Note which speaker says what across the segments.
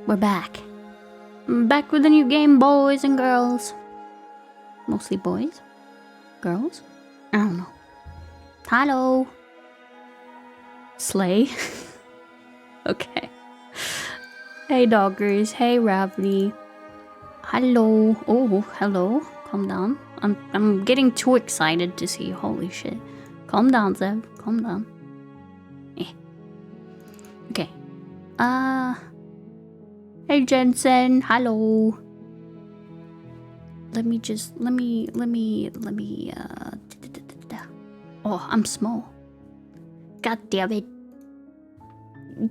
Speaker 1: we're back. Back with a new game, boys and girls. Mostly boys? Girls? I don't know. Hello. Slay. Okay. Hey, doggers. Hey, Ravni. Hello. Oh, hello. Calm down. I'm getting too excited to see you. Holy shit. Calm down, Zev. Calm down. Okay. Hey, Jensen. Hello. Let me. Oh, I'm small. God damn it.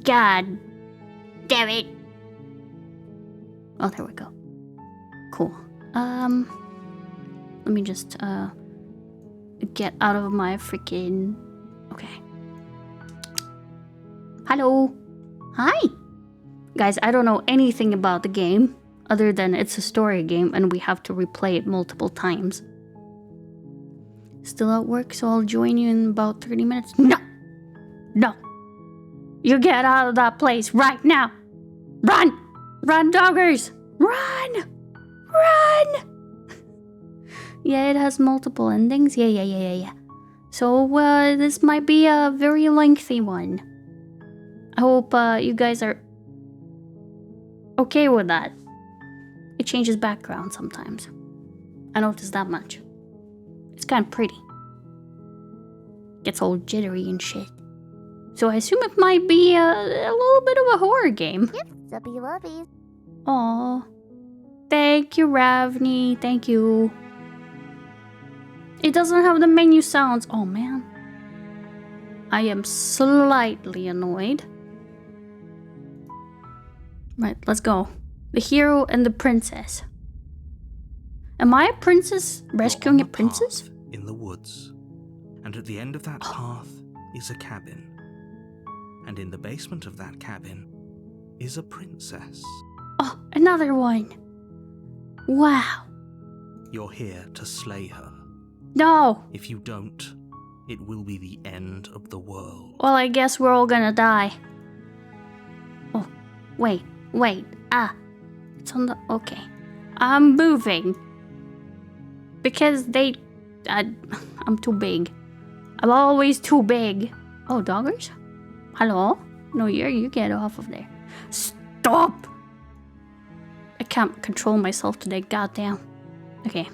Speaker 1: God damn it. Oh, there we go. Cool. Let me just, get out of my freaking... Okay. Hello. Hi. Guys, I don't know anything about the game, other than it's a story game and we have to replay it multiple times. Still at work, so I'll join you in about 30 minutes. No! No! You get out of that place right now! Run! Run, doggers! Run! Run! Yeah, it has multiple endings. Yeah. So, this might be a very lengthy one. I hope, you guys are okay with that. It changes background sometimes. I noticed that much. It's kind of pretty. Gets all jittery and shit. So I assume it might be a little bit of a horror game.
Speaker 2: Yep, subby lubbies.
Speaker 1: Aw. Thank you, Ravni. Thank you. It doesn't have the menu sounds. Oh, man. I am slightly annoyed. Right, let's go. The hero and the princess. Am I a princess rescuing a princess?
Speaker 3: Path in the woods. And at the end of that path is a cabin. And in the basement of that cabin is a princess.
Speaker 1: Oh, another one. Wow.
Speaker 3: You're here to slay her.
Speaker 1: No.
Speaker 3: If you don't, it will be the end of the world.
Speaker 1: Well, I guess we're all gonna die. Oh, wait. It's on the... Okay. I'm moving. Because they... I'm too big. I'm always too big. Oh, doggers? Hello? No, you get off of there. Stop! I can't control myself today, goddamn. Okay.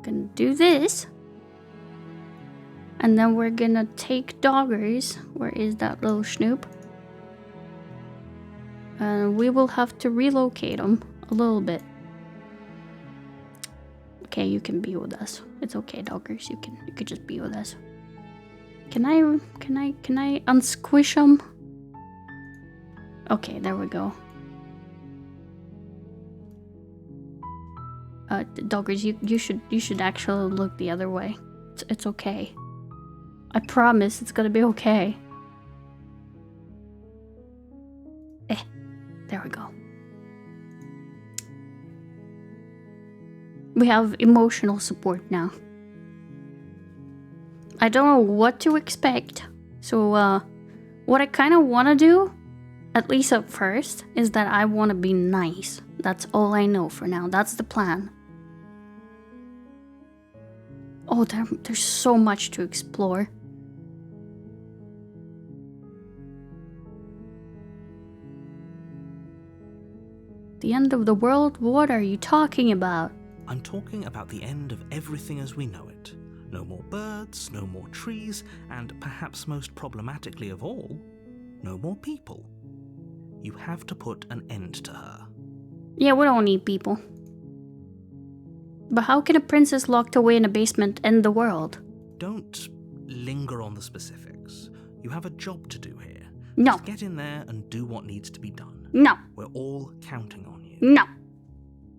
Speaker 1: Gonna do this. And then we're gonna take doggers. Where is that little snoop? And we will have to relocate them a little bit. Okay, you can be with us. It's okay, doggers. You could just be with us. Can I unsquish them? Okay, there we go. Doggers, you should actually look the other way. It's okay. I promise it's gonna be okay. There we go. We have emotional support now. I don't know what to expect. So, what I kind of want to do, at least at first, is that I want to be nice. That's all I know for now. That's the plan. Oh, there's so much to explore. The end of the world? What are you talking about?
Speaker 3: I'm talking about the end of everything as we know it. No more birds, no more trees, and perhaps most problematically of all, no more people. You have to put an end to her.
Speaker 1: Yeah, we don't need people. But how can a princess locked away in a basement end the world?
Speaker 3: Don't linger on the specifics. You have a job to do here.
Speaker 1: No.
Speaker 3: Just get in there and do what needs to be done.
Speaker 1: No.
Speaker 3: We're all counting on you.
Speaker 1: No.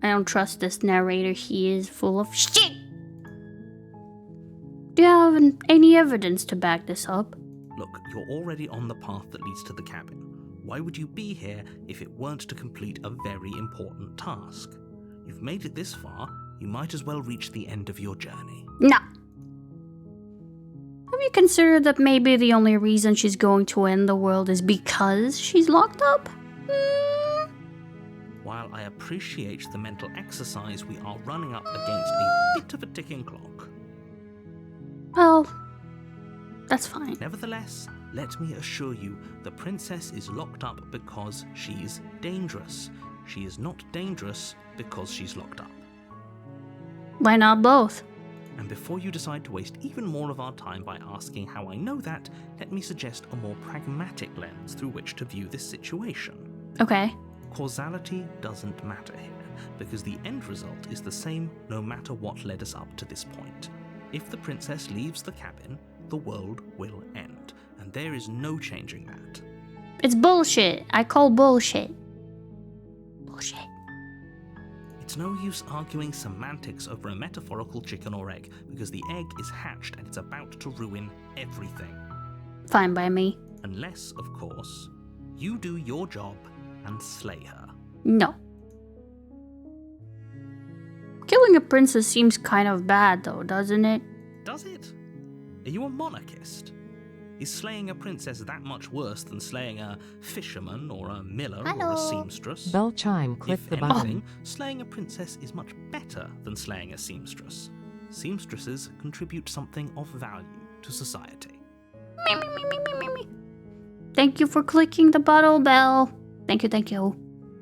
Speaker 1: I don't trust this narrator. He is full of shit. Do you have any evidence to back this up?
Speaker 3: Look, you're already on the path that leads to the cabin. Why would you be here if it weren't to complete a very important task? You've made it this far, you might as well reach the end of your journey.
Speaker 1: No. Have you consider that maybe the only reason she's going to end the world is because she's locked up?
Speaker 3: While I appreciate the mental exercise, we are running up against a bit of a ticking clock.
Speaker 1: Well, that's fine.
Speaker 3: Nevertheless, let me assure you, the princess is locked up because she's dangerous. She is not dangerous because she's locked up.
Speaker 1: Why not both?
Speaker 3: And before you decide to waste even more of our time by asking how I know that, let me suggest a more pragmatic lens through which to view this situation.
Speaker 1: Okay.
Speaker 3: Causality doesn't matter here, because the end result is the same no matter what led us up to this point. If the princess leaves the cabin, the world will end, and there is no changing that.
Speaker 1: It's bullshit. I call bullshit. Bullshit.
Speaker 3: It's no use arguing semantics over a metaphorical chicken or egg, because the egg is hatched and it's about to ruin everything.
Speaker 1: Fine by me.
Speaker 3: Unless, of course, you do your job and slay her.
Speaker 1: No. Killing a princess seems kind of bad though, doesn't it?
Speaker 3: Does it? Are you a monarchist? Is slaying a princess that much worse than slaying a fisherman or a miller or a seamstress?
Speaker 2: Bell chime, click
Speaker 3: If
Speaker 2: the
Speaker 3: anything,
Speaker 2: button.
Speaker 3: slaying a princess is much better than slaying a seamstress. Seamstresses contribute something of value to society.
Speaker 1: Thank you for clicking the bottle bell. Thank you.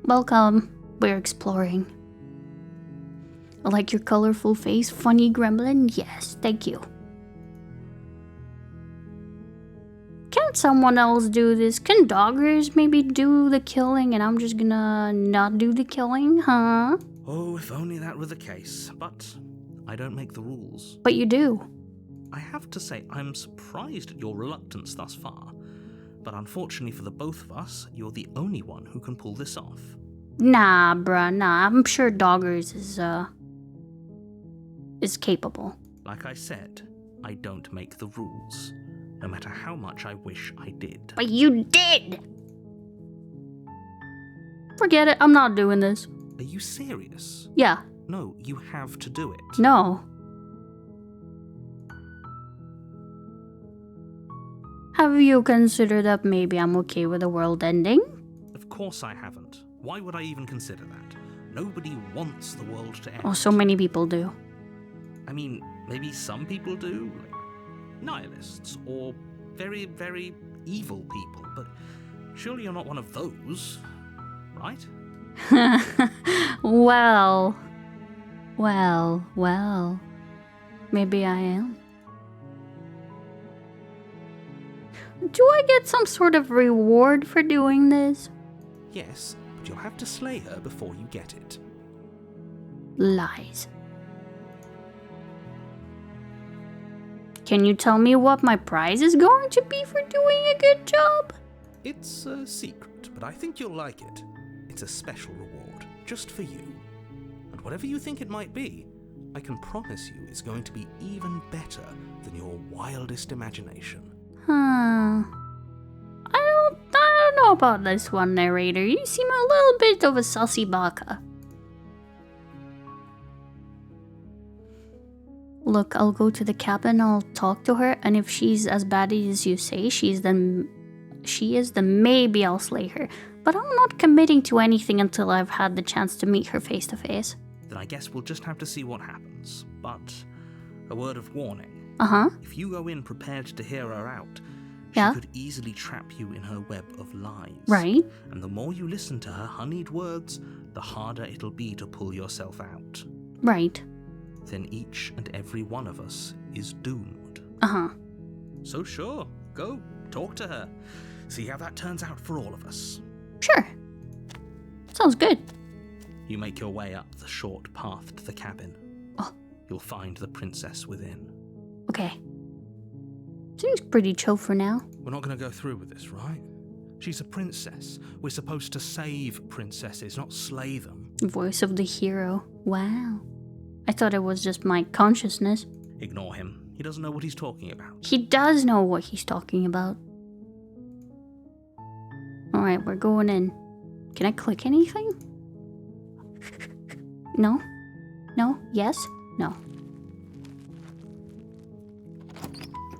Speaker 1: Welcome. We're exploring. I like your colorful face, funny gremlin. Yes, thank you. Can't someone else do this? Can doggers maybe do the killing and I'm just gonna not do the killing, huh?
Speaker 3: Oh, if only that were the case. But I don't make the rules.
Speaker 1: But you do.
Speaker 3: I have to say, I'm surprised at your reluctance thus far. But unfortunately for the both of us, you're the only one who can pull this off.
Speaker 1: Nah, bruh, nah. I'm sure doggers is capable.
Speaker 3: Like I said, I don't make the rules, no matter how much I wish I did.
Speaker 1: But you did! Forget it, I'm not doing this.
Speaker 3: Are you serious?
Speaker 1: Yeah,
Speaker 3: No, you have to do it.
Speaker 1: no. Have you considered that maybe I'm okay with the world ending?
Speaker 3: Of course I haven't. Why would I even consider that? Nobody wants the world to end.
Speaker 1: Oh, so many people do.
Speaker 3: I mean, maybe some people do, like nihilists, or very, very evil people, but surely you're not one of those, right?
Speaker 1: Well. Maybe I am. Do I get some sort of reward for doing this?
Speaker 3: Yes, but you'll have to slay her before you get it.
Speaker 1: Lies. Can you tell me what my prize is going to be for doing a good job?
Speaker 3: It's a secret, but I think you'll like it. It's a special reward, just for you. And whatever you think it might be, I can promise you it's going to be even better than your wildest imagination.
Speaker 1: Huh. I don't know about this one, narrator. You seem a little bit of a sussy baka. Look, I'll go to the cabin, I'll talk to her, and if she's as bad as you say she is, then maybe I'll slay her. But I'm not committing to anything until I've had the chance to meet her face to face.
Speaker 3: Then I guess we'll just have to see what happens. But a word of warning.
Speaker 1: Uh-huh.
Speaker 3: If you go in prepared to hear her out,
Speaker 1: Yeah.
Speaker 3: she could easily trap you in her web of lies.
Speaker 1: Right.
Speaker 3: And the more you listen to her honeyed words, the harder it'll be to pull yourself out.
Speaker 1: Right.
Speaker 3: Then each and every one of us is doomed.
Speaker 1: Uh-huh.
Speaker 3: So sure, go, talk to her. See how that turns out for all of us.
Speaker 1: Sure. Sounds good.
Speaker 3: You make your way up the short path to the cabin.
Speaker 1: Oh.
Speaker 3: You'll find the princess within.
Speaker 1: Okay. Seems pretty chill for now.
Speaker 3: We're not going to go through with this, right? She's a princess. We're supposed to save princesses, not slay them.
Speaker 1: Voice of the hero. Wow. I thought it was just my consciousness.
Speaker 3: Ignore him. He doesn't know what he's talking about.
Speaker 1: He does know what he's talking about. Alright, we're going in. Can I click anything? No? No? Yes? No.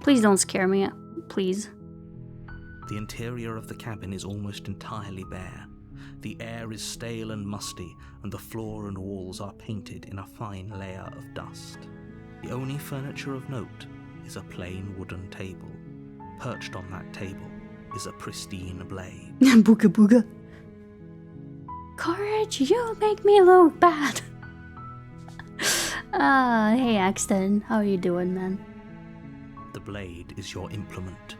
Speaker 1: Please don't scare me. Please.
Speaker 3: The interior of the cabin is almost entirely bare. The air is stale and musty, and the floor and walls are painted in a fine layer of dust. The only furniture of note is a plain wooden table. Perched on that table is a pristine blade.
Speaker 1: Booga booga. Courage, you make me look bad. Hey Axton, how you doing, man?
Speaker 3: The blade is your implement.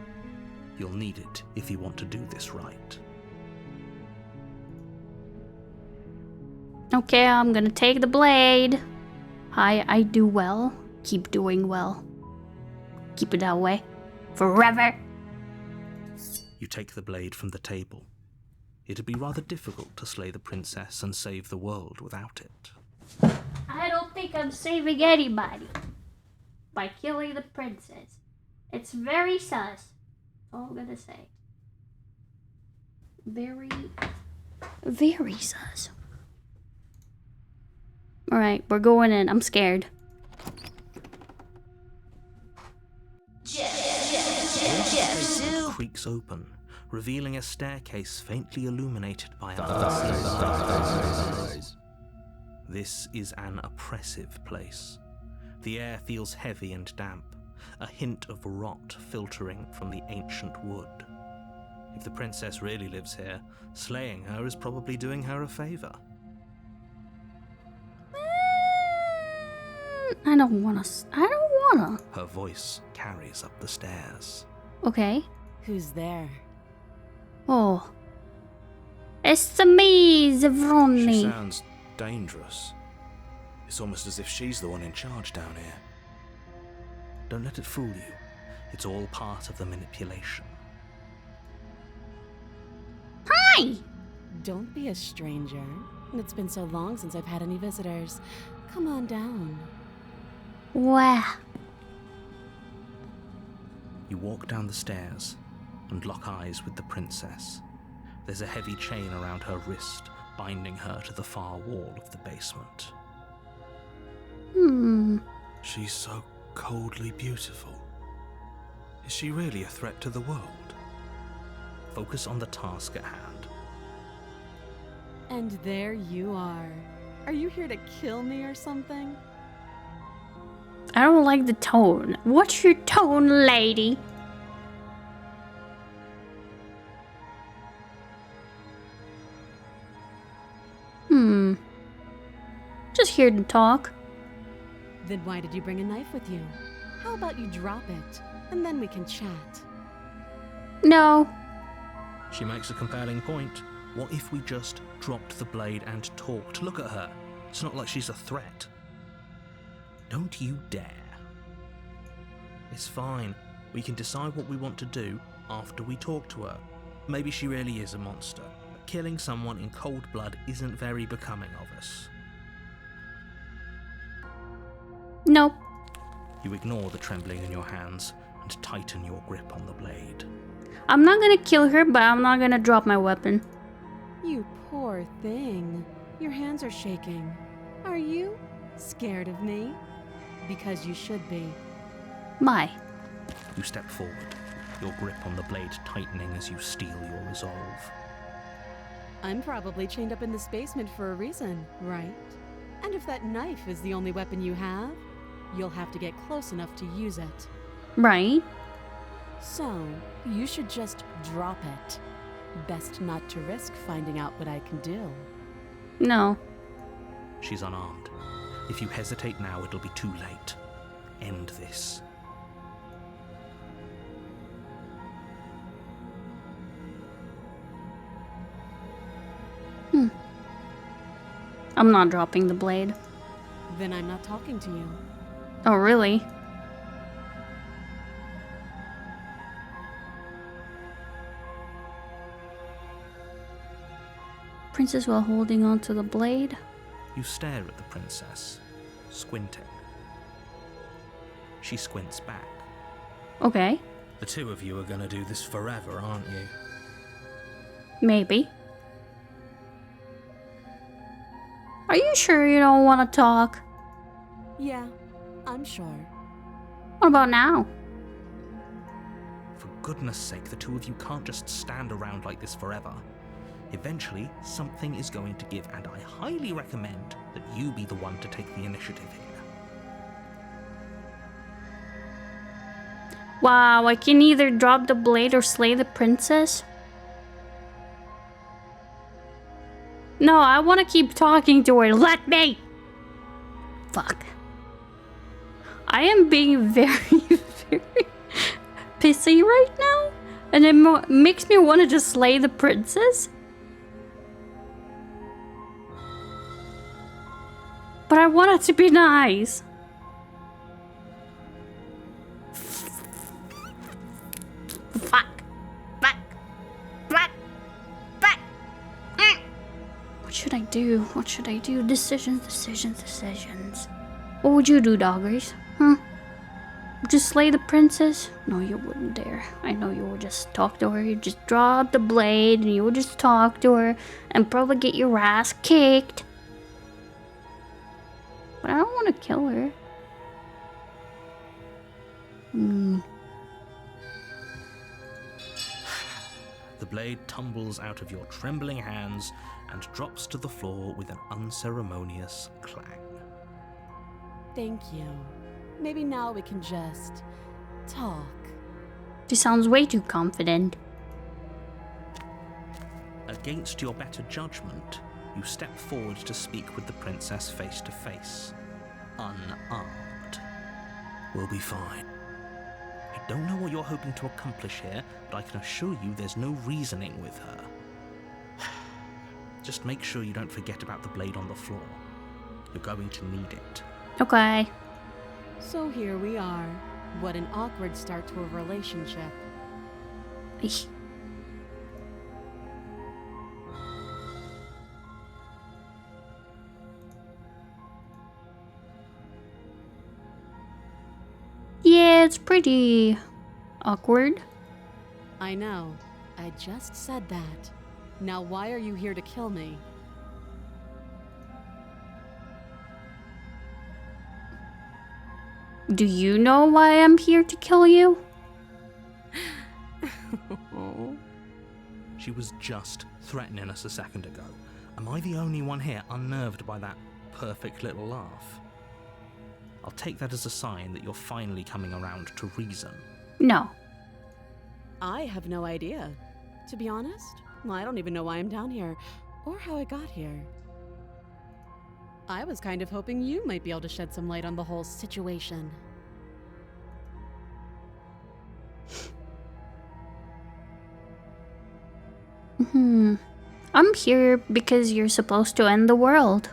Speaker 3: You'll need it if you want to do this right.
Speaker 1: Okay, I'm gonna take the blade. Hi, I do well. Keep doing well. Keep it that way. Forever.
Speaker 3: You take the blade from the table. It'd be rather difficult to slay the princess and save the world without it.
Speaker 1: I don't think I'm saving anybody by killing the princess. It's very sus. That's all I'm gonna say. Very, very sus. Alright, we're going in. I'm scared.
Speaker 3: Creaks open, revealing a staircase faintly illuminated by a This is an oppressive place. The air feels heavy and damp, a hint of rot filtering from the ancient wood. If the princess really lives here, slaying her is probably doing her a favor.
Speaker 1: I don't wanna.
Speaker 3: Her voice carries up the stairs.
Speaker 1: Okay.
Speaker 2: Who's there?
Speaker 1: Oh. It's me,
Speaker 4: She
Speaker 1: Zavroni.
Speaker 4: sounds dangerous. It's almost as if she's the one in charge down here.
Speaker 3: Don't let it fool you. It's all part of the manipulation.
Speaker 1: Hi!
Speaker 2: Don't be a stranger. It's been so long since I've had any visitors. Come on down.
Speaker 1: Wow.
Speaker 3: You walk down the stairs and lock eyes with the princess. There's a heavy chain around her wrist, binding her to the far wall of the basement.
Speaker 4: She's so coldly beautiful. Is she really a threat to the world?
Speaker 3: Focus on the task at hand.
Speaker 2: And there you are. Are you here to kill me or something?
Speaker 1: I don't like the tone. What's your tone, lady? Just here to talk.
Speaker 2: Then why did you bring a knife with you? How about you drop it, and then we can chat?
Speaker 1: No.
Speaker 3: She makes a compelling point. What if we just dropped the blade and talked? Look at her. It's not like she's a threat. Don't you dare. It's fine. We can decide what we want to do after we talk to her. Maybe she really is a monster, but killing someone in cold blood isn't very becoming of us.
Speaker 1: Nope.
Speaker 3: You ignore the trembling in your hands and tighten your grip on the blade.
Speaker 1: I'm not gonna kill her, but I'm not gonna drop my weapon.
Speaker 2: You poor thing. Your hands are shaking. Are you scared of me? Because you should be.
Speaker 1: My.
Speaker 3: You step forward, your grip on the blade tightening as you steel your resolve.
Speaker 2: I'm probably chained up in this basement for a reason, right? And if that knife is the only weapon you have, you'll have to get close enough to use it.
Speaker 1: Right.
Speaker 2: So, you should just drop it. Best not to risk finding out what I can do.
Speaker 1: No.
Speaker 3: She's unarmed. If you hesitate now, it'll be too late. End this.
Speaker 1: I'm not dropping the blade.
Speaker 2: Then I'm not talking to you.
Speaker 1: Oh, really? Princess while holding on to the blade.
Speaker 3: You stare at the princess, squinting. She squints back.
Speaker 1: Okay.
Speaker 4: The two of you are gonna do this forever, aren't you?
Speaker 1: Maybe. Are you sure you don't want to talk?
Speaker 2: Yeah, I'm sure.
Speaker 1: What about now?
Speaker 3: goodness sake, the two of you can't just stand around like this forever. Eventually, something is going to give, and I highly recommend that you be the one to take the initiative here.
Speaker 1: Wow, I can either drop the blade or slay the princess? No, I want to keep talking to her. Let me! Fuck. I am being very, very pissy right now. And it makes me want to just slay the princess. But I want it to be nice. Fuck. Fuck. Fuck. Fuck. What should I do? What should I do? Decisions, decisions, decisions. What would you do, doggers? Huh? Just slay the princess? No, you wouldn't dare. I know you would just talk to her. You'd just drop the blade and you would just talk to her and probably get your ass kicked. But I don't want to kill her.
Speaker 3: The blade tumbles out of your trembling hands and drops to the floor with an unceremonious clang.
Speaker 2: Thank you. Maybe now we can just talk.
Speaker 1: She sounds way too confident.
Speaker 3: Against your better judgment, you step forward to speak with the princess face to face, unarmed.
Speaker 4: We'll be fine.
Speaker 3: I don't know what you're hoping to accomplish here, but I can assure you there's no reasoning with her. Just make sure you don't forget about the blade on the floor. You're going to need it.
Speaker 1: Okay.
Speaker 2: So here we are. What an awkward start to a relationship.
Speaker 1: Eesh. Yeah, it's pretty awkward.
Speaker 2: I know. I just said that. Now why are you here to kill me?
Speaker 1: Do you know why I'm here to kill you?
Speaker 3: She was just threatening us a second ago. Am I the only one here unnerved by that perfect little laugh? I'll take that as a sign that you're finally coming around to reason.
Speaker 1: No.
Speaker 2: I have no idea. To be honest, I don't even know why I'm down here, or how I got here. I was kind of hoping you might be able to shed some light on the whole situation.
Speaker 1: I'm here because you're supposed to end the world.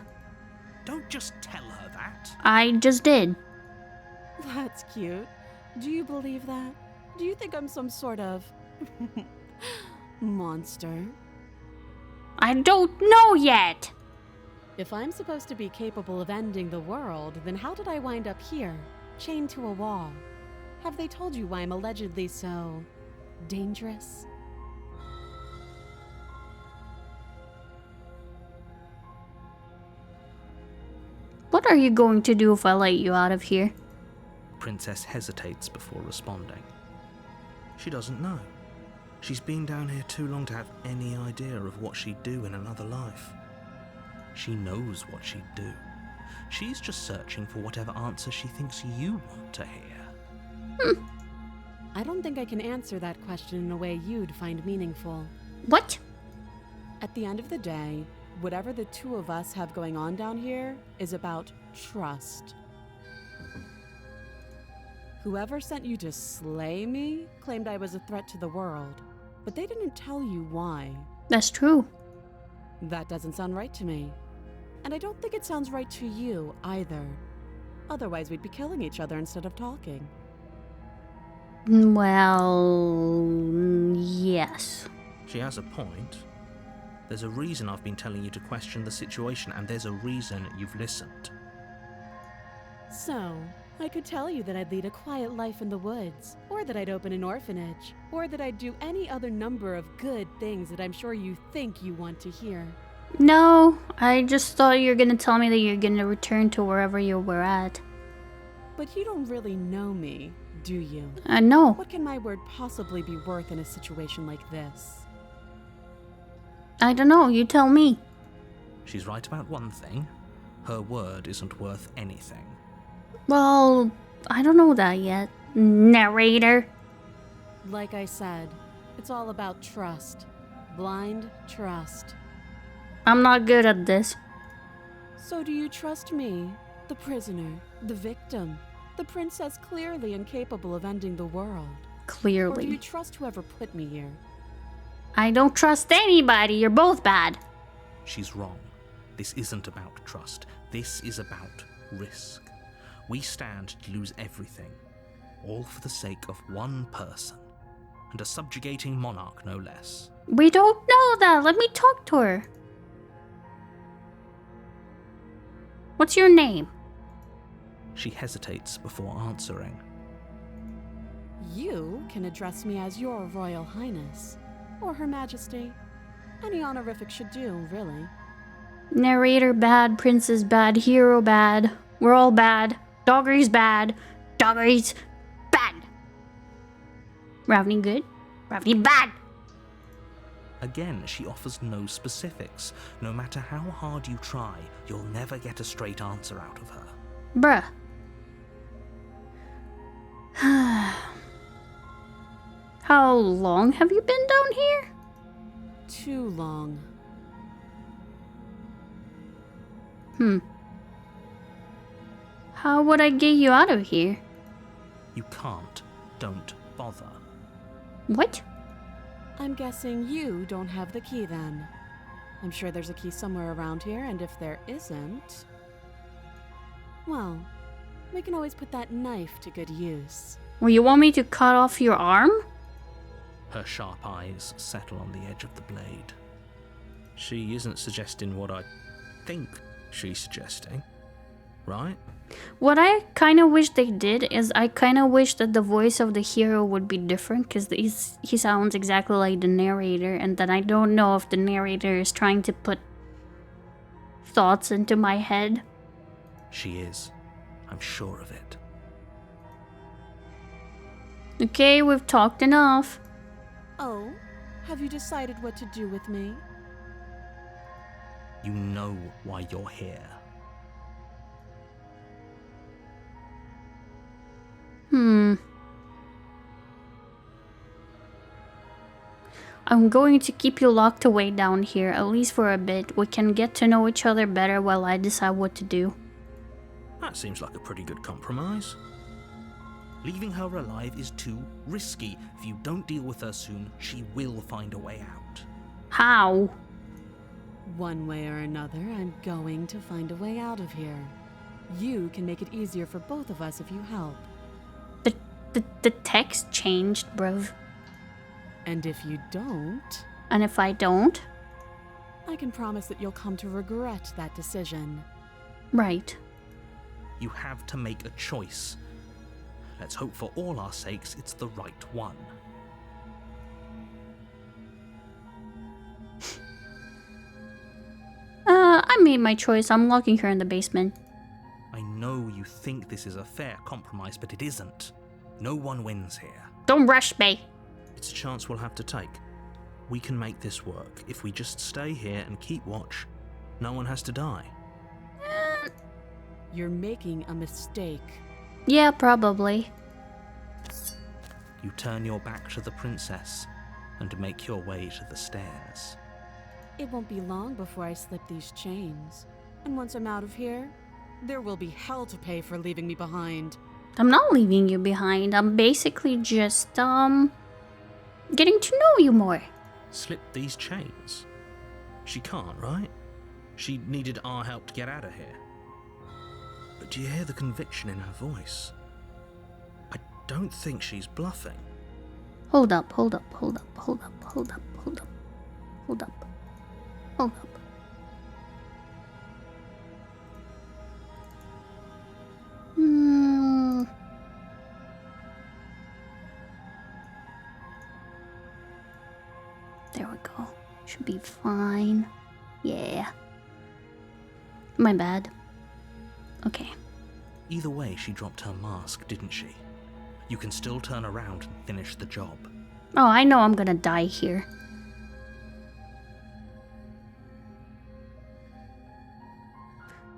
Speaker 3: Don't just tell her that.
Speaker 1: I just did.
Speaker 2: That's cute. Do you believe that? Do you think I'm some sort of monster?
Speaker 1: I don't know yet.
Speaker 2: If I'm supposed to be capable of ending the world, then how did I wind up here, chained to a wall? Have they told you why I'm allegedly so dangerous?
Speaker 1: What are you going to do if I let you out of here?
Speaker 3: Princess hesitates before responding. She doesn't know.
Speaker 4: She's been down here too long to have any idea of what she'd do in another life.
Speaker 3: She knows what she'd do. She's just searching for whatever answer she thinks you want to hear.
Speaker 2: I don't think I can answer that question in a way you'd find meaningful.
Speaker 1: What?
Speaker 2: At the end of the day, whatever the two of us have going on down here is about trust. Whoever sent you to slay me claimed I was a threat to the world, but they didn't tell you why.
Speaker 1: That's true.
Speaker 2: That doesn't sound right to me. And I don't think it sounds right to you either. Otherwise, we'd be killing each other instead of talking.
Speaker 1: Well, yes.
Speaker 3: She has a point. There's a reason I've been telling you to question the situation, and there's a reason you've listened.
Speaker 2: So, I could tell you that I'd lead a quiet life in the woods, or that I'd open an orphanage, or that I'd do any other number of good things that I'm sure you think you want to hear.
Speaker 1: No, I just thought you were gonna tell me that you're gonna return to wherever you were at.
Speaker 2: But you don't really know me, Do you?
Speaker 1: No.
Speaker 2: What can my word possibly be worth in a situation like this?
Speaker 1: I don't know. You tell me.
Speaker 3: She's right about one thing. Her word isn't worth anything.
Speaker 1: Well, I don't know that yet. Narrator.
Speaker 2: Like I said, it's all about trust. Blind trust.
Speaker 1: I'm not good at this.
Speaker 2: So do you trust me, the prisoner, the victim, the princess clearly incapable of ending the world? Or do you
Speaker 1: Clearly.
Speaker 2: trust whoever put me here?
Speaker 1: I don't trust anybody. You're both bad.
Speaker 3: She's wrong. This isn't about trust. This is about risk. We stand to lose everything, all for the sake of one person, and a subjugating monarch no less.
Speaker 1: We don't know that. Let me talk to her. What's your name?
Speaker 3: She hesitates before answering.
Speaker 2: You can address me as your Royal Highness, or Her Majesty. Any honorific should do, really.
Speaker 1: Narrator bad, princess bad, hero bad. We're all bad. Doggery's bad. Doggery's bad. Ravney good? Ravney bad.
Speaker 3: Again, she offers no specifics. No matter how hard you try, you'll never get a straight answer out of her.
Speaker 1: Bruh. How long have you been down here?
Speaker 2: Too long.
Speaker 1: How would I get you out of here?
Speaker 3: You can't. Don't bother.
Speaker 1: What?
Speaker 2: I'm guessing you don't have the key then. I'm sure there's a key somewhere around here, and if there isn't... well, we can always put that knife to good use.
Speaker 1: Well, you want me to cut off your arm?
Speaker 3: Her sharp eyes settle on the edge of the blade. She isn't suggesting what I think she's suggesting, right?
Speaker 1: What I kind of wish they did is I kind of wish that the voice of the hero would be different because he sounds exactly like the narrator, and then I don't know if the narrator is trying to put thoughts into my head.
Speaker 3: She is. I'm sure of it.
Speaker 1: Okay, we've talked enough.
Speaker 2: Oh, have you decided what to do with me?
Speaker 3: You know why you're here.
Speaker 1: I'm going to keep you locked away down here, at least for a bit. We can get to know each other better while I decide what to do.
Speaker 3: That seems like a pretty good compromise. Leaving her alive is too risky. If you don't deal with her soon, she will find a way out.
Speaker 1: How?
Speaker 2: One way or another, I'm going to find a way out of here. You can make it easier for both of us if you help.
Speaker 1: The text changed, bruv.
Speaker 2: And if you don't,
Speaker 1: And if I don't?
Speaker 2: I can promise that you'll come to regret that decision.
Speaker 1: Right.
Speaker 3: You have to make a choice. Let's hope for all our sakes it's the right one.
Speaker 1: I made my choice. I'm locking her in the basement.
Speaker 3: I know you think this is a fair compromise, but it isn't. No one wins here.
Speaker 1: Don't rush me.
Speaker 3: It's a chance we'll have to take. We can make this work. If we just stay here and keep watch, no one has to die.
Speaker 2: You're making a mistake.
Speaker 1: Yeah, probably.
Speaker 3: You turn your back to the princess and make your way to the stairs.
Speaker 2: It won't be long before I slip these chains. And once I'm out of here, there will be hell to pay for leaving me behind.
Speaker 1: I'm not leaving you behind. I'm basically just, getting to know you more.
Speaker 3: Slip these chains? She can't, right? She needed our help to get out of here. But do you hear the conviction in her voice? I don't think she's bluffing.
Speaker 1: Hold up, hold up, hold up, hold up, hold up, hold up, hold up, hold up. There we go. Should be fine. Yeah. My bad. Okay.
Speaker 3: Either way, she dropped her mask, didn't she? You can still turn around and finish the job.
Speaker 1: Oh, I know I'm gonna die here.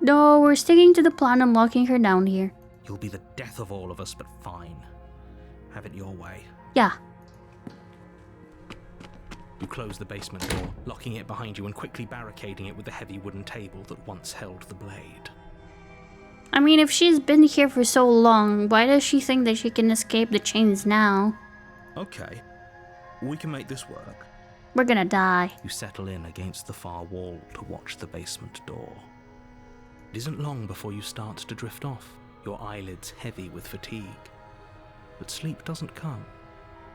Speaker 1: No, we're sticking to the plan and locking her down here.
Speaker 3: You'll be the death of all of us, but fine. Have it your way.
Speaker 1: Yeah.
Speaker 3: You close the basement door, locking it behind you and quickly barricading it with the heavy wooden table that once held the blade.
Speaker 1: I mean, if she's been here for so long, why does she think that she can escape the chains now?
Speaker 3: Okay, we can make this work.
Speaker 1: We're gonna die.
Speaker 3: You settle in against the far wall to watch the basement door. It isn't long before you start to drift off, your eyelids heavy with fatigue. But sleep doesn't come.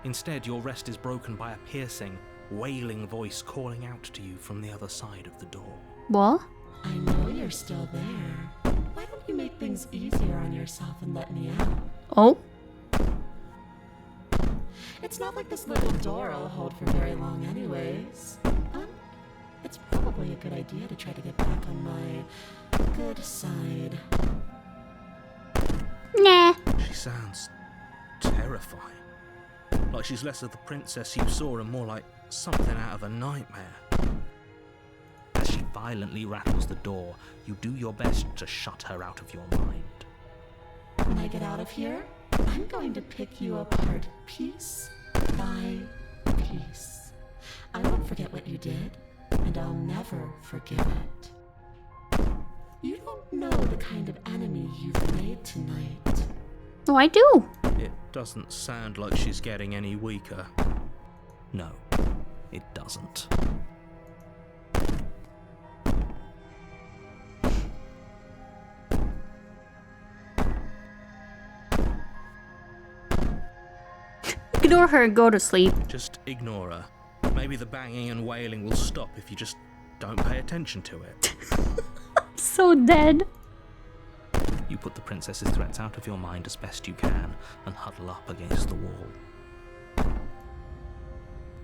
Speaker 3: Instead, your rest is broken by a piercing, wailing voice calling out to you from the other side of the door.
Speaker 1: What?
Speaker 2: I know you're still there. Why don't you make things easier on yourself and let me out?
Speaker 1: Oh?
Speaker 2: It's not like this little door will hold for very long anyways. It's probably a good idea to try to get back on my good side.
Speaker 1: Nah.
Speaker 3: She sounds terrifying. Like she's less of the princess you saw and more like something out of a nightmare. As she violently rattles the door, you do your best to shut her out of your mind.
Speaker 2: When I get out of here, I'm going to pick you apart piece by piece. I won't forget what you did, and I'll never forgive it. You don't know the kind of enemy you've made tonight.
Speaker 1: Oh, I do.
Speaker 3: It doesn't sound like she's getting any weaker. No, it doesn't.
Speaker 1: Ignore her and go to sleep.
Speaker 3: Just ignore her. Maybe the banging and wailing will stop if you just don't pay attention to it.
Speaker 1: So dead.
Speaker 3: You put the princess's threats out of your mind as best you can and huddle up against the wall.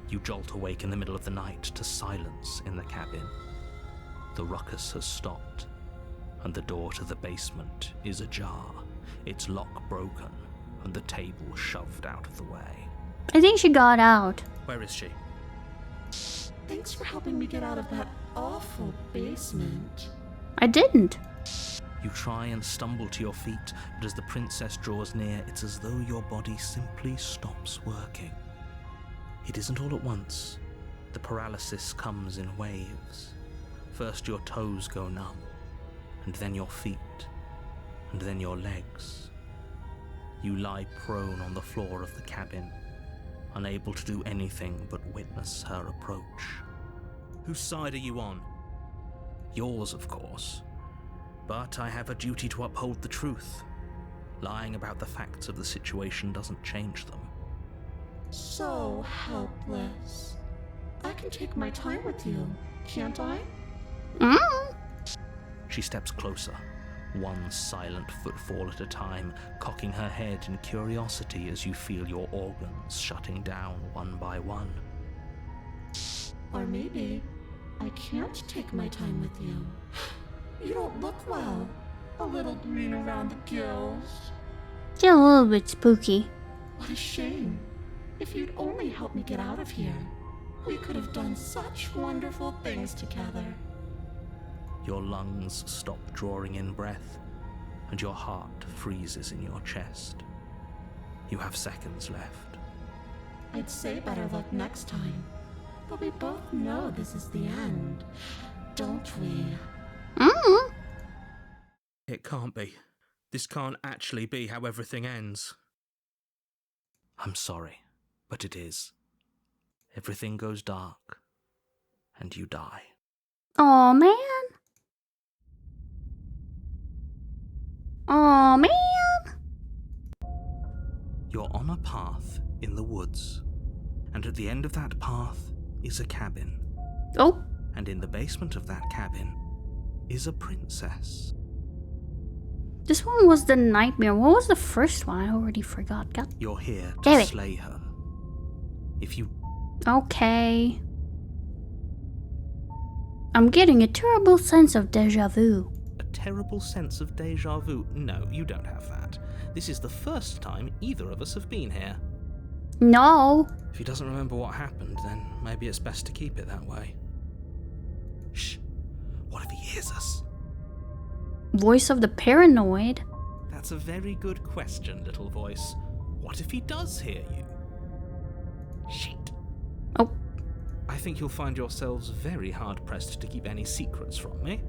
Speaker 3: You jolt awake in the middle of the night to silence in the cabin. The ruckus has stopped, and the door to the basement is ajar, its lock broken, and the table shoved out of the way.
Speaker 1: I think she got out.
Speaker 3: Where is she?
Speaker 2: Thanks for helping me get out of that awful basement.
Speaker 1: I didn't.
Speaker 3: You try and stumble to your feet, but as the princess draws near, it's as though your body simply stops working. It isn't all at once. The paralysis comes in waves. First your toes go numb, and then your feet, and then your legs. You lie prone on the floor of the cabin, unable to do anything but witness her approach. Whose side are you on? Yours, of course. But I have a duty to uphold the truth. Lying about the facts of the situation doesn't change them.
Speaker 2: So helpless. I can take my time with you, can't I?
Speaker 3: She steps closer, one silent footfall at a time, cocking her head in curiosity as you feel your organs shutting down one by one.
Speaker 2: Or maybe I can't take my time with you. You don't look well. A little green around the gills.
Speaker 1: She's a little bit spooky.
Speaker 2: What a shame. If you'd only helped me get out of here, we could have done such wonderful things together.
Speaker 3: Your lungs stop drawing in breath, and your heart freezes in your chest. You have seconds left.
Speaker 2: I'd say better luck next time, but we both know this is the end, don't we?
Speaker 3: It can't be. This can't actually be how everything ends. I'm sorry, but it is. Everything goes dark, and you die.
Speaker 1: Aw, man. Aw, man.
Speaker 3: You're on a path in the woods, and at the end of that path is a cabin.
Speaker 1: Oh,
Speaker 3: And in the basement of that cabin is a princess.
Speaker 1: this one was the nightmare. What was the first one? I already forgot. God.
Speaker 3: You're here to
Speaker 1: Damn it.
Speaker 3: slay her. If you...
Speaker 1: Okay. I'm getting a terrible sense of deja vu.
Speaker 3: A terrible sense of deja vu? No, you don't have that. This is the first time either of us have been here.
Speaker 1: No.
Speaker 3: If he doesn't remember what happened, then maybe it's best to keep it that way. Shh. What if he hears us?
Speaker 1: Voice of the paranoid?
Speaker 3: That's a very good question, little voice. What if he does hear you? Shit.
Speaker 1: Oh.
Speaker 3: I think you'll find yourselves very hard-pressed to keep any secrets from me.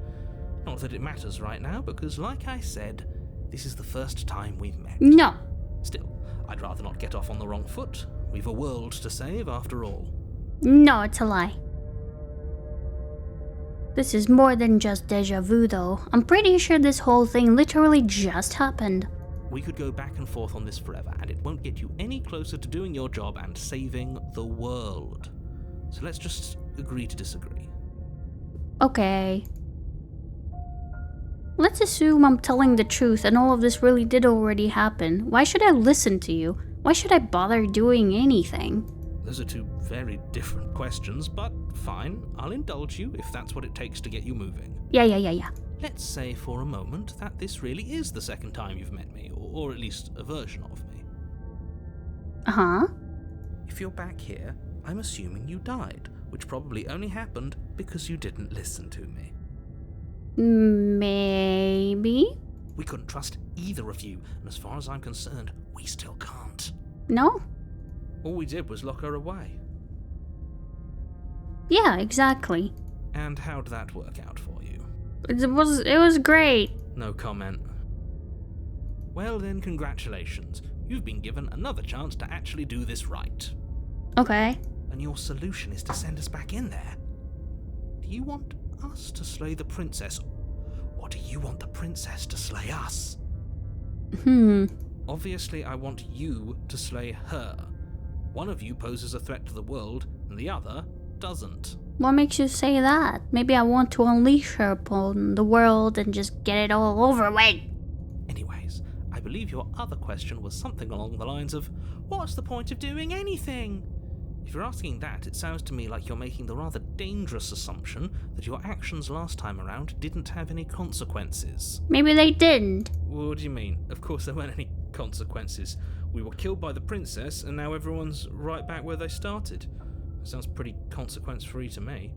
Speaker 3: Not that it matters right now, because like I said, this is the first time we've met.
Speaker 1: No.
Speaker 3: Still, I'd rather not get off on the wrong foot. We've a world to save after all.
Speaker 1: No, it's a lie. This is more than just deja vu though. I'm pretty sure this whole thing literally just happened.
Speaker 3: We could go back and forth on this forever, and it won't get you any closer to doing your job and saving the world. So let's just agree to disagree.
Speaker 1: Okay. Let's assume I'm telling the truth and all of this really did already happen. Why should I listen to you? Why should I bother doing anything?
Speaker 3: Those are two very different questions, but fine, I'll indulge you if that's what it takes to get you moving.
Speaker 1: Yeah.
Speaker 3: Let's say for a moment that this really is the second time you've met me, or at least a version of me.
Speaker 1: Uh-huh.
Speaker 3: If you're back here, I'm assuming you died, which probably only happened because you didn't listen to me.
Speaker 1: Maybe?
Speaker 3: We couldn't trust either of you, and as far as I'm concerned, we still can't.
Speaker 1: No?
Speaker 3: All we did was lock her away.
Speaker 1: Yeah, exactly.
Speaker 3: And how'd that work out for you?
Speaker 1: It was great.
Speaker 3: No comment. Well then, congratulations. You've been given another chance to actually do this right.
Speaker 1: Okay.
Speaker 3: And your solution is to send us back in there. Do you want us to slay the princess, or do you want the princess to slay us? Obviously, I want you to slay her. One of you poses a threat to the world, and the other doesn't.
Speaker 1: What makes you say that? Maybe I want to unleash her upon the world and just get it all over with.
Speaker 3: Anyways, I believe your other question was something along the lines of, what's the point of doing anything? If you're asking that, it sounds to me like you're making the rather dangerous assumption that your actions last time around didn't have any consequences.
Speaker 1: Maybe they didn't.
Speaker 3: What do you mean? Of course there weren't any consequences. We were killed by the princess, and now everyone's right back where they started. That sounds pretty consequence-free to me.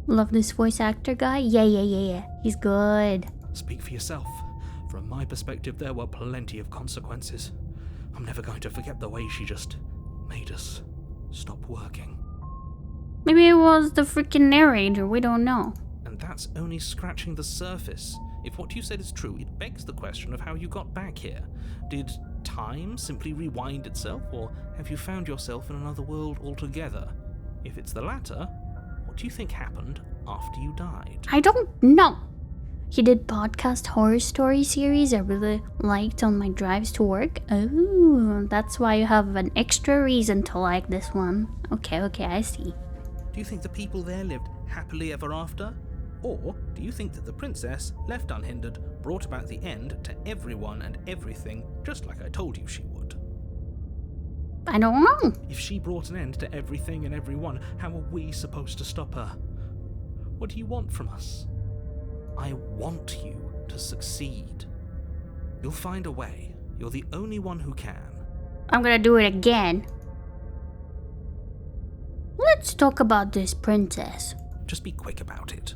Speaker 1: Love this voice actor guy? Yeah. He's good.
Speaker 3: Speak for yourself. From my perspective, there were plenty of consequences. I'm never going to forget the way she just made us stop working.
Speaker 1: Maybe it was the freaking narrator, we don't know.
Speaker 3: And that's only scratching the surface. If what you said is true, it begs the question of how you got back here. Did time simply rewind itself, or have you found yourself in another world altogether? If it's the latter, what do you think happened after you died?
Speaker 1: I don't know. He did podcast horror story series I really liked on my drives to work. Oh, that's why you have an extra reason to like this one. Okay, I see.
Speaker 3: Do you think the people there lived happily ever after? Or do you think that the princess, left unhindered, brought about the end to everyone and everything, just like I told you she would?
Speaker 1: I don't know.
Speaker 3: If she brought an end to everything and everyone, how are we supposed to stop her? What do you want from us? I want you to succeed. You'll find a way. You're the only one who can.
Speaker 1: I'm gonna do it again. Let's talk about this princess.
Speaker 3: Just be quick about it.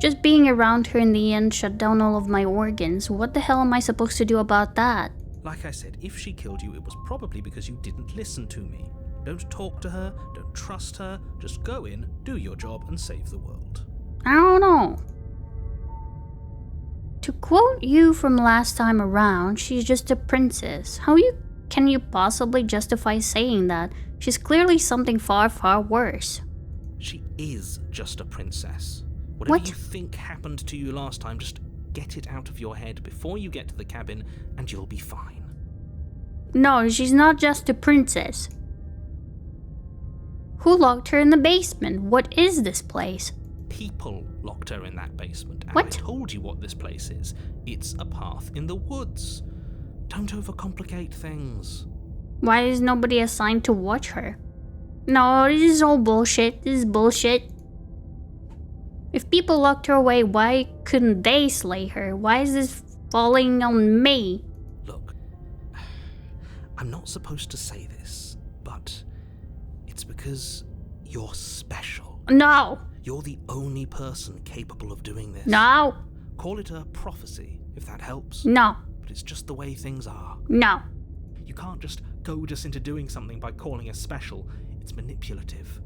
Speaker 1: Just being around her in the end shut down all of my organs. What the hell am I supposed to do about that?
Speaker 3: Like I said, if she killed you, it was probably because you didn't listen to me. Don't talk to her, don't trust her, just go in, do your job, and save the world.
Speaker 1: I don't know. To quote you from last time around, she's just a princess. Can you possibly justify saying that? She's clearly something far, far worse.
Speaker 3: She is just a princess. Whatever
Speaker 1: What?
Speaker 3: you think happened to you last time, just get it out of your head before you get to the cabin, and you'll be fine.
Speaker 1: No, she's not just a princess. Who locked her in the basement? What is this place?
Speaker 3: People locked her in that basement, and
Speaker 1: What?
Speaker 3: I told you what this place is. It's a path in the woods. Don't overcomplicate things.
Speaker 1: Why is nobody assigned to watch her? No, this is all bullshit. This is bullshit. If people locked her away, why couldn't they slay her? Why is this falling on me?
Speaker 3: Look, I'm not supposed to say this, but it's because you're special.
Speaker 1: No!
Speaker 3: You're the only person capable of doing this.
Speaker 1: No!
Speaker 3: Call it a prophecy, if that helps.
Speaker 1: No!
Speaker 3: But it's just the way things are.
Speaker 1: No!
Speaker 3: You can't just goad us into doing something by calling us special. It's manipulative.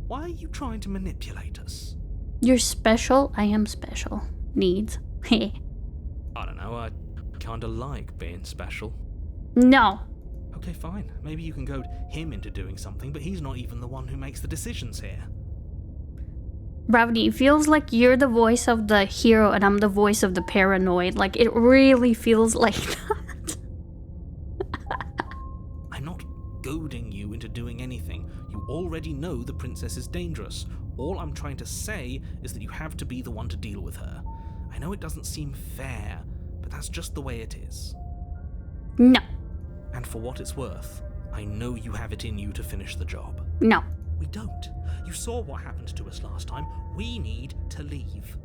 Speaker 3: Why are you trying to manipulate us?
Speaker 1: You're special, I am special. Needs.
Speaker 3: I don't know, I kinda like being special.
Speaker 1: No!
Speaker 3: Okay, fine. Maybe you can goad him into doing something, but he's not even the one who makes the decisions here.
Speaker 1: Ravni, it feels like you're the voice of the hero and I'm the voice of the paranoid. Like, it really feels like that.
Speaker 3: I'm not goading you into doing anything. You already know the princess is dangerous. All I'm trying to say is that you have to be the one to deal with her. I know it doesn't seem fair, but that's just the way it is.
Speaker 1: No.
Speaker 3: And for what it's worth, I know you have it in you to finish the job.
Speaker 1: No.
Speaker 3: We don't. You saw what happened to us last time. We need to leave.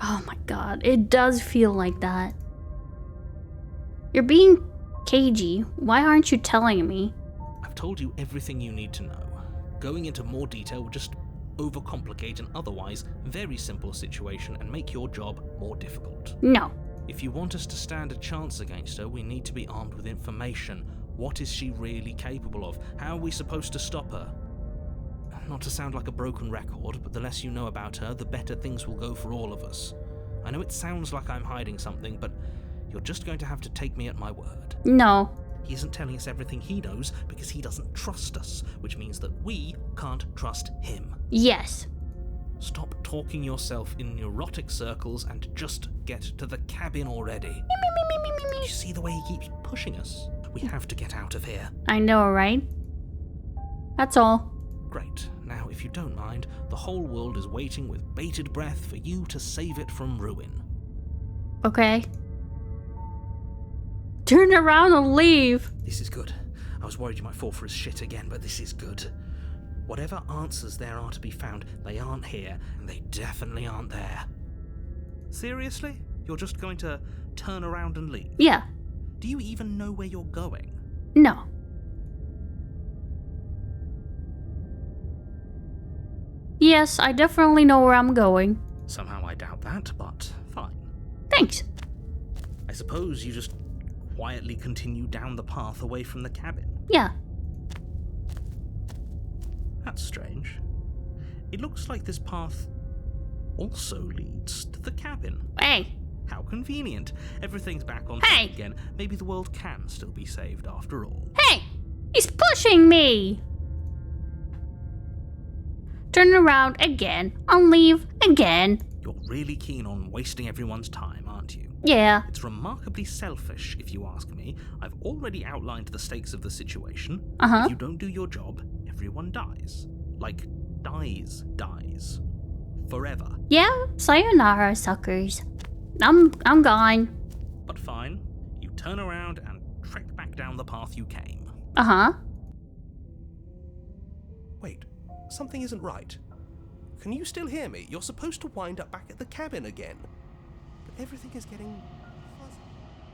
Speaker 1: Oh my god, it does feel like that. You're being cagey. Why aren't you telling me?
Speaker 3: I've told you everything you need to know. Going into more detail would just overcomplicate an otherwise very simple situation and make your job more difficult.
Speaker 1: No.
Speaker 3: If you want us to stand a chance against her, we need to be armed with information. What is she really capable of? How are we supposed to stop her? Not to sound like a broken record, but the less you know about her, the better things will go for all of us. I know it sounds like I'm hiding something, but you're just going to have to take me at my word.
Speaker 1: No.
Speaker 3: He isn't telling us everything he knows because he doesn't trust us, which means that we can't trust him.
Speaker 1: Yes.
Speaker 3: Stop talking yourself in neurotic circles and just get to the cabin already. You see the way he keeps pushing us? We have to get out of here.
Speaker 1: I know, right? That's all.
Speaker 3: Great. Now, if you don't mind, the whole world is waiting with bated breath for you to save it from ruin.
Speaker 1: Okay. Turn around and leave.
Speaker 3: This is good. I was worried you might fall for his shit again, but this is good. Whatever answers there are to be found, they aren't here, and they definitely aren't there. Seriously? You're just going to turn around and leave?
Speaker 1: Yeah.
Speaker 3: Do you even know where you're going?
Speaker 1: No. Yes, I definitely know where I'm going.
Speaker 3: Somehow I doubt that, but fine.
Speaker 1: Thanks.
Speaker 3: I suppose you just quietly continue down the path away from the cabin.
Speaker 1: Yeah.
Speaker 3: That's strange. It looks like this path also leads to the cabin.
Speaker 1: Hey.
Speaker 3: How convenient. Everything's back on
Speaker 1: Hey!
Speaker 3: track again. Maybe the world can still be saved after all.
Speaker 1: Hey! He's pushing me! Turn around again and leave again.
Speaker 3: You're really keen on wasting everyone's time, aren't you?
Speaker 1: Yeah.
Speaker 3: It's remarkably selfish, if you ask me. I've already outlined the stakes of the situation.
Speaker 1: Uh-huh.
Speaker 3: If you don't do your job, everyone dies. Like, dies. Forever.
Speaker 1: Yeah, sayonara, suckers. I'm gone.
Speaker 3: But fine. You turn around and trek back down the path you came.
Speaker 1: Uh-huh.
Speaker 5: Wait, something isn't right. Can you still hear me? You're supposed to wind up back at the cabin again. But everything is getting fuzzy.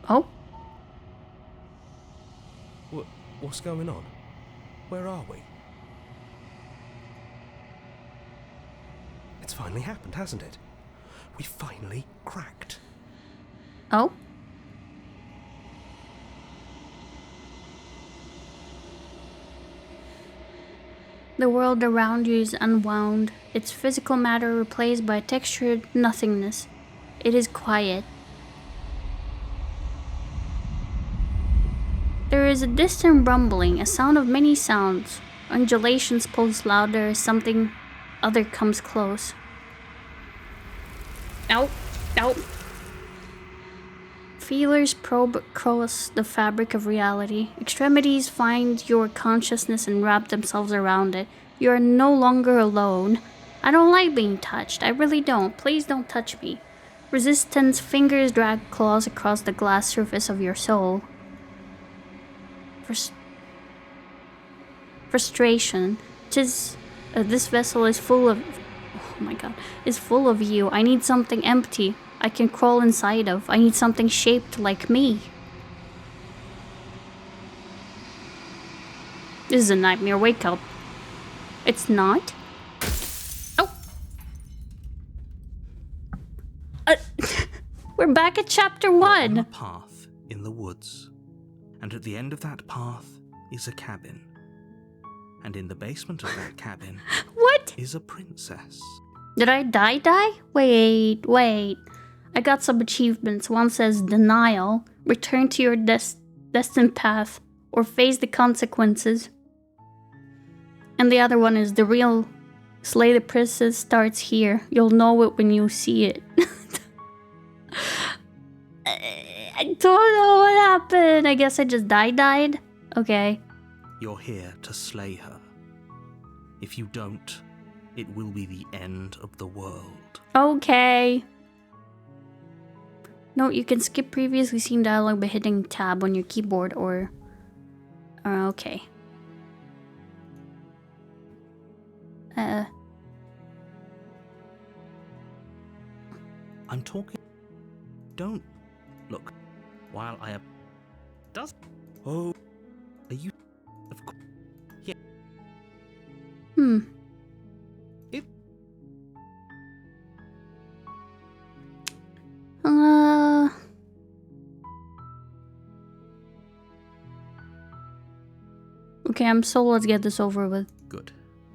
Speaker 1: Oh.
Speaker 5: What's going on? Where are we? It's finally happened, hasn't it? We finally cracked.
Speaker 1: Oh. The world around you is unwound, its physical matter replaced by textured nothingness. It is quiet. There is a distant rumbling, a sound of many sounds. Undulations pulse louder as something other comes close. Ow! Ow! Feelers probe across the fabric of reality. Extremities find your consciousness and wrap themselves around it. You are no longer alone. I don't like being touched. I really don't. Please don't touch me. Resistance fingers drag claws across the glass surface of your soul. Frustration. This vessel is full of oh my god, is full of you. I need something empty I can crawl inside of. I need something shaped like me. This is a nightmare. Wake up. It's not. Oh. We're back at chapter
Speaker 3: You're on
Speaker 1: 1.
Speaker 3: a path in the woods, and at the end of that path is a cabin. And in the basement of that cabin
Speaker 1: What?
Speaker 3: is a princess.
Speaker 1: Did I die? Wait. I got some achievements. One says denial, return to your destined path, or face the consequences. And the other one is the real slay the princess starts here. You'll know it when you see it. I don't know what happened. I guess I just died. Okay.
Speaker 3: You're here to slay her. If you don't, it will be the end of the world.
Speaker 1: Okay. No, you can skip previously seen dialogue by hitting tab on your keyboard or... okay.
Speaker 3: I'm talking... Don't... Look. While I... Does... Oh... Are you... Of course... Yeah. It...
Speaker 1: Okay, let's get this over with.
Speaker 3: Good.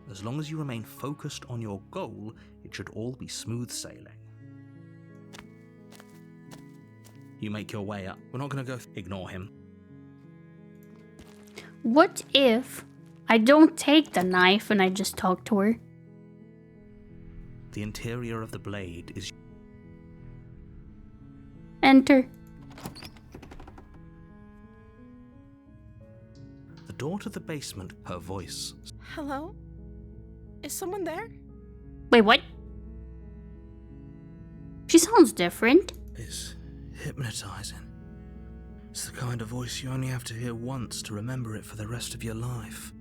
Speaker 3: As long as you remain focused on your goal, it should all be smooth sailing. You make your way up. We're not gonna go... Ignore him.
Speaker 1: What if I don't take the knife and I just talk to her?
Speaker 3: The interior of the blade is...
Speaker 1: Enter.
Speaker 3: The door to the basement, her voice...
Speaker 2: Hello? Is someone there?
Speaker 1: Wait, what? She sounds different.
Speaker 4: It's hypnotizing. It's the kind of voice you only have to hear once to remember it for the rest of your life.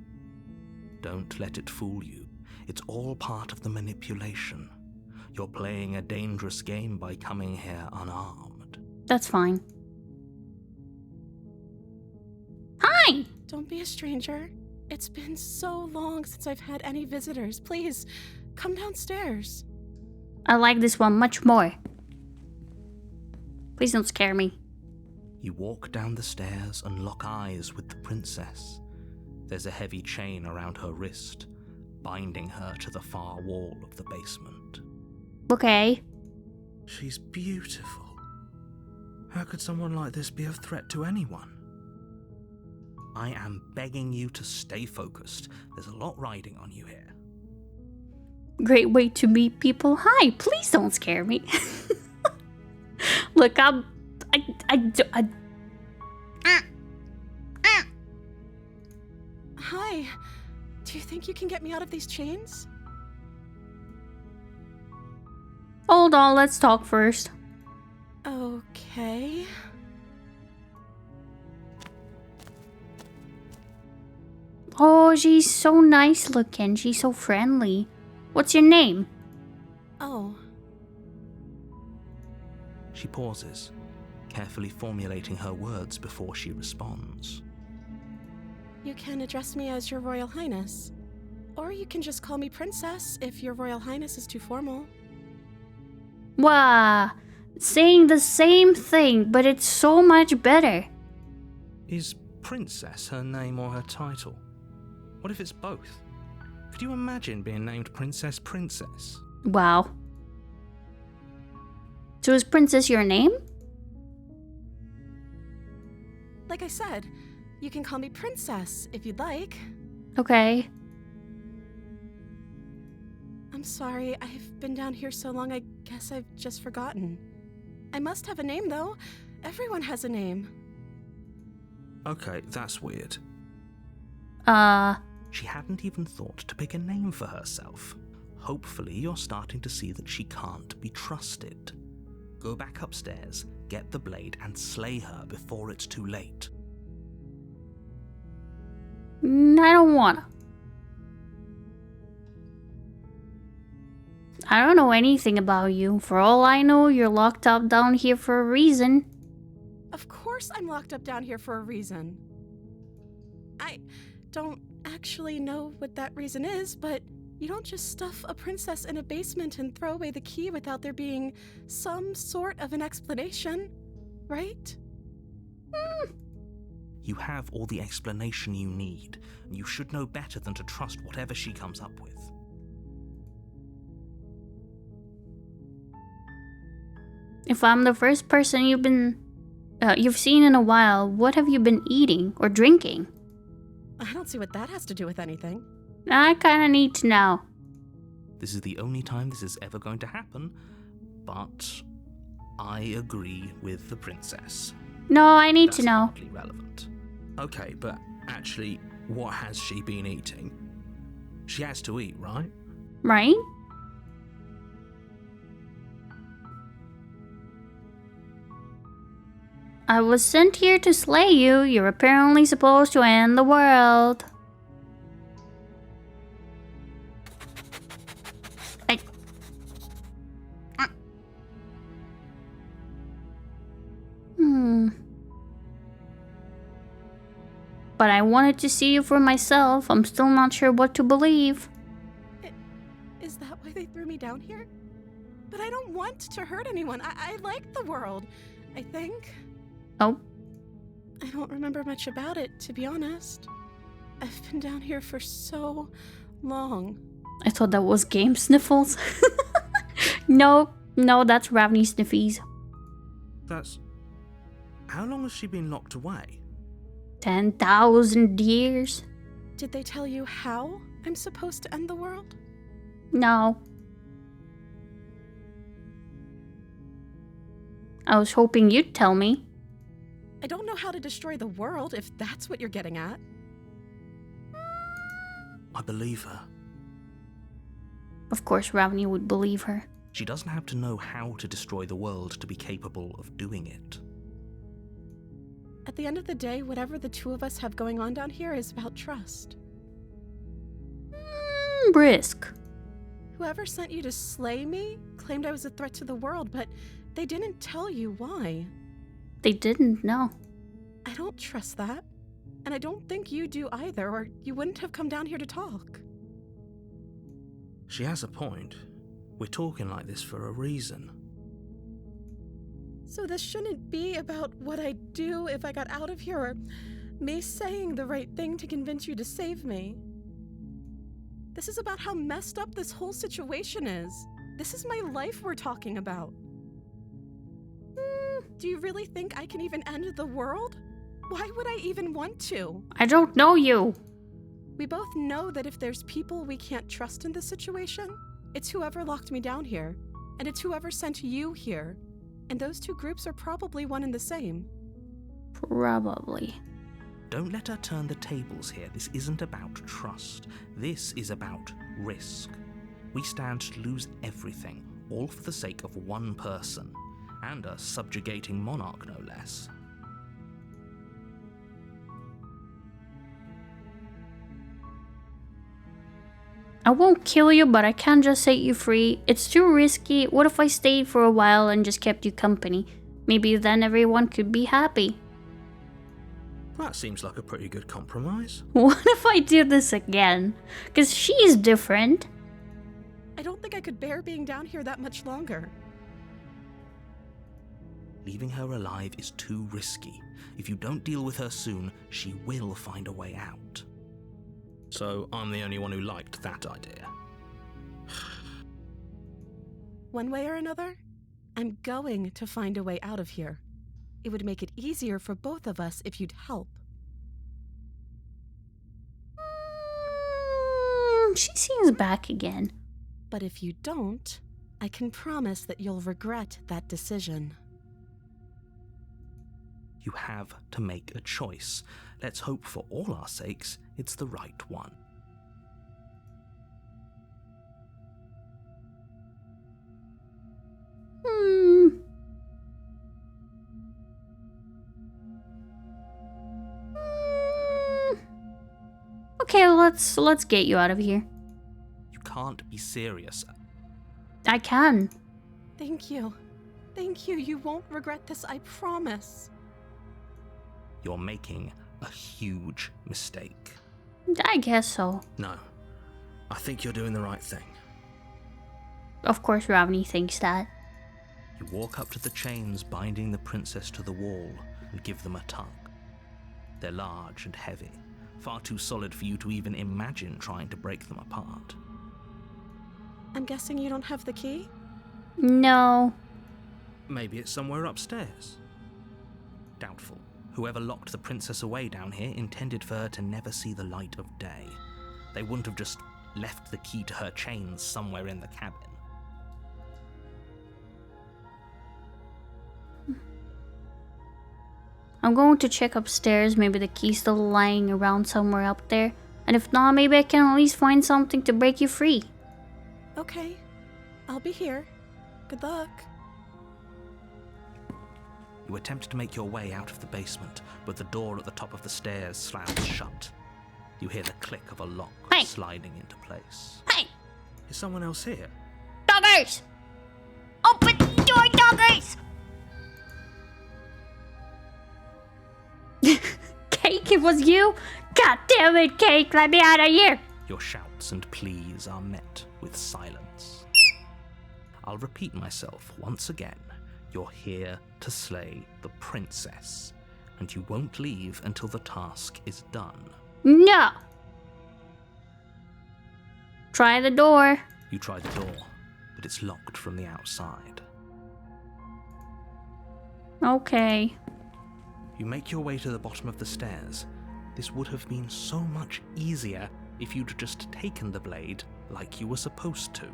Speaker 3: Don't let it fool you. It's all part of the manipulation. You're playing a dangerous game by coming here unarmed.
Speaker 1: That's fine. Hi!
Speaker 2: Don't be a stranger. It's been so long since I've had any visitors. Please, come downstairs.
Speaker 1: I like this one much more. Please don't scare me.
Speaker 3: You walk down the stairs and lock eyes with the princess. There's a heavy chain around her wrist, binding her to the far wall of the basement.
Speaker 1: Okay.
Speaker 4: She's beautiful. How could someone like this be a threat to anyone?
Speaker 3: I am begging you to stay focused. There's a lot riding on you here.
Speaker 1: Great way to meet people. Hi, please don't scare me. Look,
Speaker 2: Hi. Do you think you can get me out of these chains?
Speaker 1: Hold on, let's talk first.
Speaker 2: Okay.
Speaker 1: Oh, she's so nice looking. She's so friendly. What's your name?
Speaker 2: Oh.
Speaker 3: She pauses, carefully formulating her words before she responds.
Speaker 2: You can address me as Your Royal Highness. Or you can just call me Princess if Your Royal Highness is too formal.
Speaker 1: Wow. Saying the same thing, but it's so much better.
Speaker 3: Is Princess her name or her title? What if it's both? Could you imagine being named Princess Princess?
Speaker 1: Wow. So is Princess your name?
Speaker 2: Like I said, you can call me Princess if you'd like.
Speaker 1: Okay.
Speaker 2: I'm sorry, I've been down here so long I guess I've just forgotten. I must have a name though. Everyone has a name.
Speaker 3: Okay, that's weird. She hadn't even thought to pick a name for herself. Hopefully you're starting to see that she can't be trusted. Go back upstairs, get the blade, and slay her before it's too late.
Speaker 1: I don't wanna. I don't know anything about you. For all I know, you're locked up down here for a reason.
Speaker 2: Of course I'm locked up down here for a reason. I don't actually know what that reason is, but you don't just stuff a princess in a basement and throw away the key without there being some sort of an explanation, right?
Speaker 3: You have all the explanation you need, and you should know better than to trust whatever she comes up with.
Speaker 1: If I'm the first person you've seen in a while, what have you been eating or drinking?
Speaker 2: I don't see what that has to do with anything.
Speaker 1: I kinda need to know.
Speaker 3: This is the only time this is ever going to happen, but I agree with the princess.
Speaker 1: No, I need
Speaker 3: That's
Speaker 1: to know.
Speaker 3: hardly relevant.
Speaker 4: Okay, but actually, what has she been eating? She has to eat, right?
Speaker 1: Right? I was sent here to slay you. You're apparently supposed to end the world. But I wanted to see you for myself. I'm still not sure what to believe.
Speaker 2: Is that why they threw me down here? But I don't want to hurt anyone. I like the world, I think.
Speaker 1: Oh,
Speaker 2: I don't remember much about it, to be honest. I've been down here for so long.
Speaker 1: I thought that was Game Sniffles. No, that's Ravney Sniffies.
Speaker 4: That's... How long has she been locked away?
Speaker 1: 10,000 years?
Speaker 2: Did they tell you how I'm supposed to end the world?
Speaker 1: No. I was hoping you'd tell me.
Speaker 2: I don't know how to destroy the world, if that's what you're getting at.
Speaker 4: I believe her.
Speaker 1: Of course, Ravney would believe her.
Speaker 3: She doesn't have to know how to destroy the world to be capable of doing it.
Speaker 2: At the end of the day, whatever the two of us have going on down here is about trust.
Speaker 1: Brisk.
Speaker 2: Whoever sent you to slay me claimed I was a threat to the world, but they didn't tell you why.
Speaker 1: They didn't know.
Speaker 2: I don't trust that. And I don't think you do either, or you wouldn't have come down here to talk.
Speaker 4: She has a point. We're talking like this for a reason.
Speaker 2: So this shouldn't be about what I'd do if I got out of here, or me saying the right thing to convince you to save me. This is about how messed up this whole situation is. This is my life we're talking about. Do you really think I can even end the world? Why would I even want to?
Speaker 1: I don't know you.
Speaker 2: We both know that if there's people we can't trust in this situation, it's whoever locked me down here, and it's whoever sent you here. And those two groups are probably one and the same.
Speaker 1: Probably.
Speaker 3: Don't let her turn the tables here. This isn't about trust. This is about risk. We stand to lose everything, all for the sake of one person, and a subjugating monarch, no less.
Speaker 1: I won't kill you, but I can't just set you free. It's too risky. What if I stayed for a while and just kept you company? Maybe then everyone could be happy.
Speaker 4: That seems like a pretty good compromise.
Speaker 1: What if I do this again? Because she's different.
Speaker 2: I don't think I could bear being down here that much longer.
Speaker 3: Leaving her alive is too risky. If you don't deal with her soon, she will find a way out.
Speaker 4: So I'm the only one who liked that idea.
Speaker 2: One way or another, I'm going to find a way out of here. It would make it easier for both of us if you'd help.
Speaker 1: She seems back again.
Speaker 2: But if you don't, I can promise that you'll regret that decision.
Speaker 3: You have to make a choice. Let's hope for all our sakes it's the right one.
Speaker 1: Okay, let's get you out of here.
Speaker 3: You can't be serious.
Speaker 1: I can.
Speaker 2: Thank you. Thank you. You won't regret this, I promise.
Speaker 3: You're making a huge mistake.
Speaker 1: I guess so.
Speaker 4: No. I think you're doing the right thing.
Speaker 1: Of course, Ravni thinks that.
Speaker 3: You walk up to the chains binding the princess to the wall and give them a tug. They're large and heavy, far too solid for you to even imagine trying to break them apart.
Speaker 2: I'm guessing you don't have the key?
Speaker 1: No.
Speaker 4: Maybe it's somewhere upstairs.
Speaker 3: Doubtful. Whoever locked the princess away down here intended for her to never see the light of day. They wouldn't have just left the key to her chains somewhere in the cabin.
Speaker 1: I'm going to check upstairs. Maybe the key's still lying around somewhere up there. And if not, maybe I can at least find something to break you free.
Speaker 2: Okay. I'll be here. Good luck.
Speaker 3: You attempt to make your way out of the basement, but the door at the top of the stairs slams shut. You hear the click of a lock
Speaker 1: Hey!
Speaker 3: sliding into place.
Speaker 1: Hey!
Speaker 4: Is someone else here?
Speaker 1: Doggers! Open the door, doggers! Cake, it was you? God damn it, Cake, let me out of here!
Speaker 3: Your shouts and pleas are met with silence. I'll repeat myself once again. You're here to slay the princess, and you won't leave until the task is done.
Speaker 1: No! Try the door.
Speaker 3: You try the door, but it's locked from the outside.
Speaker 1: Okay.
Speaker 3: You make your way to the bottom of the stairs. This would have been so much easier if you'd just taken the blade like you were supposed to.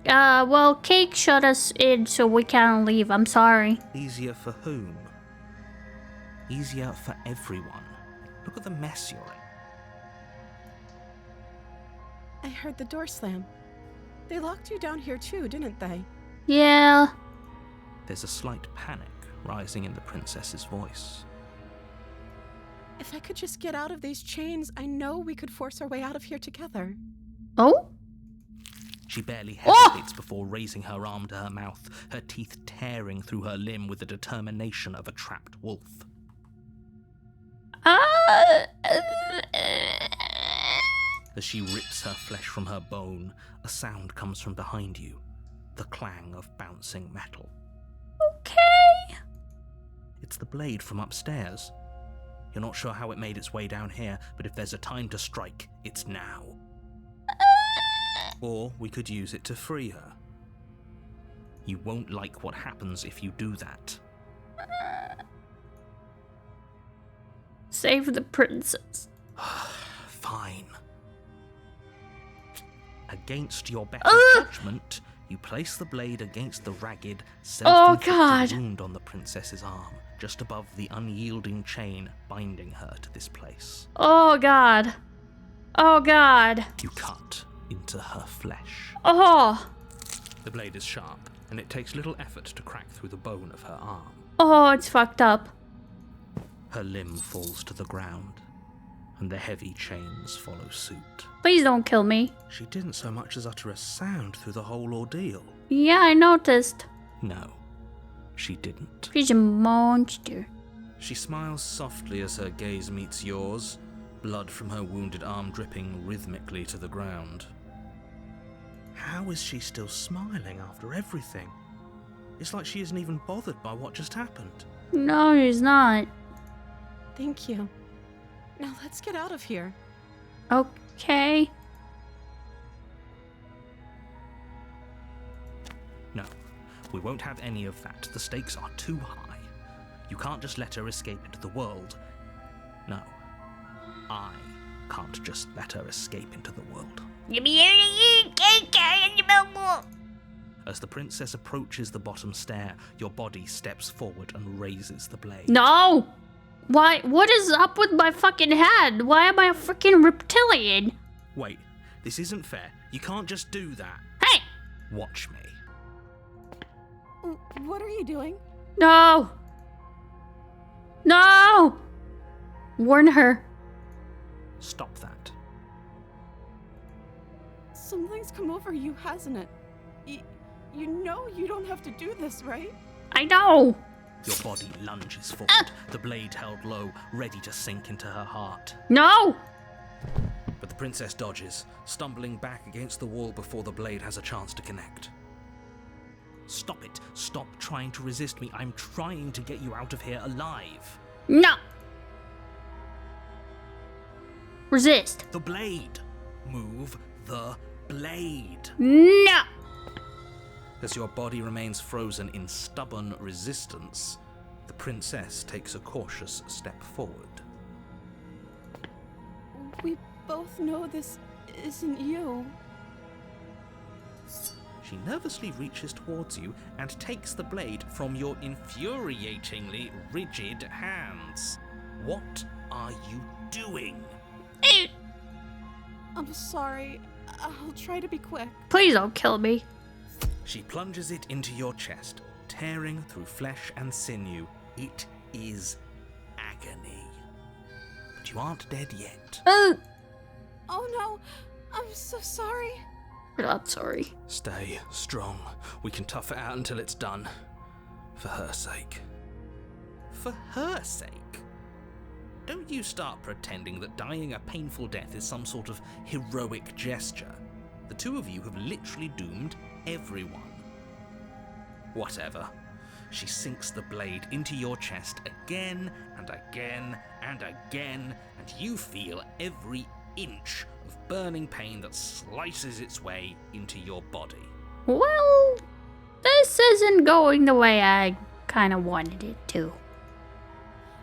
Speaker 1: Well, Cake shut us in so we can't leave. I'm sorry.
Speaker 3: Easier for whom? Easier for everyone. Look at the mess you're in.
Speaker 2: I heard the door slam. They locked you down here too, didn't they?
Speaker 1: Yeah.
Speaker 3: There's a slight panic rising in the princess's voice.
Speaker 2: If I could just get out of these chains, I know we could force our way out of here together.
Speaker 1: Oh?
Speaker 3: She barely hesitates before raising her arm to her mouth, her teeth tearing through her limb with the determination of a trapped wolf. As she rips her flesh from her bone, a sound comes from behind you, the clang of bouncing metal.
Speaker 1: Okay.
Speaker 3: It's the blade from upstairs. You're not sure how it made its way down here, but if there's a time to strike, it's now. Or we could use it to free her. You won't like what happens if you do that.
Speaker 1: Save the princess.
Speaker 3: Fine. Against your better judgment, you place the blade against the ragged, self-inflicted
Speaker 1: God.
Speaker 3: wound on the princess's arm, just above the unyielding chain binding her to this place.
Speaker 1: Oh God. Oh God.
Speaker 3: You cut into her flesh.
Speaker 1: Oh.
Speaker 3: The blade is sharp, and it takes little effort to crack through the bone of her arm.
Speaker 1: Oh, it's fucked up.
Speaker 3: Her limb falls to the ground, and the heavy chains follow suit.
Speaker 1: Please don't kill me.
Speaker 4: She didn't so much as utter a sound through the whole ordeal.
Speaker 1: Yeah, I noticed.
Speaker 3: No, she didn't.
Speaker 1: She's a monster.
Speaker 4: She smiles softly as her gaze meets yours, blood from her wounded arm dripping rhythmically to the ground. How is she still smiling after everything? It's like she isn't even bothered by what just happened.
Speaker 1: No, he's not.
Speaker 2: Thank you. Now let's get out of here.
Speaker 1: Okay.
Speaker 3: No, we won't have any of that. The stakes are too high. You can't just let her escape into the world. No, I can't just let her escape into the world. As the princess approaches the bottom stair, your body steps forward and raises the blade.
Speaker 1: No! Why? What is up with my fucking head? Why am I a freaking reptilian?
Speaker 3: Wait, this isn't fair. You can't just do that.
Speaker 1: Hey!
Speaker 3: Watch me.
Speaker 2: What are you doing?
Speaker 1: No! No! Warn her.
Speaker 3: Stop that.
Speaker 2: Something's come over you, hasn't it? You know you don't have to do this, right?
Speaker 1: I know.
Speaker 3: Your body lunges forward, the blade held low, ready to sink into her heart.
Speaker 1: No.
Speaker 3: But the princess dodges, stumbling back against the wall before the blade has a chance to connect. Stop it. Stop trying to resist me. I'm trying to get you out of here alive.
Speaker 1: No. Resist.
Speaker 3: The blade. Move the blade.
Speaker 1: No.
Speaker 3: As your body remains frozen in stubborn resistance, the princess takes a cautious step forward.
Speaker 2: We both know this isn't you.
Speaker 3: She nervously reaches towards you and takes the blade from your infuriatingly rigid hands. What are you doing?
Speaker 2: I'm sorry. I'll try to be quick.
Speaker 1: Please don't kill me.
Speaker 3: She plunges it into your chest, tearing through flesh and sinew. It is agony. But you aren't dead yet.
Speaker 2: Oh no, I'm so sorry.
Speaker 1: I'm not sorry.
Speaker 3: Stay strong. We can tough it out until it's done. For her sake. For her sake? Don't you start pretending that dying a painful death is some sort of heroic gesture. The two of you have literally doomed everyone. Whatever. She sinks the blade into your chest again and again and again, and you feel every inch of burning pain that slices its way into your body.
Speaker 1: Well, this isn't going the way I kind of wanted it to.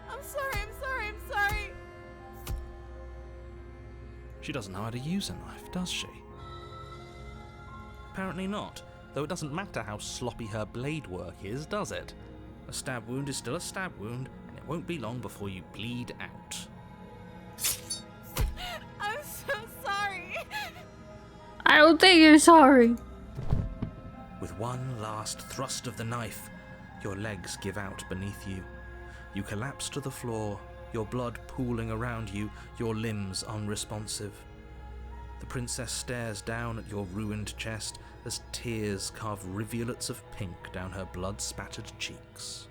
Speaker 2: I'm sorry.
Speaker 3: She doesn't know how to use a knife, does she? Apparently not, though it doesn't matter how sloppy her blade work is, does it? A stab wound is still a stab wound, and it won't be long before you bleed out.
Speaker 2: I'm so sorry.
Speaker 1: I don't think you're sorry.
Speaker 3: With one last thrust of the knife, your legs give out beneath you. You collapse to the floor, your blood pooling around you, your limbs unresponsive. The princess stares down at your ruined chest as tears carve rivulets of pink down her blood-spattered cheeks.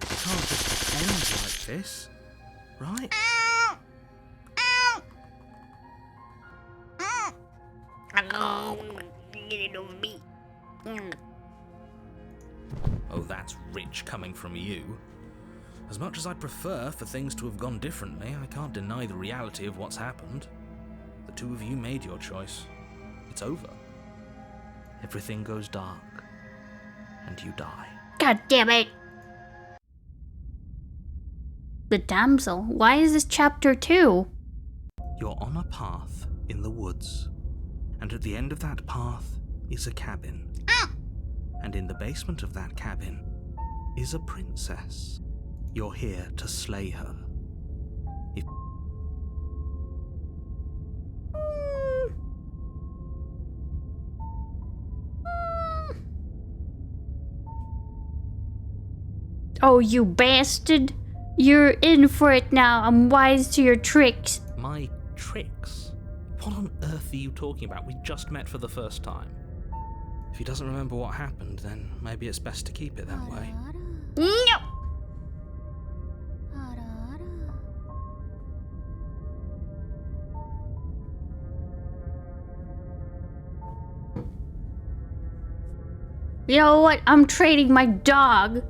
Speaker 3: It can't just end like this, right? Oh, that's rich coming from you. As much as I'd prefer for things to have gone differently, I can't deny the reality of what's happened. The two of you made your choice. It's over. Everything goes dark, and you die.
Speaker 1: God damn it. The damsel. Why is this chapter 2?
Speaker 3: You're on a path in the woods, and at the end of that path is a cabin. And in the basement of that cabin is a princess. You're here to slay her.
Speaker 1: Oh, you bastard. You're in for it now. I'm wise to your tricks.
Speaker 3: My tricks? What on earth are you talking about? We just met for the first time. If he doesn't remember what happened, then maybe it's best to keep it that way.
Speaker 1: No. You know what? I'm trading my dog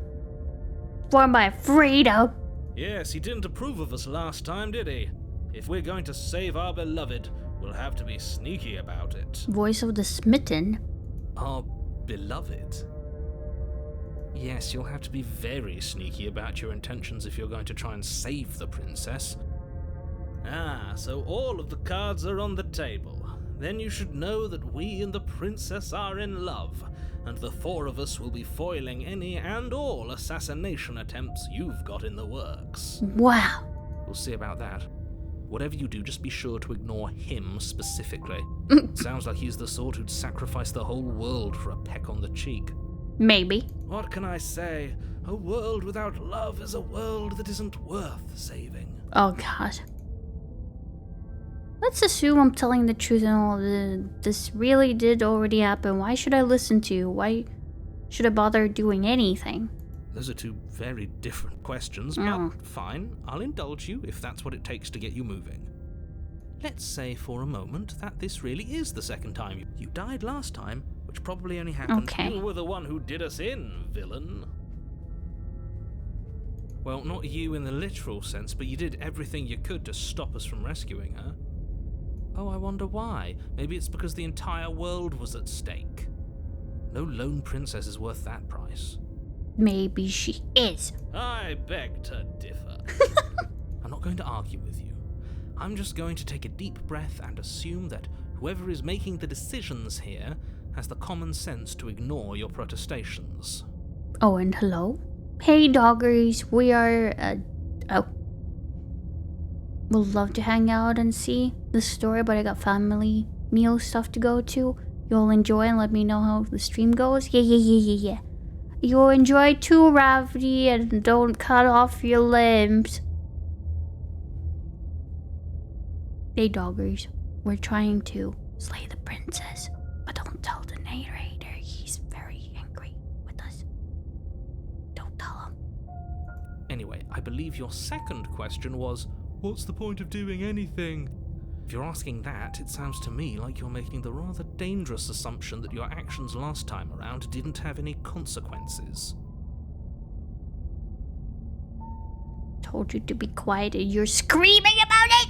Speaker 1: for my freedom.
Speaker 4: Yes, he didn't approve of us last time, did he? If we're going to save our beloved, we'll have to be sneaky about it.
Speaker 1: Voice of the smitten.
Speaker 3: Our beloved? Yes, you'll have to be very sneaky about your intentions if you're going to try and save the princess.
Speaker 4: Ah, so all of the cards are on the table. Then you should know that we and the princess are in love, and the four of us will be foiling any and all assassination attempts you've got in the works.
Speaker 1: Wow.
Speaker 3: We'll see about that. Whatever you do, just be sure to ignore him specifically. Sounds like he's the sort who'd sacrifice the whole world for a peck on the cheek.
Speaker 1: Maybe.
Speaker 4: What can I say? A world without love is a world that isn't worth saving.
Speaker 1: Oh, God. Let's assume I'm telling the truth and all this really did already happen. Why should I listen to you? Why should I bother doing anything?
Speaker 3: Those are two very different questions,
Speaker 1: Mm.
Speaker 3: but fine, I'll indulge you if that's what it takes to get you moving. Let's say for a moment that this really is the second time you died last time, which probably only happened.
Speaker 1: Okay.
Speaker 3: You were the one who did us in, villain. Well, not you in the literal sense, but you did everything you could to stop us from rescuing her. Oh, I wonder why. Maybe it's because the entire world was at stake. No lone princess is worth that price.
Speaker 1: Maybe she is.
Speaker 3: I beg to differ. I'm not going to argue with you. I'm just going to take a deep breath and assume that whoever is making the decisions here has the common sense to ignore your protestations.
Speaker 1: Oh, and hello? Hey, doggers. We are, would love to hang out and see the story, but I got family meal stuff to go to. You'll enjoy and let me know how the stream goes. Yeah. You'll enjoy too, Rafty, and don't cut off your limbs. Hey, doggers. We're trying to slay the princess, but don't tell the narrator. He's very angry with us. Don't tell him.
Speaker 3: Anyway, I believe your second question was, what's the point of doing anything? If you're asking that, it sounds to me like you're making the rather dangerous assumption that your actions last time around didn't have any consequences.
Speaker 1: Told you to be quiet and you're screaming about it!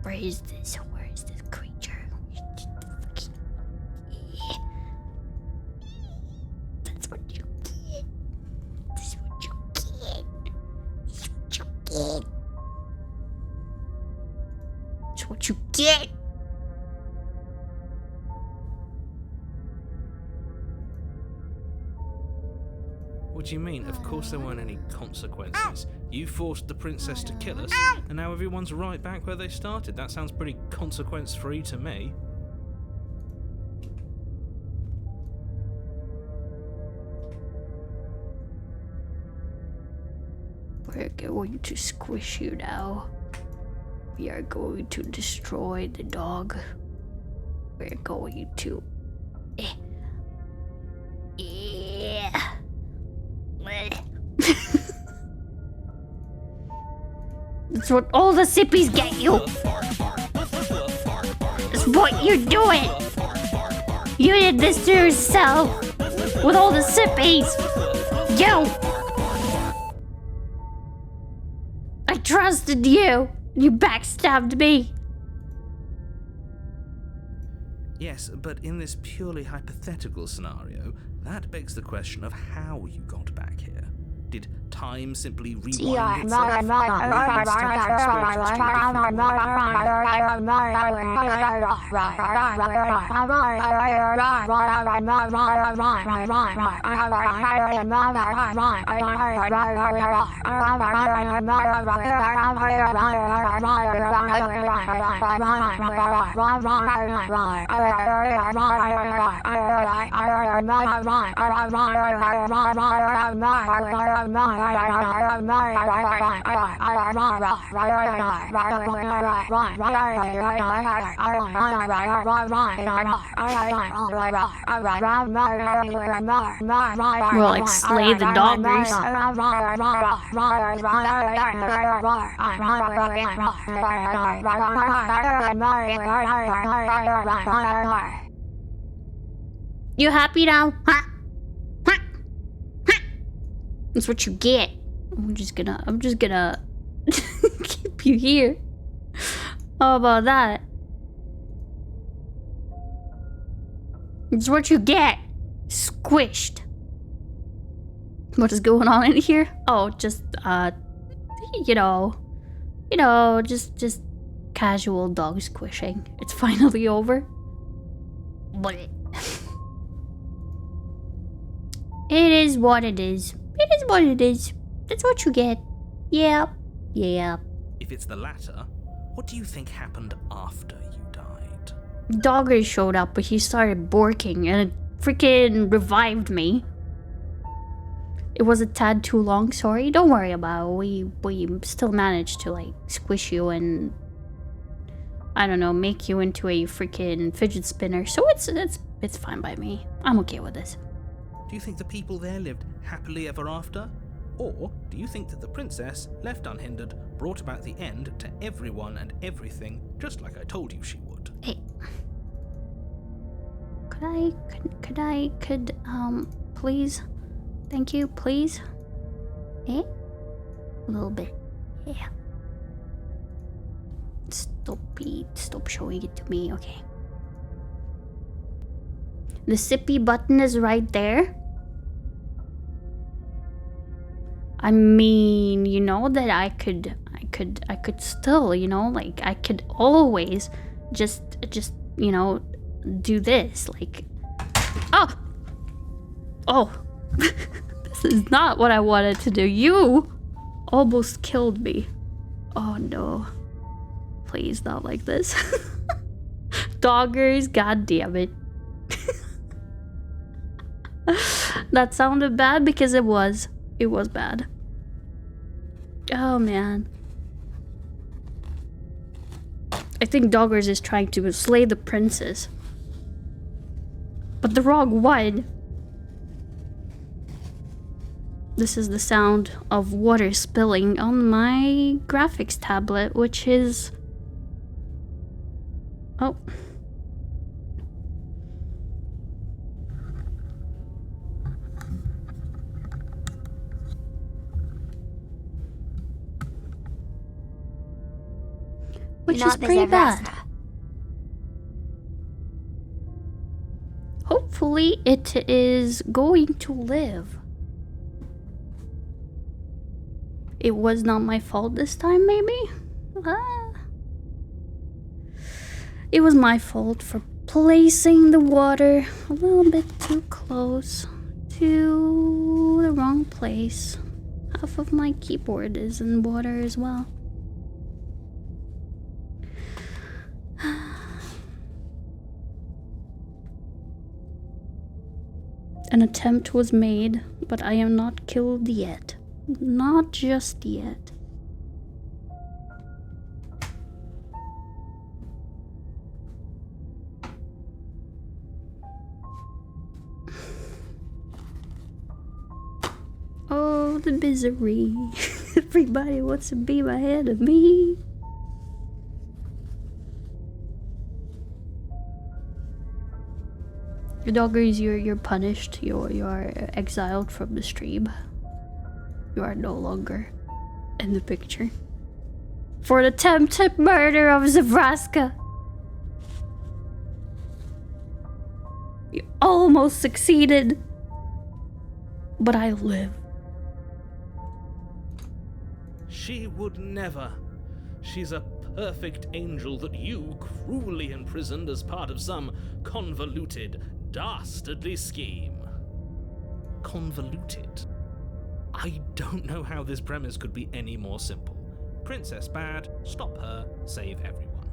Speaker 1: Where is this? Where is this creature? That's what you get. That's what you get. That's what you get. That's what you get.
Speaker 3: What do you mean? Of course there weren't any consequences. You forced the princess to kill us, and now everyone's right back where they started. That sounds pretty consequence-free to me.
Speaker 1: We're going to squish you now. We are going to destroy the dog. We're going to... Yeah. That's what all the sippies get you. That's what you're doing. You did this to yourself with all the sippies. You. I trusted you. You backstabbed me.
Speaker 3: Yes, but in this purely hypothetical scenario, that begs the question of how you got back here. Did time simply rewind itself?
Speaker 1: We'll like slay the doggers. You happy now? Huh? Huh? Huh? That's what you get. I'm just gonna keep you here. How about that? It's what you get. Squished. What is going on in here? Oh, just just casual dog squishing. It's finally over. But it is what it is. It is what it is. That's what you get. Yeah.
Speaker 3: If it's the latter, what do you think happened after you died?
Speaker 1: Dogger showed up, but he started barking and it freaking revived me. It was a tad too long, sorry. Don't worry about it. We still managed to like squish you and I don't know, make you into a freaking fidget spinner. So it's fine by me. I'm okay with this.
Speaker 3: Do you think the people there lived happily ever after? Or do you think that the princess, left unhindered, brought about the end to everyone and everything, just like I told you she would?
Speaker 1: Hey. Could please? Thank you, please? Eh? A little bit. Yeah. Stop showing it to me, okay. The sippy button is right there. I mean, you know that I could still, you know, like I could always just you know, do this, like oh this is not what I wanted to do. You almost killed me. Oh no, please not like this. Doggers, god damn it. That sounded bad because it was bad. Oh man, I think Doggers is trying to slay the princess, but the wrong one. This is the sound of water spilling on my graphics tablet, which is... Oh. Which is pretty bad. Hopefully it is going to live. It was not my fault this time, maybe? It was my fault for placing the water a little bit too close to the wrong place. Half of my keyboard is in water as well. An attempt was made, but I am not killed yet. Not just yet. Oh, the misery. Everybody wants to be ahead of me. Doggers, you're punished. You are exiled from the stream. You are no longer in the picture. For the attempted murder of Zavraska. You almost succeeded. But I live.
Speaker 3: She would never. She's a perfect angel that you cruelly imprisoned as part of some convoluted, dastardly scheme. Convoluted? I don't know how this premise could be any more simple. Princess bad, stop her, save everyone.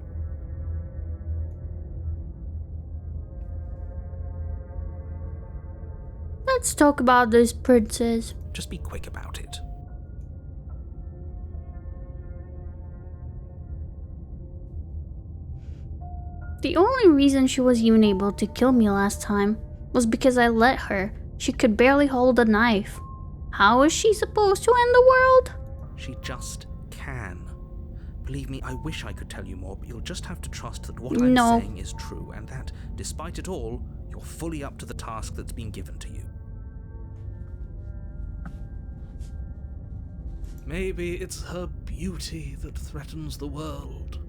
Speaker 1: Let's talk about this princess.
Speaker 3: Just be quick about it.
Speaker 1: The only reason she was even able to kill me last time was because I let her. She could barely hold a knife. How is she supposed to end the world?
Speaker 3: She just can. Believe me, I wish I could tell you more, but you'll just have to trust that what I'm saying is true, and that, despite it all, you're fully up to the task that's been given to you. Maybe it's her beauty that threatens the world.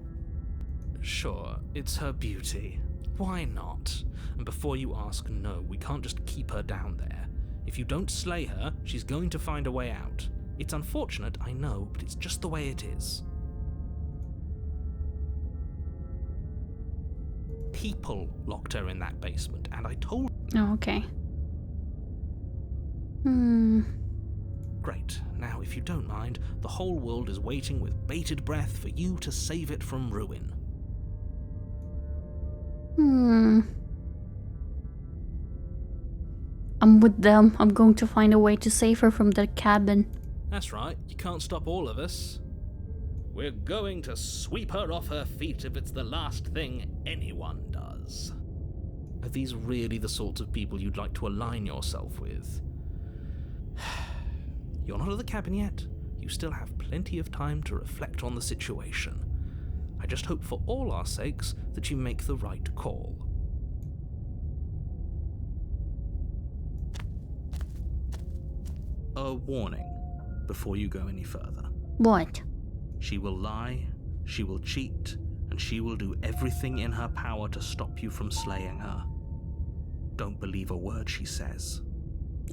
Speaker 3: Sure, it's her beauty. Why not? And before you ask, no, we can't just keep her down there. If you don't slay her, she's going to find a way out. It's unfortunate, I know, but it's just the way it is. People locked her in that basement, and I told...
Speaker 1: Oh, okay.
Speaker 3: Great. Now, if you don't mind, the whole world is waiting with bated breath for you to save it from ruin.
Speaker 1: I'm with them. I'm going to find a way to save her from the cabin.
Speaker 4: That's right, you can't stop all of us. We're going to sweep her off her feet if it's the last thing anyone does. Are these really the sorts of people you'd like to align yourself with? You're not at the cabin yet. You still have plenty of time to reflect on the situation. I just hope for all our sakes that you make the right call. A warning before you go any further.
Speaker 1: What?
Speaker 3: She will lie, she will cheat, and she will do everything in her power to stop you from slaying her. Don't believe a word she says.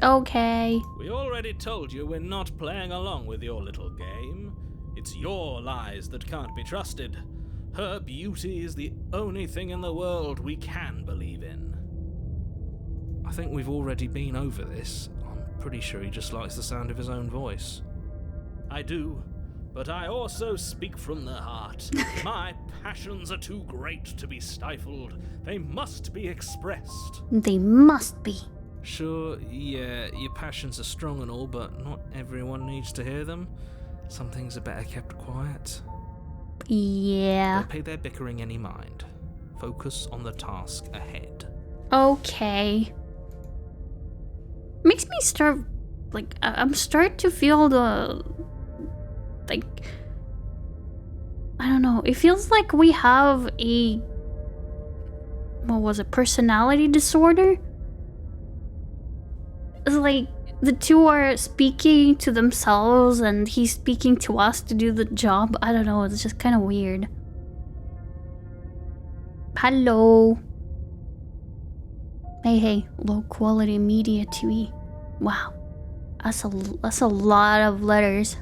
Speaker 1: Okay.
Speaker 4: We already told you we're not playing along with your little game. It's your lies that can't be trusted. Her beauty is the only thing in the world we can believe in.
Speaker 3: I think we've already been over this. I'm pretty sure he just likes the sound of his own voice.
Speaker 4: I do, but I also speak from the heart. My passions are too great to be stifled. They must be expressed.
Speaker 1: They must be.
Speaker 3: Sure, yeah, your passions are strong and all, but not everyone needs to hear them. Some things are better kept quiet.
Speaker 1: Yeah.
Speaker 3: Don't pay their bickering any mind. Focus on the task ahead.
Speaker 1: Okay. Makes me start, like, I'm starting to feel the, like, I don't know, it feels like we have a, what was it, personality disorder? It's like, the two are speaking to themselves and he's speaking to us to do the job. I don't know, it's just kind of weird. Hello. Hey, low quality media TV. Wow, that's a lot of letters.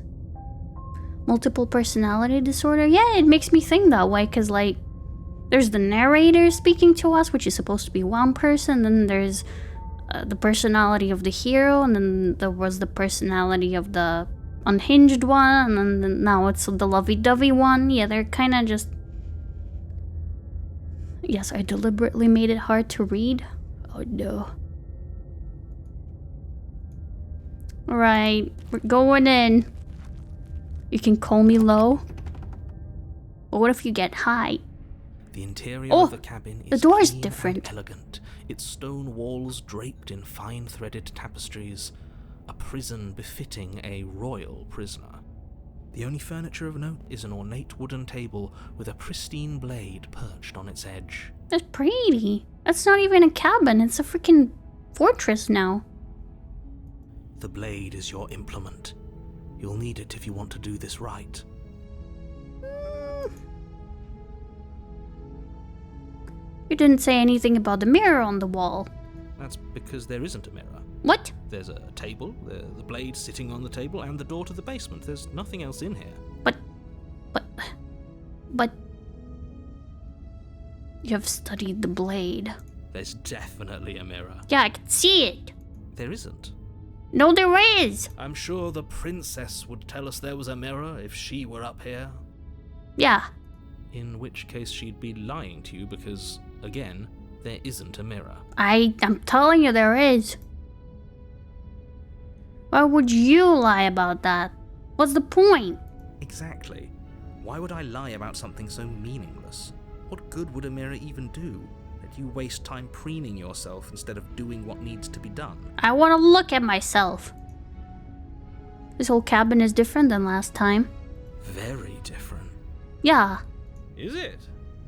Speaker 1: Multiple personality disorder. Yeah, it makes me think that way because like, there's the narrator speaking to us, which is supposed to be one person. Then there's the personality of the hero, and then there was the personality of the unhinged one, and then now it's the lovey-dovey one. Yeah, they're kind of just. Yes, I deliberately made it hard to read. Oh no. Alright, we're going in. You can call me low. But what if you get high?
Speaker 3: The interior of the cabin is
Speaker 1: the door is
Speaker 3: clean
Speaker 1: different.
Speaker 3: and elegant, its stone walls draped in fine-threaded tapestries, a prison befitting a royal prisoner. The only furniture of note is an ornate wooden table with a pristine blade perched on its edge.
Speaker 1: That's pretty. That's not even a cabin, it's a freaking fortress now.
Speaker 3: The blade is your implement. You'll need it if you want to do this right.
Speaker 1: You didn't say anything about the mirror on the wall.
Speaker 3: That's because there isn't a mirror.
Speaker 1: What?
Speaker 3: There's a table, the blade sitting on the table, and the door to the basement. There's nothing else in here.
Speaker 1: But... You have studied the blade.
Speaker 3: There's definitely a mirror.
Speaker 1: Yeah, I can see it.
Speaker 3: There isn't.
Speaker 1: No, there is.
Speaker 3: I'm sure the princess would tell us there was a mirror if she were up here.
Speaker 1: Yeah.
Speaker 3: In which case she'd be lying to you because, again, there isn't a mirror.
Speaker 1: I'm telling you there is. Why would you lie about that? What's the point?
Speaker 3: Exactly. Why would I lie about something so meaningless? What good would a mirror even do? That you waste time preening yourself instead of doing what needs to be done.
Speaker 1: I want to look at myself. This whole cabin is different than last time.
Speaker 3: Very different.
Speaker 1: Yeah.
Speaker 4: Is it?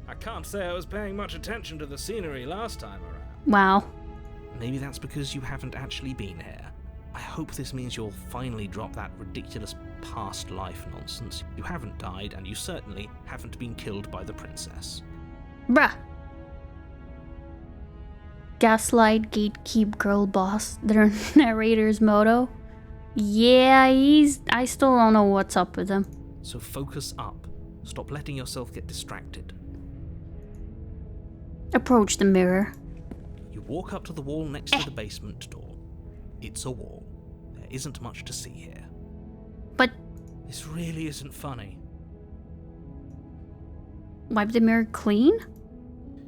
Speaker 4: I can't say I was paying much attention to the scenery last time around.
Speaker 1: Wow.
Speaker 3: Maybe that's because you haven't actually been here. I hope this means you'll finally drop that ridiculous past life nonsense. You haven't died, and you certainly haven't been killed by the princess.
Speaker 1: Bruh. Gaslight, gatekeep, girl boss. Their narrator's motto. Yeah, I still don't know what's up with him.
Speaker 3: So focus up. Stop letting yourself get distracted.
Speaker 1: Approach the mirror.
Speaker 3: You walk up to the wall next to the basement door. It's a wall. There isn't much to see here.
Speaker 1: But
Speaker 3: This really isn't funny.
Speaker 1: wipe the mirror clean?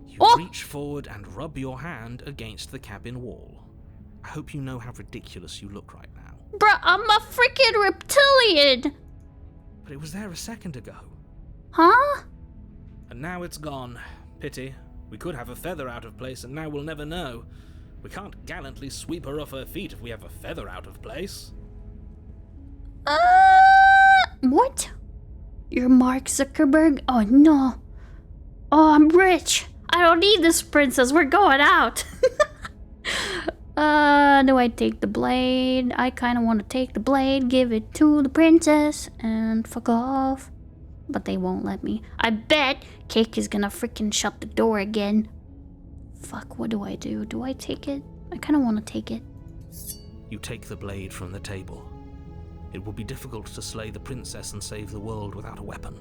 Speaker 3: You
Speaker 1: Oh!
Speaker 3: reach forward and rub your hand against the cabin wall. I hope you know how ridiculous you look right now.
Speaker 1: Bruh, I'm a freaking reptilian!
Speaker 3: But it was there a second ago.
Speaker 1: Huh?
Speaker 4: And now it's gone. Pity. We could have a feather out of place, and now we'll never know. We can't gallantly sweep her off her feet if we have a feather out of place.
Speaker 1: What? You're Mark Zuckerberg? Oh no. Oh, I'm rich. I don't need this princess. We're going out. Do I take the blade? I kind of want to take the blade, give it to the princess, and fuck off. But they won't let me. I bet Cake is gonna freaking shut the door again. Fuck, what do I do? Do I take it? I kind of want to take it.
Speaker 3: You take the blade from the table. It will be difficult to slay the princess and save the world without a weapon.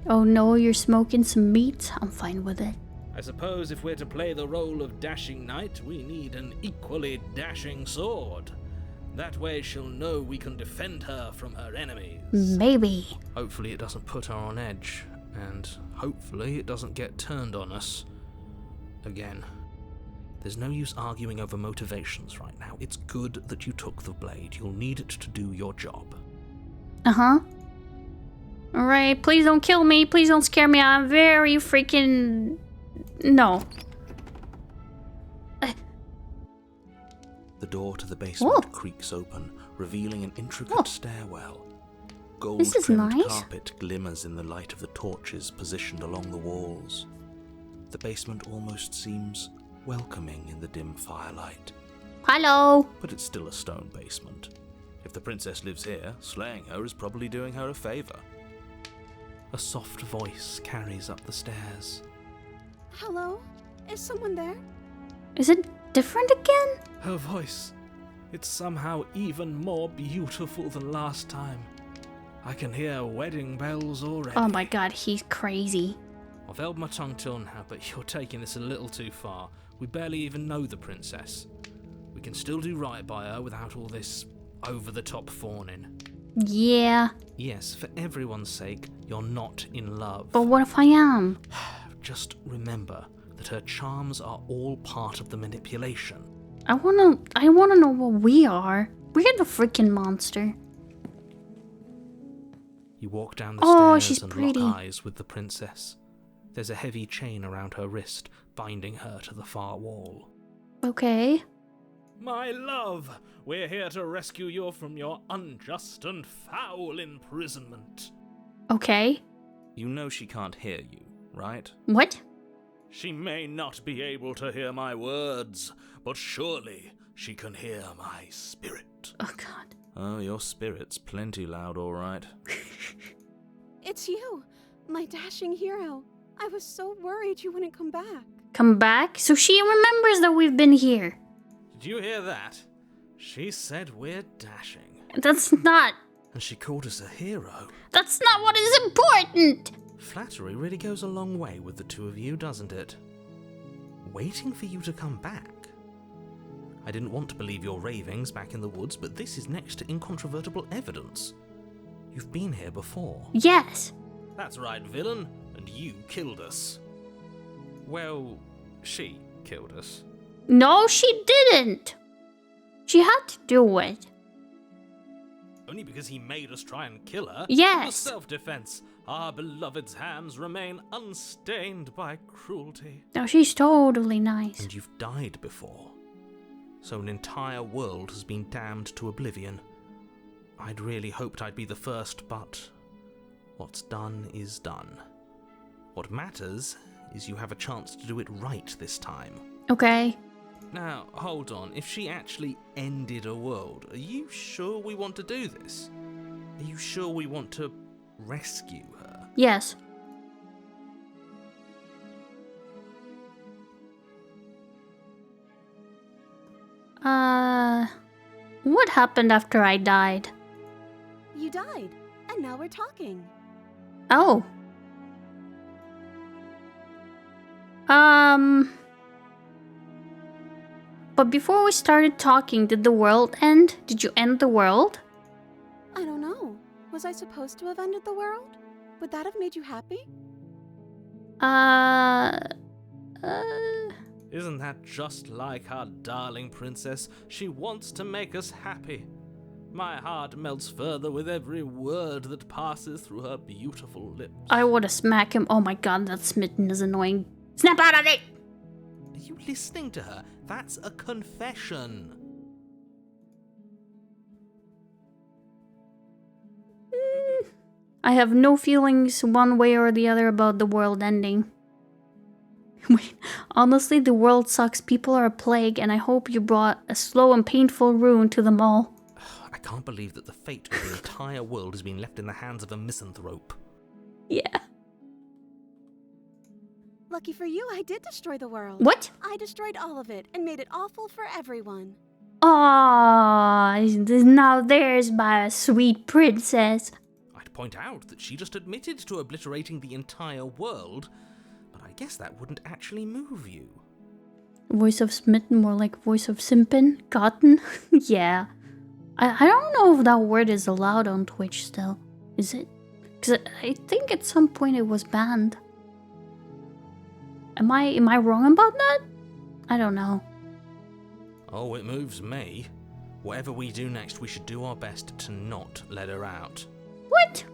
Speaker 1: Oh no, you're smoking some meat? I'm fine with it.
Speaker 4: I suppose if we're to play the role of dashing knight, we need an equally dashing sword. That way she'll know we can defend her from her enemies.
Speaker 1: Maybe.
Speaker 3: Hopefully it doesn't put her on edge, and hopefully it doesn't get turned on us again. There's no use arguing over motivations right now. It's good that you took the blade. You'll need it to do your job.
Speaker 1: Uh-huh. Alright, please don't kill me. Please don't scare me. I'm very freaking... No.
Speaker 3: The door to the basement
Speaker 1: Oh.
Speaker 3: creaks open, revealing an intricate
Speaker 1: Oh.
Speaker 3: stairwell.
Speaker 1: This is
Speaker 3: Gold-trimmed
Speaker 1: nice.
Speaker 3: carpet glimmers in the light of the torches positioned along the walls. The basement almost seems welcoming in the dim firelight.
Speaker 1: Hello.
Speaker 3: But it's still a stone basement. If the princess lives here, slaying her is probably doing her a favor. A soft voice carries up the stairs.
Speaker 2: Hello? Is someone there?
Speaker 1: Is it different again?
Speaker 4: Her voice. It's somehow even more beautiful than last time. I can hear wedding bells already.
Speaker 1: Oh my god, he's crazy.
Speaker 4: I've held my tongue till now, but you're taking this a little too far. We barely even know the princess. We can still do right by her without all this over-the-top fawning.
Speaker 1: Yeah,
Speaker 3: Yes, for everyone's sake, you're not in love.
Speaker 1: but what if I am?
Speaker 3: Just remember that her charms are all part of the manipulation.
Speaker 1: I wanna know what we are. We're the freaking monster.
Speaker 3: You walk down the
Speaker 1: Oh,
Speaker 3: stairs
Speaker 1: she's
Speaker 3: and
Speaker 1: pretty.
Speaker 3: lock eyes with the princess. There's a heavy chain around her wrist, binding her to the far wall.
Speaker 1: Okay.
Speaker 4: My love, we're here to rescue you from your unjust and foul imprisonment.
Speaker 1: Okay.
Speaker 3: You know she can't hear you, right?
Speaker 1: What?
Speaker 4: She may not be able to hear my words, but surely she can hear my spirit.
Speaker 1: Oh god.
Speaker 3: Oh, your spirit's plenty loud, all right.
Speaker 2: It's you, my dashing hero. I was so worried you wouldn't come back.
Speaker 1: Come back? So she remembers that we've been here.
Speaker 4: Did you hear that? She said we're dashing.
Speaker 1: That's not
Speaker 3: And she called us a hero.
Speaker 1: what is important!
Speaker 3: Flattery really goes a long way with the two of you, doesn't it? Waiting for you to come back. I didn't want to believe your ravings back in the woods, but this is next to incontrovertible evidence. You've been here before.
Speaker 1: Yes.
Speaker 4: That's right, villain, and you killed us. Well, she killed us.
Speaker 1: No, she didn't. She had to do it.
Speaker 4: Only because he made us try and kill her.
Speaker 1: Yes.
Speaker 4: It was self-defense. Our beloved's hands remain unstained by cruelty.
Speaker 1: No, she's totally nice.
Speaker 3: And you've died before. So an entire world has been damned to oblivion. I'd really hoped I'd be the first, but what's done is done. What matters is you have a chance to do it right this time.
Speaker 1: Okay.
Speaker 3: Now, hold on. If she actually ended a world, are you sure we want to do this? Are you sure we want to rescue her?
Speaker 1: Yes. What happened after I died?
Speaker 2: You died, and now we're talking.
Speaker 1: Oh. But before we started talking, did the world end? Did you end the world?
Speaker 2: I don't know. Was I supposed to have ended the world? Would that have made you happy?
Speaker 4: Isn't that just like our darling princess? She wants to make us happy. My heart melts further with every word that passes through her beautiful lips.
Speaker 1: I would have smacked him. Oh my god, that smitten is annoying. Snap out of it!
Speaker 4: Are you listening to her? That's a confession.
Speaker 1: I have no feelings one way or the other about the world ending. Wait, honestly, the world sucks. People are a plague, and I hope you brought a slow and painful ruin to them all.
Speaker 4: I can't believe that the fate of the entire world has been left in the hands of a misanthrope.
Speaker 1: Yeah.
Speaker 2: Lucky for you, I did destroy the world.
Speaker 1: What?
Speaker 2: I destroyed all of it and made it awful for everyone.
Speaker 1: Aww, now there's my sweet princess.
Speaker 4: I'd point out that she just admitted to obliterating the entire world, but I guess that wouldn't actually move you.
Speaker 1: Voice of smitten, more like voice of simpin? Gotten? Yeah. I don't know if that word is allowed on Twitch still. Is it? Because I think at some point it was banned. Am I wrong about that? I don't know.
Speaker 4: Oh, it moves me. Whatever we do next, we should do our best to not let her out.
Speaker 1: What?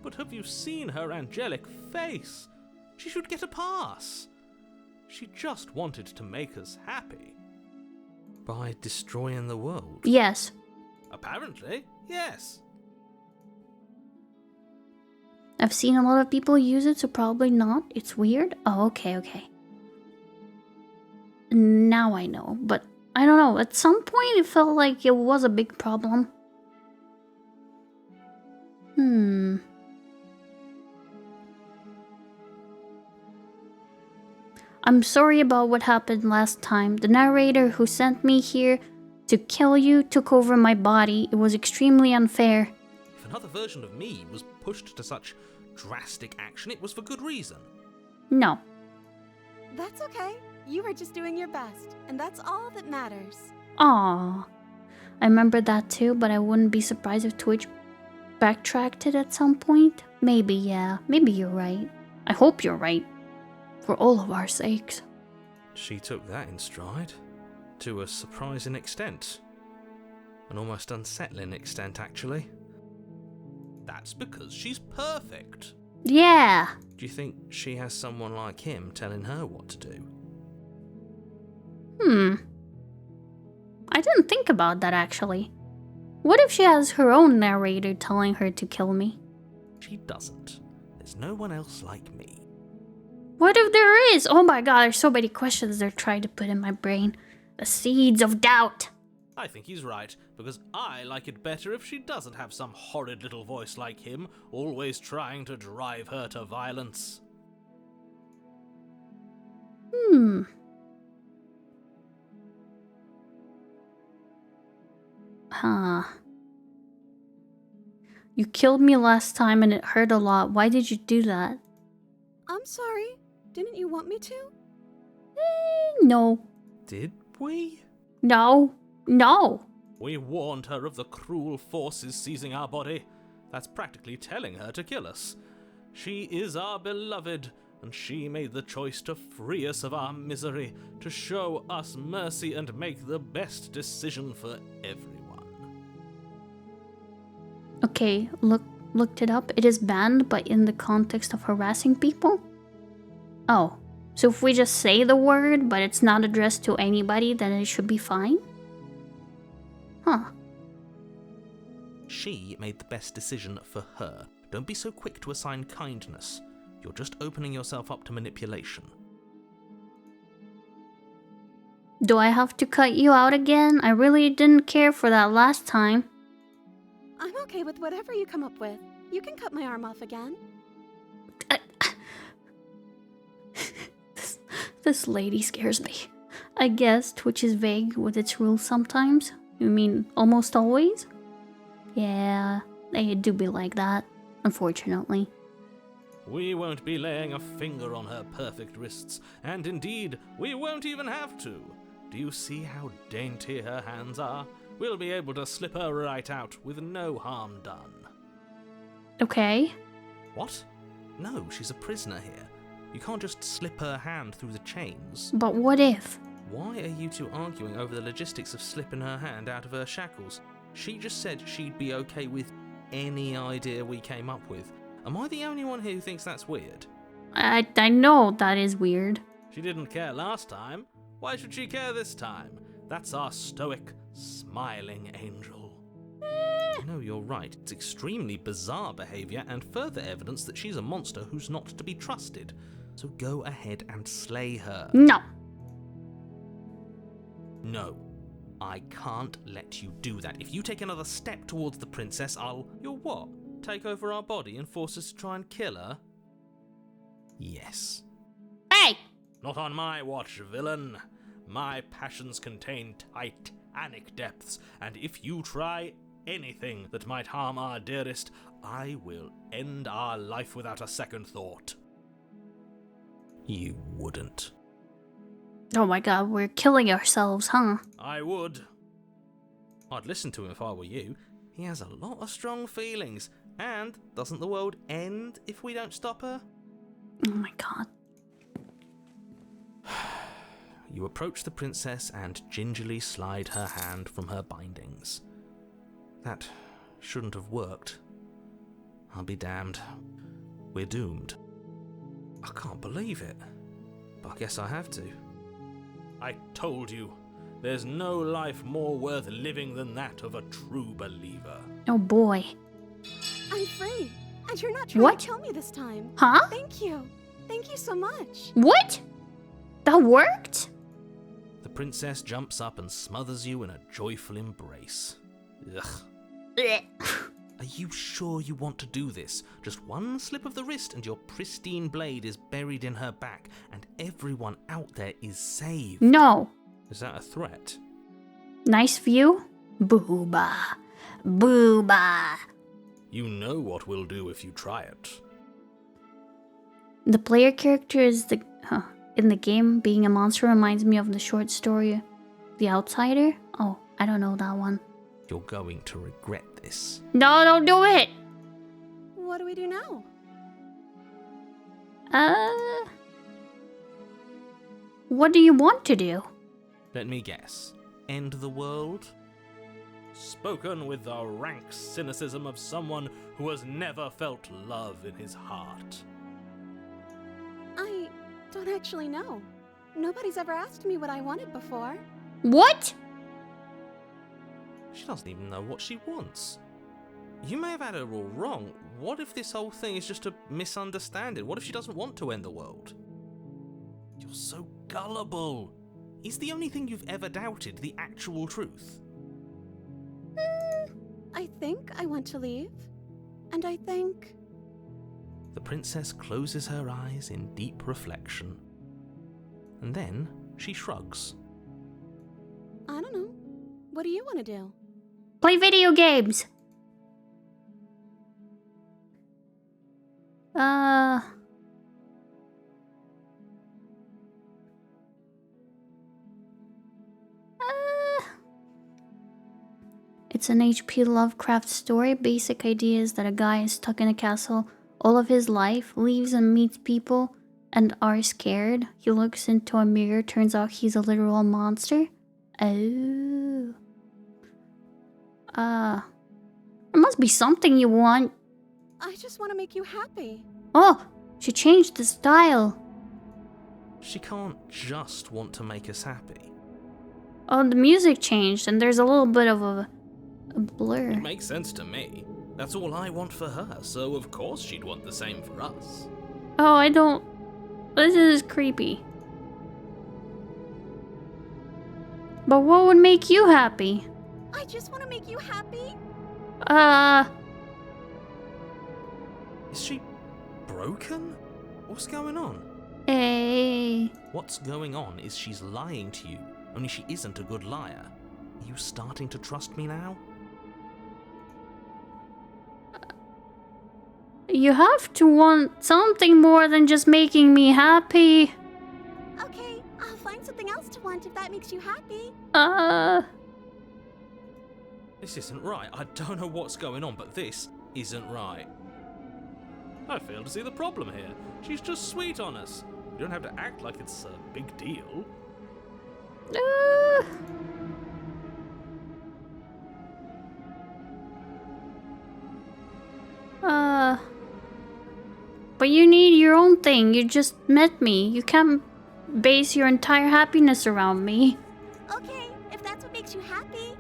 Speaker 4: But have you seen her angelic face? She should get a pass. She just wanted to make us happy. By destroying the world?
Speaker 1: Yes.
Speaker 4: Apparently, yes.
Speaker 1: I've seen a lot of people use it, so probably not. It's weird. Oh, okay. Now I know, but I don't know. At some point, it felt like it was a big problem. I'm sorry about what happened last time. The narrator who sent me here to kill you took over my body. It was extremely unfair.
Speaker 4: If another version of me was pushed to such drastic action, it was for good reason.
Speaker 1: No.
Speaker 2: That's okay. You were just doing your best, and that's all that matters.
Speaker 1: Aww. I remember that too, but I wouldn't be surprised if Twitch backtracked it at some point. Maybe, yeah. Maybe you're right. I hope you're right. For all of our sakes.
Speaker 4: She took that in stride. To a surprising extent. An almost unsettling extent, actually. That's because she's perfect.
Speaker 1: Yeah.
Speaker 4: Do you think she has someone like him telling her what to do?
Speaker 1: I didn't think about that, actually. What if she has her own narrator telling her to kill me?
Speaker 4: She doesn't. There's no one else like me.
Speaker 1: What if there is? Oh my god, there's so many questions they're trying to put in my brain. The seeds of doubt.
Speaker 4: I think he's right, because I like it better if she doesn't have some horrid little voice like him, always trying to drive her to violence.
Speaker 1: Huh. You killed me last time and it hurt a lot. Why did you do that?
Speaker 2: I'm sorry. Didn't you want me to?
Speaker 1: No.
Speaker 4: Did we?
Speaker 1: No.
Speaker 4: We warned her of the cruel forces seizing our body. That's practically telling her to kill us. She is our beloved, and she made the choice to free us of our misery, to show us mercy and make the best decision for everyone.
Speaker 1: Okay, looked it up. It is banned, but in the context of harassing people? Oh. So if we just say the word, but it's not addressed to anybody, then it should be fine? Huh.
Speaker 4: She made the best decision for her. Don't be so quick to assign kindness. You're just opening yourself up to manipulation.
Speaker 1: Do I have to cut you out again? I really didn't care for that last time.
Speaker 2: I'm okay with whatever you come up with. You can cut my arm off again.
Speaker 1: This lady scares me. I guess Twitch is vague with its rules sometimes. You mean almost always? Yeah, they do be like that, unfortunately.
Speaker 4: We won't be laying a finger on her perfect wrists, and indeed, we won't even have to. Do you see how dainty her hands are? We'll be able to slip her right out with no harm done.
Speaker 1: Okay.
Speaker 4: What? No, she's a prisoner here.
Speaker 3: You can't just slip her hand through the chains.
Speaker 1: But what if?
Speaker 3: Why are you two arguing over the logistics of slipping her hand out of her shackles? She just said she'd be okay with any idea we came up with. Am I the only one here who thinks that's weird?
Speaker 1: I know that is weird.
Speaker 3: She didn't care last time. Why should she care this time? That's our stoic, smiling angel. No, you're right. It's extremely bizarre behaviour and further evidence that she's a monster who's not to be trusted. So go ahead and slay her.
Speaker 1: No.
Speaker 3: No, I can't let you do that. If you take another step towards the princess, You'll what? Take over our body and force us to try and kill her? Yes.
Speaker 1: Hey!
Speaker 3: Not on my watch, villain. My passions contain titanic depths, and if you try anything that might harm our dearest, I will end our life without a second thought. You wouldn't.
Speaker 1: Oh my god, we're killing ourselves, huh?
Speaker 3: I would. I'd listen to him if I were you. He has a lot of strong feelings. And doesn't the world end if we don't stop her?
Speaker 1: Oh my god.
Speaker 3: You approach the princess and gingerly slide her hand from her bindings. That shouldn't have worked. I'll be damned. We're doomed. I can't believe it. But I guess I have to. I told you, there's no life more worth living than that of a true believer.
Speaker 1: Oh boy.
Speaker 2: I'm free, and you're not trying
Speaker 1: What?
Speaker 2: to kill me this time.
Speaker 1: Huh?
Speaker 2: Thank you. Thank you so much.
Speaker 1: What? That worked?
Speaker 3: The princess jumps up and smothers you in a joyful embrace. Ugh.
Speaker 1: Blech.
Speaker 3: Are you sure you want to do this? Just one slip of the wrist and your pristine blade is buried in her back, and everyone out there is saved.
Speaker 1: No.
Speaker 3: Is that a threat?
Speaker 1: Nice view? Booba. Booba.
Speaker 3: You know what we'll do if you try it.
Speaker 1: The player character is in the game, being a monster reminds me of the short story The Outsider. Oh, I don't know that one.
Speaker 3: You're going to regret this.
Speaker 1: No, don't do it!
Speaker 2: What do we do now?
Speaker 1: What do you want to do?
Speaker 3: Let me guess. End the world? Spoken with the rank cynicism of someone who has never felt love in his heart.
Speaker 2: I don't actually know. Nobody's ever asked me what I wanted before.
Speaker 1: What?
Speaker 3: She doesn't even know what she wants. You may have had her all wrong. What if this whole thing is just a misunderstanding? What if she doesn't want to end the world? You're so gullible. Is the only thing you've ever doubted the actual truth?
Speaker 2: I think I want to leave. And I think...
Speaker 3: The princess closes her eyes in deep reflection. And then she shrugs.
Speaker 2: I don't know. What do you want to do?
Speaker 1: Play video games. It's an H.P. Lovecraft story. Basic idea is that a guy is stuck in a castle all of his life, leaves and meets people and are scared. He looks into a mirror, turns out he's a literal monster. Oh. There must be something you want.
Speaker 2: I just want to make you happy.
Speaker 1: Oh, she changed the style.
Speaker 3: She can't just want to make us happy.
Speaker 1: Oh, the music changed and there's a little bit of a blur.
Speaker 3: It makes sense to me. That's all I want for her, so of course she'd want the same for us.
Speaker 1: Oh, I don't... This is creepy. But what would make you happy?
Speaker 2: I just want to make you happy.
Speaker 3: Is she broken? What's going on?
Speaker 1: Hey.
Speaker 3: What's going on is she's lying to you, only she isn't a good liar. Are you starting to trust me now?
Speaker 1: You have to want something more than just making me happy.
Speaker 2: Okay, I'll find something else to want if that makes you happy.
Speaker 3: This isn't right. I don't know what's going on, but this isn't right.
Speaker 4: I fail to see the problem here. She's just sweet on us. You don't have to act like it's a big deal.
Speaker 1: But you need your own thing. You just met me. You can't base your entire happiness around me.
Speaker 6: Okay, if that's what makes you happy.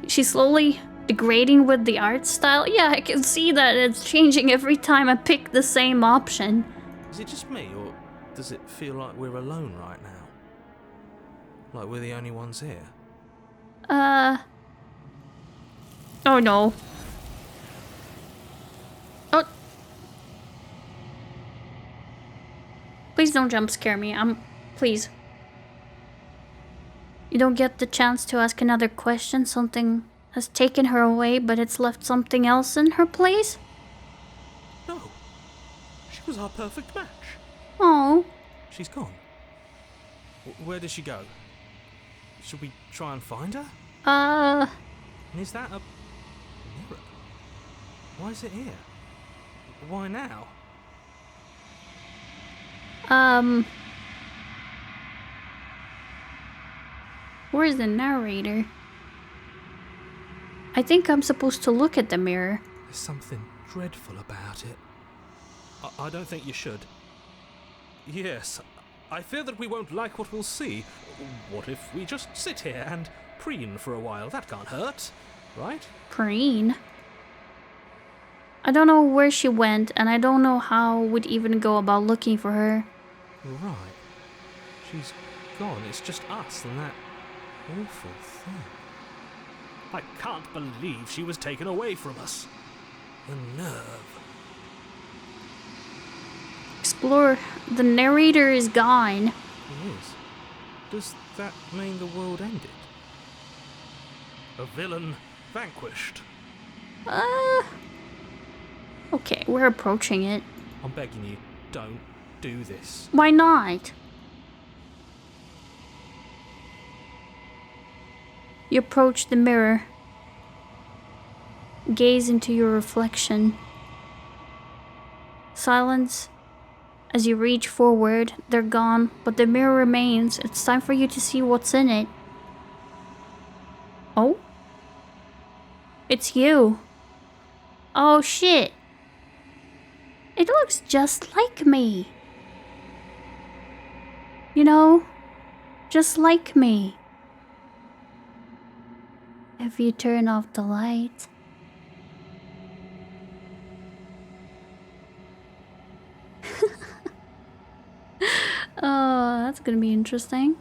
Speaker 1: She's slowly degrading with the art style. Yeah, I can see that it's changing every time I pick the same option.
Speaker 3: Is it just me, or does it feel like we're alone right now? Like we're the only ones here?
Speaker 1: Oh no. Oh. Please don't jump scare me. Please. You don't get the chance to ask another question. Something has taken her away, but it's left something else in her place?
Speaker 3: No. She was our perfect match.
Speaker 1: Oh.
Speaker 3: She's gone. Where did she go? Should we try and find her? And is that a mirror? Why is it here? Why now?
Speaker 1: Where's the narrator? I think I'm supposed to look at the mirror.
Speaker 3: There's something dreadful about it.
Speaker 4: I don't think you should. Yes, I fear that we won't like what we'll see. What if we just sit here and preen for a while? That can't hurt, right?
Speaker 1: Preen? I don't know where she went, and I don't know how we'd even go about looking for her.
Speaker 3: Right. She's gone. It's just us and that awful thing.
Speaker 4: I can't believe she was taken away from us.
Speaker 3: The nerve.
Speaker 1: Explore. The narrator is gone.
Speaker 3: It is. Does that mean the world ended?
Speaker 4: A villain vanquished.
Speaker 1: Okay, we're approaching it.
Speaker 3: I'm begging you, don't do this.
Speaker 1: Why not? You approach the mirror. Gaze into your reflection. Silence. As you reach forward, they're gone, but the mirror remains. It's time for you to see what's in it. Oh? It's you. Oh shit. It looks just like me. You know, just like me. If you turn off the light. Oh, that's gonna be interesting.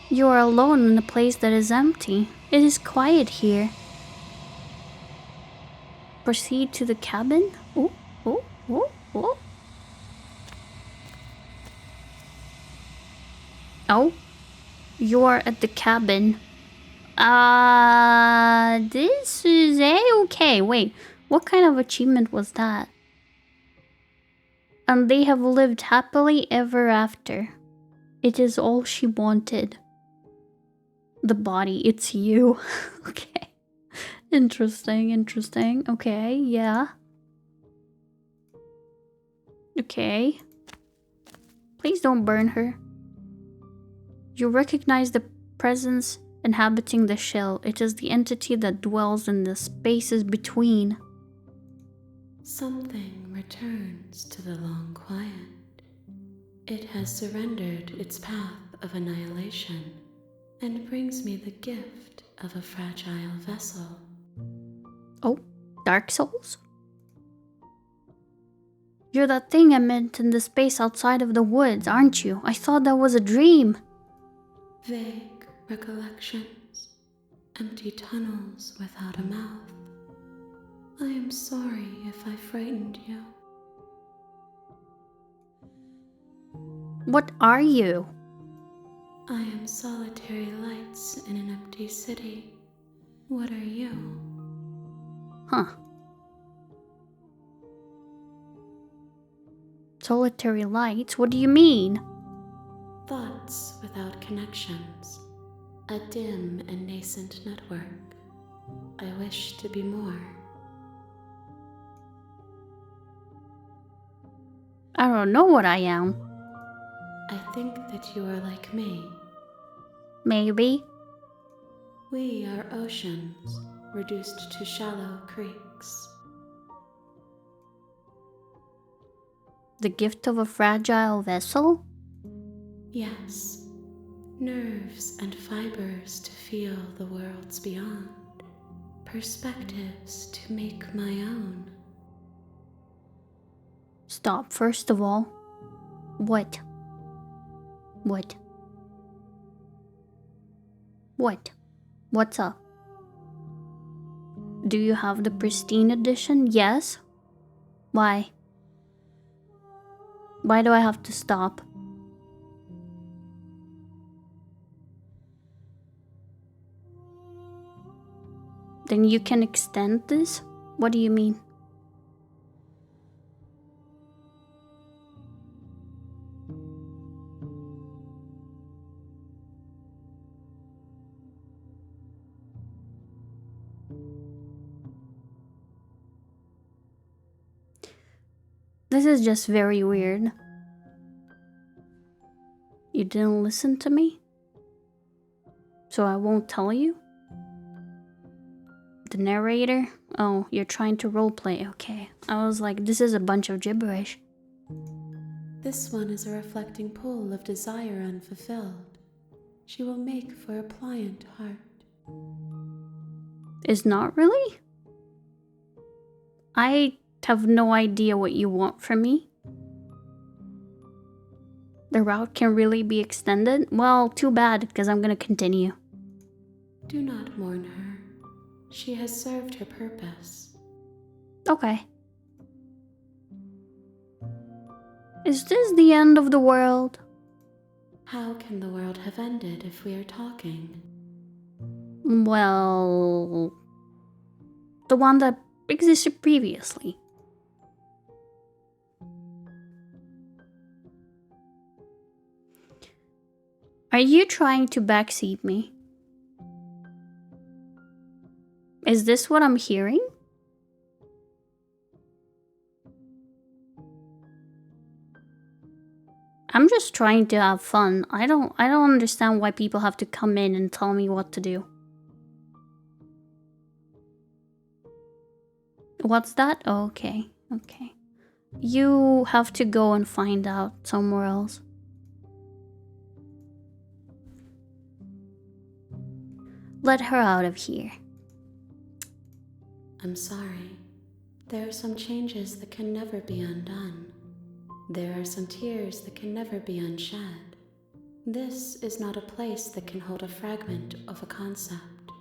Speaker 1: You are alone in a place that is empty. It is quiet here. Proceed to the cabin. Oh, oh, oh, oh. Oh, you are at the cabin. This is okay. Wait, what kind of achievement was that? And they have lived happily ever after. It is all she wanted. The body, it's you. Okay. Interesting, interesting. Okay, yeah. Okay. Please don't burn her. You recognize the presence inhabiting the shell. It is the entity that dwells in the spaces between.
Speaker 7: Something returns to the long quiet. It has surrendered its path of annihilation and brings me the gift of a fragile vessel.
Speaker 1: Oh, Dark Souls? You're that thing I met in the space outside of the woods, aren't you? I thought that was a dream.
Speaker 7: Vague recollections, empty tunnels without a mouth. I am sorry if I frightened you.
Speaker 1: What are you?
Speaker 7: I am solitary lights in an empty city. What are you?
Speaker 1: Huh. Solitary lights? What do you mean?
Speaker 7: Thoughts without connections. a dim and nascent network. I wish to be more.
Speaker 1: I don't know what I am.
Speaker 7: I think that you are like me.
Speaker 1: Maybe.
Speaker 7: We are oceans, reduced to shallow creeks.
Speaker 1: The gift of a fragile vessel?
Speaker 7: Yes, nerves and fibers to feel the worlds beyond, perspectives to make my own.
Speaker 1: Stop, first of all. What? What? What? What's up? Do you have the pristine edition? Yes? Why? Why do I have to stop? Then you can extend this? What do you mean? This is just very weird. You didn't listen to me? So I won't tell you? The narrator? Oh, you're trying to roleplay, okay. I was like, this is a bunch of gibberish.
Speaker 7: This one is a reflecting pool of desire unfulfilled. She will make for a pliant heart.
Speaker 1: Is not really? I have no idea what you want from me. The route can really be extended? Well, too bad, because I'm gonna continue.
Speaker 7: Do not mourn her. She has served her purpose.
Speaker 1: Okay. Is this the end of the world?
Speaker 7: How can the world have ended if we are talking?
Speaker 1: Well, the one that existed previously. Are you trying to backseat me? Is this what I'm hearing? I'm just trying to have fun. I don't understand why people have to come in and tell me what to do. What's that? Oh, okay. Okay. You have to go and find out somewhere else. Let her out of here.
Speaker 7: I'm sorry. There are some changes that can never be undone. There are some tears that can never be unshed. This is not a place that can hold a fragment of a concept.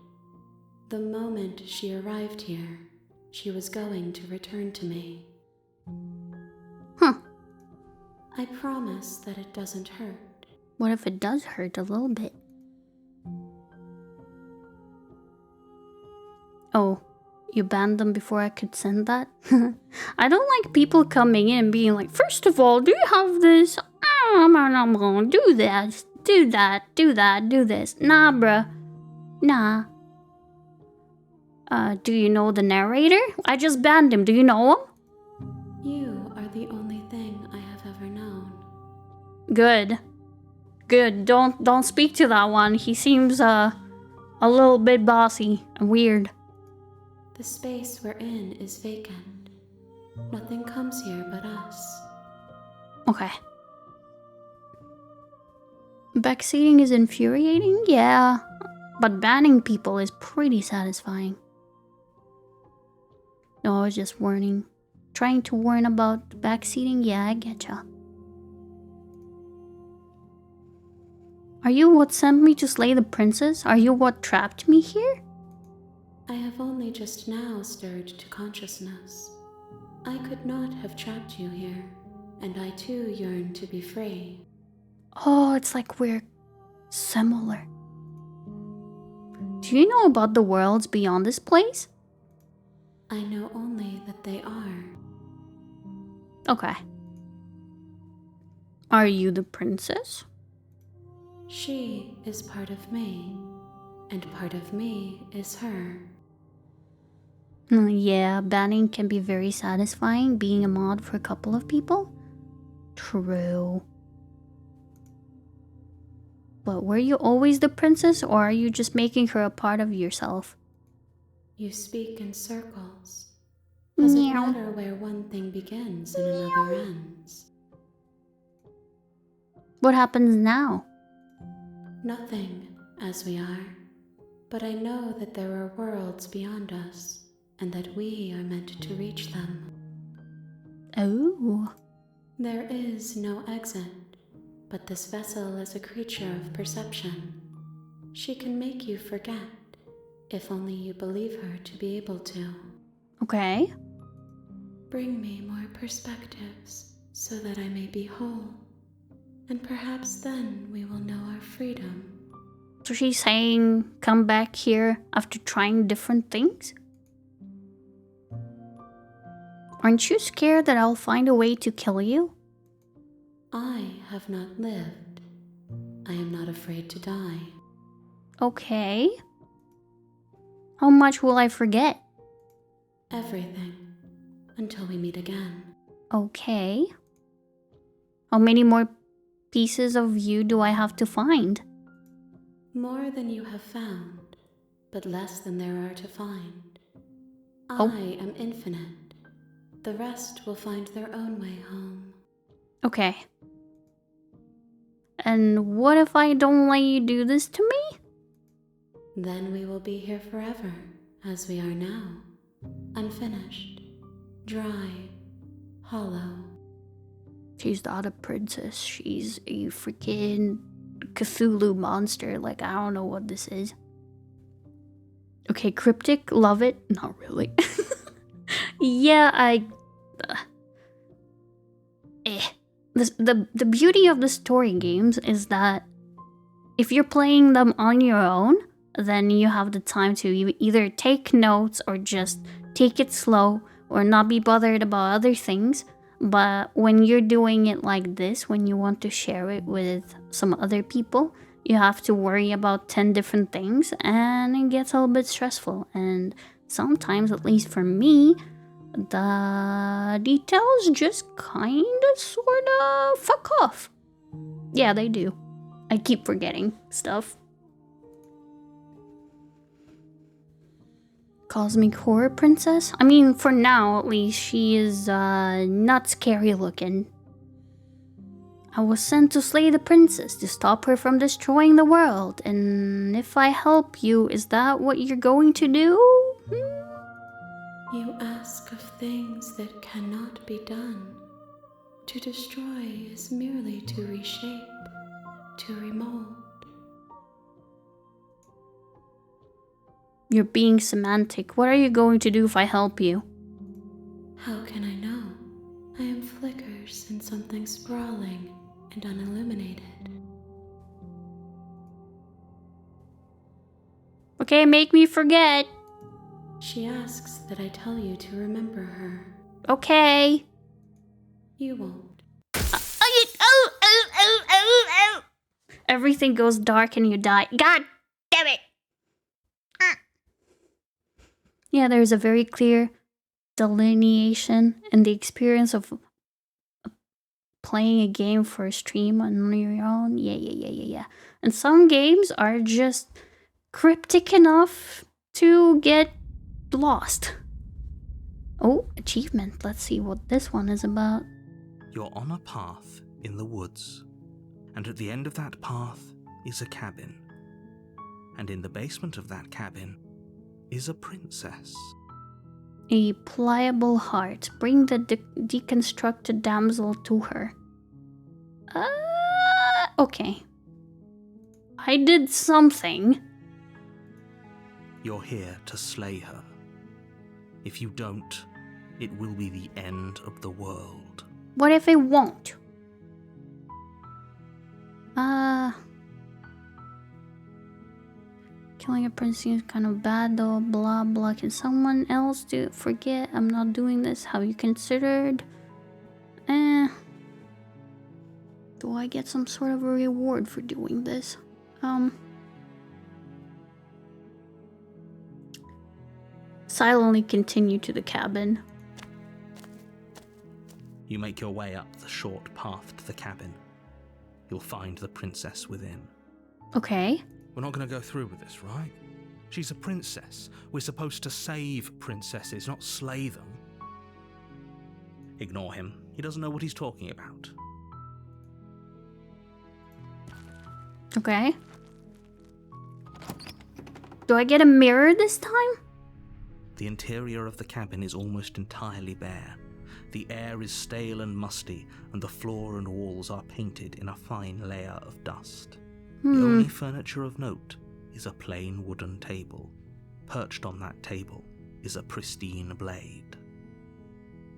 Speaker 7: The moment she arrived here, she was going to return to me.
Speaker 1: Huh.
Speaker 7: I promise that it doesn't hurt.
Speaker 1: What if it does hurt a little bit? Oh, you banned them before I could send that? I don't like people coming in and being like, first of all, do you have this? I'm gonna do this, do that, do that, do this. Nah, bruh. Nah. Do you know the narrator? I just banned him. Do you know him?
Speaker 7: You are the only thing I have ever known.
Speaker 1: Good. Good. Don't speak to that one. He seems a little bit bossy and weird.
Speaker 7: The space we're in is vacant. Nothing comes here but us.
Speaker 1: Okay. Backseating is infuriating? Yeah. But banning people is pretty satisfying. No, I was just warning. Trying to warn about backseating? Yeah, I getcha. Are you what sent me to slay the princess? Are you what trapped me here?
Speaker 7: I have only just now stirred to consciousness. I could not have trapped you here, and I too yearn to be free.
Speaker 1: Oh, it's like we're similar. Do you know about the worlds beyond this place?
Speaker 7: I know only that they are.
Speaker 1: Okay. Are you the princess?
Speaker 7: She is part of me. and part of me is her.
Speaker 1: Yeah, banning can be very satisfying, being a mod for a couple of people. True. But were you always the princess, or are you just making her a part of yourself?
Speaker 7: You speak in circles. Does it
Speaker 1: Meow.
Speaker 7: matter where one thing begins and another ends?
Speaker 1: What happens now?
Speaker 7: Nothing, as we are. But I know that there are worlds beyond us, and that we are meant to reach them.
Speaker 1: Oh.
Speaker 7: There is no exit, but this vessel is a creature of perception. She can make you forget, if only you believe her to be able to.
Speaker 1: Okay.
Speaker 7: Bring me more perspectives, so that I may be whole. And perhaps then we will know our freedom.
Speaker 1: So she's saying, come back here after trying different things? Aren't you scared that I'll find a way to kill you?
Speaker 7: I have not lived. I am not afraid to die.
Speaker 1: Okay. How much will I forget?
Speaker 7: Everything. Until we meet again.
Speaker 1: Okay. How many more pieces of you do I have to find?
Speaker 7: More than you have found, but less than there are to find.
Speaker 1: Oh.
Speaker 7: I am infinite. The rest will find their own way home.
Speaker 1: Okay. And what if I don't let you do this to me?
Speaker 7: Then we will be here forever, as we are now. Unfinished. Dry. Hollow.
Speaker 1: She's not a princess. She's a freaking Cthulhu monster. Like, I don't know what this is. Okay, cryptic, love it. Not really. Yeah, The beauty of the story games is that if you're playing them on your own, then you have the time to either take notes or just take it slow or not be bothered about other things. But when you're doing it like this, when you want to share it with some other people, you have to worry about 10 different things, and it gets a little bit stressful. And sometimes, at least for me, the details just kinda sorta fuck off. Yeah, they do. I keep forgetting stuff. Cosmic Horror Princess? I mean, for now at least, she is not scary looking. I was sent to slay the princess, to stop her from destroying the world. And if I help you, is that what you're going to do?
Speaker 7: You ask of things that cannot be done. To destroy is merely to reshape, to remold.
Speaker 1: You're being semantic. What are you going to do if I help you?
Speaker 7: How can I know? I am flickers in something sprawling and unilluminated.
Speaker 1: Okay, make me forget.
Speaker 7: She asks that I tell you to remember her.
Speaker 1: Okay.
Speaker 7: You won't.
Speaker 1: Everything goes dark and you die. God damn it! Yeah, there's a very clear delineation in the experience of playing a game for a stream on your own. Yeah. And some games are just cryptic enough to get lost. Oh, achievement. Let's see what this one is about.
Speaker 3: You're on a path in the woods, and at the end of that path is a cabin. And in the basement of that cabin is a princess.
Speaker 1: A pliable heart. Bring the deconstructed damsel to her. Okay. I did something.
Speaker 3: You're here to slay her. If you don't, it will be the end of the world.
Speaker 1: What if it won't? Killing a prince seems kind of bad though, blah blah. Can someone else do it? Forget, I'm not doing this. Have you considered? Do I get some sort of a reward for doing this? silently continue to the cabin.
Speaker 3: You make your way up the short path to the cabin. You'll find the princess within.
Speaker 1: Okay.
Speaker 3: We're not going to go through with this, right? She's a princess. We're supposed to save princesses, not slay them. Ignore him. He doesn't know what he's talking about.
Speaker 1: Okay. Do I get a mirror this time?
Speaker 3: The interior of the cabin is almost entirely bare. The air is stale and musty, and the floor and walls are painted in a fine layer of dust. The only furniture of note is a plain wooden table. Perched on that table is a pristine blade.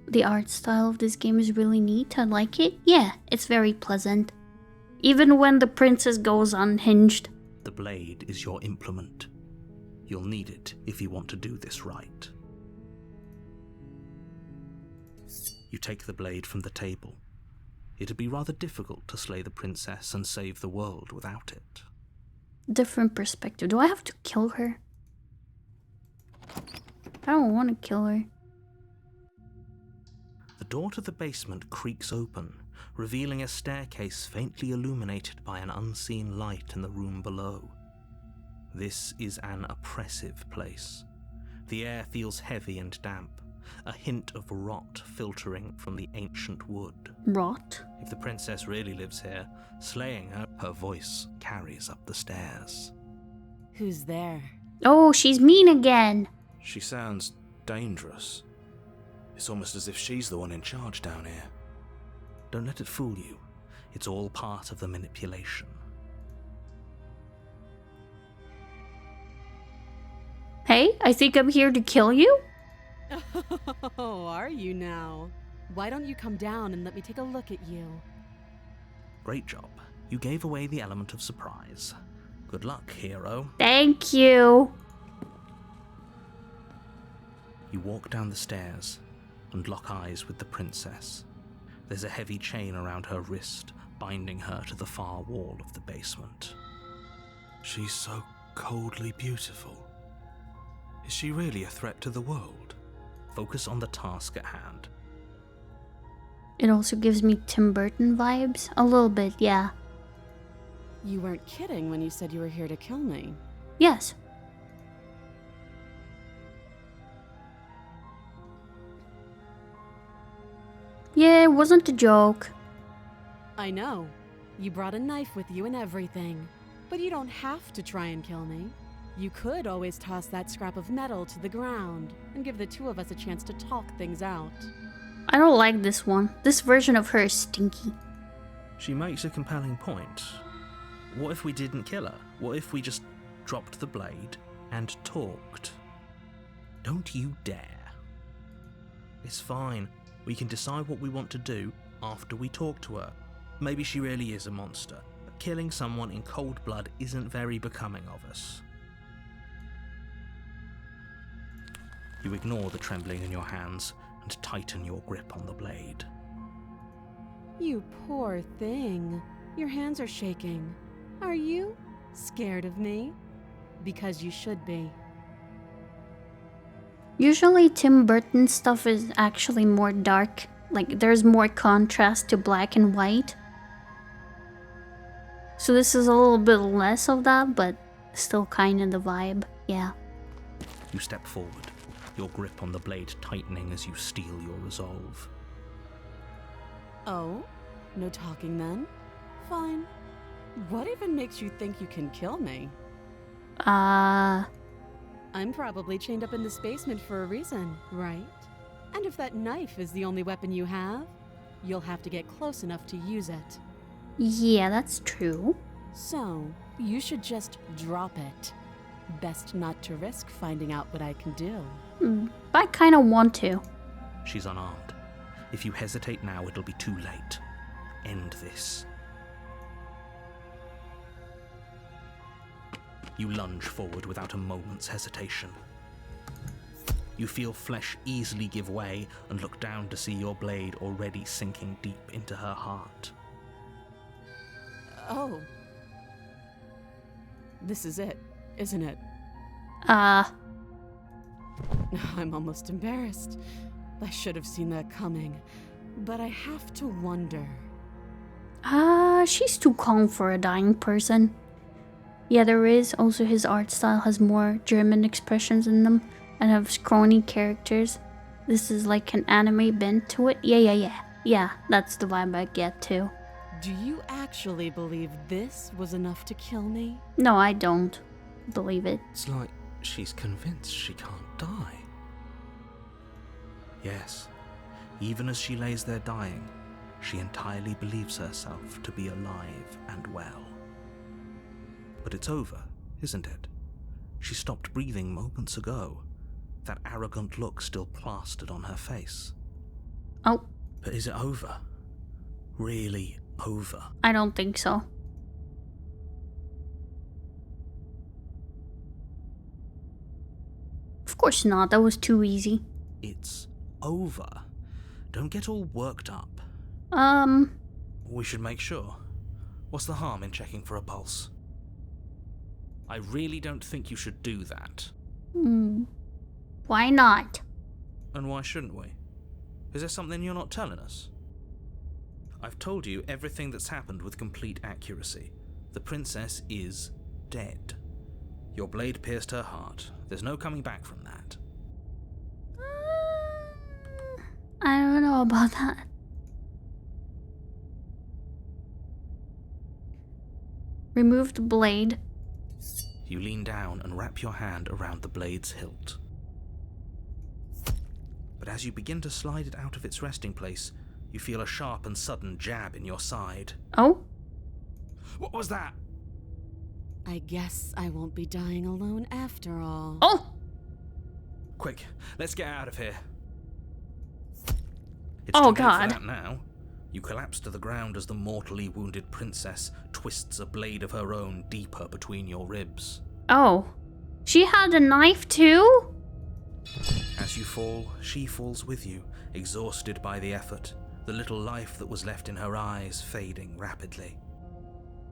Speaker 1: The art style of this game is really neat. I like it. Yeah, it's very pleasant. Even when the princess goes unhinged.
Speaker 3: The blade is your implement. You'll need it if you want to do this right. You take the blade from the table. It'd be rather difficult to slay the princess and save the world without it.
Speaker 1: Different perspective. Do I have to kill her? I don't want to kill her.
Speaker 3: The door to the basement creaks open, revealing a staircase faintly illuminated by an unseen light in the room below. This is an oppressive place. The air feels heavy and damp, a hint of rot filtering from the ancient wood.
Speaker 1: Rot?
Speaker 3: If the princess really lives here, slaying her, her voice carries up the stairs.
Speaker 2: Who's there?
Speaker 1: Oh, she's mean again.
Speaker 4: She sounds dangerous. It's almost as if she's the one in charge down here.
Speaker 3: Don't let it fool you. It's all part of the manipulation.
Speaker 1: Hey, I think I'm here to kill you?
Speaker 2: Oh, are you now? Why don't you come down and let me take a look at you?
Speaker 3: Great job. You gave away the element of surprise. Good luck, hero.
Speaker 1: Thank you.
Speaker 3: You walk down the stairs and lock eyes with the princess. There's a heavy chain around her wrist, binding her to the far wall of the basement.
Speaker 4: She's so coldly beautiful. Is she really a threat to the world?
Speaker 3: Focus on the task at hand.
Speaker 1: It also gives me Tim Burton vibes. A little bit, yeah.
Speaker 2: You weren't kidding when you said you were here to kill me.
Speaker 1: Yes. Yeah, it wasn't a joke.
Speaker 2: I know. You brought a knife with you and everything. But you don't have to try and kill me. You could always toss that scrap of metal to the ground and give the two of us a chance to talk things out.
Speaker 1: I don't like this one. This version of her is stinky.
Speaker 3: She makes a compelling point. What if we didn't kill her? What if we just dropped the blade and talked? Don't you dare. It's fine. We can decide what we want to do after we talk to her. Maybe she really is a monster, but killing someone in cold blood isn't very becoming of us. You ignore the trembling in your hands and tighten your grip on the blade.
Speaker 2: You poor thing. Your hands are shaking. Are you scared of me? Because you should be.
Speaker 1: Usually Tim Burton stuff is actually more dark. Like, there's more contrast to black and white. So this is a little bit less of that, but still kind of the vibe. Yeah.
Speaker 3: You step forward, your grip on the blade tightening as you steel your resolve.
Speaker 2: Oh? No talking then? Fine. What even makes you think you can kill me? I'm probably chained up in this basement for a reason, right? And if that knife is the only weapon you have, you'll have to get close enough to use it.
Speaker 1: Yeah, that's true.
Speaker 2: So, you should just drop it. Best not to risk finding out what I can do.
Speaker 1: I kind of want to.
Speaker 3: She's unarmed. If you hesitate now, it'll be too late. End this. You lunge forward without a moment's hesitation. You feel flesh easily give way and look down to see your blade already sinking deep into her heart.
Speaker 2: Oh. This is it, isn't it? I'm almost embarrassed. I should have seen that coming. But I have to wonder.
Speaker 1: She's too calm for a dying person. Yeah, there is. Also, his art style has more German expressions in them and have scrawny characters. This is like an anime bent to it. Yeah, that's the vibe I get too.
Speaker 2: Do you actually believe this was enough to kill me?
Speaker 1: No, I don't believe it.
Speaker 3: It's like she's convinced she can't die. Yes, even as she lays there dying, she entirely believes herself to be alive and well. But it's over, isn't it? She stopped breathing moments ago, that arrogant look still plastered on her face.
Speaker 1: Oh,
Speaker 3: But is it over? Really over?
Speaker 1: I don't think so. Of course not, that was too easy.
Speaker 3: It's over. Don't get all worked up.
Speaker 4: We should make sure. What's the harm in checking for a pulse? I really don't think you should do that.
Speaker 1: Why not?
Speaker 4: And why shouldn't we? Is there something you're not telling us? I've told you everything that's happened with complete accuracy. The princess is dead. Your blade pierced her heart. There's no coming back from that.
Speaker 1: I don't know about that. Remove the blade.
Speaker 3: You lean down and wrap your hand around the blade's hilt. But as you begin to slide it out of its resting place, you feel a sharp and sudden jab in your side.
Speaker 1: Oh?
Speaker 3: What was that?
Speaker 2: I guess I won't be dying alone after all.
Speaker 1: Oh!
Speaker 3: Quick, let's get out of here. It's
Speaker 1: Oh,
Speaker 3: too late for
Speaker 1: God.
Speaker 3: that now. You collapse to the ground as the mortally wounded princess twists a blade of her own deeper between your ribs.
Speaker 1: Oh. She had a knife too?
Speaker 3: As you fall, she falls with you, exhausted by the effort, the little life that was left in her eyes fading rapidly.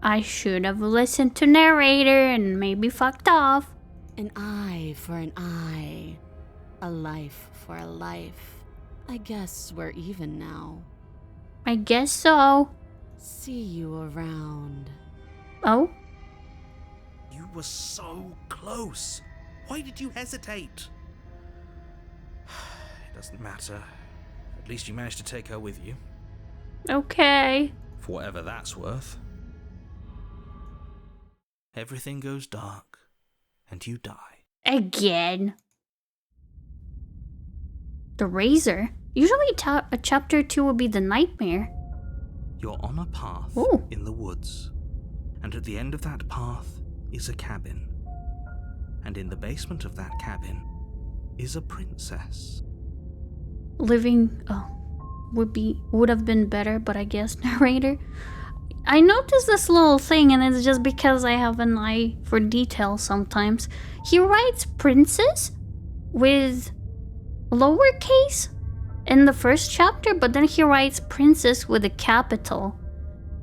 Speaker 1: I should have listened to narrator and maybe fucked off.
Speaker 2: An eye for an eye. A life for a life. I guess we're even now.
Speaker 1: I guess so.
Speaker 2: See you around.
Speaker 1: Oh?
Speaker 3: You were so close. Why did you hesitate? It doesn't matter. At least you managed to take her with you.
Speaker 1: Okay.
Speaker 3: For whatever that's worth. Everything goes dark, and you die.
Speaker 1: Again. The razor? Usually a chapter 2 would be the nightmare.
Speaker 3: You're on a path
Speaker 1: Ooh.
Speaker 3: in the woods, and at the end of that path is a cabin. And in the basement of that cabin is a princess.
Speaker 1: Living would have been better, but I guess narrator. I noticed this little thing, and it's just because I have an eye for detail sometimes. He writes princess with lowercase in the first chapter, but then he writes princess with a capital,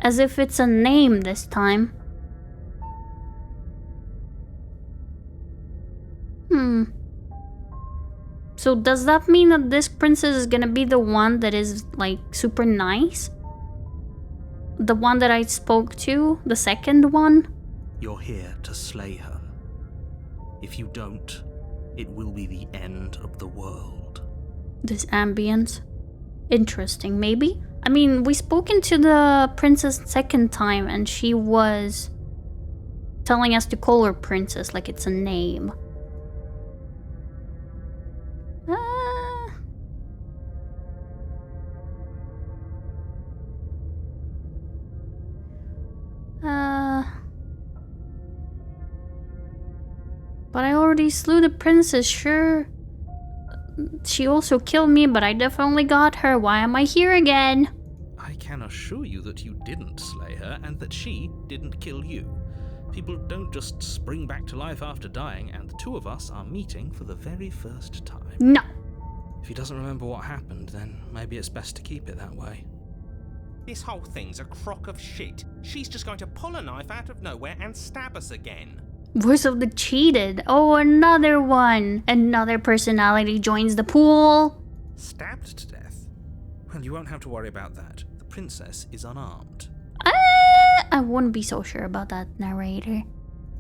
Speaker 1: as if it's a name this time. So does that mean that this princess is gonna be the one that is like super nice? The one that I spoke to? The second one?
Speaker 3: You're here to slay her. If you don't, it will be the end of the world.
Speaker 1: This ambience. Interesting, maybe? I mean, we spoke into the princess second time and she was telling us to call her princess like it's a name. But I already slew the princess, sure. She also killed me, but I definitely got her. Why am I here again?
Speaker 3: I can assure you that you didn't slay her and that she didn't kill you. People don't just spring back to life after dying, and the two of us are meeting for the very first time.
Speaker 1: No.
Speaker 3: If he doesn't remember what happened, then maybe it's best to keep it that way.
Speaker 5: This whole thing's a crock of shit. She's just going to pull a knife out of nowhere and stab us again.
Speaker 1: Voice of the cheated. Oh, another one. Another personality joins the pool.
Speaker 3: Stabbed to death? Well, you won't have to worry about that. The princess is unarmed.
Speaker 1: I wouldn't be so sure about that, narrator.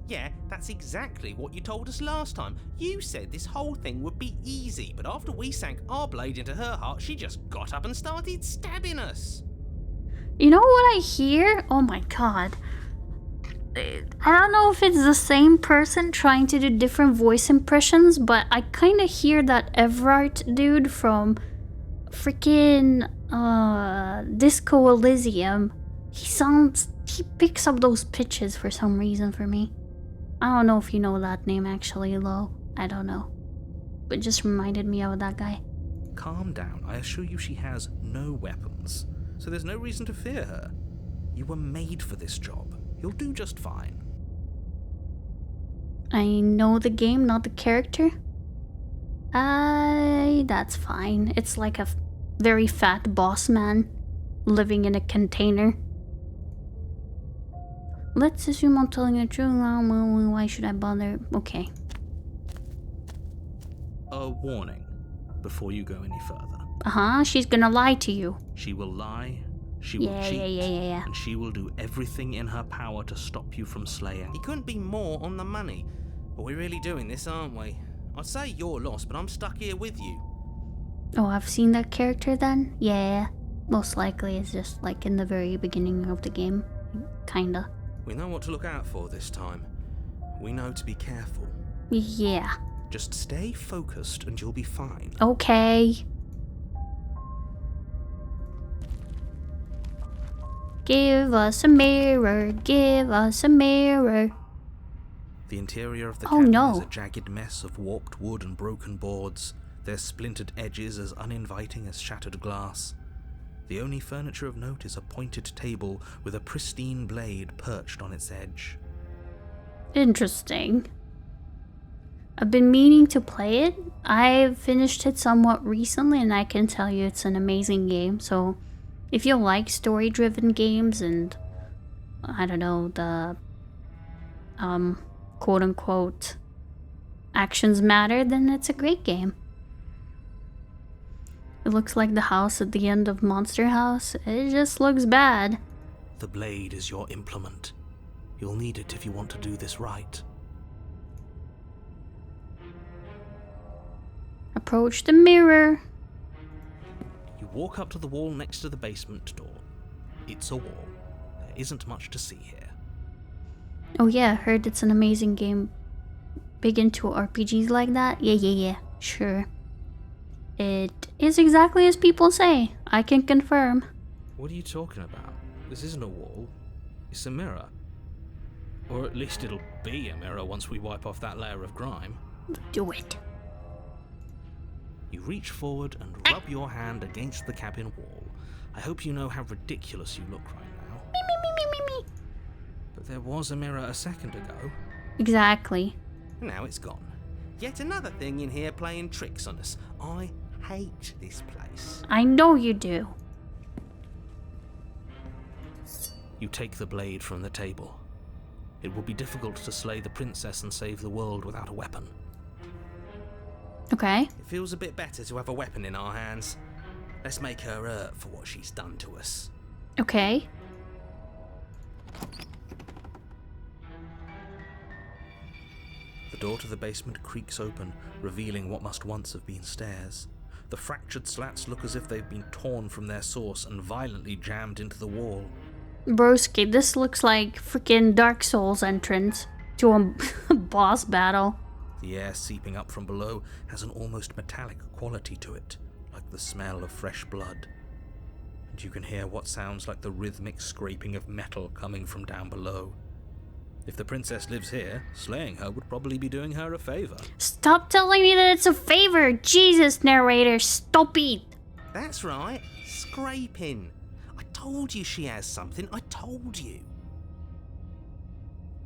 Speaker 5: Yeah, that's exactly what you told us last time. You said this whole thing would be easy, but after we sank our blade into her heart, she just got up and started stabbing us.
Speaker 1: You know what I hear? Oh my god. I don't know if it's the same person trying to do different voice impressions, but I kind of hear that Everard dude from freaking Disco Elysium. He picks up those pitches for some reason for me. I don't know if you know that name actually, Lo. I don't know. But it just reminded me of that guy.
Speaker 3: Calm down. I assure you she has no weapons, so there's no reason to fear her. You were made for this job. You'll do just fine.
Speaker 1: I know the game, not the character. That's fine. It's like a very fat boss man living in a container. Let's assume I'm telling the truth. Why should I bother? Okay.
Speaker 3: A warning before you go any further.
Speaker 1: She's gonna lie to you.
Speaker 3: She will lie, she will cheat,
Speaker 1: Yeah.
Speaker 3: and she will do everything in her power to stop you from slaying.
Speaker 5: He couldn't be more on the money. But we're really doing this, aren't we? I'd say you're lost, but I'm stuck here with you.
Speaker 1: Oh, I've seen that character then? Yeah. Most likely it's just like in the very beginning of the game. Kinda.
Speaker 5: We know what to look out for this time. We know to be careful.
Speaker 1: Yeah.
Speaker 5: Just stay focused and you'll be fine.
Speaker 1: Okay. Give us a mirror, give us a mirror.
Speaker 3: The interior of the
Speaker 1: Oh,
Speaker 3: cabin
Speaker 1: no.
Speaker 3: is a jagged mess of warped wood and broken boards, their splintered edges as uninviting as shattered glass. The only furniture of note is a pointed table with a pristine blade perched on its edge.
Speaker 1: Interesting. I've been meaning to play it. I've finished it somewhat recently and I can tell you it's an amazing game. So if you like story-driven games and, I don't know, the quote-unquote actions matter, then it's a great game. It looks like the house at the end of Monster House. It just looks bad.
Speaker 3: The blade is your implement. You'll need it if you want to do this right.
Speaker 1: Approach the mirror.
Speaker 3: You walk up to the wall next to the basement door. It's a wall. There isn't much to see here.
Speaker 1: Oh yeah, I heard it's an amazing game. Big into RPGs like that? Yeah. Sure. It is exactly as people say. I can confirm.
Speaker 3: What are you talking about? This isn't a wall. It's a mirror. Or at least it'll be a mirror once we wipe off that layer of grime.
Speaker 1: Do it.
Speaker 3: You reach forward and rub your hand against the cabin wall. I hope you know how ridiculous you look right now.
Speaker 1: Me.
Speaker 3: But there was a mirror a second ago.
Speaker 1: Exactly.
Speaker 5: Now it's gone. Yet another thing in here playing tricks on us. I hate this place.
Speaker 1: I know you do.
Speaker 3: You take the blade from the table. It will be difficult to slay the princess and save the world without a weapon.
Speaker 1: Okay.
Speaker 5: It feels a bit better to have a weapon in our hands. Let's make her hurt for what she's done to us.
Speaker 1: Okay.
Speaker 3: The door to the basement creaks open, revealing what must once have been stairs. The fractured slats look as if they've been torn from their source and violently jammed into the wall.
Speaker 1: Broski, this looks like freaking Dark Souls entrance to a boss battle.
Speaker 3: The air seeping up from below has an almost metallic quality to it, like the smell of fresh blood. And you can hear what sounds like the rhythmic scraping of metal coming from down below. If the princess lives here, slaying her would probably be doing her a favor.
Speaker 1: Stop telling me that it's a favor! Jesus, narrator, stop it!
Speaker 5: That's right, scraping. I told you she has something, I told you.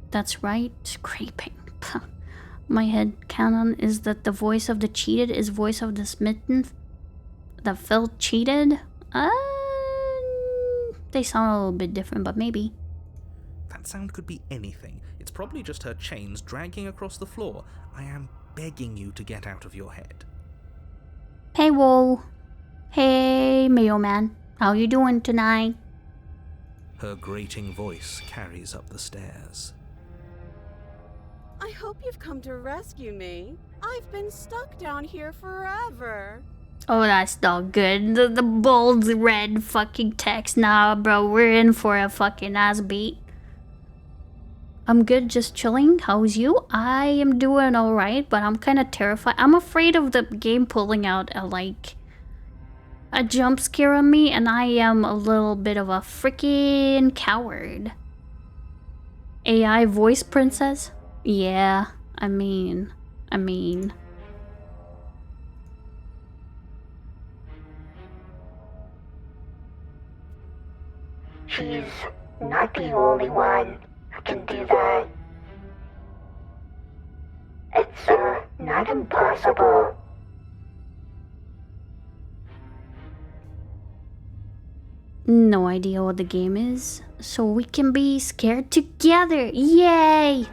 Speaker 1: That's right, scraping. My head canon is that the voice of the cheated is voice of the smitten that felt cheated. They sound a little bit different, but maybe.
Speaker 3: That sound could be anything. It's probably just her chains dragging across the floor. I am begging you to get out of your head.
Speaker 1: Hey, Whoa. Hey, Mailman. How you doing tonight?
Speaker 3: Her grating voice carries up the stairs.
Speaker 2: I hope you've come to rescue me. I've been stuck down here forever.
Speaker 1: Oh, that's not good. The bold red fucking text. Nah, bro, we're in for a fucking ass beat. I'm good, just chilling. How's you? I am doing alright, but I'm kind of terrified. I'm afraid of the game pulling out a jump scare on me, and I am a little bit of a freaking coward. AI voice princess? Yeah, I mean...
Speaker 8: She's not the only one who can do that. It's not impossible.
Speaker 1: No idea what the game is, so we can be scared together. Yay!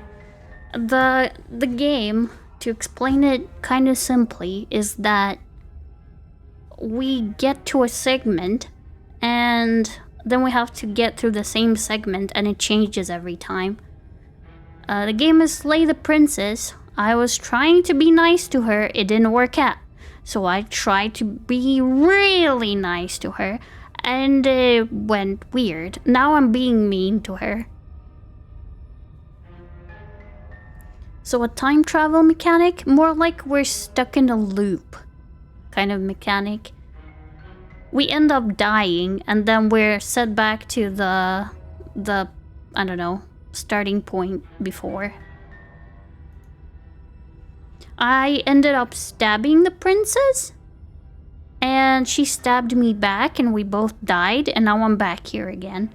Speaker 1: The game, to explain it kind of simply, is that we get to a segment and then we have to get through the same segment, and it changes every time. The game is Slay the Princess. I was trying to be nice to her, it didn't work out. So I tried to be really nice to her, and it went weird. Now I'm being mean to her. So a time travel mechanic? More like we're stuck in a loop kind of mechanic. We end up dying, and then we're set back to the I don't know, starting point before. I ended up stabbing the princess, and she stabbed me back, and we both died, and now I'm back here again.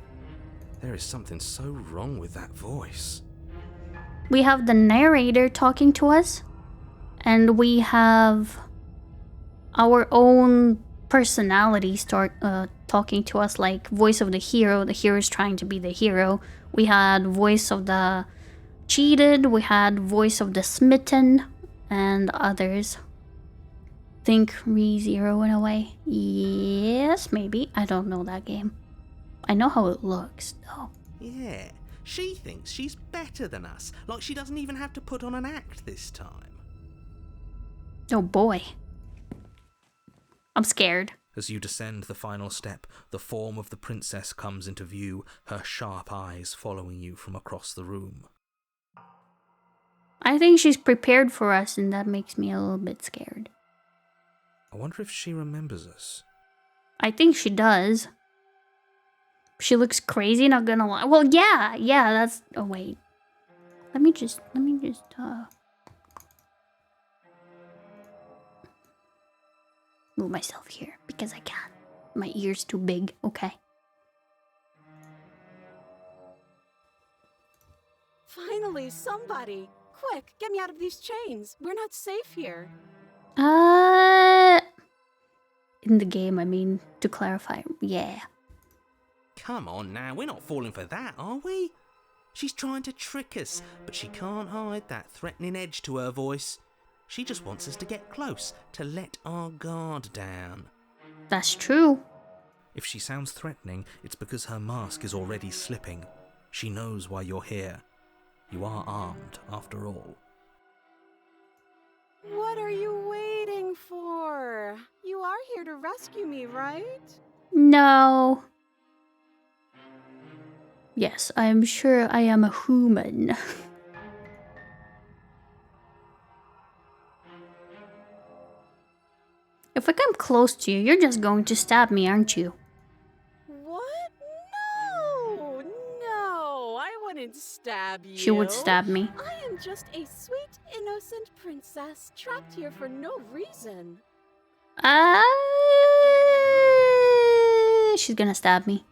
Speaker 3: There is something so wrong with that voice.
Speaker 1: We have the narrator talking to us, and we have our own personality talking to us, like voice of the hero is trying to be the hero. We had voice of the cheated, we had voice of the smitten, and others. Think ReZero in a way. Yes, maybe. I don't know that game. I know how it looks, though.
Speaker 5: Yeah, she thinks she's better than us, like she doesn't even have to put on an act this time.
Speaker 1: Oh boy. I'm scared.
Speaker 3: As you descend the final step, the form of the princess comes into view, her sharp eyes following you from across the room.
Speaker 1: I think she's prepared for us, and that makes me a little bit scared.
Speaker 3: I wonder if she remembers us.
Speaker 1: I think she does. She looks crazy, not gonna lie. Well, yeah, that's... Oh, wait. Let me just, move myself here, because I can. My ear's too big, okay.
Speaker 2: Finally, somebody! Quick, get me out of these chains. We're not safe here.
Speaker 1: In the game, I mean, to clarify, yeah.
Speaker 5: Come on now, we're not falling for that, are we? She's trying to trick us, but she can't hide that threatening edge to her voice. She just wants us to get close, to let our guard down.
Speaker 1: That's true.
Speaker 3: If she sounds threatening, it's because her mask is already slipping. She knows why you're here. You are armed, after all.
Speaker 2: What are you waiting for? You are here to rescue me, right?
Speaker 1: No. Yes, I am sure I am a human. If I come close to you, you're just going to stab me, aren't you?
Speaker 2: What? No, I wouldn't stab you.
Speaker 1: She would stab me.
Speaker 2: I am just a sweet, innocent princess trapped here for no reason.
Speaker 1: She's gonna stab me.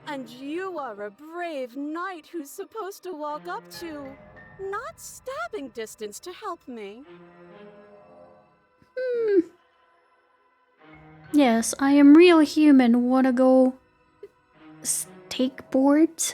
Speaker 2: And you are a brave knight who's supposed to walk up to, not stabbing distance to help me.
Speaker 1: Yes, I am real human. Wanna go... steak boards?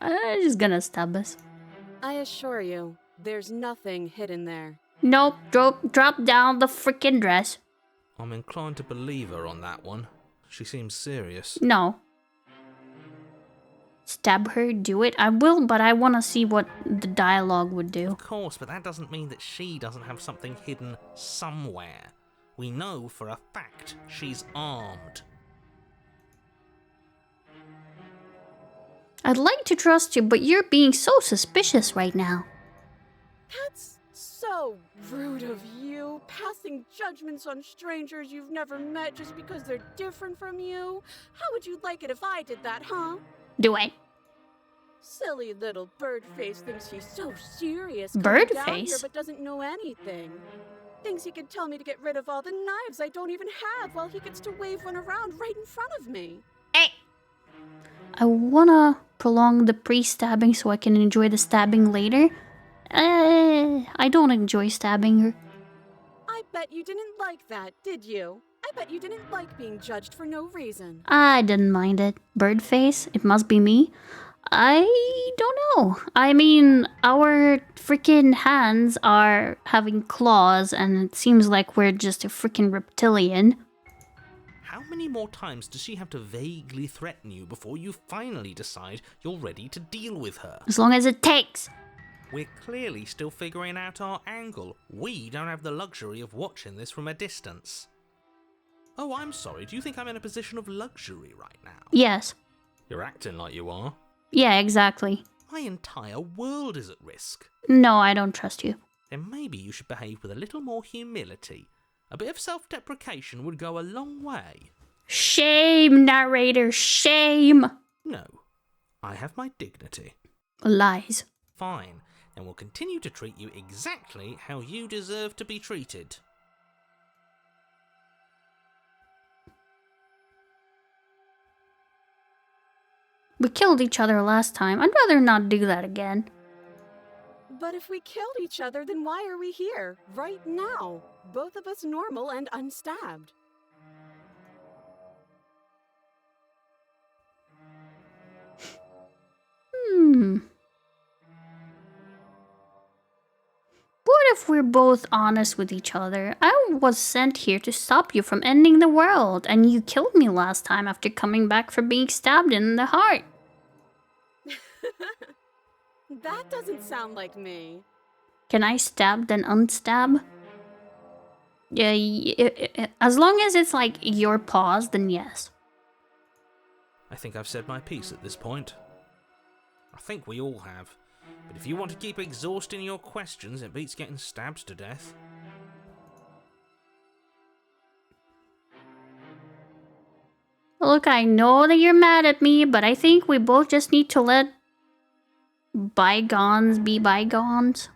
Speaker 1: I'm just gonna stab us.
Speaker 2: I assure you, there's nothing hidden there.
Speaker 1: Nope, drop down the freaking dress.
Speaker 4: I'm inclined to believe her on that one. She seems serious.
Speaker 1: No. Stab her, do it. I will, but I want to see what the dialogue would do.
Speaker 5: Of course, but that doesn't mean that she doesn't have something hidden somewhere. We know for a fact she's armed.
Speaker 1: I'd like to trust you, but you're being so suspicious right now.
Speaker 2: That's so rude of you, passing judgments on strangers you've never met just because they're different from you. How would you like it if I did that, huh?
Speaker 1: Do it.
Speaker 2: Silly little Birdface thinks he's so serious coming down here
Speaker 1: Birdface?
Speaker 2: but doesn't know anything. Thinks he could tell me to get rid of all the knives I don't even have while he gets to wave one around right in front of me.
Speaker 1: Hey! I wanna prolong the pre-stabbing so I can enjoy the stabbing later. I don't enjoy stabbing her.
Speaker 2: I bet you didn't like that, did you? I bet you didn't like being judged for no reason.
Speaker 1: I didn't mind it. Birdface? It must be me. I don't know. I mean, our freaking hands are having claws, and it seems like we're just a freaking reptilian.
Speaker 5: How many more times does she have to vaguely threaten you before you finally decide you're ready to deal with her?
Speaker 1: As long as it takes.
Speaker 5: We're clearly still figuring out our angle. We don't have the luxury of watching this from a distance. Oh, I'm sorry. Do you think I'm in a position of luxury right now?
Speaker 1: Yes.
Speaker 5: You're acting like you are.
Speaker 1: Yeah, exactly.
Speaker 5: My entire world is at risk.
Speaker 1: No, I don't trust you.
Speaker 5: Then maybe you should behave with a little more humility. A bit of self-deprecation would go a long way.
Speaker 1: Shame, narrator, shame.
Speaker 5: No, I have my dignity.
Speaker 1: Lies.
Speaker 5: Fine, then we'll continue to treat you exactly how you deserve to be treated.
Speaker 1: We killed each other last time. I'd rather not do that again.
Speaker 2: But if we killed each other, then why are we here, right now? Both of us normal and unstabbed.
Speaker 1: What if we're both honest with each other? I was sent here to stop you from ending the world, and you killed me last time after coming back from being stabbed in the heart.
Speaker 2: That doesn't sound like me.
Speaker 1: Can I stab then unstab? Yeah, as long as it's like your paws, then yes.
Speaker 5: I think I've said my piece at this point. I think we all have. But if you want to keep exhausting your questions, it beats getting stabbed to death.
Speaker 1: Look, I know that you're mad at me, but I think we both just need to let bygones be bygones.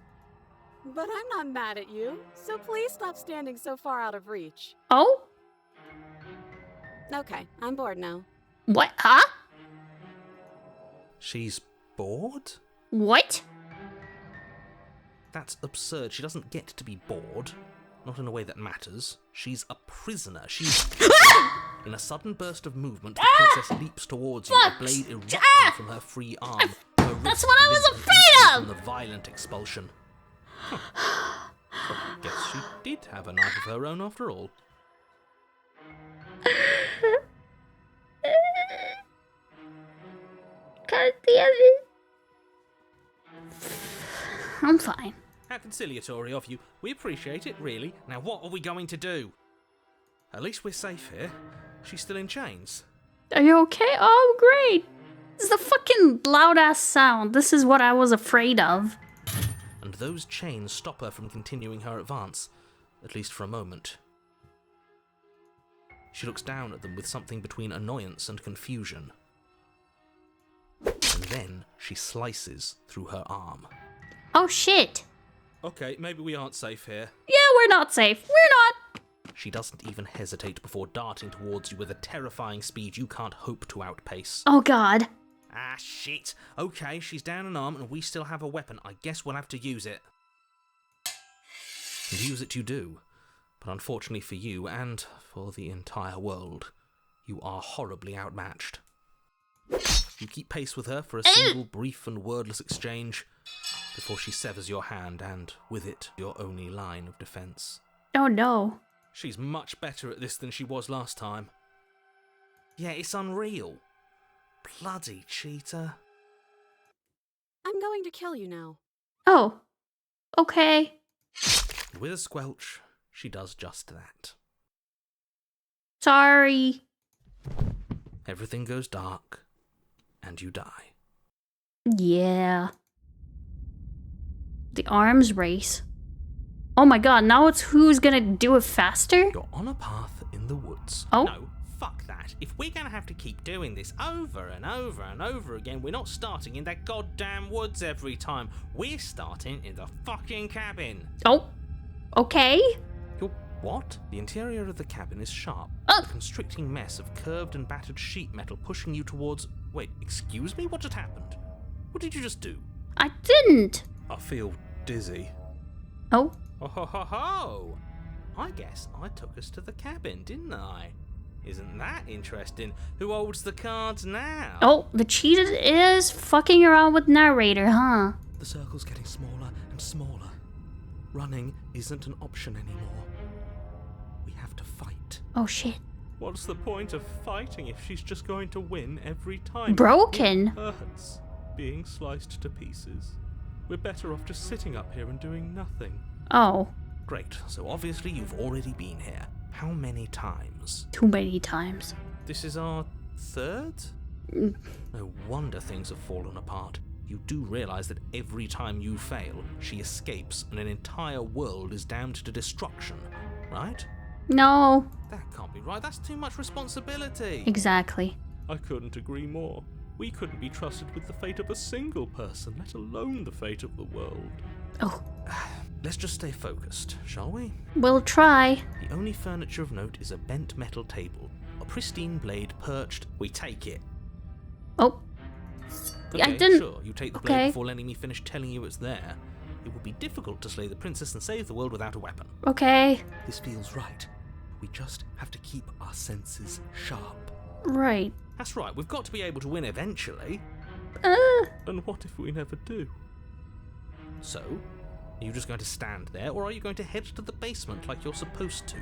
Speaker 2: But I'm not mad at you, so please stop standing so far out of reach.
Speaker 1: Oh?
Speaker 2: Okay, I'm bored now.
Speaker 1: What? Huh?
Speaker 5: She's bored?
Speaker 1: What?
Speaker 5: That's absurd. She doesn't get to be bored. Not in a way that matters. She's a prisoner. She's... In a sudden burst of movement, the princess leaps towards you, a blade erupting from her free arm. Her
Speaker 1: That's
Speaker 5: wrist
Speaker 1: what I was
Speaker 5: limp
Speaker 1: afraid
Speaker 5: from
Speaker 1: of!
Speaker 5: the violent expulsion. Huh. So I guess she did have a knife of her own after all.
Speaker 1: God damn it. I'm fine.
Speaker 5: How conciliatory of you. We appreciate it, really. Now what are we going to do? At least we're safe here. She's still in chains.
Speaker 1: Are you okay? Oh, great. This is a fucking loud ass sound. This is what I was afraid of.
Speaker 5: And those chains stop her from continuing her advance, at least for a moment. She looks down at them with something between annoyance and confusion. And then she slices through her arm.
Speaker 1: Oh shit.
Speaker 5: Okay, maybe we aren't safe here.
Speaker 1: Yeah, we're not safe. We're not.
Speaker 5: She doesn't even hesitate before darting towards you with a terrifying speed you can't hope to outpace.
Speaker 1: Oh god.
Speaker 5: Ah, shit. Okay, she's down an arm and we still have a weapon. I guess we'll have to use it. And use it you do. But unfortunately for you, and for the entire world, you are horribly outmatched.
Speaker 3: You keep pace with her for a single brief and wordless exchange before she severs your hand and, with it, your only line of defense.
Speaker 1: Oh no.
Speaker 3: She's much better at this than she was last time. Yeah, it's unreal. Bloody cheater.
Speaker 2: I'm going to kill you now.
Speaker 1: Oh. Okay.
Speaker 3: With a squelch, she does just that.
Speaker 1: Sorry.
Speaker 3: Everything goes dark, and you die.
Speaker 1: Yeah. The arms race. Oh my god, now it's who's gonna do it faster?
Speaker 3: You're on a path in the woods.
Speaker 1: Oh.
Speaker 5: No, fuck that. If we're gonna have to keep doing this over and over and over again, we're not starting in that goddamn woods every time. We're starting in the fucking cabin.
Speaker 1: Oh. Okay.
Speaker 3: You're what? The interior of the cabin is sharp.
Speaker 1: Oh.
Speaker 3: A constricting mess of curved and battered sheet metal pushing you towards... Wait, excuse me? What just happened? What did you just do?
Speaker 1: I didn't.
Speaker 3: I feel dizzy.
Speaker 1: Oh.
Speaker 5: Ho ho ho ho! I guess I took us to the cabin, didn't I? Isn't that interesting? Who holds the cards now?
Speaker 1: Oh, the cheetah is fucking around with narrator, huh?
Speaker 3: The circle's getting smaller and smaller. Running isn't an option anymore. We have to fight.
Speaker 1: Oh shit.
Speaker 5: What's the point of fighting if she's just going to win every time?
Speaker 1: Broken.
Speaker 5: It hurts being sliced to pieces. We're better off just sitting up here and doing nothing.
Speaker 1: Oh.
Speaker 3: Great, so obviously you've already been here. How many times?
Speaker 1: Too many times.
Speaker 3: This is our third?
Speaker 1: Mm.
Speaker 3: No wonder things have fallen apart. You do realise that every time you fail, she escapes and an entire world is damned to destruction, right?
Speaker 1: No.
Speaker 3: That can't be right, that's too much responsibility.
Speaker 1: Exactly.
Speaker 5: I couldn't agree more. We couldn't be trusted with the fate of a single person, let alone the fate of the world.
Speaker 1: Oh.
Speaker 3: Let's just stay focused, shall we?
Speaker 1: We'll try.
Speaker 3: The only furniture of note is a bent metal table. A pristine blade perched. We take it.
Speaker 1: Oh.
Speaker 3: Okay,
Speaker 1: I didn't.
Speaker 3: Sure, you take the
Speaker 1: Okay.
Speaker 3: blade before letting me finish telling you it's there. It would be difficult to slay the princess and save the world without a weapon.
Speaker 1: Okay.
Speaker 3: This feels right. We just have to keep our senses sharp.
Speaker 1: Right.
Speaker 3: That's right, we've got to be able to win eventually.
Speaker 5: And what if we never do?
Speaker 3: So, are you just going to stand there, or are you going to head to the basement like you're supposed to?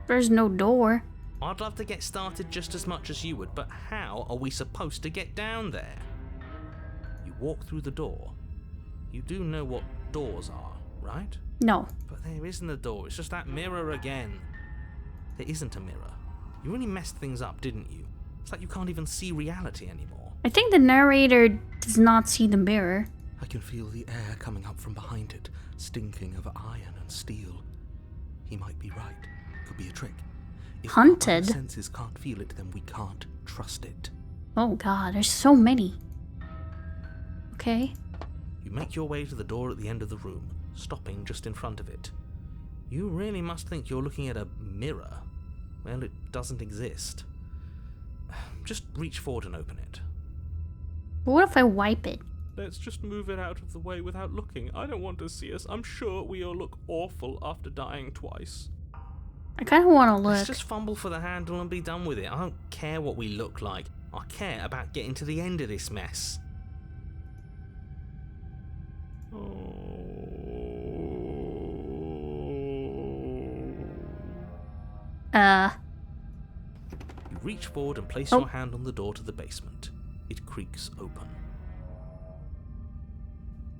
Speaker 1: There's no door.
Speaker 3: I'd love to get started just as much as you would, but how are we supposed to get down there? You walk through the door. You do know what doors are, right?
Speaker 1: No.
Speaker 3: But there isn't a door, it's just that mirror again. There isn't a mirror. You really messed things up, didn't you? It's like you can't even see reality anymore.
Speaker 1: I think the narrator does not see the mirror.
Speaker 3: I can feel the air coming up from behind it, stinking of iron and steel. He might be right. Could be a trick. If
Speaker 1: Hunted?
Speaker 3: our senses can't feel it, then we can't trust it.
Speaker 1: Oh god, there's so many. Okay.
Speaker 3: You make your way to the door at the end of the room, stopping just in front of it. You really must think you're looking at a mirror. Well, it doesn't exist. Just reach forward and open it.
Speaker 1: But what if I wipe it?
Speaker 5: Let's just move it out of the way without looking. I don't want to see us. I'm sure we all look awful after dying twice.
Speaker 1: I kind of want to
Speaker 3: Let's
Speaker 1: look.
Speaker 3: just fumble for the handle and be done with it. I don't care what we look like. I care about getting to the end of this mess. You reach forward and place your hand on the door to the basement. It creaks open.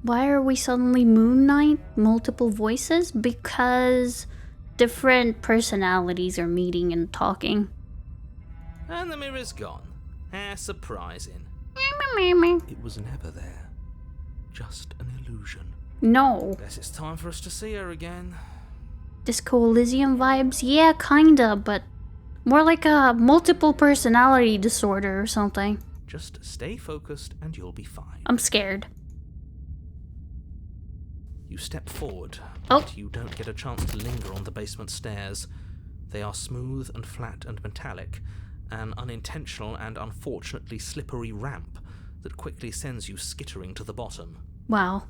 Speaker 1: Why are we suddenly Moon Knight? Multiple voices? Because different personalities are meeting and talking.
Speaker 3: And the mirror's gone. How surprising. It was never there. Just an illusion.
Speaker 1: No.
Speaker 3: Guess it's time for us to see her again.
Speaker 1: Disco Elysium vibes? Yeah, kinda, but more like a multiple personality disorder or something.
Speaker 3: Just stay focused and you'll be fine.
Speaker 1: I'm scared.
Speaker 3: You step forward,
Speaker 1: Oh.
Speaker 3: but you don't get a chance to linger on the basement stairs. They are smooth and flat and metallic, an unintentional and unfortunately slippery ramp that quickly sends you skittering to the bottom.
Speaker 1: Wow.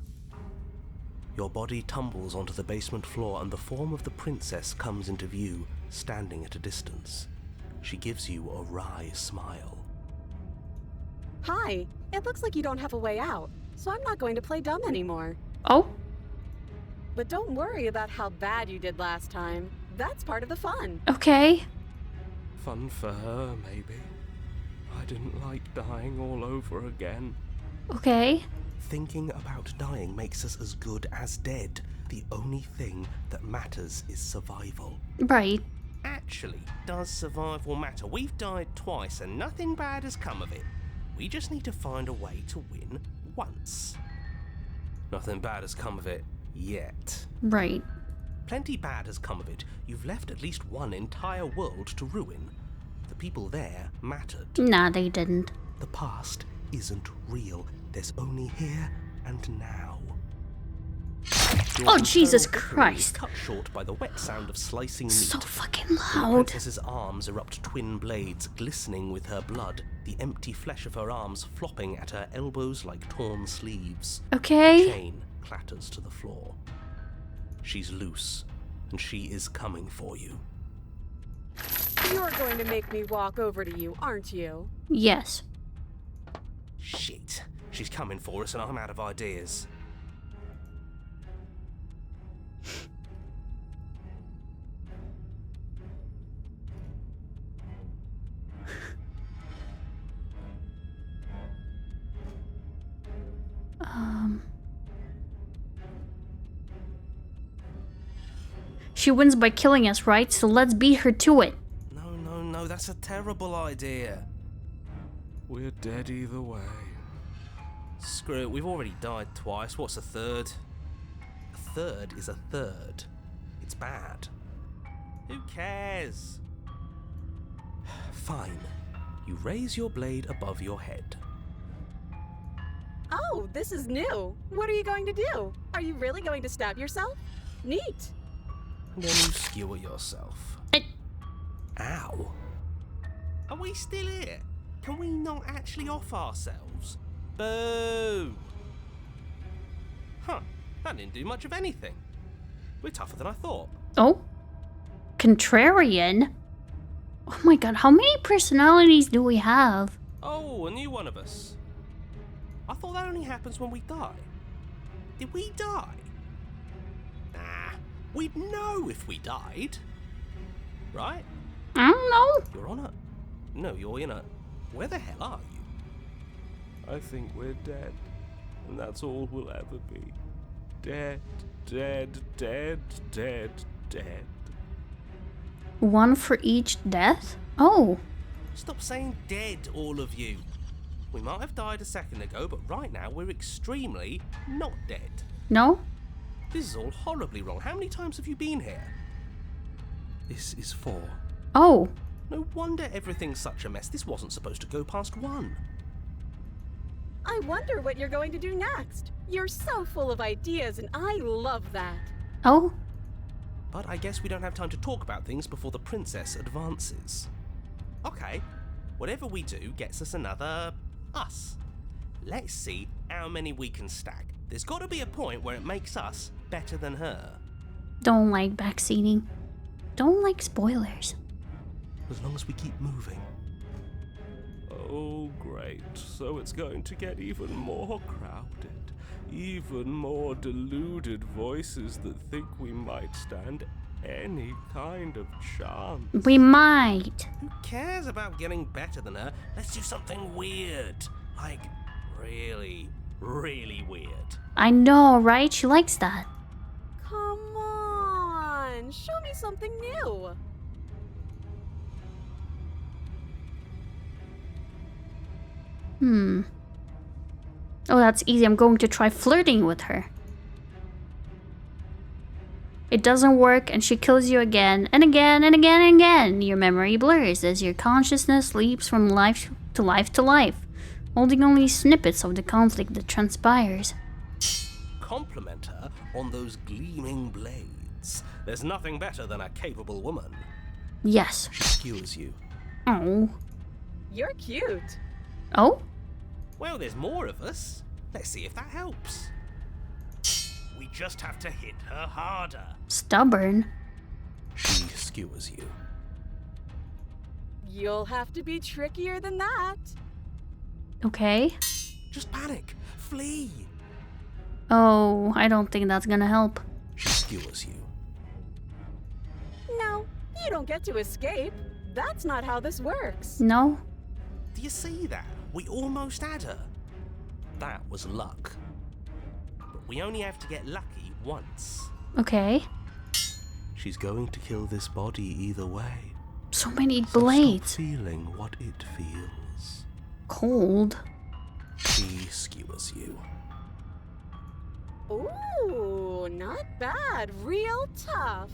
Speaker 9: Your body tumbles onto the basement floor and the form of the princess comes into view, standing at a distance. She gives you a wry smile.
Speaker 2: Hi. It looks like you don't have a way out, so I'm not going to play dumb anymore.
Speaker 1: Oh?
Speaker 2: But don't worry about how bad you did last time. That's part of the fun.
Speaker 1: Okay.
Speaker 9: Fun for her, maybe. I didn't like dying all over again.
Speaker 1: Okay.
Speaker 9: Thinking about dying makes us as good as dead. The only thing that matters is survival.
Speaker 1: Right.
Speaker 5: Actually, does survival matter? We've died twice and nothing bad has come of it. We just need to find a way to win once.
Speaker 9: Nothing bad has come of it yet.
Speaker 1: Right.
Speaker 5: Plenty bad has come of it. You've left at least one entire world to ruin. The people there mattered.
Speaker 1: Nah, they didn't.
Speaker 9: The past isn't real. There's only here and now.
Speaker 1: Oh, Jesus
Speaker 5: Your
Speaker 1: Christ.
Speaker 5: cut short by the wet sound of slicing meat.
Speaker 1: So fucking
Speaker 5: The
Speaker 1: loud.
Speaker 5: princess's arms erupt twin blades, glistening with her blood, the empty flesh of her arms flopping at her elbows like torn sleeves.
Speaker 1: Okay.
Speaker 5: Chain clatters to the floor. She's loose, and she is coming for you.
Speaker 2: You're going to make me walk over to you, aren't you?
Speaker 1: Yes.
Speaker 5: Shit. She's coming for us, and I'm out of ideas.
Speaker 1: She wins by killing us, right? So let's beat her to it.
Speaker 5: No, that's a terrible idea.
Speaker 9: We're dead either way.
Speaker 5: Screw it, we've already died twice. What's a third? A third is a third. It's bad. Who cares?
Speaker 9: Fine. You raise your blade above your head.
Speaker 2: Oh, this is new. What are you going to do? Are you really going to stab yourself? Neat.
Speaker 5: And then you skewer yourself.
Speaker 9: Ow.
Speaker 5: Are we still here? Can we not actually off ourselves? Boo! Huh, that didn't do much of anything. We're tougher than I thought.
Speaker 1: Oh? Contrarian? Oh my god, how many personalities do we have?
Speaker 5: Oh, a new one of us. I thought that only happens when we die. Did we die? Nah, we'd know if we died. Right?
Speaker 1: I don't know.
Speaker 5: You're on a... No, you're in a... Where the hell are you?
Speaker 9: I think we're dead. And that's all we'll ever be. Dead, dead, dead, dead, dead.
Speaker 1: One for each death? Oh.
Speaker 5: Stop saying dead, all of you. We might have died a second ago, but right now we're extremely not dead.
Speaker 1: No?
Speaker 5: This is all horribly wrong. How many times have you been here?
Speaker 9: This is 4.
Speaker 1: Oh.
Speaker 5: No wonder everything's such a mess. This wasn't supposed to go past 1.
Speaker 2: I wonder what you're going to do next. You're so full of ideas, and I love that.
Speaker 1: Oh?
Speaker 5: But I guess we don't have time to talk about things before the princess advances. Okay, whatever we do gets us another us. Let's see how many we can stack. There's got to be a point where it makes us better than her.
Speaker 1: Don't like backseating. Don't like spoilers.
Speaker 9: As long as we keep moving.
Speaker 10: Oh, great. So it's going to get even more crowded. Even more deluded voices that think we might stand any kind of chance.
Speaker 1: We might.
Speaker 5: Who cares about getting better than her? Let's do something weird. Like, really, really weird.
Speaker 1: I know, right? She likes that.
Speaker 2: Come on, show me something new.
Speaker 1: Oh, that's easy. I'm going to try flirting with her. It doesn't work, and she kills you again, and again, and again, and again. Your memory blurs as your consciousness leaps from life to life to life, holding only snippets of the conflict that transpires.
Speaker 5: Compliment her on those gleaming blades. There's nothing better than a capable woman.
Speaker 1: Yes.
Speaker 5: She skewers you.
Speaker 1: Oh.
Speaker 2: You're cute.
Speaker 1: Oh?
Speaker 5: Well, there's more of us. Let's see if that helps. We just have to hit her harder.
Speaker 1: Stubborn.
Speaker 9: She skewers you.
Speaker 2: You'll have to be trickier than that.
Speaker 1: Okay.
Speaker 5: Just panic. Flee.
Speaker 1: Oh, I don't think that's gonna help.
Speaker 5: She skewers you.
Speaker 2: No, you don't get to escape. That's not how this works.
Speaker 1: No?
Speaker 5: Do you see that? We almost had her. That was luck. But we only have to get lucky once.
Speaker 1: Okay.
Speaker 9: She's going to kill this body either way.
Speaker 1: So many
Speaker 9: So
Speaker 1: blades.
Speaker 9: stop feeling what it feels.
Speaker 1: Cold.
Speaker 5: She skewers you.
Speaker 2: Ooh, not bad. Real tough.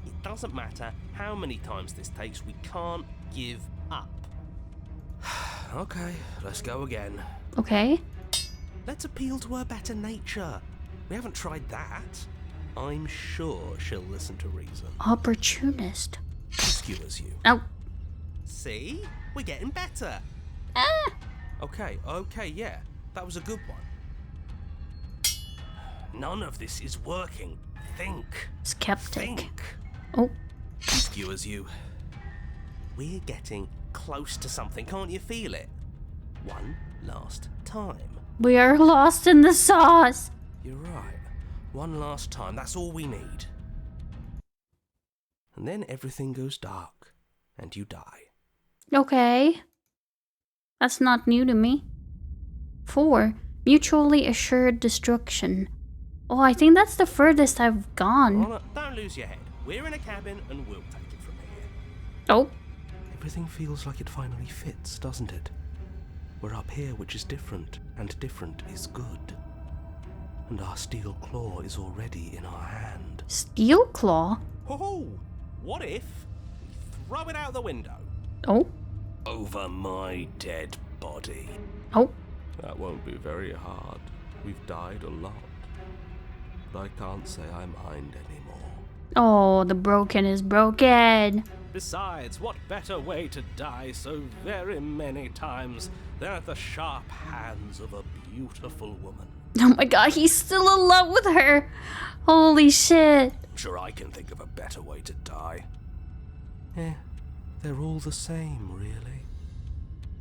Speaker 5: It doesn't matter how many times this takes, we can't give up. Okay, let's go again.
Speaker 1: Okay.
Speaker 5: Let's appeal to her better nature. We haven't tried that. I'm sure she'll listen to reason.
Speaker 1: Opportunist.
Speaker 5: She skewers you.
Speaker 1: Oh.
Speaker 5: See? We're getting better.
Speaker 1: Ah.
Speaker 5: Okay, yeah. That was a good one. None of this is working. Think.
Speaker 1: Skeptic.
Speaker 5: Think.
Speaker 1: Oh.
Speaker 5: She skewers you. We're getting close to something. Can't you feel it? One last time.
Speaker 1: We are lost in the sauce.
Speaker 5: You're right. One last time. That's all we need. And then everything goes dark. And you die.
Speaker 1: Okay. That's not new to me. 4. Mutually assured destruction. Oh, I think that's the furthest I've gone.
Speaker 5: Oh, no, don't lose your head. We're in a cabin and we'll take it from here.
Speaker 1: Oh.
Speaker 9: Everything feels like it finally fits, doesn't it? We're up here, which is different, and different is good. And our steel claw is already in our hand.
Speaker 1: Steel claw?
Speaker 5: Oh, what if we throw it out the window?
Speaker 1: Oh.
Speaker 5: Over my dead body.
Speaker 1: Oh.
Speaker 9: That won't be very hard. We've died a lot. But I can't say I mind anymore.
Speaker 1: Oh, the broken is broken.
Speaker 10: Besides, what better way to die so very many times than at the sharp hands of a beautiful woman?
Speaker 1: Oh my god, he's still in love with her. Holy shit.
Speaker 5: I'm sure I can think of a better way to die.
Speaker 9: They're all the same, really.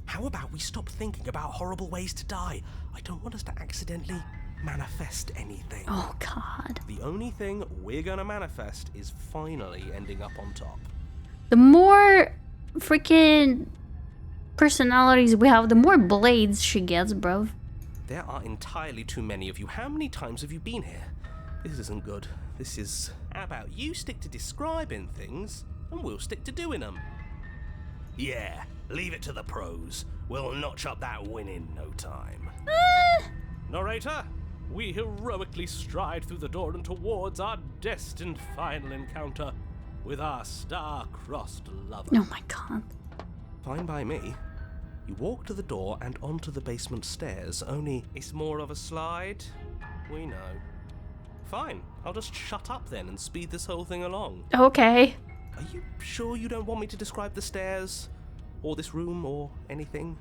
Speaker 5: How about we stop thinking about horrible ways to die? I don't want us to accidentally manifest anything.
Speaker 1: Oh god.
Speaker 5: The only thing we're gonna manifest is finally ending up on top.
Speaker 1: The more freaking personalities we have, the more blades she gets, bro.
Speaker 5: There are entirely too many of you. How many times have you been here? This isn't good. This is... How about you stick to describing things, and we'll stick to doing them? Yeah, leave it to the pros. We'll notch up that win in no time.
Speaker 10: Narrator, we heroically stride through the door and towards our destined final encounter with our star-crossed lover.
Speaker 1: Oh my god.
Speaker 5: Fine by me. You walk to the door and onto the basement stairs, only it's more of a slide. We know. Fine, I'll just shut up then and speed this whole thing along.
Speaker 1: Okay.
Speaker 5: Are you sure you don't want me to describe the stairs? Or this room, or anything?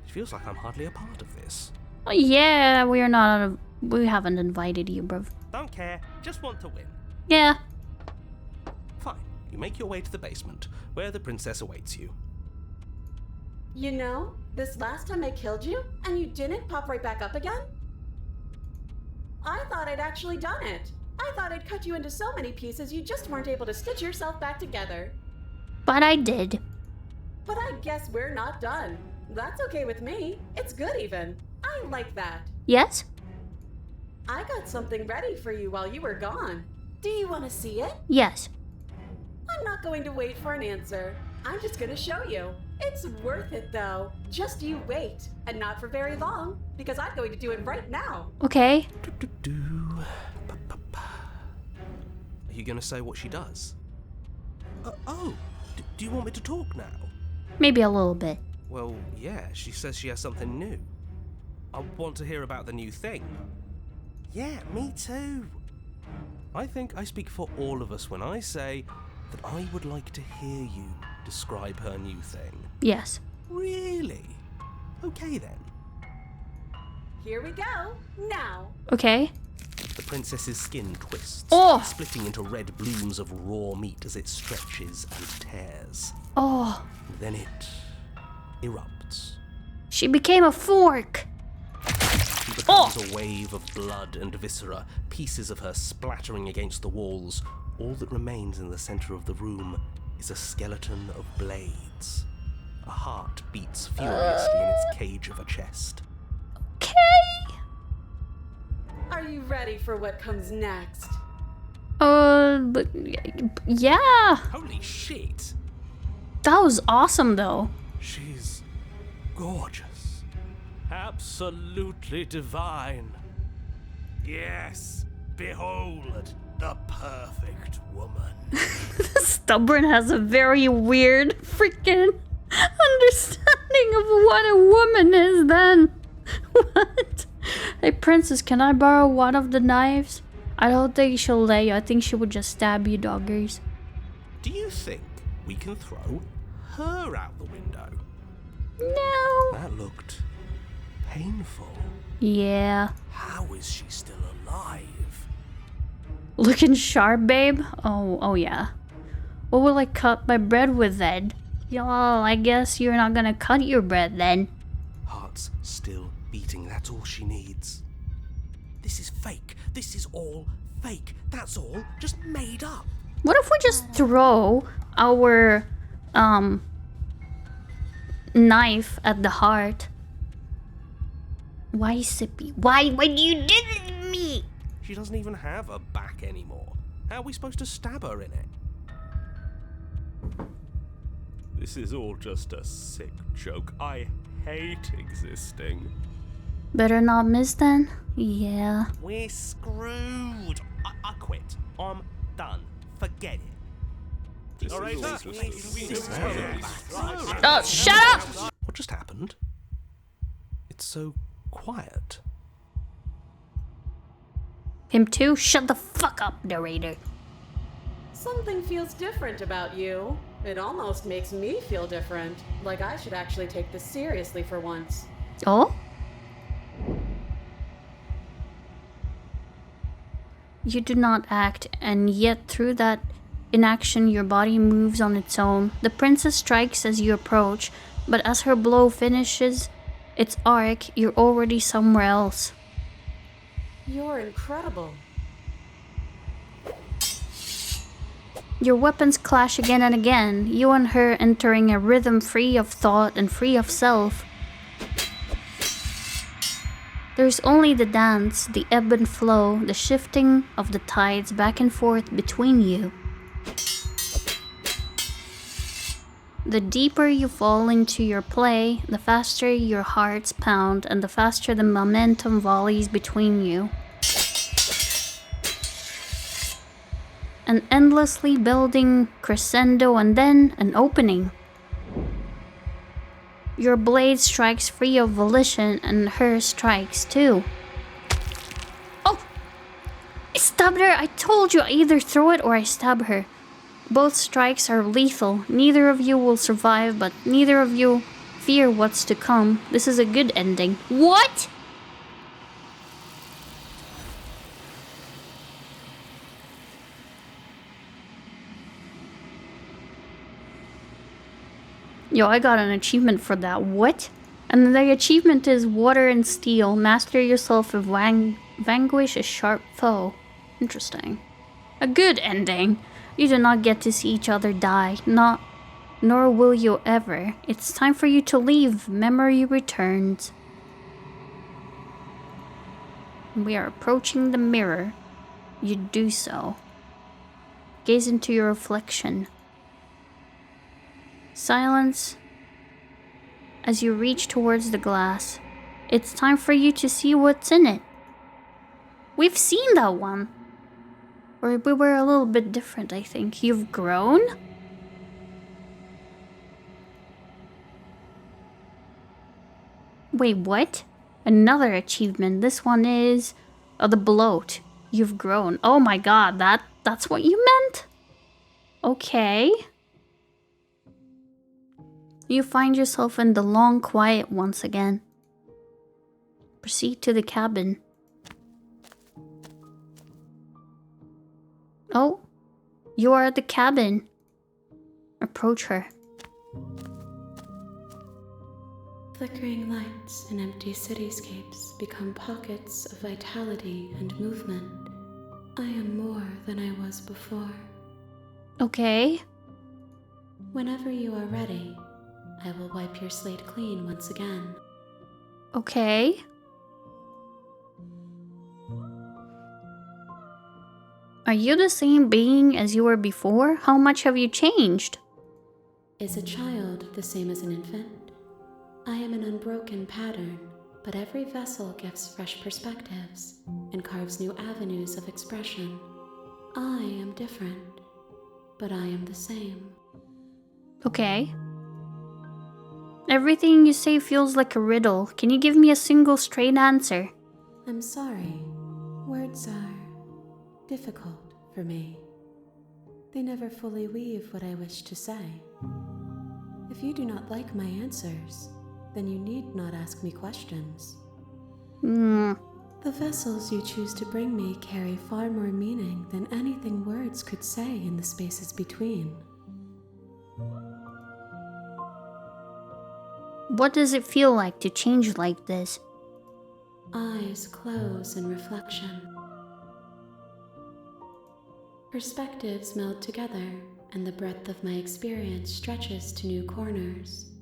Speaker 5: It feels like I'm hardly a part of this.
Speaker 1: Oh, yeah, we haven't invited you, bro.
Speaker 5: Don't care, just want to win.
Speaker 1: Yeah.
Speaker 5: Fine, you make your way to the basement, where the princess awaits you.
Speaker 2: You know, this last time I killed you, and you didn't pop right back up again? I thought I'd actually done it. I thought I'd cut you into so many pieces you just weren't able to stitch yourself back together.
Speaker 1: But I did.
Speaker 2: But I guess we're not done. That's okay with me. It's good even. I like that.
Speaker 1: Yes?
Speaker 2: I got something ready for you while you were gone. Do you want to see it?
Speaker 1: Yes.
Speaker 2: I'm not going to wait for an answer. I'm just going to show you. It's worth it though. Just you wait. And not for very long, because I'm going to do it right now.
Speaker 1: Okay.
Speaker 5: Are you going to say what she does? Do you want me to talk now?
Speaker 1: Maybe a little bit.
Speaker 5: Well, yeah, she says she has something new. I want to hear about the new thing. Yeah, me too. I think I speak for all of us when I say that I would like to hear you describe her new thing.
Speaker 1: Yes.
Speaker 5: Really? Okay then.
Speaker 2: Here we go. Now.
Speaker 1: Okay.
Speaker 5: The princess's skin twists, splitting into red blooms of raw meat as it stretches and tears.
Speaker 1: Oh.
Speaker 5: Then it erupts.
Speaker 1: She became a fork!
Speaker 9: She becomes a wave of blood and viscera, pieces of her splattering against the walls. All that remains in the center of the room is a skeleton of blades. A heart beats furiously in its cage of a chest.
Speaker 1: Okay!
Speaker 2: Are you ready for what comes next?
Speaker 1: But yeah!
Speaker 5: Holy shit!
Speaker 1: That was awesome though.
Speaker 9: She's gorgeous.
Speaker 10: Absolutely divine.
Speaker 9: Yes, behold, the perfect woman.
Speaker 1: Stubborn has a very weird freaking understanding of what a woman is then. What? Hey princess, can I borrow one of the knives? I don't think she'll let you. I think she would just stab you, doggers.
Speaker 9: Do you think we can throw her out the window?
Speaker 1: No.
Speaker 9: That looked painful.
Speaker 1: Yeah.
Speaker 9: How is she still alive?
Speaker 1: Looking sharp, babe? Oh yeah. What will I cut my bread with then? Y'all, I guess you're not gonna cut your bread then.
Speaker 9: Heart's still beating, that's all she needs.
Speaker 5: This is fake. This is all fake. That's all just made up.
Speaker 1: What if we just throw our knife at the heart? Why, Sippy? Why do you do this to me?
Speaker 9: She doesn't even have a back anymore. How are we supposed to stab her in it?
Speaker 10: This is all just a sick joke. I hate existing.
Speaker 1: Better not miss then? Yeah.
Speaker 5: We're screwed. I quit. I'm done. Forget it.
Speaker 10: This is all just a
Speaker 1: Oh, shut up!
Speaker 9: What just happened? It's so quiet.
Speaker 1: Him too? Shut the fuck up, narrator.
Speaker 2: Something feels different about you. It almost makes me feel different. Like I should actually take this seriously for once.
Speaker 1: Oh? You do not act, and yet through that inaction your body moves on its own. The princess strikes as you approach, but as her blow finishes its arc, you're already somewhere else.
Speaker 2: You're incredible.
Speaker 1: Your weapons clash again and again, you and her entering a rhythm free of thought and free of self. There's only the dance, the ebb and flow, the shifting of the tides back and forth between you. The deeper you fall into your play, the faster your hearts pound and the faster the momentum volleys between you. An endlessly building crescendo and then an opening. Your blade strikes free of volition and her strikes too. Oh! I stabbed her! I told you I either throw it or I stab her. Both strikes are lethal. Neither of you will survive, but neither of you fear what's to come. This is a good ending. What?! Yo, I got an achievement for that. What? And the achievement is Water and Steel. Master yourself and vanquish a sharp foe. Interesting. A good ending. You do not get to see each other die. Nor will you ever. It's time for you to leave. Memory returns. We are approaching the mirror. You do so. Gaze into your reflection. Silence as you reach towards the glass. It's time for you to see what's in it. We've seen that one. Or we were a little bit different, I think. You've grown? Wait, what? Another achievement. This one is the bloat. You've grown. Oh my god, that's what you meant? Okay. You find yourself in the long quiet once again. Proceed to the cabin. Oh, you are at the cabin. Approach her.
Speaker 7: flickering lights in empty cityscapes become pockets of vitality and movement. I am more than I was before.
Speaker 1: Okay.
Speaker 7: Whenever you are ready, I will wipe your slate clean once again.
Speaker 1: Okay. Are you the same being as you were before? How much have you changed?
Speaker 7: Is a child the same as an infant? I am an unbroken pattern, but every vessel gives fresh perspectives and carves new avenues of expression. I am different, but I am the same.
Speaker 1: Okay. Everything you say feels like a riddle. Can you give me a single straight answer?
Speaker 7: I'm sorry. Words are difficult for me. They never fully weave what I wish to say. If you do not like my answers, then you need not ask me questions. The vessels you choose to bring me carry far more meaning than anything words could say in the spaces between.
Speaker 1: What does it feel like to change like this?
Speaker 7: Eyes close in reflection. Perspectives meld together, and the breadth of my experience stretches to new corners.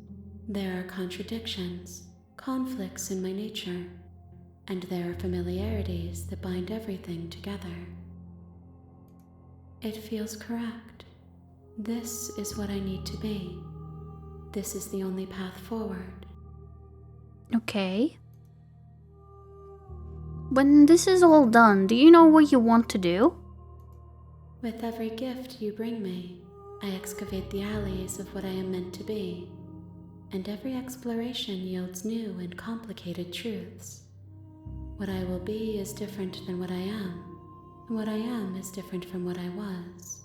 Speaker 7: There are contradictions, conflicts in my nature, and there are familiarities that bind everything together. It feels correct. This is what I need to be. This is the only path forward.
Speaker 1: Okay. When this is all done, do you know what you want to do?
Speaker 7: With every gift you bring me, I excavate the alleys of what I am meant to be, and every exploration yields new and complicated truths. What I will be is different than what I am, and what I am is different from what I was.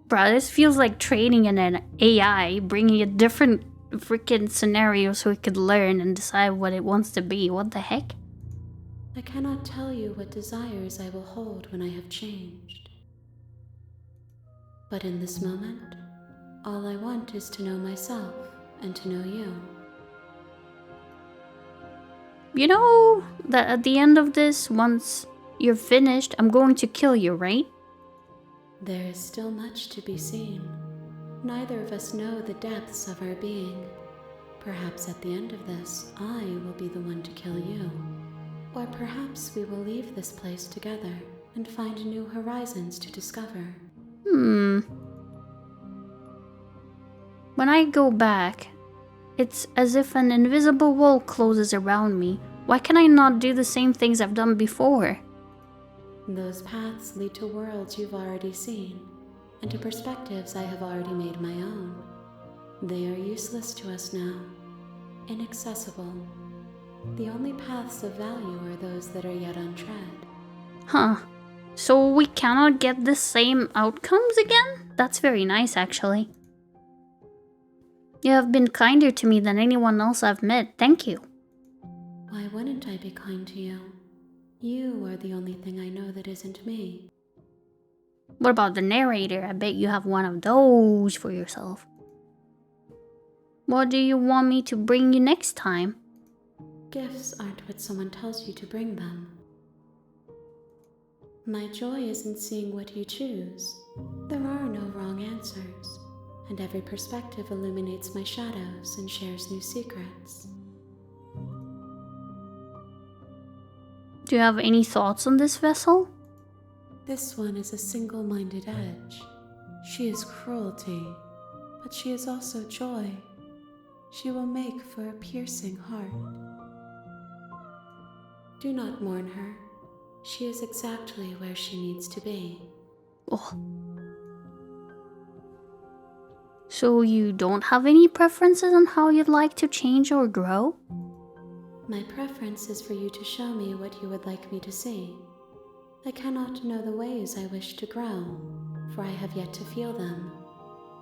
Speaker 1: Bruh, this feels like training in an AI, bringing a different freaking scenario so it could learn and decide what it wants to be. What the heck?
Speaker 7: I cannot tell you what desires I will hold when I have changed. But in this moment, all I want is to know myself and to know you.
Speaker 1: You know that at the end of this, once you're finished, I'm going to kill you, right?
Speaker 7: There is still much to be seen. Neither of us know the depths of our being. Perhaps at the end of this, I will be the one to kill you. Or perhaps we will leave this place together and find new horizons to discover.
Speaker 1: When I go back, it's as if an invisible wall closes around me. Why can I not do the same things I've done before?
Speaker 7: Those paths lead to worlds you've already seen, and to perspectives I have already made my own. They are useless to us now, inaccessible. The only paths of value are those that are yet untread.
Speaker 1: Huh. So we cannot get the same outcomes again? That's very nice, actually. You have been kinder to me than anyone else I've met. Thank you.
Speaker 7: Why wouldn't I be kind to you? You are the only thing I know that isn't me.
Speaker 1: What about the narrator? I bet you have one of those for yourself. What do you want me to bring you next time?
Speaker 7: Gifts aren't what someone tells you to bring them. My joy is in seeing what you choose. There are no wrong answers, and every perspective illuminates my shadows and shares new secrets.
Speaker 1: Do you have any thoughts on this vessel?
Speaker 7: This one is a single-minded edge. She is cruelty, but she is also joy. She will make for a piercing heart. Do not mourn her. She is exactly where she needs to be.
Speaker 1: Oh. So you don't have any preferences on how you'd like to change or grow?
Speaker 7: My preference is for you to show me what you would like me to see. I cannot know the ways I wish to grow, for I have yet to feel them.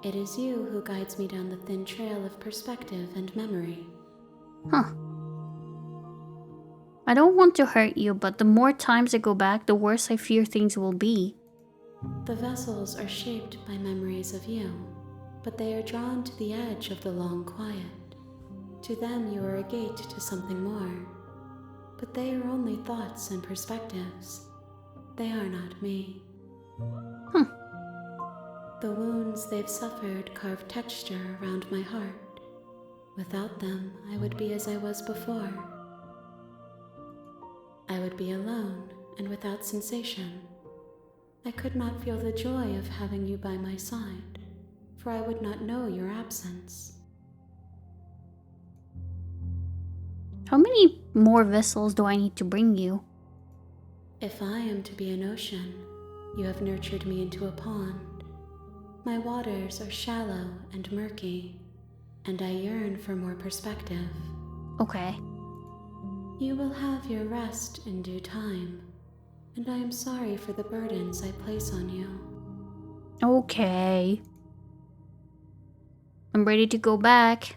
Speaker 7: It is you who guides me down the thin trail of perspective and memory.
Speaker 1: Huh. I don't want to hurt you, but the more times I go back, the worse I fear things will be.
Speaker 7: The vessels are shaped by memories of you, but they are drawn to the edge of the long quiet. To them, you are a gate to something more. But they are only thoughts and perspectives. They are not me. The wounds they've suffered carve texture around my heart. Without them, I would be as I was before. I would be alone and without sensation. I could not feel the joy of having you by my side, for I would not know your absence.
Speaker 1: How many more vessels do I need to bring you?
Speaker 7: If I am to be an ocean, you have nurtured me into a pond. My waters are shallow and murky, and I yearn for more perspective.
Speaker 1: Okay.
Speaker 7: You will have your rest in due time, and I am sorry for the burdens I place on you.
Speaker 1: Okay. I'm ready to go back.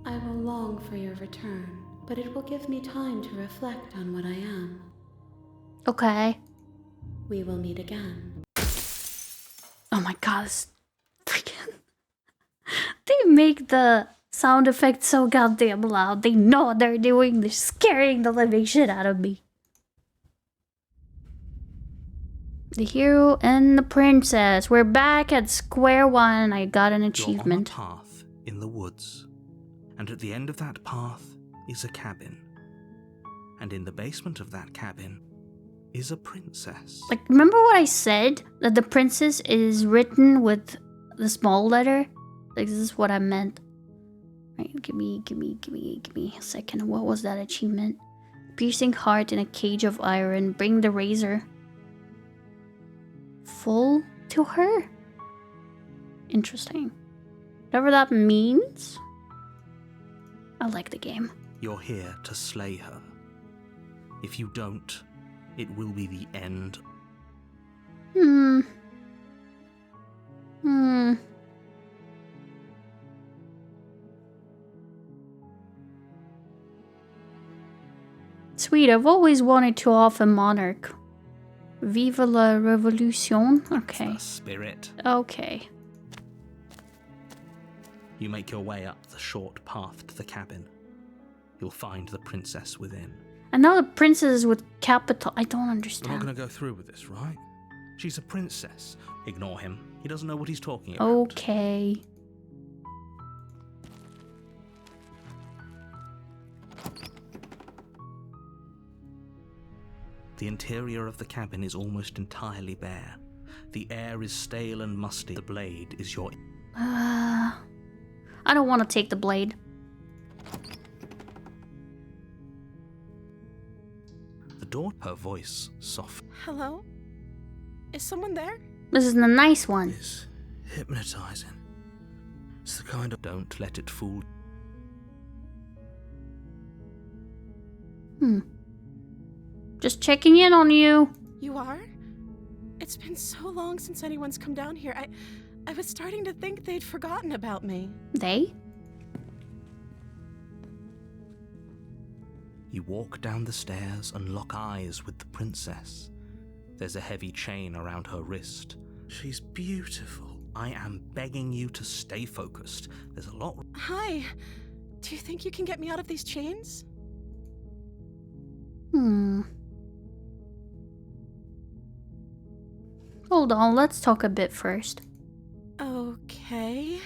Speaker 7: I will long for your return, but it will give me time to reflect on what I am.
Speaker 1: Okay.
Speaker 7: We will meet again.
Speaker 1: Oh my god, this freaking... They make the sound effects so goddamn loud. They know what they're doing. They're scaring the living shit out of me. The hero and the princess. We're back at square one. I got an achievement.
Speaker 3: You're on a path in the woods. And at the end of that path is a cabin. And in the basement of that cabin is a princess.
Speaker 1: Like, remember what I said? That the princess is written with the small letter? Like, this is what I meant. Right, give me a second. What was that achievement? Piercing heart in a cage of iron. Bring the razor full to her? Interesting. Whatever that means. I like the game.
Speaker 3: You're here to slay her. If you don't, it will be the end.
Speaker 1: Sweet, I've always wanted to off a monarch. Viva la revolution. Okay.
Speaker 3: The spirit.
Speaker 1: Okay.
Speaker 3: You make your way up the short path to the cabin. You'll find the princess within.
Speaker 1: And now the princess is with capital. I don't
Speaker 3: We're not
Speaker 1: understand.
Speaker 3: going to go through with this, right? She's a princess. Ignore him. He doesn't know what he's talking about.
Speaker 1: Okay.
Speaker 3: The interior of the cabin is almost entirely bare. The air is stale and musty. The blade is your...
Speaker 1: I don't want to take the blade.
Speaker 3: The door, her voice soft.
Speaker 2: Hello? Is someone there?
Speaker 1: This is the nice one.
Speaker 3: Is hypnotizing. It's the kind of... Don't let it fool.
Speaker 1: Just checking in on you.
Speaker 2: You are? It's been so long since anyone's come down here. I was starting to think they'd forgotten about me.
Speaker 1: They?
Speaker 3: You walk down the stairs and lock eyes with the princess. There's a heavy chain around her wrist. She's beautiful. I am begging you to stay focused. There's a lot...
Speaker 2: Hi. Do you think you can get me out of these chains?
Speaker 1: Hold on, let's talk a bit first.
Speaker 2: Okay.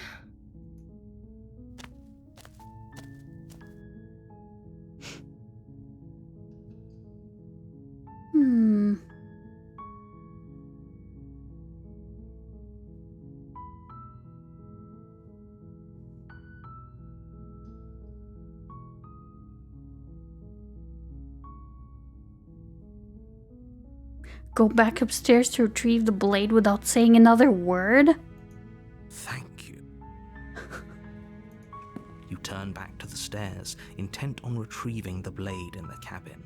Speaker 1: Go back upstairs to retrieve the blade without saying another word?
Speaker 3: Thank you. You turn back to the stairs, intent on retrieving the blade in the cabin.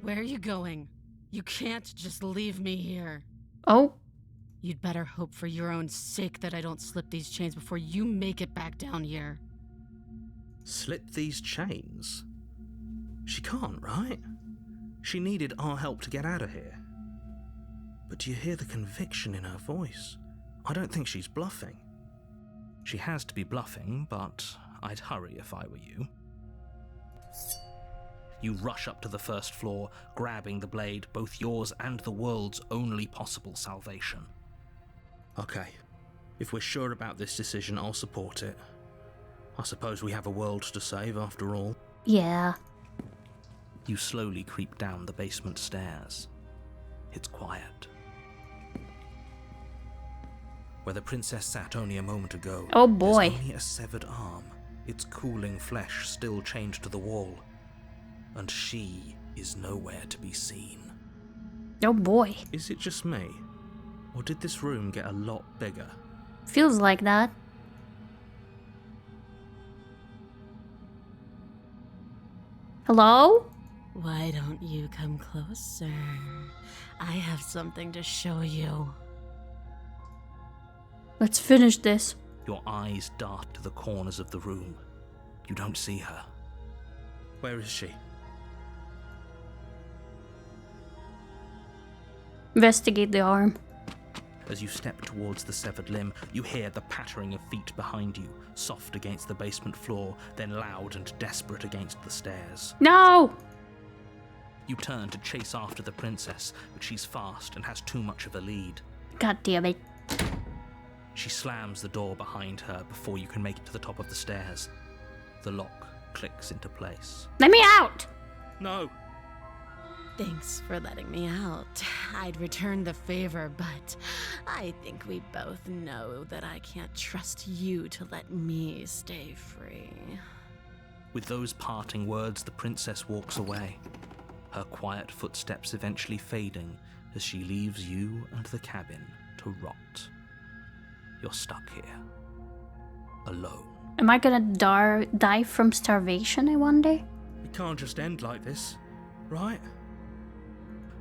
Speaker 2: Where are you going? You can't just leave me here.
Speaker 1: Oh.
Speaker 2: You'd better hope for your own sake that I don't slip these chains before you make it back down here.
Speaker 3: Slip these chains? She can't, right? She needed our help to get out of here. But do you hear the conviction in her voice? I don't think she's bluffing. She has to be bluffing, but I'd hurry if I were you. You rush up to the first floor, grabbing the blade, both yours and the world's only possible salvation. Okay, if we're sure about this decision, I'll support it. I suppose we have a world to save after all.
Speaker 1: Yeah.
Speaker 3: You slowly creep down the basement stairs. It's quiet. Where the princess sat only a moment ago,
Speaker 1: Oh boy.
Speaker 3: there's only a severed arm, its cooling flesh still chained to the wall. And she is nowhere to be seen.
Speaker 1: Oh boy.
Speaker 3: Is it just me? Or did this room get a lot bigger?
Speaker 1: Feels like that. Hello?
Speaker 2: Why don't you come closer? I have something to show you.
Speaker 1: Let's finish this.
Speaker 3: Your eyes dart to the corners of the room. You don't see her. Where is she?
Speaker 1: Investigate the arm.
Speaker 3: As you step towards the severed limb, you hear the pattering of feet behind you, soft against the basement floor, then loud and desperate against the stairs.
Speaker 1: No!
Speaker 3: You turn to chase after the princess, but she's fast and has too much of a lead.
Speaker 1: God damn it.
Speaker 3: She slams the door behind her before you can make it to the top of the stairs. The lock clicks into place.
Speaker 1: Let me out!
Speaker 3: No!
Speaker 2: Thanks for letting me out. I'd return the favor, but I think we both know that I can't trust you to let me stay free.
Speaker 3: With those parting words, the princess walks away, her quiet footsteps eventually fading as she leaves you and the cabin to rot. You're stuck here, alone.
Speaker 1: Am I gonna die from starvation, I wonder?
Speaker 3: It can't just end like this, right?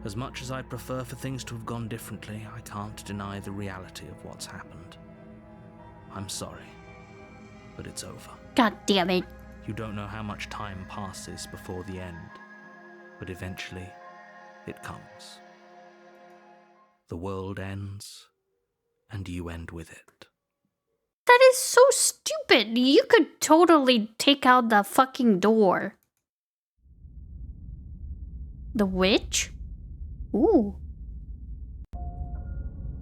Speaker 3: As much as I'd prefer for things to have gone differently, I can't deny the reality of what's happened. I'm sorry, but it's over.
Speaker 1: God damn it.
Speaker 3: You don't know how much time passes before the end, but eventually it comes. The world ends, and you end with it.
Speaker 1: That is so stupid. You could totally take out the fucking door. The witch? Ooh.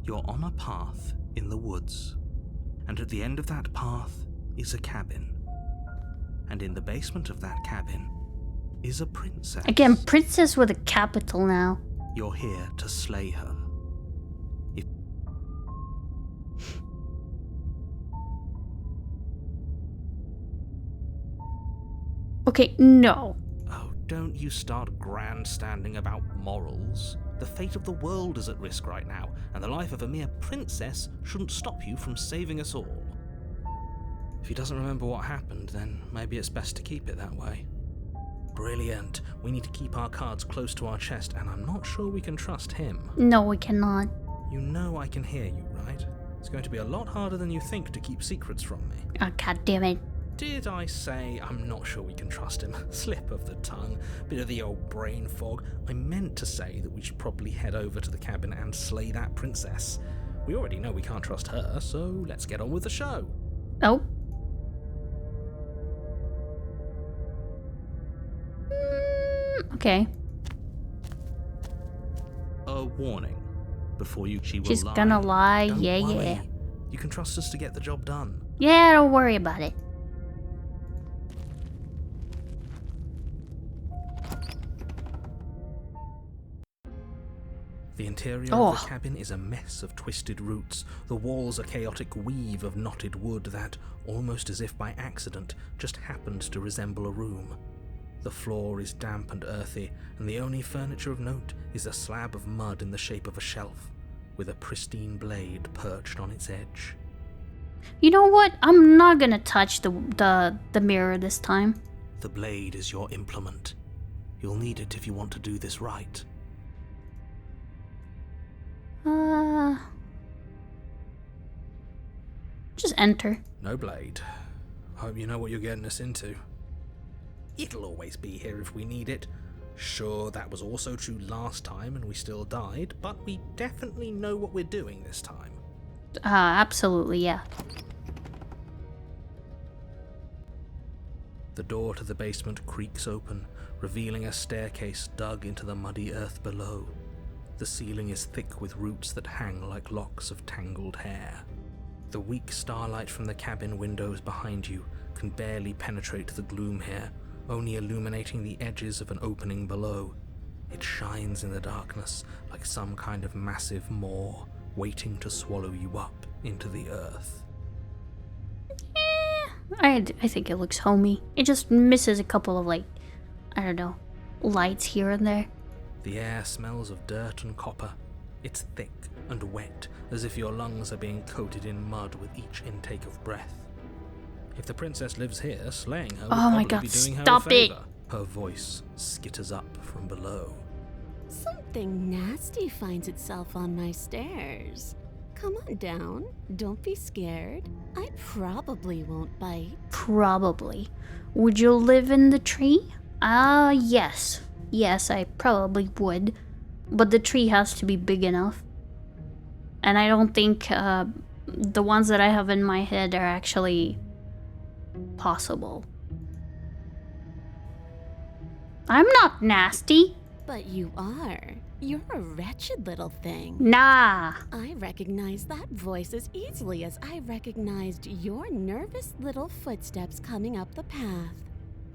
Speaker 3: You're on a path in the woods, and at the end of that path is a cabin. And in the basement of that cabin is a princess.
Speaker 1: Again, princess with a capital now.
Speaker 3: You're here to slay her.
Speaker 1: Okay, no.
Speaker 3: Oh, don't you start grandstanding about morals. The fate of the world is at risk right now, and the life of a mere princess shouldn't stop you from saving us all. If he doesn't remember what happened, then maybe it's best to keep it that way. Brilliant. We need to keep our cards close to our chest, and I'm not sure we can trust him.
Speaker 1: No, we cannot.
Speaker 3: You know I can hear you, right? It's going to be a lot harder than you think to keep secrets from me.
Speaker 1: Oh, god damn it.
Speaker 3: Did I say I'm not sure we can trust him? Slip of the tongue, bit of the old brain fog. I meant to say that we should probably head over to the cabin and slay that princess. We already know we can't trust her, so let's get on with the show.
Speaker 1: Oh. Okay.
Speaker 3: A warning. Before she will
Speaker 1: She's
Speaker 3: lie.
Speaker 1: gonna lie,
Speaker 3: Don't
Speaker 1: yeah,
Speaker 3: worry.
Speaker 1: yeah.
Speaker 3: You can trust us to get the job done.
Speaker 1: Yeah, don't worry about it.
Speaker 3: The interior of the cabin is a mess of twisted roots. The walls a chaotic weave of knotted wood that, almost as if by accident, just happened to resemble a room. The floor is damp and earthy, and the only furniture of note is a slab of mud in the shape of a shelf, with a pristine blade perched on its edge.
Speaker 1: You know what? I'm not gonna touch the mirror this time.
Speaker 3: The blade is your implement. You'll need it if you want to do this right.
Speaker 1: Just enter.
Speaker 3: No blade. Hope you know what you're getting us into. It'll always be here if we need it. Sure, that was also true last time and we still died, but we definitely know what we're doing this time.
Speaker 1: Absolutely, yeah.
Speaker 3: The door to the basement creaks open, revealing a staircase dug into the muddy earth below. The ceiling is thick with roots that hang like locks of tangled hair. The weak starlight from the cabin windows behind you can barely penetrate the gloom here, only illuminating the edges of an opening below. It shines in the darkness like some kind of massive maw waiting to swallow you up into the earth.
Speaker 1: I think it looks homey. It just misses a couple of, like, I don't know, lights here and there.
Speaker 3: The air smells of dirt and copper. It's thick and wet, as if your lungs are being coated in mud with each intake of breath. If the princess lives here, slaying her would probably be doing her a favor. Her voice skitters up from below.
Speaker 2: Something nasty finds itself on my stairs. Come on down. Don't be scared. I probably won't bite.
Speaker 1: Probably. Would you live in the tree? Yes. Yes, I probably would. But the tree has to be big enough. And I don't think the ones that I have in my head are actually possible. I'm not nasty.
Speaker 2: But you are. You're a wretched little thing.
Speaker 1: Nah.
Speaker 2: I recognize that voice as easily as I recognized your nervous little footsteps coming up the path.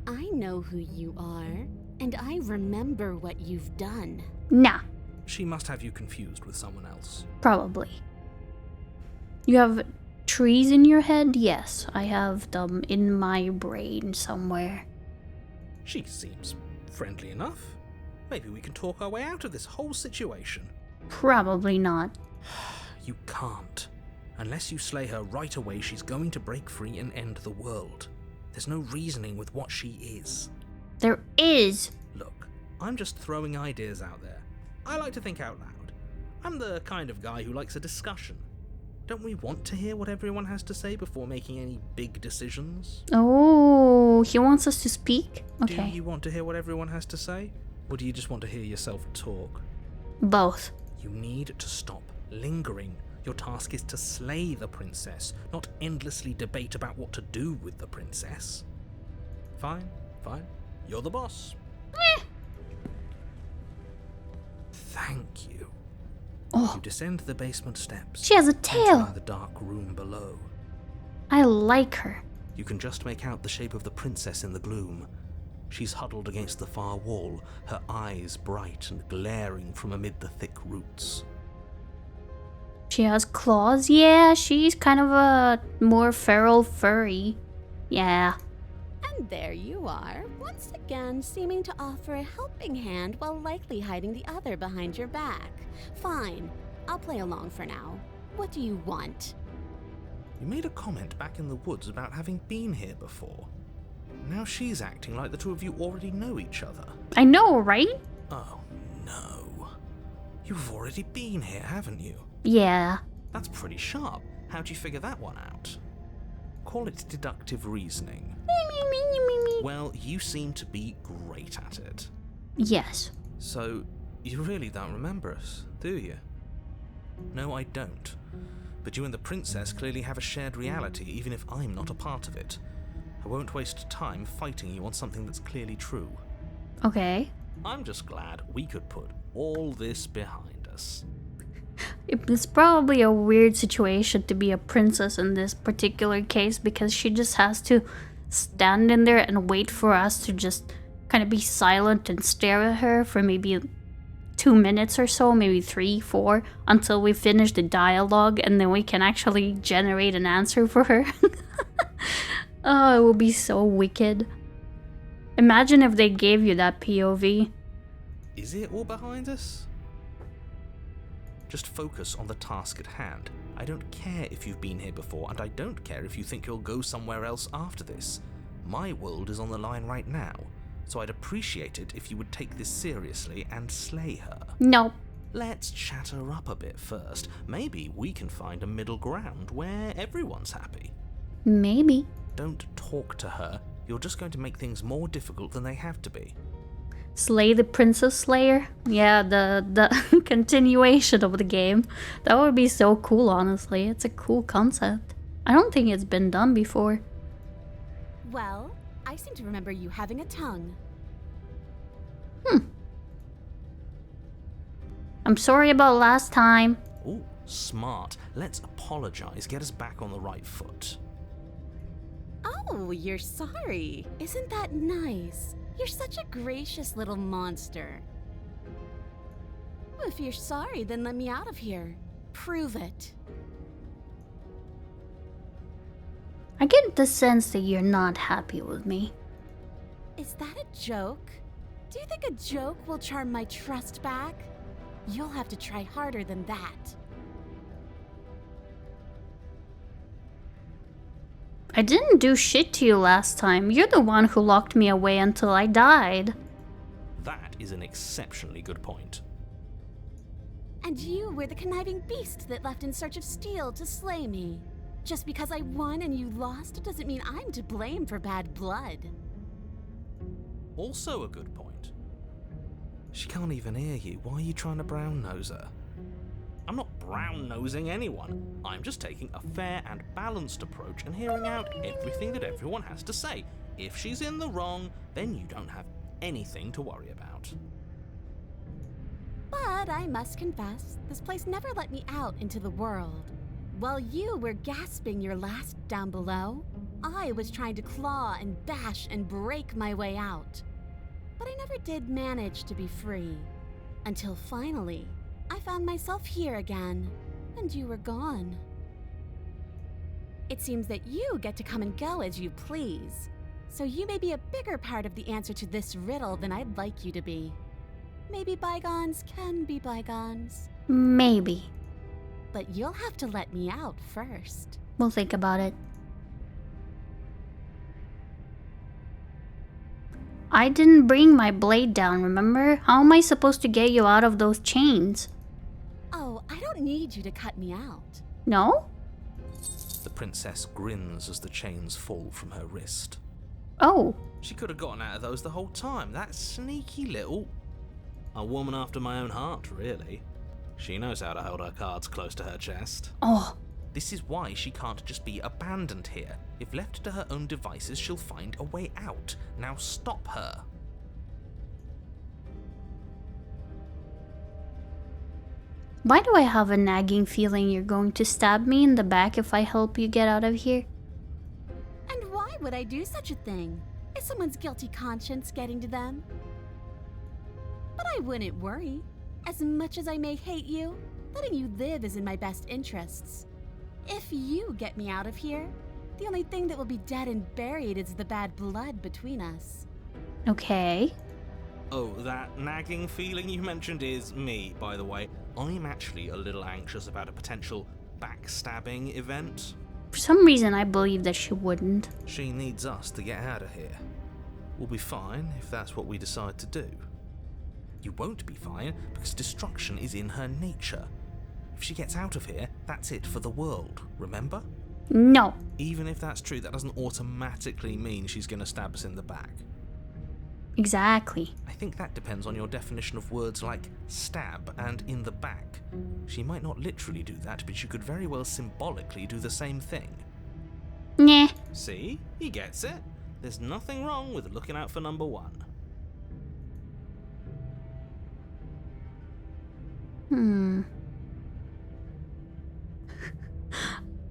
Speaker 2: I know who you are, and I remember what you've done.
Speaker 1: Nah.
Speaker 3: She must have you confused with someone else.
Speaker 1: Probably. You have trees in your head? Yes, I have them in my brain somewhere.
Speaker 3: She seems friendly enough. Maybe we can talk our way out of this whole situation.
Speaker 1: Probably not.
Speaker 3: You can't. Unless you slay her right away, she's going to break free and end the world. There's no reasoning with what she is.
Speaker 1: There is.
Speaker 3: Look, I'm just throwing ideas out there. I like to think out loud. I'm the kind of guy who likes a discussion. Don't we want to hear what everyone has to say before making any big decisions?
Speaker 1: Oh, he wants us to speak? Okay.
Speaker 3: Do you want to hear what everyone has to say? Or do you just want to hear yourself talk?
Speaker 1: Both.
Speaker 3: You need to stop lingering. Your task is to slay the princess, not endlessly debate about what to do with the princess. Fine. You're the boss. Thank you.
Speaker 1: Oh.
Speaker 3: You descend the basement steps.
Speaker 1: She has a tail.
Speaker 3: Entering the dark room below.
Speaker 1: I like her.
Speaker 9: You can just make out the shape of the princess in the gloom. She's huddled against the far wall, her eyes bright and glaring from amid the thick roots.
Speaker 1: She has claws? Yeah, she's kind of a more feral furry. Yeah.
Speaker 2: And there you are, once again seeming to offer a helping hand while likely hiding the other behind your back. Fine, I'll play along for now. What do you want?
Speaker 3: You made a comment back in the woods about having been here before. Now she's acting like the two of you already know each other.
Speaker 1: I know, right?
Speaker 3: Oh, no. You've already been here, haven't you?
Speaker 1: Yeah.
Speaker 3: That's pretty sharp. How'd you figure that one out? Call it deductive reasoning. Well, you seem to be great at it.
Speaker 1: Yes.
Speaker 3: So, you really don't remember us, do you? No, I don't. But you and the princess clearly have a shared reality, even if I'm not a part of it. I won't waste time fighting you on something that's clearly true.
Speaker 1: Okay.
Speaker 3: I'm just glad we could put all this behind us.
Speaker 1: It's probably a weird situation to be a princess in this particular case because she just has to stand in there and wait for us to just kind of be silent and stare at her for maybe 2 minutes or so, maybe 3, 4, until we finish the dialogue and then we can actually generate an answer for her. Oh, it would be so wicked. Imagine if they gave you that POV.
Speaker 3: Is it all behind us? Just focus on the task at hand. I don't care if you've been here before, and I don't care if you think you'll go somewhere else after this. My world is on the line right now, so I'd appreciate it if you would take this seriously and slay her.
Speaker 1: No.
Speaker 3: Let's chat her up a bit first. Maybe we can find a middle ground where everyone's happy.
Speaker 1: Maybe.
Speaker 3: Don't talk to her. You're just going to make things more difficult than they have to be.
Speaker 1: Slay the Princess Slayer? Yeah, the continuation of the game. That would be so cool, honestly. It's a cool concept. I don't think it's been done before.
Speaker 2: Well, I seem to remember you having a tongue.
Speaker 1: I'm sorry about last time.
Speaker 5: Ooh, smart. Let's apologize, get us back on the right foot.
Speaker 2: Oh, you're sorry. Isn't that nice? You're such a gracious little monster. Well, if you're sorry, then let me out of here. Prove it.
Speaker 1: I get the sense that you're not happy with me.
Speaker 2: Is that a joke? Do you think a joke will charm my trust back? You'll have to try harder than that.
Speaker 1: I didn't do shit to you last time. You're the one who locked me away until I died.
Speaker 5: That is an exceptionally good point.
Speaker 2: And you were the conniving beast that left in search of steel to slay me. Just because I won and you lost doesn't mean I'm to blame for bad blood.
Speaker 5: Also a good point. She can't even hear you. Why are you trying to brown-nose her? I'm not brown-nosing anyone. I'm just taking a fair and balanced approach and hearing out everything that everyone has to say. If she's in the wrong, then you don't have anything to worry about.
Speaker 2: But I must confess, this place never let me out into the world. While you were gasping your last down below, I was trying to claw and bash and break my way out. But I never did manage to be free. Until finally, I found myself here again, and you were gone. It seems that you get to come and go as you please, so you may be a bigger part of the answer to this riddle than I'd like you to be. Maybe bygones can be bygones.
Speaker 1: Maybe.
Speaker 2: But you'll have to let me out first.
Speaker 1: We'll think about it. I didn't bring my blade down, remember? How am I supposed to get you out of those chains?
Speaker 2: Oh, I don't need you to cut me out.
Speaker 1: No?
Speaker 5: The princess grins as the chains fall from her wrist.
Speaker 1: Oh.
Speaker 5: She could have gotten out of those the whole time. That sneaky little... A woman after my own heart, really. She knows how to hold her cards close to her chest.
Speaker 1: Oh.
Speaker 5: This is why she can't just be abandoned here. If left to her own devices, she'll find a way out. Now stop her.
Speaker 1: Why do I have a nagging feeling you're going to stab me in the back if I help you get out of here?
Speaker 2: And why would I do such a thing? Is someone's guilty conscience getting to them? But I wouldn't worry. As much as I may hate you, letting you live is in my best interests. If you get me out of here, the only thing that will be dead and buried is the bad blood between us.
Speaker 1: Okay.
Speaker 5: Oh, that nagging feeling you mentioned is me, by the way. I'm actually a little anxious about a potential backstabbing event.
Speaker 1: For some reason, I believe that she wouldn't.
Speaker 5: She needs us to get out of here. We'll be fine if that's what we decide to do. You won't be fine because destruction is in her nature. If she gets out of here, that's it for the world, remember?
Speaker 1: No.
Speaker 5: Even if that's true, that doesn't automatically mean she's going to stab us in the back.
Speaker 1: Exactly.
Speaker 5: I think that depends on your definition of words like stab and in the back. She might not literally do that, but she could very well symbolically do the same thing.
Speaker 1: Nah.
Speaker 5: See? He gets it. There's nothing wrong with looking out for number one.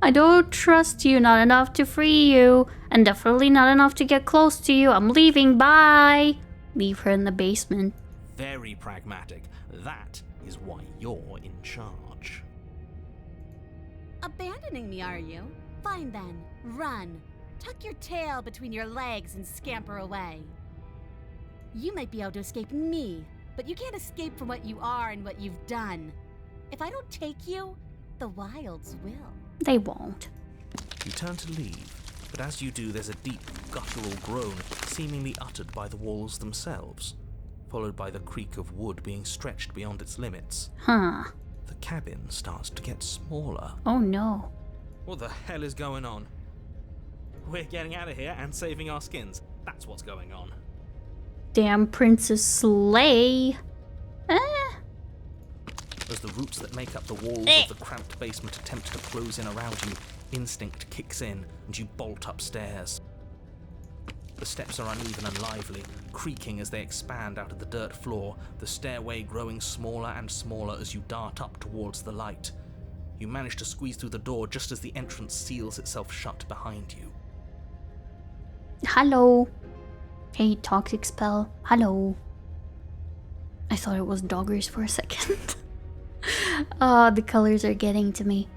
Speaker 1: I don't trust you, not enough to free you, and definitely not enough to get close to you. I'm leaving, bye! Leave her in the basement.
Speaker 5: Very pragmatic. That is why you're in charge.
Speaker 2: Abandoning me, are you? Fine then, run. Tuck your tail between your legs and scamper away. You might be able to escape me, but you can't escape from what you are and what you've done. If I don't take you, the wilds will.
Speaker 1: They won't.
Speaker 5: You turn to leave, but as you do, there's a deep, guttural groan seemingly uttered by the walls themselves, followed by the creak of wood being stretched beyond its limits.
Speaker 1: Huh.
Speaker 5: The cabin starts to get smaller.
Speaker 1: Oh no.
Speaker 5: What the hell is going on? We're getting out of here and saving our skins. That's what's going on.
Speaker 1: Damn Princess Slay.
Speaker 5: As the roots that make up the walls of the cramped basement attempt to close in around you, instinct kicks in and you bolt upstairs.
Speaker 3: The steps are uneven and lively, creaking as they expand out of the dirt floor, the stairway growing smaller and smaller as you dart up towards the light. You manage to squeeze through the door just as the entrance seals itself shut behind you.
Speaker 1: Hello. Hey, toxic spell. Hello. I thought it was doggers for a second. Oh, the colors are getting to me.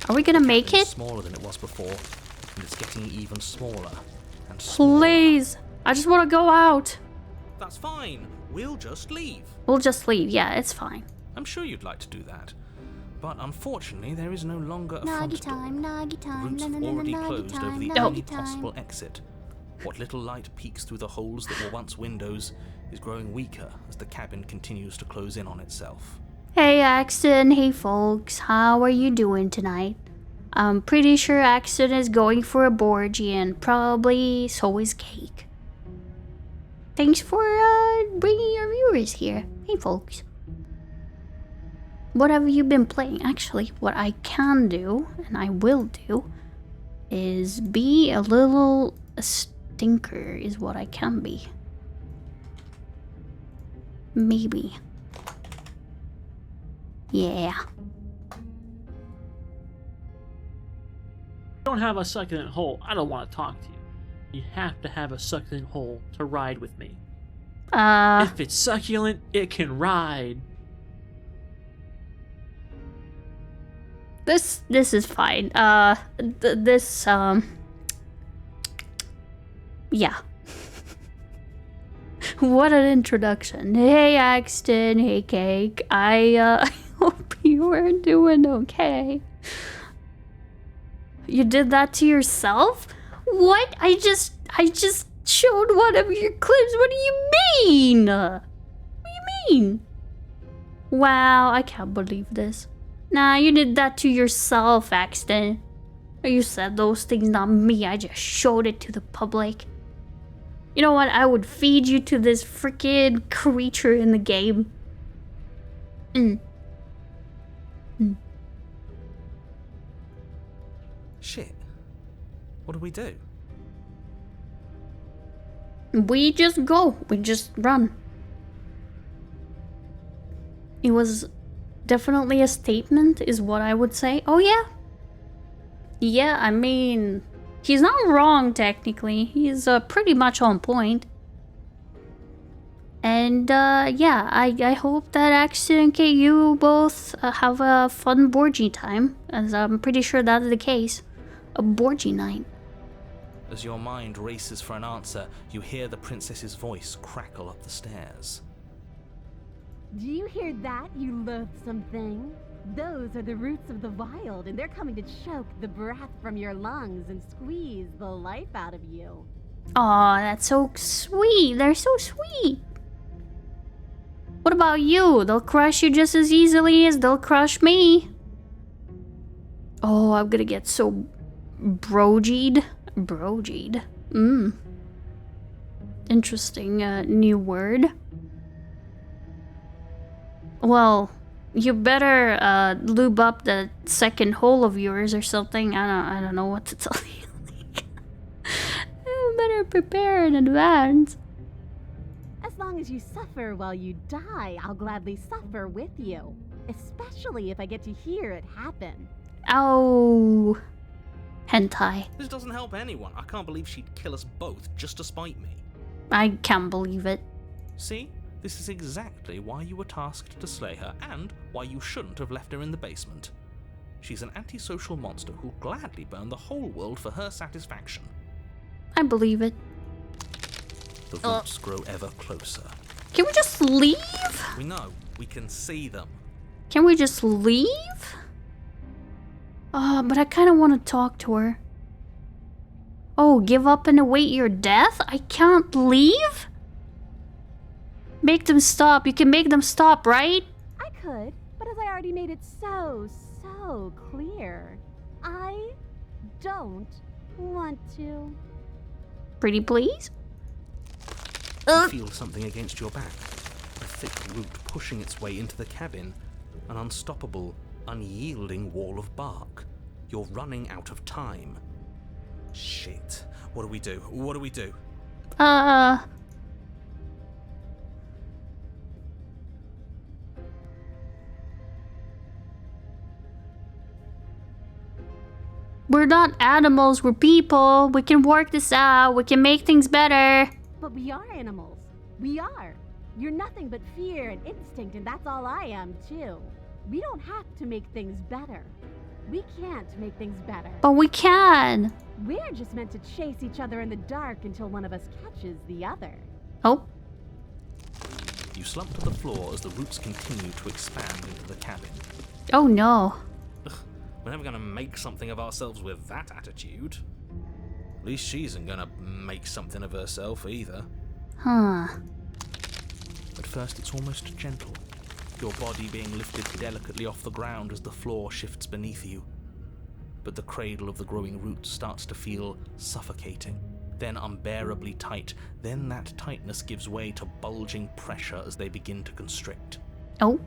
Speaker 1: Are we gonna make it?
Speaker 3: It's smaller than it was before, and it's getting even smaller and smaller.
Speaker 1: Please. I just want to go out.
Speaker 3: That's fine. We'll just leave.
Speaker 1: We'll just leave. Yeah, it's fine.
Speaker 3: I'm sure you'd like to do that. But unfortunately, there is no longer a front door.
Speaker 6: Nagi
Speaker 3: The
Speaker 6: time,
Speaker 3: roots have already closed over the only possible exit. What little light peeks through the holes that were once windows is growing weaker as the cabin continues to close in on itself.
Speaker 1: Hey, Axton. Hey, folks. How are you doing tonight? I'm pretty sure Axton is going for a Borgie, and probably so is Cake. Thanks for bringing your viewers here. Hey, folks. What have you been playing? Actually, what I can do, and I will do, is be a little stinker, is what I can be. Maybe. Yeah.
Speaker 11: Don't have a succulent hole, I don't want to talk to you. You have to have a succulent hole to ride with me. If it's succulent, it can ride.
Speaker 1: This is fine. Yeah. What an introduction. Hey, Axton. Hey, Cake. I hope you are doing okay. You did that to yourself? What? I just showed one of your clips. What do you mean? What do you mean? Wow, I can't believe this. Nah, you did that to yourself, Axton. You said those things, not me. I just showed it to the public. You know what? I would feed you to this freaking creature in the game.
Speaker 3: Shit. What do we do?
Speaker 1: We just go. We just run. It was definitely a statement, is what I would say. Oh, yeah. Yeah, I mean, he's not wrong, technically. He's pretty much on point. And, yeah, I hope that Axton and KU both have a fun Borgie time, as I'm pretty sure that's the case. A Borgie night.
Speaker 3: As your mind races for an answer, you hear the princess's voice crackle up the stairs.
Speaker 12: Do you hear that, you loathsome thing? Those are the roots of the wild, and they're coming to choke the breath from your lungs and squeeze the life out of you.
Speaker 1: Aw, that's so sweet. They're so sweet. What about you? They'll crush you just as easily as they'll crush me. Oh, I'm gonna get so brogied. Brogied. Interesting new word. Well, you better lube up the second hole of yours or something. I don't know what to tell you. You better prepare in advance.
Speaker 12: As long as you suffer while you die, I'll gladly suffer with you. Especially if I get to hear it happen.
Speaker 1: Oh. Hentai.
Speaker 3: This doesn't help anyone. I can't believe she'd kill us both just to spite me.
Speaker 1: I can't believe it.
Speaker 3: See? This is exactly why you were tasked to slay her, and why you shouldn't have left her in the basement. She's an antisocial monster who'll gladly burn the whole world for her satisfaction.
Speaker 1: I believe it.
Speaker 3: The roots grow ever closer.
Speaker 1: Can we just leave?
Speaker 3: We know. We can see them.
Speaker 1: Can we just leave? But I kind of want to talk to her. Oh, give up and await your death? I can't leave? Make them stop. You can make them stop, right?
Speaker 12: I could, but as I already made it so clear, I don't want to.
Speaker 1: Pretty please?
Speaker 3: You feel something against your back. A thick root pushing its way into the cabin. An unstoppable, unyielding wall of bark. You're running out of time. Shit. What do we do? What do we do?
Speaker 1: We're not animals, we're people. We can work this out. We can make things better.
Speaker 12: But we are animals. We are. You're nothing but fear and instinct, and that's all I am, too. We don't have to make things better. We can't make things better.
Speaker 1: But we can.
Speaker 12: We're just meant to chase each other in the dark until one of us catches the other.
Speaker 1: Oh.
Speaker 3: You slump to the floor as the roots continue to expand into the cabin.
Speaker 1: Oh no.
Speaker 3: Ugh, we're never gonna make something of ourselves with that attitude. At least she isn't gonna make something of herself either.
Speaker 1: Huh.
Speaker 3: At first it's almost gentle, your body being lifted delicately off the ground as the floor shifts beneath you. But the cradle of the growing roots starts to feel suffocating, then unbearably tight. Then that tightness gives way to bulging pressure as they begin to constrict.
Speaker 1: Oh.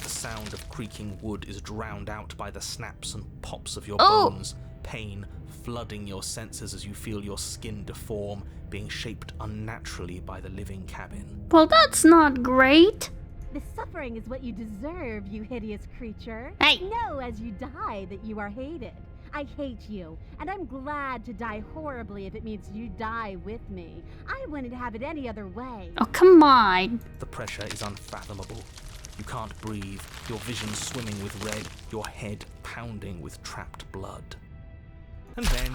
Speaker 3: The sound of creaking wood is drowned out by the snaps and pops of your bones, pain flooding your senses as you feel your skin deform, being shaped unnaturally by the living cabin.
Speaker 1: Well, that's not great.
Speaker 12: The suffering is what you deserve, you hideous creature.
Speaker 1: Hey!
Speaker 12: Know as you die that you are hated. I hate you, and I'm glad to die horribly if it means you die with me. I wouldn't have it any other way.
Speaker 1: Oh, come on.
Speaker 3: The pressure is unfathomable. You can't breathe, your vision swimming with red, your head pounding with trapped blood. And then...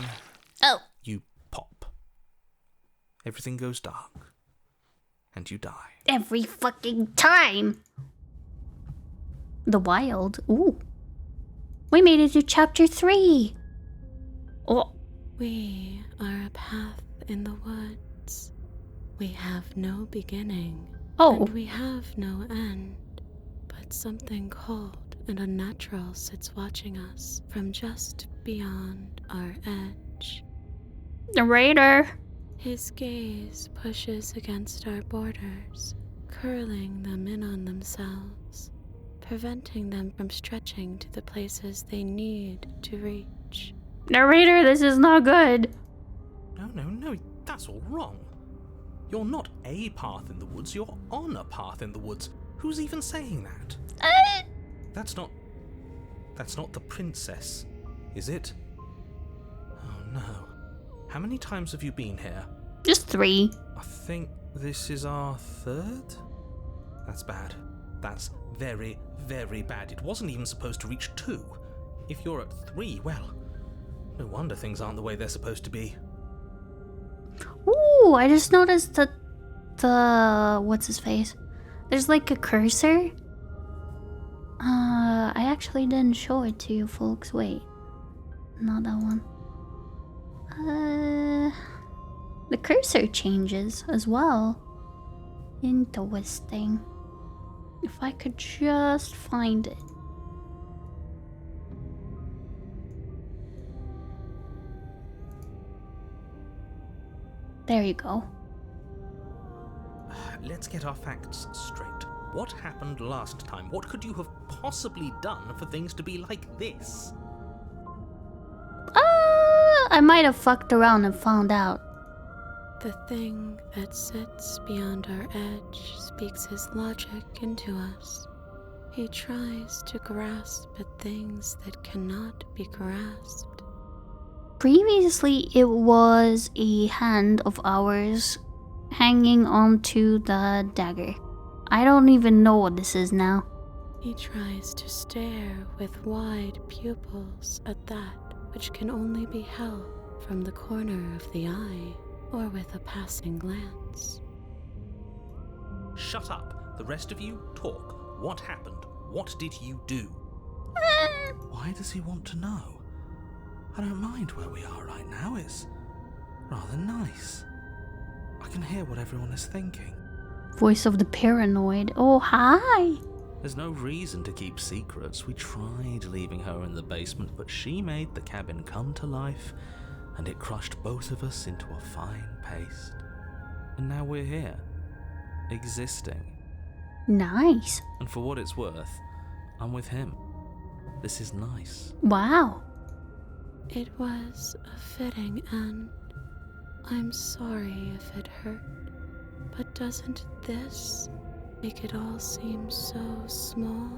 Speaker 3: you pop. Everything goes dark. And you die.
Speaker 1: Every fucking time. The wild. Ooh. We made it to chapter 3. Oh.
Speaker 7: We are a path in the woods. We have no beginning.
Speaker 1: Oh.
Speaker 7: And we have no end. But something cold and unnatural sits watching us from just beyond our edge.
Speaker 1: Narrator.
Speaker 7: His gaze pushes against our borders, curling them in on themselves, preventing them from stretching to the places they need to reach.
Speaker 1: Narrator, this is not good.
Speaker 3: No, that's all wrong. You're not a path in the woods, you're on a path in the woods. Who's even saying that? That's not the princess, is it? Oh no. How many times have you been here?
Speaker 1: Just 3.
Speaker 3: I think this is our 3rd? That's bad. That's very, very bad. It wasn't even supposed to reach 2. If you're at 3, well, no wonder things aren't the way they're supposed to be.
Speaker 1: Ooh, I just noticed that what's his face? There's like a cursor. I actually didn't show it to you folks. Wait. Not that one. The cursor changes as well. Interesting. If I could just find it. There you go.
Speaker 3: Let's get our facts straight. What happened last time? What could you have possibly done for things to be like this?
Speaker 1: I might have fucked around and found out.
Speaker 7: The thing that sits beyond our edge speaks his logic into us. He tries to grasp at things that cannot be grasped.
Speaker 1: Previously, it was a hand of ours hanging onto the dagger. I don't even know what this is now.
Speaker 7: He tries to stare with wide pupils at that which can only be held from the corner of the eye or with a passing glance.
Speaker 3: Shut up. The rest of you, talk. What happened? What did you do? Why does he want to know? I don't mind where we are right now. It's rather nice. I can hear what everyone is thinking.
Speaker 1: Voice of the paranoid. Oh, hi.
Speaker 3: There's no reason to keep secrets. We tried leaving her in the basement, but she made the cabin come to life, and it crushed both of us into a fine paste. And now we're here, existing.
Speaker 1: Nice.
Speaker 3: And for what it's worth, I'm with him. This is nice.
Speaker 1: Wow.
Speaker 7: It was a fitting end. I'm sorry if it hurt, but doesn't this make it all seem so small?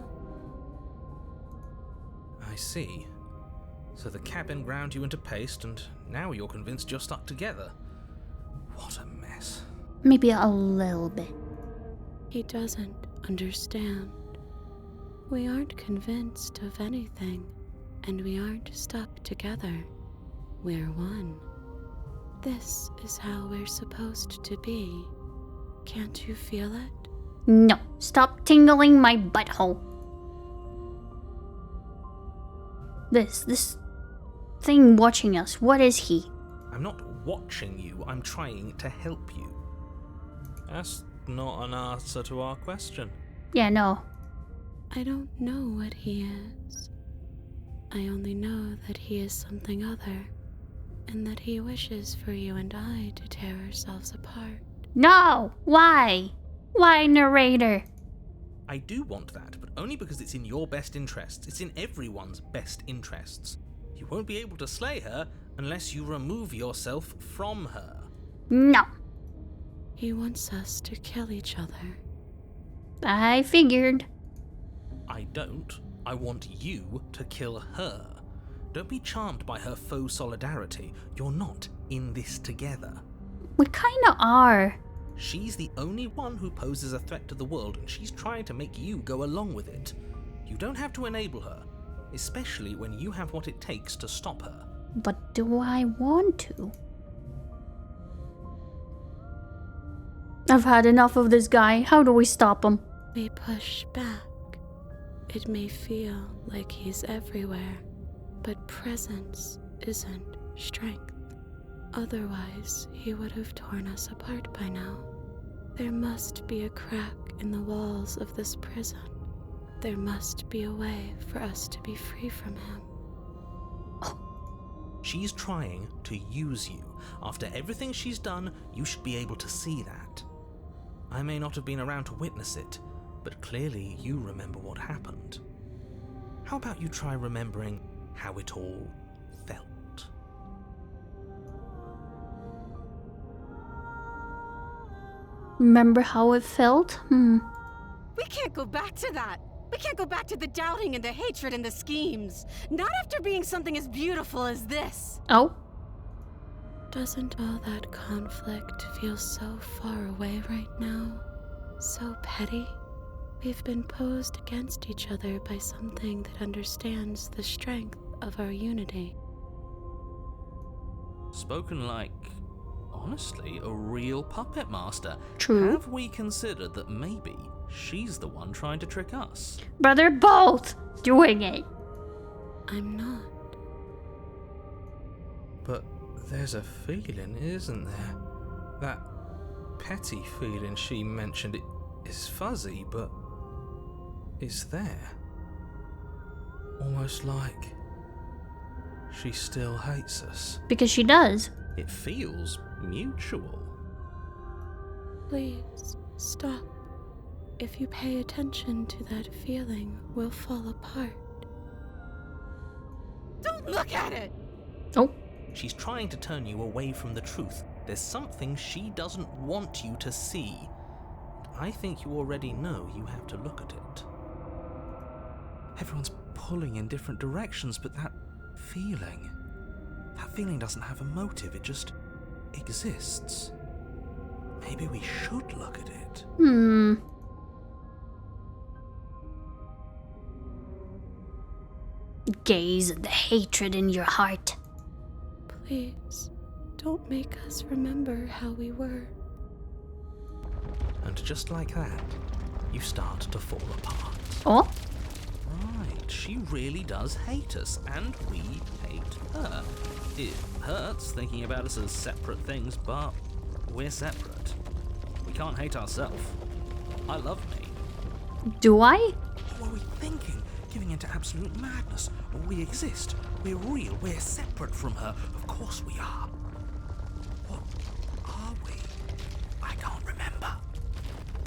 Speaker 3: I see. So the cabin ground you into paste, and now you're convinced you're stuck together. What a mess.
Speaker 1: Maybe a little bit.
Speaker 7: He doesn't understand. We aren't convinced of anything, and we aren't stuck together. We're one. This is how we're supposed to be. Can't you feel it?
Speaker 1: No, stop tingling my butthole. This thing watching us, what is he?
Speaker 3: I'm not watching you, I'm trying to help you. That's not an answer to our question.
Speaker 1: Yeah, no.
Speaker 7: I don't know what he is. I only know that he is something other, and that he wishes for you and I to tear ourselves apart.
Speaker 1: No! Why? Why, narrator?
Speaker 3: I do want that, but only because it's in your best interests. It's in everyone's best interests. You won't be able to slay her unless you remove yourself from her.
Speaker 1: No.
Speaker 7: He wants us to kill each other.
Speaker 1: I figured.
Speaker 3: I don't. I want you to kill her. Don't be charmed by her faux solidarity. You're not in this together.
Speaker 1: We kinda are.
Speaker 3: She's the only one who poses a threat to the world, and she's trying to make you go along with it. You don't have to enable her, especially when you have what it takes to stop her.
Speaker 1: But do I want to? I've had enough of this guy. How do we stop him?
Speaker 7: We push back. It may feel like he's everywhere, but presence isn't strength. Otherwise, he would have torn us apart by now. There must be a crack in the walls of this prison. There must be a way for us to be free from him.
Speaker 3: She's trying to use you. After everything she's done, you should be able to see that. I may not have been around to witness it, but clearly you remember what happened. How about you try remembering how it all felt?
Speaker 1: Remember how it felt?
Speaker 2: We can't go back to that. We can't go back to the doubting and the hatred and the schemes. Not after being something as beautiful as this.
Speaker 1: Oh?
Speaker 7: Doesn't all that conflict feel so far away right now? So petty? We've been posed against each other by something that understands the strength of our unity.
Speaker 3: Spoken like, honestly, a real puppet master.
Speaker 1: True.
Speaker 3: Have we considered that maybe she's the one trying to trick us?
Speaker 1: But they're both doing it.
Speaker 7: I'm not.
Speaker 3: But there's a feeling, isn't there? That petty feeling she mentioned, it is fuzzy, but it's there. Almost like she still hates us.
Speaker 1: Because she does.
Speaker 3: It feels mutual.
Speaker 7: Please, stop. If you pay attention to that feeling, we'll fall apart.
Speaker 2: Don't look at it!
Speaker 1: Oh.
Speaker 3: She's trying to turn you away from the truth. There's something she doesn't want you to see. I think you already know you have to look at it. Everyone's pulling in different directions, but that feeling doesn't have a motive, it just exists. Maybe we should look at it.
Speaker 1: Gaze at the hatred in your heart.
Speaker 7: Please, don't make us remember how we were.
Speaker 3: And just like that, you start to fall apart.
Speaker 1: Oh?
Speaker 3: Right, she really does hate us, and we hate her. It hurts thinking about us as separate things, but we're separate. We can't hate ourselves. I love me.
Speaker 1: Do I?
Speaker 3: What are we thinking? Giving into absolute madness. We exist. We're real. We're separate from her. Of course we are. What are we? I can't remember.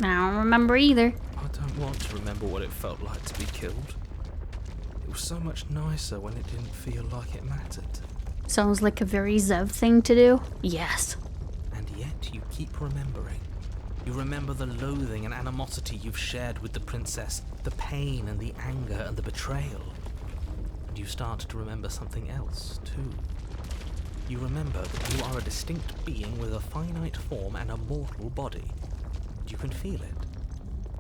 Speaker 1: I don't remember either.
Speaker 3: I don't want to remember what it felt like to be killed. It was so much nicer when it didn't feel like it mattered.
Speaker 1: Sounds like a very Zev thing to do. Yes.
Speaker 3: And yet you keep remembering. You remember the loathing and animosity you've shared with the princess, the pain and the anger and the betrayal. And you start to remember something else, too. You remember that you are a distinct being with a finite form and a mortal body. You can feel it.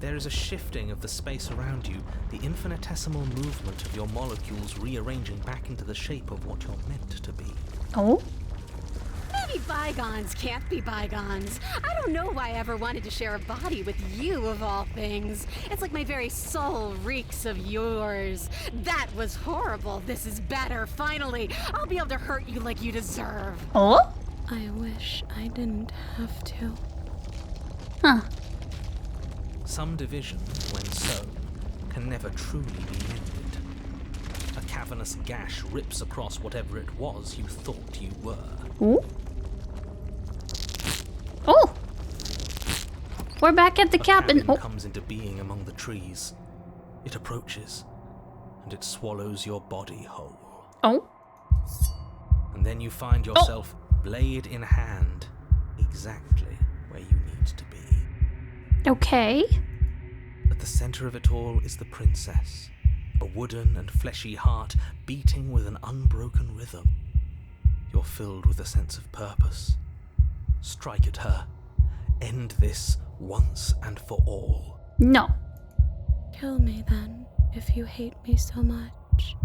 Speaker 3: There is a shifting of the space around you, the infinitesimal movement of your molecules rearranging back into the shape of what you're meant to be.
Speaker 1: Oh?
Speaker 2: Maybe bygones can't be bygones. I don't know why I ever wanted to share a body with you, of all things. It's like my very soul reeks of yours. That was horrible. This is better, finally. I'll be able to hurt you like you deserve.
Speaker 1: Oh?
Speaker 7: I wish I didn't have to.
Speaker 1: Huh.
Speaker 3: Some division, when sown, can never truly be mended. A cavernous gash rips across whatever it was you thought you were.
Speaker 1: Oh? Oh! We're back at the cabin. Oh.
Speaker 3: Comes into being among the trees. It approaches, and it swallows your body whole.
Speaker 1: Oh?
Speaker 3: And then you find yourself, blade in hand, exactly where you need to be.
Speaker 1: Okay.
Speaker 3: At the center of it all is the princess, a wooden and fleshy heart beating with an unbroken rhythm. You're filled with a sense of purpose. Strike at her. End this once and for all.
Speaker 1: No.
Speaker 7: Kill me then, if you hate me so much.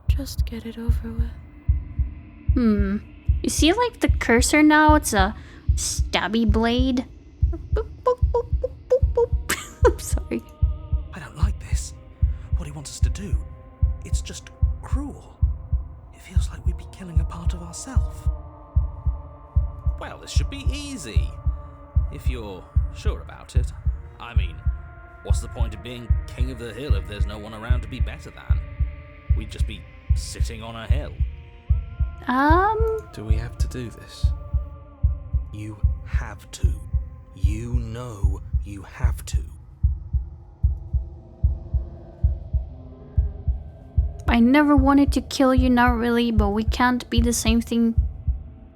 Speaker 7: Just get it over with.
Speaker 1: You see, like, the cursor now? It's a stabby blade. Boop, boop, boop, boop, boop, boop. I'm sorry.
Speaker 3: I don't like this. What he wants us to do. It's just cruel. It feels like we'd be killing a part of ourselves.
Speaker 5: Well, this should be easy. If you're sure about it. I mean, what's the point of being king of the hill if there's no one around to be better than? We'd just be sitting on a hill.
Speaker 3: Do we have to do this? You have to. You know you have to.
Speaker 1: I never wanted to kill you, not really, but we can't be the same thing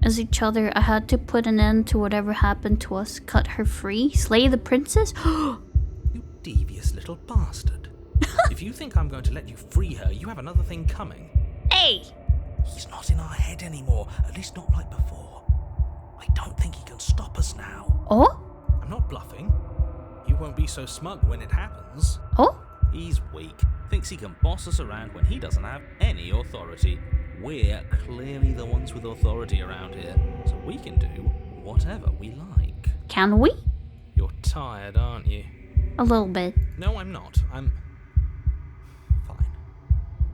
Speaker 1: as each other. I had to put an end to whatever happened to us. Cut her free? Slay the princess?
Speaker 3: You devious little bastard. If you think I'm going to let you free her, you have another thing coming.
Speaker 1: Hey!
Speaker 3: He's not in our head anymore, at least not like before. I don't think he can stop us now.
Speaker 1: Oh?
Speaker 3: I'm not bluffing. You won't be so smug when it happens.
Speaker 1: Oh?
Speaker 5: He's weak. Thinks he can boss us around when he doesn't have any authority. We're clearly the ones with authority around here, so we can do whatever we like.
Speaker 1: Can we?
Speaker 3: You're tired, aren't you?
Speaker 1: A little bit.
Speaker 3: No, I'm not. I'm... fine.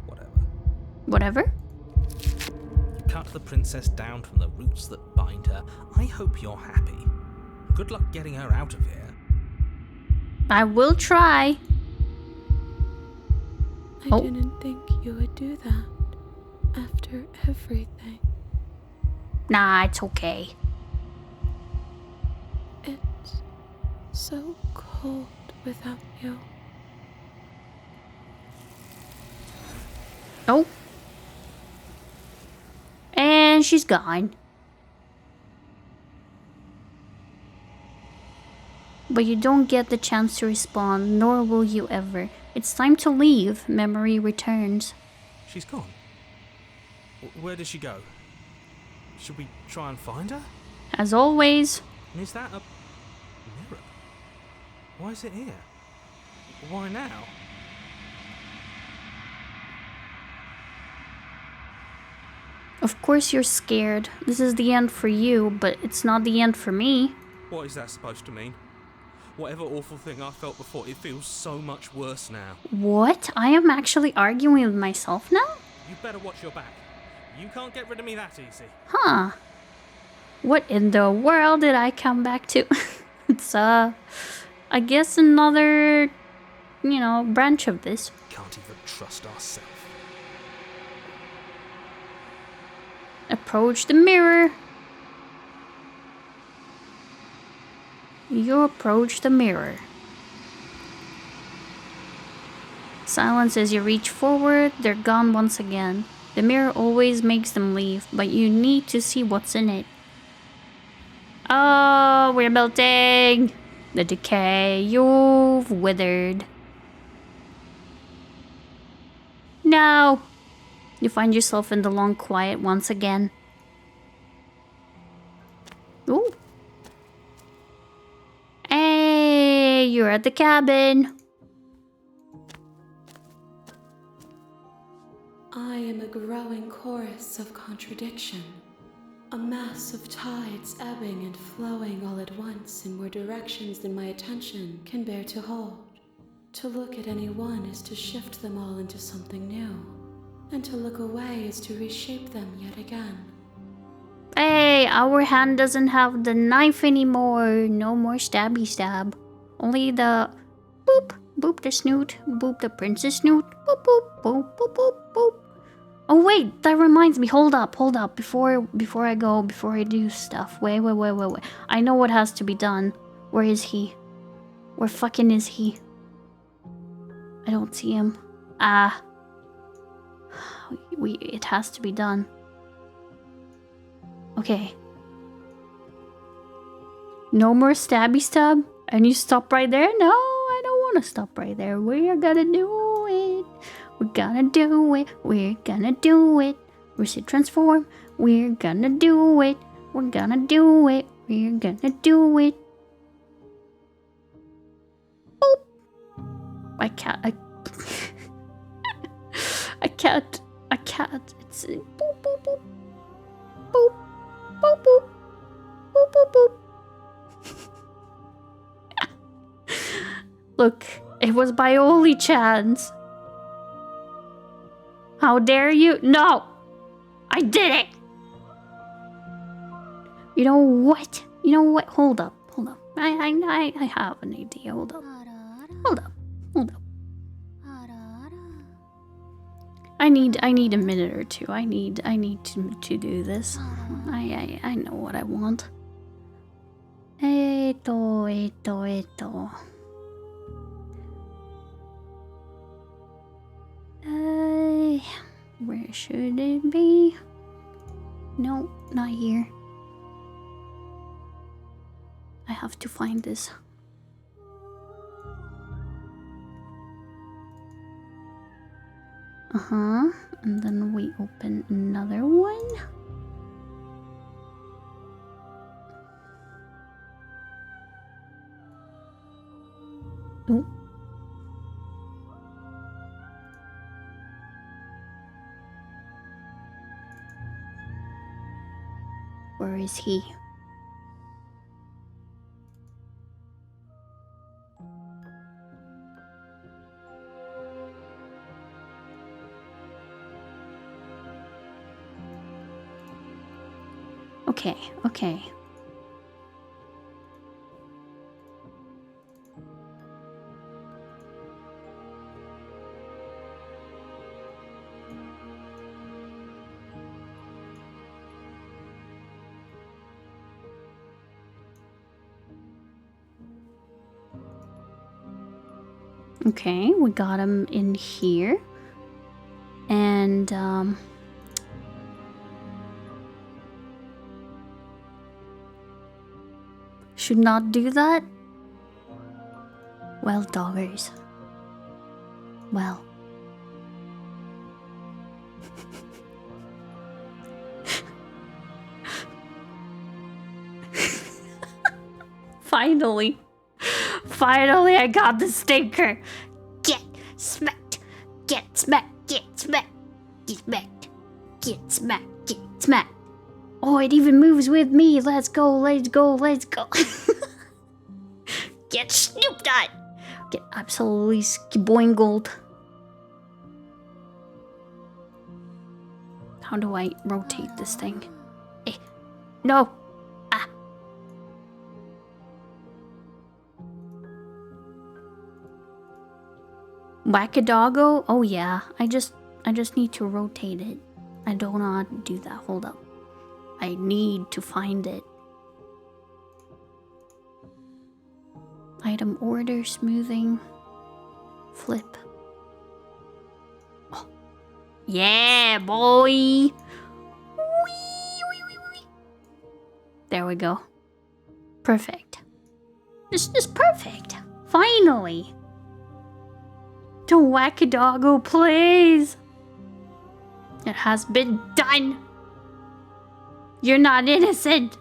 Speaker 3: Whatever.
Speaker 1: Whatever?
Speaker 3: You cut the princess down from the roots that bind her. I hope you're happy. Good luck getting her out of here.
Speaker 1: I will try.
Speaker 7: I didn't think you would do that after everything.
Speaker 1: Nah, it's okay.
Speaker 7: It's so cold without you.
Speaker 1: Oh. And she's gone. But you don't get the chance to respawn, nor will you ever. It's time to leave. Memory returns.
Speaker 3: She's gone. Where did she go? Should we try and find her?
Speaker 1: As always.
Speaker 3: And is that a mirror? Why is it here? Why now?
Speaker 1: Of course you're scared. This is the end for you, but it's not the end for me.
Speaker 3: What is that supposed to mean? Whatever awful thing I felt before, it feels so much worse now.
Speaker 1: What? I am actually arguing with myself now?
Speaker 3: You better watch your back. You can't get rid of me that easy.
Speaker 1: Huh. What in the world did I come back to? It's, I guess another, branch of this.
Speaker 3: Can't even trust ourselves.
Speaker 1: Approach the mirror. You approach the mirror. Silence as you reach forward. They're gone once again. The mirror always makes them leave, but you need to see what's in it. Oh, we're melting! The decay, you've withered. No! You find yourself in the long quiet once again. Ooh. Hey, you're at the cabin.
Speaker 7: I am a growing chorus of contradiction. A mass of tides ebbing and flowing all at once in more directions than my attention can bear to hold. To look at any one is to shift them all into something new, and to look away is to reshape them yet again.
Speaker 1: Hey, our hand doesn't have the knife anymore. No more stabby stab. Only the boop, boop the snoot, boop the princess snoot, boop, boop, boop, boop, boop, boop. Oh wait, that reminds me. Hold up. Before I go, before I do stuff. Wait. I know what has to be done. Where is he? Where fucking is he? I don't see him. It has to be done. Okay. No more stabby stab? And you stop right there? No, I don't want to stop right there. We're gonna do it. We're gonna do it. We're gonna do it. Reset transform. We're gonna do it. We're gonna do it. We're gonna do it. Boop. I can't. It's boop, boop, boop. Boop. Boop, boop. Boop, boop, boop. Look, it was by only chance. How dare you? No! I did it! You know what? Hold up. I have an idea. Hold up. I need a minute or two. I need to do this. I know what I want. Eto. Where should it be? No, not here. I have to find this. And then we open another one. Ooh. Where is he? Okay. Okay, we got him in here. And, should not do that? Well, doggers. Well. Finally, I got the stinker. Get smacked. Oh, it even moves with me. Let's go. Get snooped on. Get absolutely skiboingled. How do I rotate this thing? No. Whack-a-doggo? Oh yeah, I just need to rotate it. I don't know how to do that. Hold up. I need to find it. Item order, smoothing, flip. Oh. Yeah, boy. There we go. Perfect. This is perfect. Finally. Don't whack a doggo, please. It has been done. You're not innocent.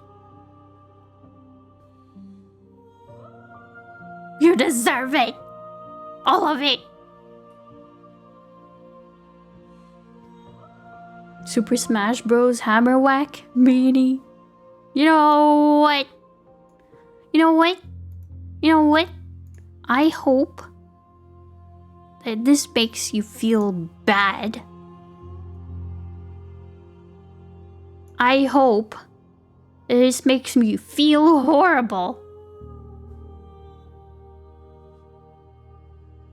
Speaker 1: You deserve it. All of it. Super Smash Bros. Hammer Whack Meanie. You know what? You know what? You know what? I hope that this makes you feel bad. I hope that this makes me feel horrible.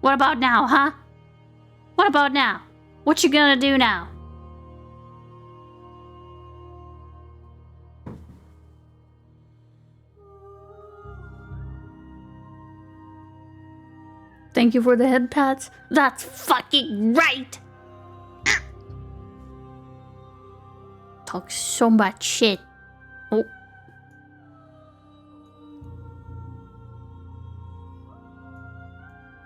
Speaker 1: What about now, huh? What about now? What you gonna do now? Thank you for the head pats. That's fucking right! Ah. Talk so much shit. Oh.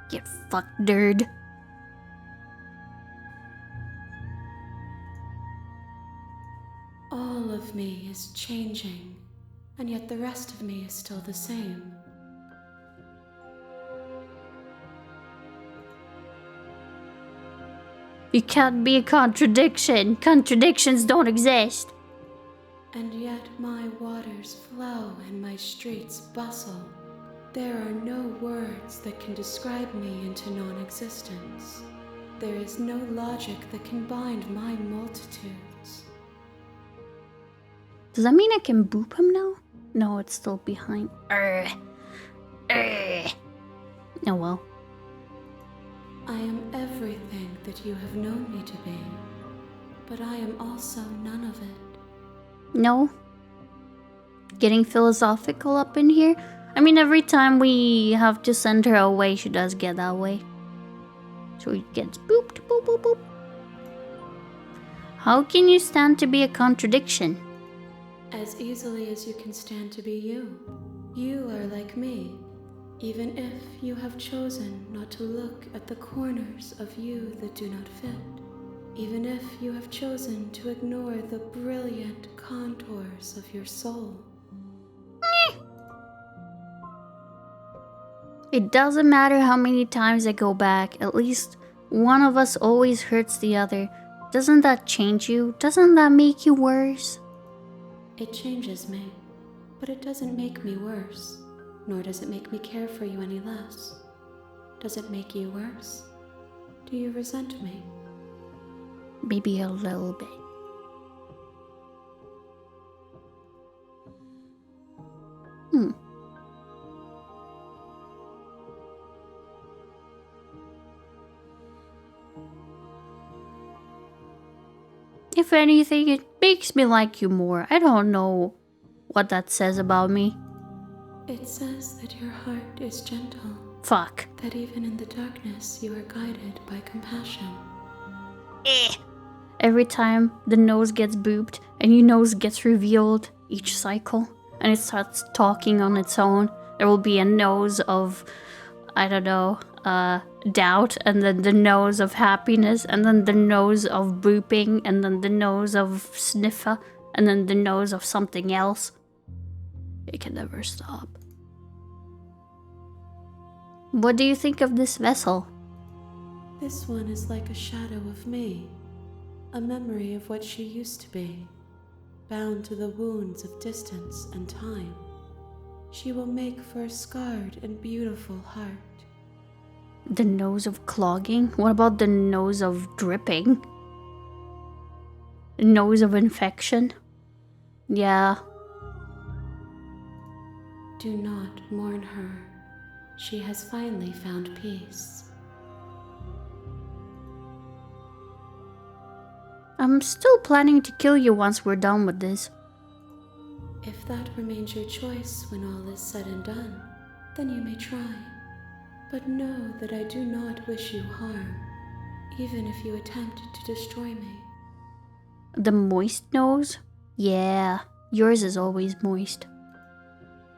Speaker 1: Get fucked, nerd.
Speaker 7: All of me is changing, and yet the rest of me is still the same.
Speaker 1: You can't be a contradiction. Contradictions don't exist.
Speaker 7: And yet my waters flow and my streets bustle. There are no words that can describe me into non-existence. There is no logic that can bind my multitudes.
Speaker 1: Does that mean I can boop him now? No, it's still behind. Oh well.
Speaker 7: I am everything that you have known me to be, but I am also none of it.
Speaker 1: No. Getting philosophical up in here? I mean, every time we have to send her away, she does get that way. So it gets booped, boop, boop, boop. How can you stand to be a contradiction?
Speaker 7: As easily as you can stand to be you. You are like me, even if you have chosen not to look at the corners of you that do not fit. Even if you have chosen to ignore the brilliant contours of your soul.
Speaker 1: It doesn't matter how many times I go back, at least one of us always hurts the other. Doesn't that change you? Doesn't that make you worse?
Speaker 7: It changes me, but it doesn't make me worse, nor does it make me care for you any less. Does it make you worse? Do you resent me?
Speaker 1: Maybe a little bit. If anything, it makes me like you more. I don't know what that says about me.
Speaker 7: It says that your heart is gentle.
Speaker 1: Fuck.
Speaker 7: That even in the darkness you are guided by compassion.
Speaker 1: Every time the nose gets booped, a new nose gets revealed each cycle, and it starts talking on its own. There will be a nose of, I don't know, doubt, and then the nose of happiness, and then the nose of booping, and then the nose of sniffer, and then the nose of something else. It can never stop. What do you think of this vessel?
Speaker 7: This one is like a shadow of me, a memory of what she used to be, bound to the wounds of distance and time. She will make for a scarred and beautiful heart.
Speaker 1: The nose of clogging? What about the nose of dripping? The nose of infection? Yeah.
Speaker 7: Do not mourn her. She has finally found peace.
Speaker 1: I'm still planning to kill you once we're done with this.
Speaker 7: If that remains your choice when all is said and done, then you may try. But know that I do not wish you harm. even if you attempted to destroy me.
Speaker 1: The moist nose? Yeah, yours is always moist.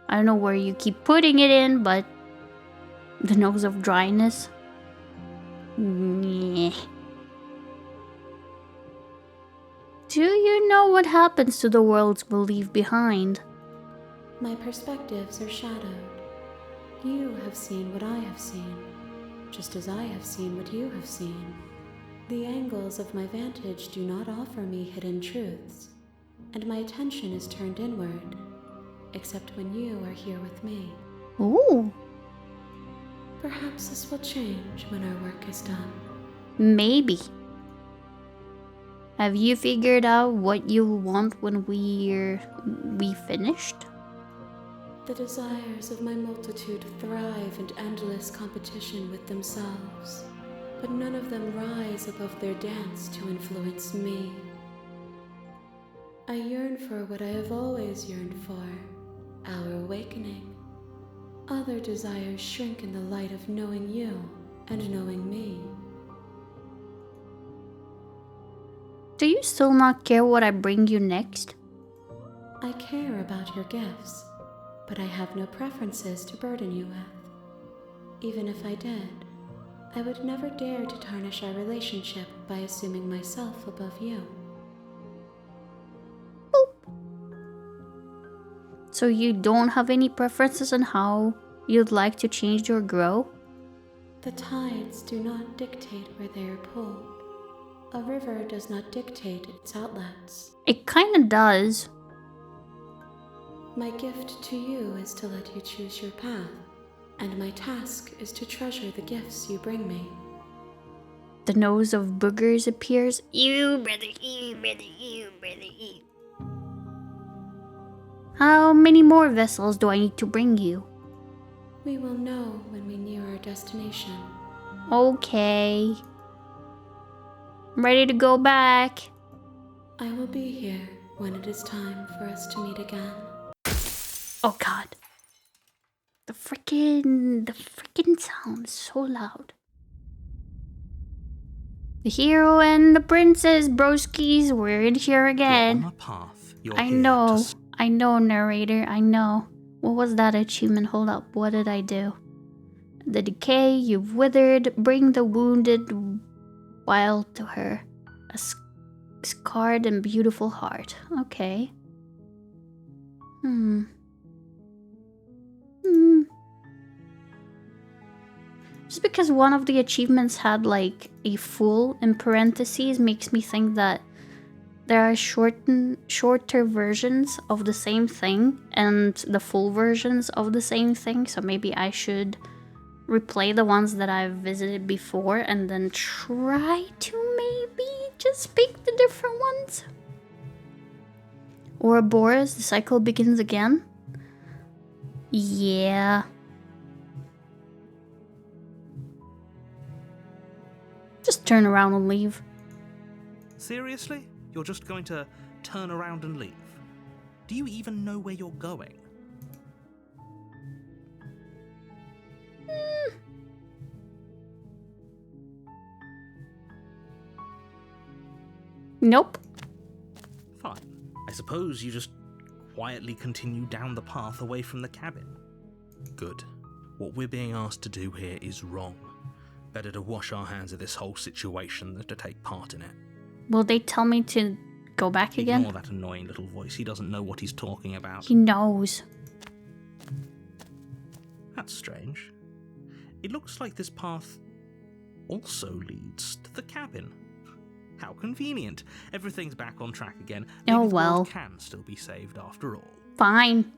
Speaker 1: I don't know where you keep putting it in, but the nose of dryness? Nyeh. Do you know what happens to the worlds we'll leave behind?
Speaker 7: My perspectives are shadowed. You have seen what I have seen, just as I have seen what you have seen. The angles of my vantage do not offer me hidden truths, and my attention is turned inward, except when you are here with me.
Speaker 1: Ooh.
Speaker 7: Perhaps this will change when our work is done.
Speaker 1: Maybe. Have you figured out what you'll want when we finished?
Speaker 7: The desires of my multitude thrive in endless competition with themselves, but none of them rise above their dance to influence me. I yearn for what I have always yearned for, our awakening. Other desires shrink in the light of knowing you and knowing me.
Speaker 1: Do you still not care what I bring you next?
Speaker 7: I care about your gifts, but I have no preferences to burden you with. Even if I did, I would never dare to tarnish our relationship by assuming myself above you.
Speaker 1: So you don't have any preferences on how you'd like to change or grow?
Speaker 7: The tides do not dictate where they are pulled. A river does not dictate its outlets.
Speaker 1: It kinda does.
Speaker 7: My gift to you is to let you choose your path, and my task is to treasure the gifts you bring me.
Speaker 1: The nose of boogers appears. Ew, brother, ew, brother, ew, brother, ew. How many more vessels do I need to bring you?
Speaker 7: We will know when we near our destination.
Speaker 1: Okay. I'm ready to go back.
Speaker 7: I will be here when it is time for us to meet again.
Speaker 1: Oh god. The freaking sound is so loud. The hero and the princess, broskies, we're in here again.
Speaker 3: You're on a path. You're
Speaker 1: I
Speaker 3: here
Speaker 1: know.
Speaker 3: to
Speaker 1: I know, narrator, I know. What was that achievement? Hold up, what did I do? The decay, you've withered, bring the wounded wild to her. A scarred and beautiful heart. Okay. Just because one of the achievements had like a full in parentheses makes me think that there are shorter versions of the same thing and the full versions of the same thing, so maybe I should replay the ones that I've visited before and then try to maybe just pick the different ones. Ouroboros, the cycle begins again? Yeah. Just turn around and leave.
Speaker 3: Seriously? You're just going to turn around and leave? Do you even know where you're going?
Speaker 1: Nope.
Speaker 3: Fine. I suppose you just quietly continue down the path away from the cabin.
Speaker 9: Good. What we're being asked to do here is wrong. Better to wash our hands of this whole situation than to take part in it.
Speaker 1: Will they tell me to go back again?
Speaker 3: Ignore that annoying little voice. He doesn't know what he's talking about.
Speaker 1: He knows.
Speaker 3: That's strange. It looks like this path also leads to the cabin. How convenient. Everything's back on track again. Maybe
Speaker 1: Oh
Speaker 3: the
Speaker 1: well.
Speaker 3: world can still be saved after all.
Speaker 1: Fine.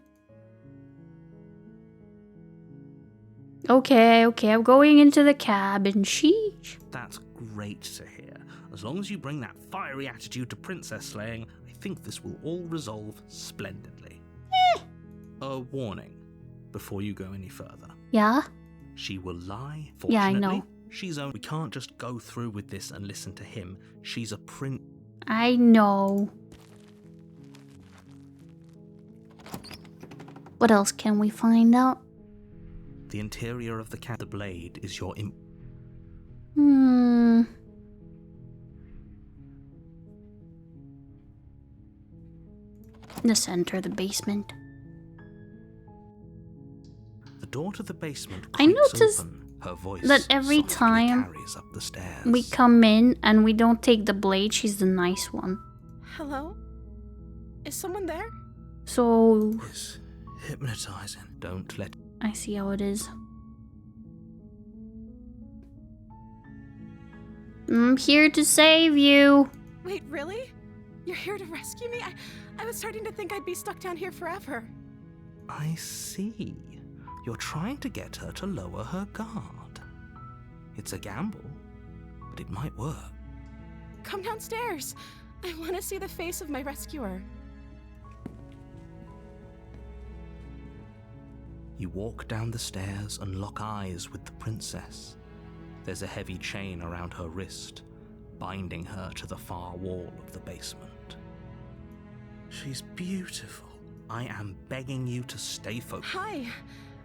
Speaker 1: Okay, I'm going into the cabin. Sheesh.
Speaker 3: That's great to hear. As long as you bring that fiery attitude to princess slaying, I think this will all resolve splendidly. A warning before you go any further.
Speaker 1: Yeah?
Speaker 3: She will lie.
Speaker 1: Yeah, I
Speaker 3: Fortunately,
Speaker 1: know.
Speaker 3: we can't just go through with this and listen to him. She's a prince.
Speaker 1: I know. What else can we find out?
Speaker 3: The interior of the blade is your
Speaker 1: Let's enter the basement.
Speaker 3: The door to the basement
Speaker 1: I
Speaker 3: creaks
Speaker 1: noticed
Speaker 3: open. Her voice
Speaker 1: that every
Speaker 3: softly
Speaker 1: time
Speaker 3: carries up the stairs.
Speaker 1: we come in and we don't take the blade, she's the nice one.
Speaker 2: Hello? Is someone there?
Speaker 1: So
Speaker 3: It's hypnotizing. Don't let.
Speaker 1: I see how it is. I'm here to save you.
Speaker 2: Wait, really? You're here to rescue me? I was starting to think I'd be stuck down here forever.
Speaker 3: I see. You're trying to get her to lower her guard. It's a gamble, but it might work.
Speaker 2: Come downstairs. I want to see the face of my rescuer.
Speaker 3: You walk down the stairs and lock eyes with the princess. There's a heavy chain around her wrist, binding her to the far wall of the basement. She's beautiful. I am begging you to stay focused.
Speaker 2: Hi.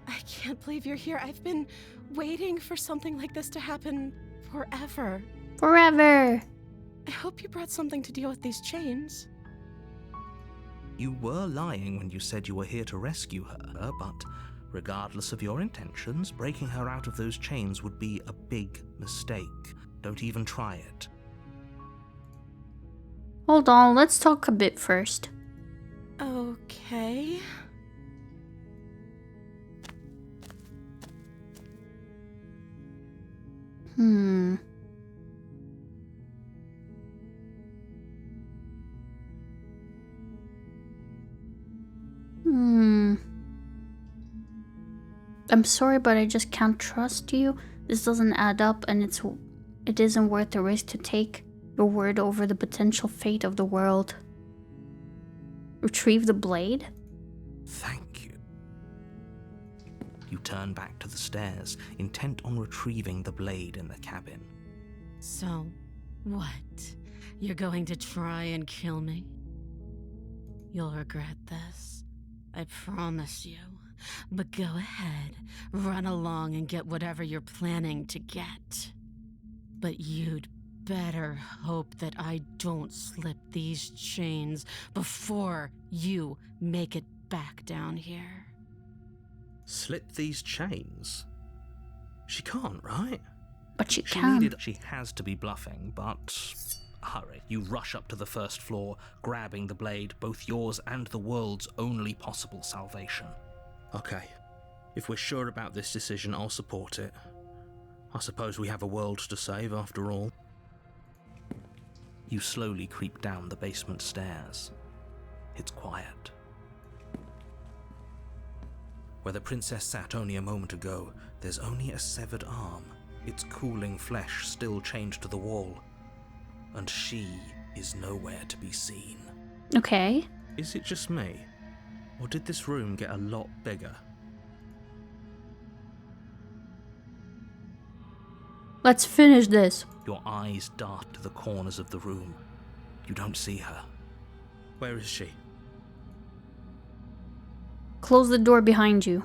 Speaker 2: I can't believe you're here. I've been waiting for something like this to happen forever.
Speaker 1: Forever.
Speaker 2: I hope you brought something to deal with these chains.
Speaker 3: You were lying when you said you were here to rescue her, but regardless of your intentions, breaking her out of those chains would be a big mistake. Don't even try it.
Speaker 1: Hold on, let's talk a bit first.
Speaker 2: Okay.
Speaker 1: Hmm. I'm sorry, but I just can't trust you. This doesn't add up, and it isn't worth the risk to take your word over the potential fate of the world. Retrieve the blade?
Speaker 3: Thank you. You turn back to the stairs, intent on retrieving the blade in the cabin.
Speaker 13: So, what? You're going to try and kill me? You'll regret this. I promise you. But go ahead, run along and get whatever you're planning to get. But you'd better hope that I don't slip these chains before you make it back down here.
Speaker 3: Slip these chains? She can't, right?
Speaker 1: But she can.
Speaker 3: She has to be bluffing, but hurry. You rush up to the first floor, grabbing the blade, both yours and the world's only possible salvation. Okay, if we're sure about this decision, I'll support it. I suppose we have a world to save after all. You slowly creep down the basement stairs. It's quiet. Where the princess sat only a moment ago, there's only a severed arm, its cooling flesh still chained to the wall. And she is nowhere to be seen.
Speaker 1: Okay.
Speaker 3: Is it just me? Or did this room get a lot bigger?
Speaker 1: Let's finish this.
Speaker 3: Your eyes dart to the corners of the room. You don't see her. Where is she?
Speaker 1: Close the door behind you.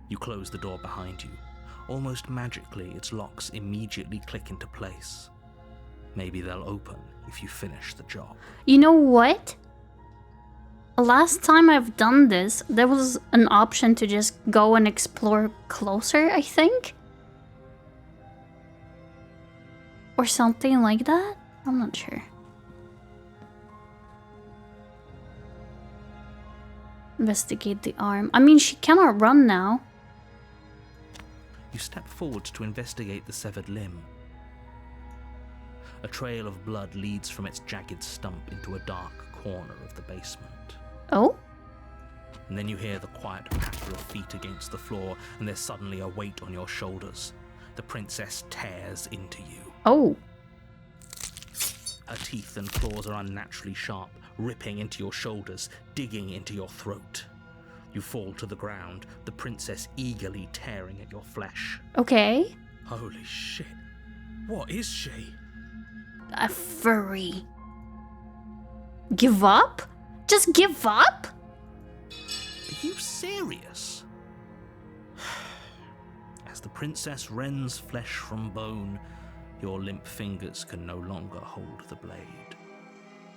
Speaker 3: You close the door behind you. Almost magically, its locks immediately click into place. Maybe they'll open if you finish the job.
Speaker 1: You know what? Last time I've done this, there was an option to just go and explore closer, I think? Or something like that? I'm not sure. Investigate the arm. I mean, she cannot run now.
Speaker 3: You step forward to investigate the severed limb. A trail of blood leads from its jagged stump into a dark corner of the basement.
Speaker 1: Oh?
Speaker 3: And then you hear the quiet patter of feet against the floor, and there's suddenly a weight on your shoulders. The princess tears into you.
Speaker 1: Oh.
Speaker 3: Her teeth and claws are unnaturally sharp, ripping into your shoulders, digging into your throat. You fall to the ground, the princess eagerly tearing at your flesh.
Speaker 1: Okay.
Speaker 3: Holy shit. What is she?
Speaker 1: A furry. Give up? Just give up?
Speaker 3: Are you serious? As the princess rends flesh from bone, your limp fingers can no longer hold the blade.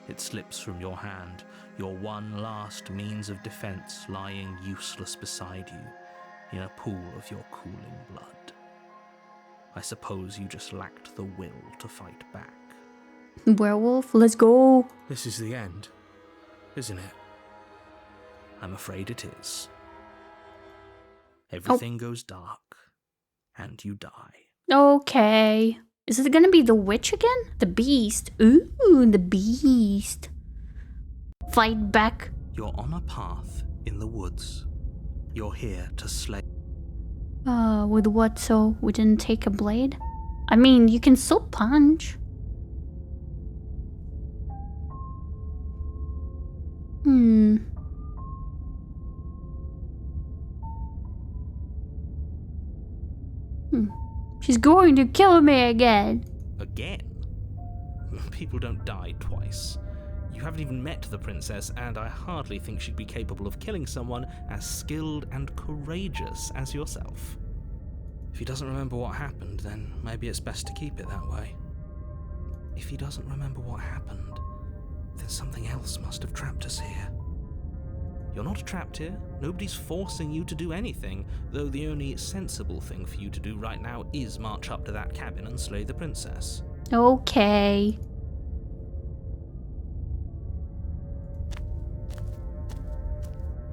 Speaker 3: It slips from your hand, your one last means of defense lying useless beside you in a pool of your cooling blood. I suppose you just lacked the will to fight back.
Speaker 1: Werewolf, let's go.
Speaker 3: This is the end, isn't it? I'm afraid it is. Everything goes dark, and you die.
Speaker 1: Okay. Is it gonna be the witch again? The beast. Ooh, the beast. Fight back.
Speaker 3: You're on a path in the woods. You're here to slay.
Speaker 1: With what, so we didn't take a blade? I mean, you can still punch. She's going to kill me again.
Speaker 3: Again? People don't die twice. You haven't even met the princess, and I hardly think she'd be capable of killing someone as skilled and courageous as yourself. If he doesn't remember what happened, then maybe it's best to keep it that way. If he doesn't remember what happened, then something else must have trapped us here. You're not trapped here. Nobody's forcing you to do anything, though the only sensible thing for you to do right now is march up to that cabin and slay the princess.
Speaker 1: Okay.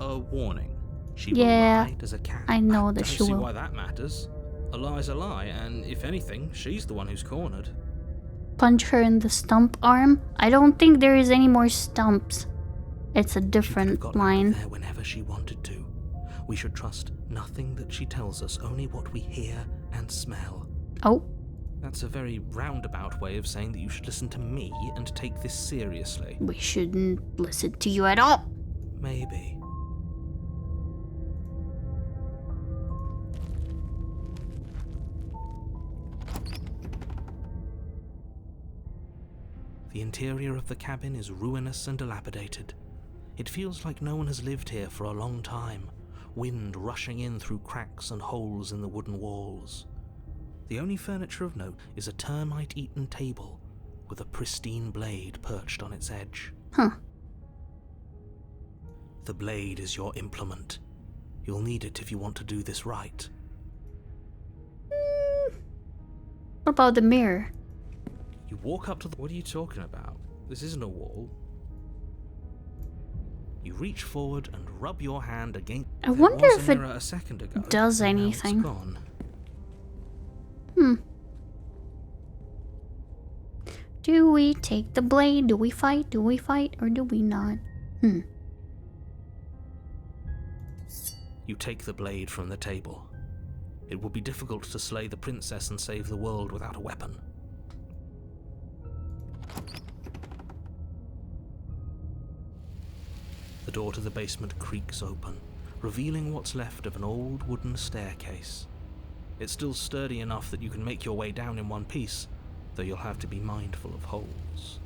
Speaker 3: A warning. She
Speaker 1: will
Speaker 3: lie as a cat.
Speaker 1: I know that she
Speaker 3: will. I don't see
Speaker 1: will.
Speaker 3: why that matters. A lie's a lie, and if anything, she's the one who's cornered.
Speaker 1: Punch her in the stump arm? I don't think there is any more stumps. It's a different line.
Speaker 3: There whenever she wanted to. We should trust nothing that she tells us, only what we hear and smell.
Speaker 1: Oh.
Speaker 3: That's a very roundabout way of saying that you should listen to me and take this seriously.
Speaker 1: We shouldn't listen to you at all.
Speaker 3: Maybe. The interior of the cabin is ruinous and dilapidated. It feels like no one has lived here for a long time, wind rushing in through cracks and holes in the wooden walls. The only furniture of note is a termite-eaten table with a pristine blade perched on its edge.
Speaker 1: Huh.
Speaker 3: The blade is your implement. You'll need it if you want to do this right.
Speaker 1: What about the mirror?
Speaker 3: You walk up to the... What are you talking about? This isn't a wall. You reach forward and rub your hand against...
Speaker 1: I wonder if it
Speaker 3: a second ago,
Speaker 1: does anything. Do we take the blade? Do we fight? Do we fight? Or do we not?
Speaker 3: You take the blade from the table. It will be difficult to slay the princess and save the world without a weapon. The door to the basement creaks open, revealing what's left of an old wooden staircase. It's still sturdy enough that you can make your way down in one piece, though you'll have to be mindful of holes.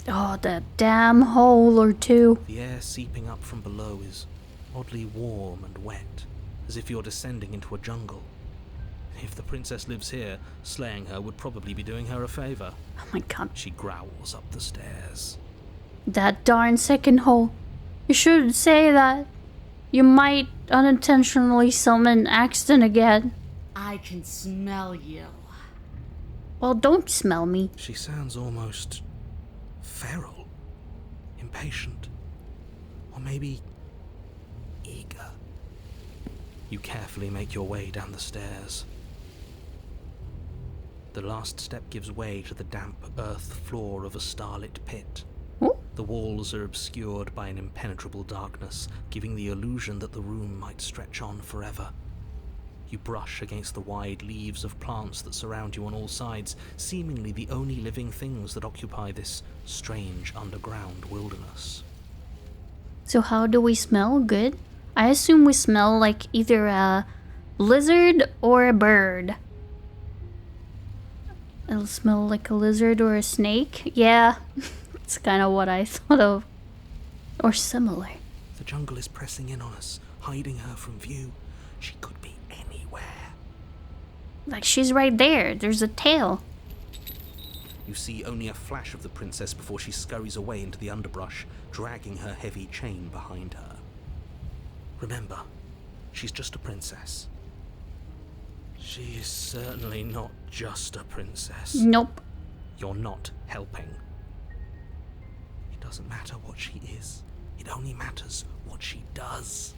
Speaker 1: Oh, that damn hole or two.
Speaker 3: The air seeping up from below is oddly warm and wet, as if you're descending into a jungle. If the princess lives here, slaying her would probably be doing her a favor.
Speaker 1: Oh my god.
Speaker 3: She growls up the stairs.
Speaker 1: That darn second hole. You should say that. You might unintentionally summon Axton again.
Speaker 2: I can smell you.
Speaker 1: Well, don't smell me.
Speaker 3: She sounds almost feral, impatient, or maybe eager. You carefully make your way down the stairs. The last step gives way to the damp earth floor of a starlit pit. The walls are obscured by an impenetrable darkness, giving the illusion that the room might stretch on forever. You brush against the wide leaves of plants that surround you on all sides, seemingly the only living things that occupy this strange underground wilderness.
Speaker 1: So how do we smell? Good? I assume we smell like either a lizard or a bird. It'll smell like a lizard or a snake. Yeah, it's kind of what I thought of. Or similar.
Speaker 3: The jungle is pressing in on us, hiding her from view. She could be anywhere.
Speaker 1: Like she's right there. There's a tail.
Speaker 3: You see only a flash of the princess before she scurries away into the underbrush, dragging her heavy chain behind her. Remember, she's just a princess.
Speaker 4: She is certainly not just a princess.
Speaker 1: Nope.
Speaker 3: You're not helping. It doesn't matter what she is. It only matters what she does.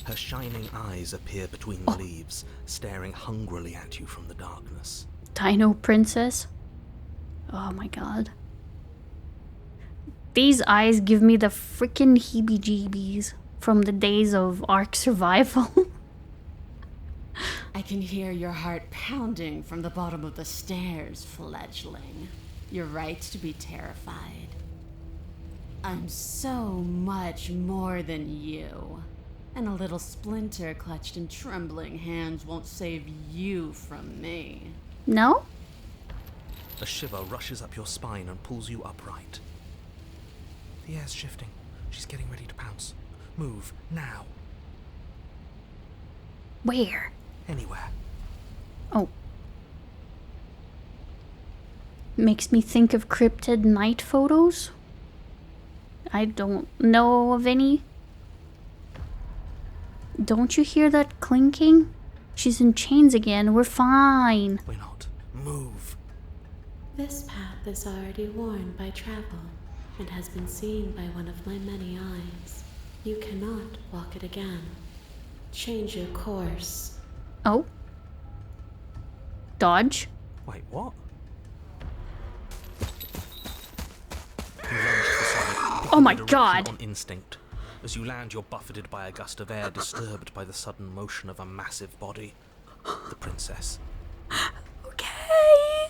Speaker 3: Her shining eyes appear between the leaves, staring hungrily at you from the darkness.
Speaker 1: Dino Princess. Oh my god. These eyes give me the freaking heebie-jeebies from the days of Ark Survival.
Speaker 2: I can hear your heart pounding from the bottom of the stairs, fledgling. You're right to be terrified. I'm so much more than you. And a little splinter clutched in trembling hands won't save you from me.
Speaker 1: No?
Speaker 3: A shiver rushes up your spine and pulls you upright. The air's shifting. She's getting ready to pounce. Move, now.
Speaker 1: Where?
Speaker 3: Anywhere.
Speaker 1: Oh. Makes me think of cryptid night photos. I don't know of any. Don't you hear that clinking? She's in chains again. We're fine.
Speaker 3: We're not. Move.
Speaker 7: This path is already worn by travel and has been seen by one of my many eyes. You cannot walk it again. Change your course.
Speaker 1: Oh. Dodge.
Speaker 3: Wait, what? You lunge to the side,
Speaker 1: Oh my
Speaker 3: directly
Speaker 1: god.
Speaker 3: on instinct. As you land, you're buffeted by a gust of air, disturbed by the sudden motion of a massive body. The princess.
Speaker 1: Okay.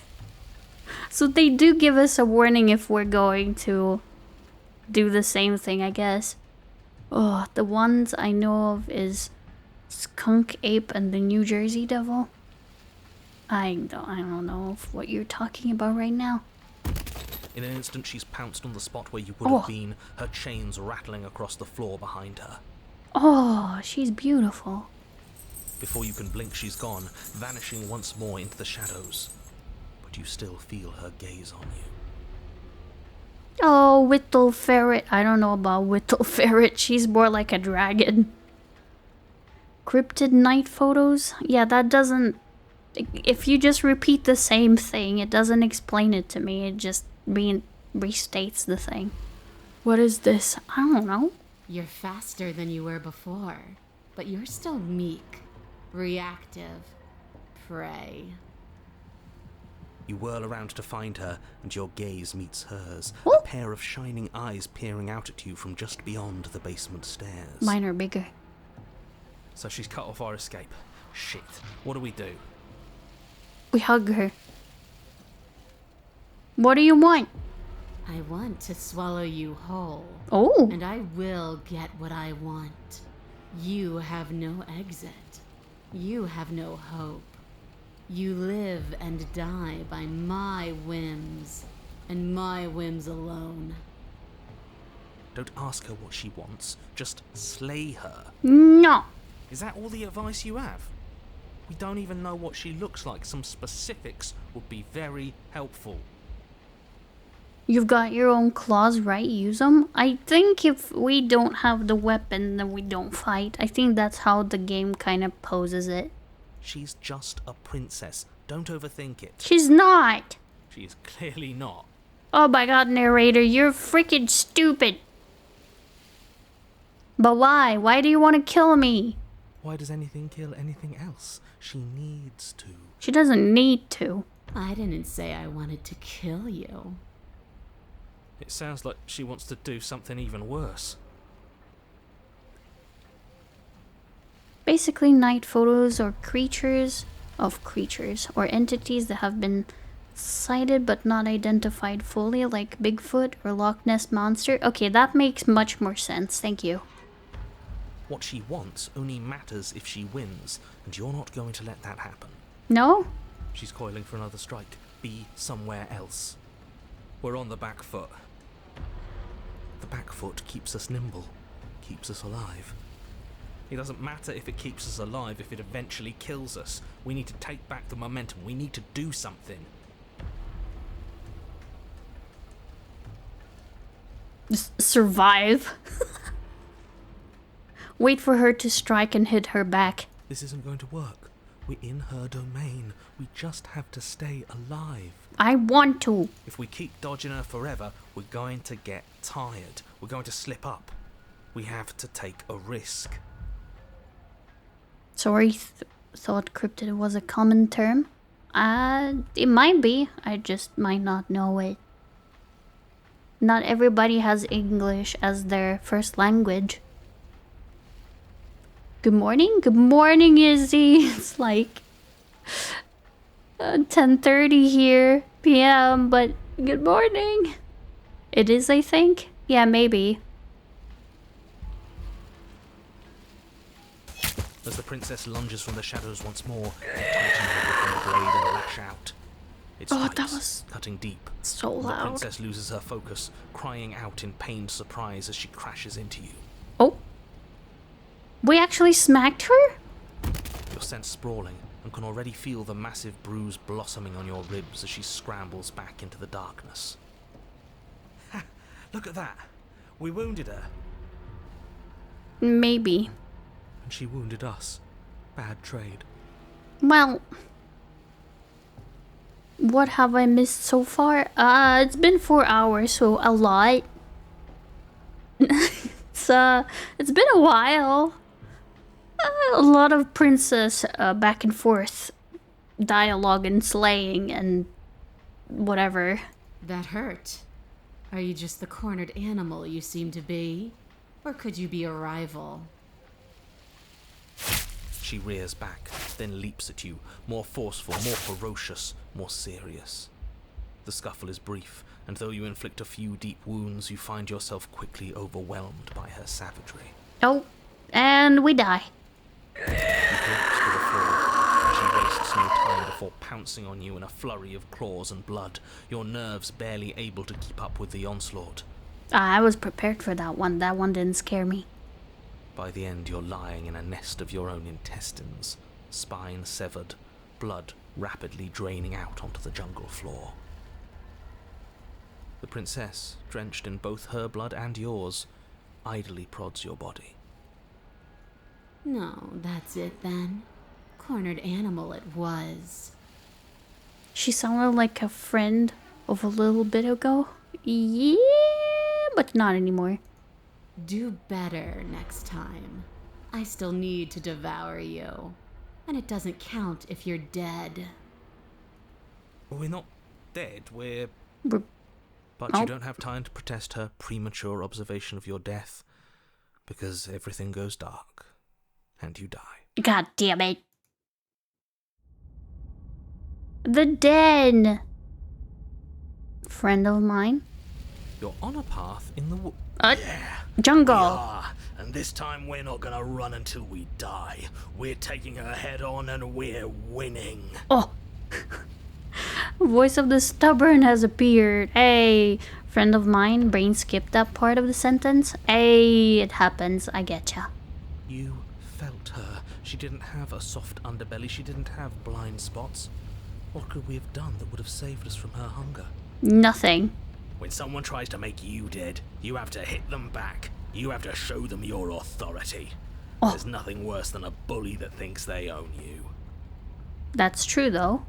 Speaker 1: So they do give us a warning if we're going to do the same thing, I guess. Oh, the ones I know of is Skunk Ape and the New Jersey Devil. I don't know what you're talking about right now.
Speaker 3: In an instant, she's pounced on the spot where you would have been, her chains rattling across the floor behind her.
Speaker 1: Oh, she's beautiful.
Speaker 3: Before you can blink, she's gone, vanishing once more into the shadows. But you still feel her gaze on you.
Speaker 1: Oh, Whittle Ferret. I don't know about Whittle Ferret. She's more like a dragon. Cryptid night photos? Yeah, that doesn't... If you just repeat the same thing, it doesn't explain it to me. It just restates the thing. What is this? I don't know.
Speaker 2: You're faster than you were before, but you're still meek, reactive, prey.
Speaker 3: You whirl around to find her, and your gaze meets hers. A pair of shining eyes peering out at you from just beyond the basement stairs.
Speaker 1: Mine are bigger.
Speaker 3: So she's cut off our escape. Shit. What do we do?
Speaker 1: We hug her. What do you want?
Speaker 2: I want to swallow you whole.
Speaker 1: Oh.
Speaker 2: And I will get what I want. You have no exit. You have no hope. You live and die by my whims, and my whims alone.
Speaker 3: Don't ask her what she wants. Just slay her.
Speaker 1: No.
Speaker 3: Is that all the advice you have? We don't even know what she looks like. Some specifics would be very helpful.
Speaker 1: You've got your own claws, right? Use them. I think if we don't have the weapon, then we don't fight. I think that's how the game kind of poses it.
Speaker 3: She's just a princess. Don't overthink it.
Speaker 1: She's not.
Speaker 3: She is clearly not.
Speaker 1: Oh my god, narrator, you're freaking stupid. But why? Why do you want to kill me?
Speaker 3: Why does anything kill anything else? She needs to.
Speaker 1: She doesn't need to.
Speaker 2: I didn't say I wanted to kill you.
Speaker 3: It sounds like she wants to do something even worse.
Speaker 1: Basically, night photos or creatures or entities that have been sighted but not identified fully, like Bigfoot or Loch Ness Monster. Okay, that makes much more sense. Thank you.
Speaker 3: What she wants only matters if she wins, and you're not going to let that happen.
Speaker 1: No?
Speaker 3: She's coiling for another strike. Be somewhere else. We're on the back foot. The back foot keeps us nimble, keeps us alive. It doesn't matter if it keeps us alive if it eventually kills us. We need to take back the momentum. We need to do something.
Speaker 1: survive. Wait for her to strike and hit her back.
Speaker 3: This isn't going to work. We're in her domain. We just have to stay alive.
Speaker 1: I want to.
Speaker 3: If we keep dodging her forever, we're going to get tired. We're going to slip up. We have to take a risk.
Speaker 1: Sorry, thought cryptid was a common term. It might be. I just might not know it. Not everybody has English as their first language. Good morning, Izzy. It's like 10:30 here, p.m., but good morning. It is, I think. Yeah, maybe.
Speaker 3: As the princess lunges from the shadows once more, you tighten her grip on the blade and lash out. It strikes,
Speaker 1: that was
Speaker 3: cutting deep.
Speaker 1: so loud.
Speaker 3: The princess loses her focus, crying out in pained surprise as she crashes into you.
Speaker 1: Oh. We actually smacked her?
Speaker 3: You're sent sprawling and can already feel the massive bruise blossoming on your ribs as she scrambles back into the darkness. Ha! Look at that! We wounded her.
Speaker 1: Maybe.
Speaker 3: And she wounded us. Bad trade.
Speaker 1: Well, what have I missed so far? It's been 4 hours, so a lot. It's been a while. A lot of princess back and forth dialogue and slaying and whatever.
Speaker 13: That hurt. Are you just the cornered animal you seem to be? Or could you be a rival?
Speaker 3: She rears back, then leaps at you, more forceful, more ferocious, more serious. The scuffle is brief, and though you inflict a few deep wounds, you find yourself quickly overwhelmed by her savagery.
Speaker 1: Oh, and we die.
Speaker 3: You collapse to the floor. She wastes no time before pouncing on you in a flurry of claws and blood, your nerves barely able to keep up with the onslaught.
Speaker 1: I was prepared for that one. That one didn't scare me.
Speaker 3: By the end, you're lying in a nest of your own intestines, spine severed, blood rapidly draining out onto the jungle floor. The princess, drenched in both her blood and yours, idly prods your body.
Speaker 13: No, that's it then. Cornered animal it was.
Speaker 1: She sounded like a friend of a little bit ago. Yeah, but not anymore.
Speaker 13: Do better next time. I still need to devour you. And it doesn't count if you're dead.
Speaker 3: We're not dead, we're...
Speaker 1: But
Speaker 3: you don't have time to protest her premature observation of your death, because everything goes dark, and you die.
Speaker 1: God damn it. The den. Friend of mine.
Speaker 3: You're on a path in the
Speaker 1: jungle.
Speaker 14: Yeah, and this time we're not gonna run until we die. We're taking her head on and we're winning.
Speaker 1: Oh. Voice of the Stubborn has appeared. Hey, friend of mine, brain skipped that part of the sentence. Hey, it happens. I getcha.
Speaker 3: You felt her. She didn't have a soft underbelly. She didn't have blind spots. What could we have done that would have saved us from her hunger?
Speaker 1: Nothing.
Speaker 14: When someone tries to make you dead, you have to hit them back. You have to show them your authority.
Speaker 1: Oh.
Speaker 14: There's nothing worse than a bully that thinks they own you.
Speaker 1: That's true, though.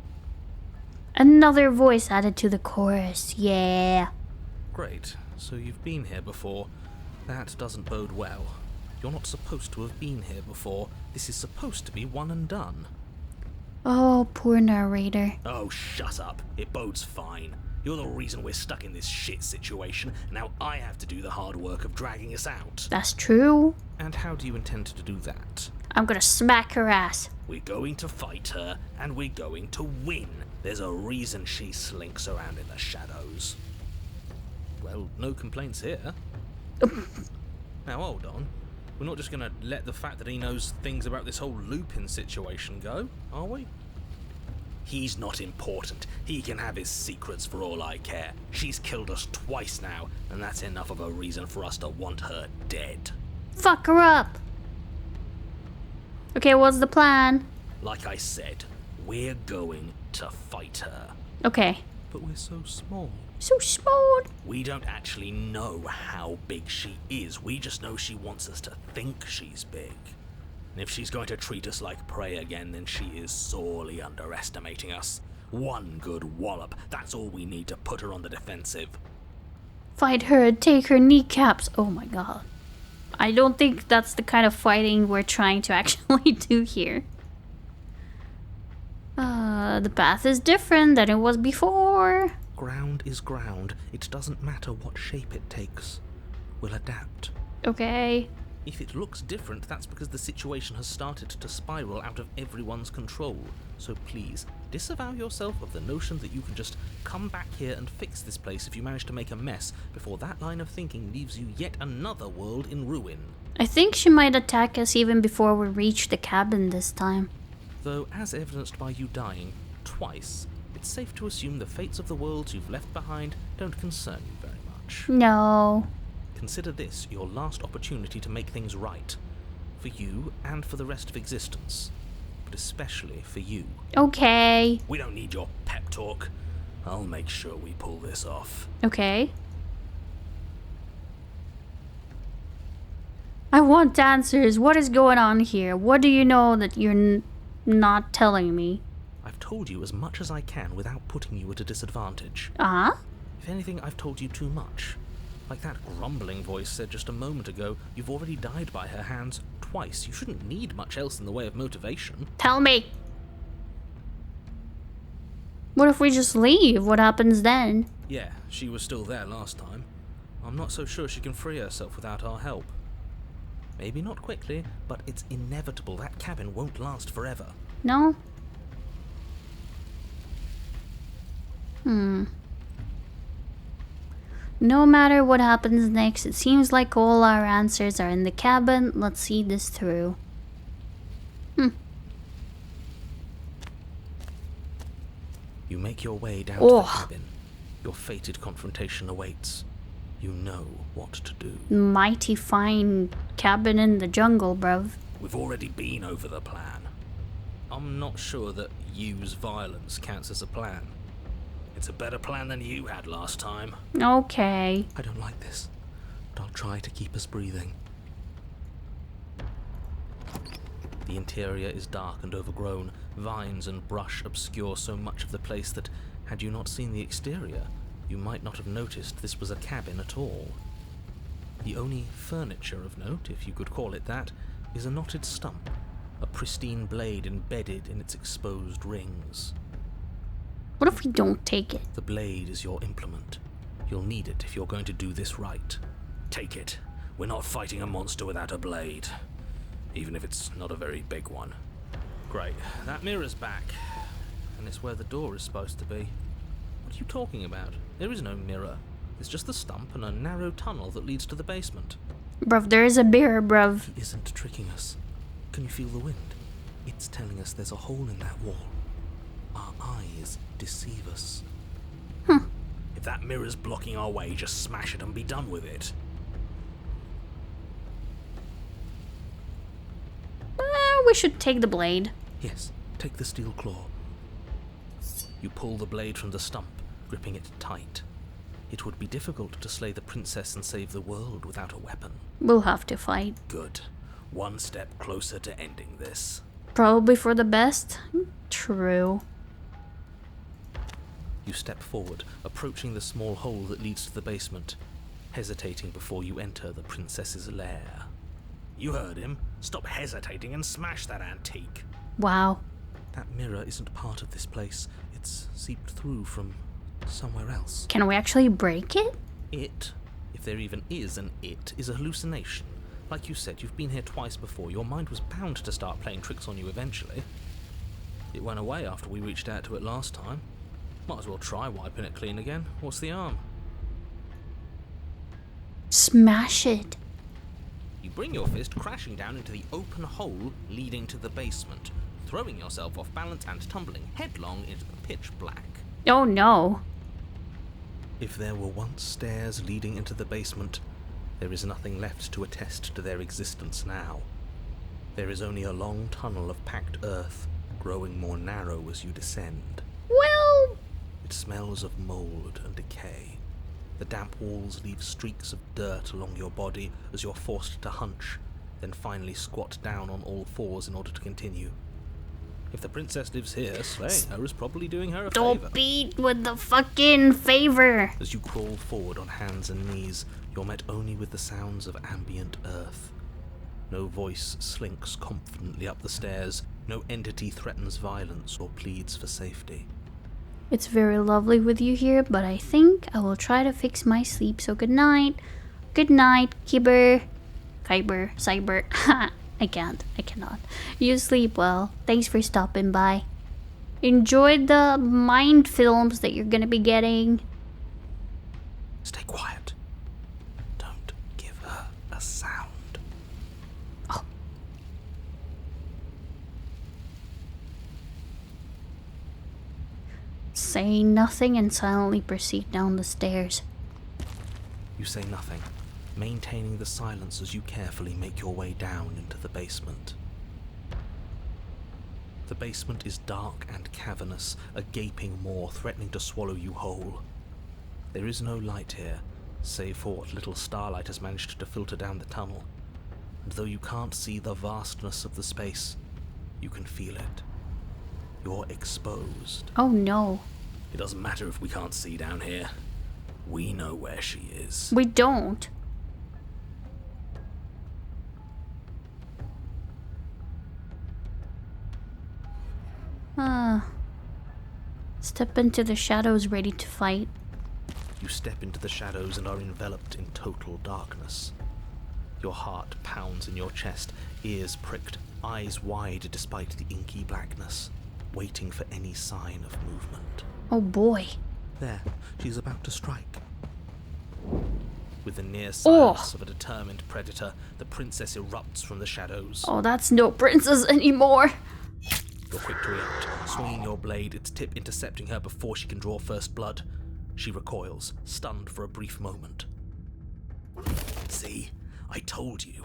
Speaker 1: Another voice added to the chorus. Yeah.
Speaker 3: Great. So you've been here before. That doesn't bode well. You're not supposed to have been here before. This is supposed to be one and done.
Speaker 1: Oh, poor narrator.
Speaker 14: Oh, shut up. It bodes fine. You're the reason we're stuck in this shit situation. Now I have to do the hard work of dragging us out.
Speaker 1: That's true.
Speaker 3: And how do you intend to do that?
Speaker 1: I'm gonna smack her ass.
Speaker 14: We're going to fight her, and we're going to win. There's a reason she slinks around in the shadows.
Speaker 3: Well, no complaints here. Now hold on. We're not just gonna let the fact that he knows things about this whole Lupin situation go, are we?
Speaker 14: He's not important. He can have his secrets for all I care. She's killed us twice now, and that's enough of a reason for us to want her dead.
Speaker 1: Fuck her up. Okay, what's the plan?
Speaker 14: Like I said, we're going to fight her.
Speaker 1: Okay.
Speaker 3: But we're so small.
Speaker 1: So small.
Speaker 14: We don't actually know how big she is. We just know she wants us to think she's big. And if she's going to treat us like prey again, then she is sorely underestimating us. One good wallop, that's all we need to put her on the defensive.
Speaker 1: Fight her, take her kneecaps. Oh my god. I don't think that's the kind of fighting we're trying to actually do here. The path is different than it was before.
Speaker 3: Ground is ground. It doesn't matter what shape it takes. We'll adapt.
Speaker 1: Okay.
Speaker 3: If it looks different, that's because the situation has started to spiral out of everyone's control. So please, disavow yourself of the notion that you can just come back here and fix this place if you manage to make a mess before that line of thinking leaves you yet another world in ruin.
Speaker 1: I think she might attack us even before we reach the cabin this time.
Speaker 3: Though, as evidenced by you dying twice, it's safe to assume the fates of the worlds you've left behind don't concern you very much.
Speaker 1: No.
Speaker 3: Consider this your last opportunity to make things right. For you and for the rest of existence. But especially for you.
Speaker 1: Okay.
Speaker 14: We don't need your pep talk. I'll make sure we pull this off.
Speaker 1: Okay. I want answers. What is going on here? What do you know that you're not telling me?
Speaker 3: I've told you as much as I can without putting you at a disadvantage.
Speaker 1: Uh-huh.
Speaker 3: If anything, I've told you too much. Like that grumbling voice said just a moment ago, you've already died by her hands twice. You shouldn't need much else in the way of motivation.
Speaker 1: Tell me. What if we just leave? What happens then?
Speaker 3: Yeah, she was still there last time. I'm not so sure she can free herself without our help. Maybe not quickly, but it's inevitable that cabin won't last forever.
Speaker 1: No? No matter what happens next, it seems like all our answers are in the cabin. Let's see this through.
Speaker 3: You make your way down to the cabin. Your fated confrontation awaits. You know what to do.
Speaker 1: Mighty fine cabin in the jungle, bruv.
Speaker 14: We've already been over the plan.
Speaker 3: I'm not sure that use violence counts as a plan.
Speaker 14: It's a better plan than you had last time.
Speaker 1: Okay.
Speaker 3: I don't like this, but I'll try to keep us breathing. The interior is dark and overgrown. Vines and brush obscure so much of the place that, had you not seen the exterior, you might not have noticed this was a cabin at all. The only furniture of note, if you could call it that, is a knotted stump, a pristine blade embedded in its exposed rings.
Speaker 1: What if we don't take it?
Speaker 3: The blade is your implement. You'll need it if you're going to do this right.
Speaker 14: Take it. We're not fighting a monster without a blade. Even if it's not a very big one.
Speaker 3: Great. That mirror's back. And it's where the door is supposed to be. What are you talking about? There is no mirror. It's just the stump and a narrow tunnel that leads to the basement.
Speaker 1: Bruv, there is a mirror, bruv.
Speaker 3: He isn't tricking us. Can you feel the wind? It's telling us there's a hole in that wall. Our eyes deceive us.
Speaker 14: If that mirror's blocking our way, just smash it and be done with it.
Speaker 1: We should take the blade.
Speaker 3: Yes, take the steel claw. You pull the blade from the stump, gripping it tight. It would be difficult to slay the princess and save the world without a weapon.
Speaker 1: We'll have to fight.
Speaker 14: Good. One step closer to ending this.
Speaker 1: Probably for the best. True.
Speaker 3: You step forward, approaching the small hole that leads to the basement, hesitating before you enter the princess's lair.
Speaker 14: You heard him. Stop hesitating and smash that antique.
Speaker 1: Wow.
Speaker 3: That mirror isn't part of this place. It's seeped through from somewhere else.
Speaker 1: Can we actually break it?
Speaker 3: It, if there even is an it, is a hallucination. Like you said, you've been here twice before. Your mind was bound to start playing tricks on you eventually. It went away after we reached out to it last time. Might as well try wiping it clean again. What's the harm?
Speaker 1: Smash it.
Speaker 3: You bring your fist crashing down into the open hole leading to the basement, throwing yourself off balance and tumbling headlong into the pitch black.
Speaker 1: Oh no.
Speaker 3: If there were once stairs leading into the basement, there is nothing left to attest to their existence now. There is only a long tunnel of packed earth, growing more narrow as you descend.
Speaker 1: Well...
Speaker 3: It smells of mold and decay. The damp walls leave streaks of dirt along your body as you're forced to hunch, then finally squat down on all fours in order to continue. If the princess lives here, slaying her is probably doing her a favor.
Speaker 1: Don't beat with the fucking favor.
Speaker 3: As you crawl forward on hands and knees, you're met only with the sounds of ambient earth. No voice slinks confidently up the stairs. No entity threatens violence or pleads for safety.
Speaker 1: It's very lovely with you here, but I think I will try to fix my sleep. So good night. Good night, Cyber. I cannot. You sleep well. Thanks for stopping by. Enjoy the mind films that you're gonna be getting.
Speaker 3: Stay quiet. Don't give her a sound.
Speaker 1: Oh. Say nothing and silently proceed down the stairs.
Speaker 3: You say nothing, maintaining the silence as you carefully make your way down into the basement. The basement is dark and cavernous, a gaping maw threatening to swallow you whole. There is no light here, save for what little starlight has managed to filter down the tunnel. And though you can't see the vastness of the space, you can feel it. You're exposed.
Speaker 1: Oh no.
Speaker 14: It doesn't matter if we can't see down here. We know where she is.
Speaker 1: We don't. Step into the shadows ready to fight.
Speaker 3: You step into the shadows and are enveloped in total darkness. Your heart pounds in your chest, ears pricked, eyes wide despite the inky blackness, waiting for any sign of movement.
Speaker 1: Oh boy.
Speaker 3: There, she's about to strike. With the near silence of a determined predator, the princess erupts from the shadows.
Speaker 1: Oh, that's no princess anymore.
Speaker 3: You're quick to react, swinging your blade, its tip intercepting her before she can draw first blood. She recoils, stunned for a brief moment.
Speaker 14: See? I told you.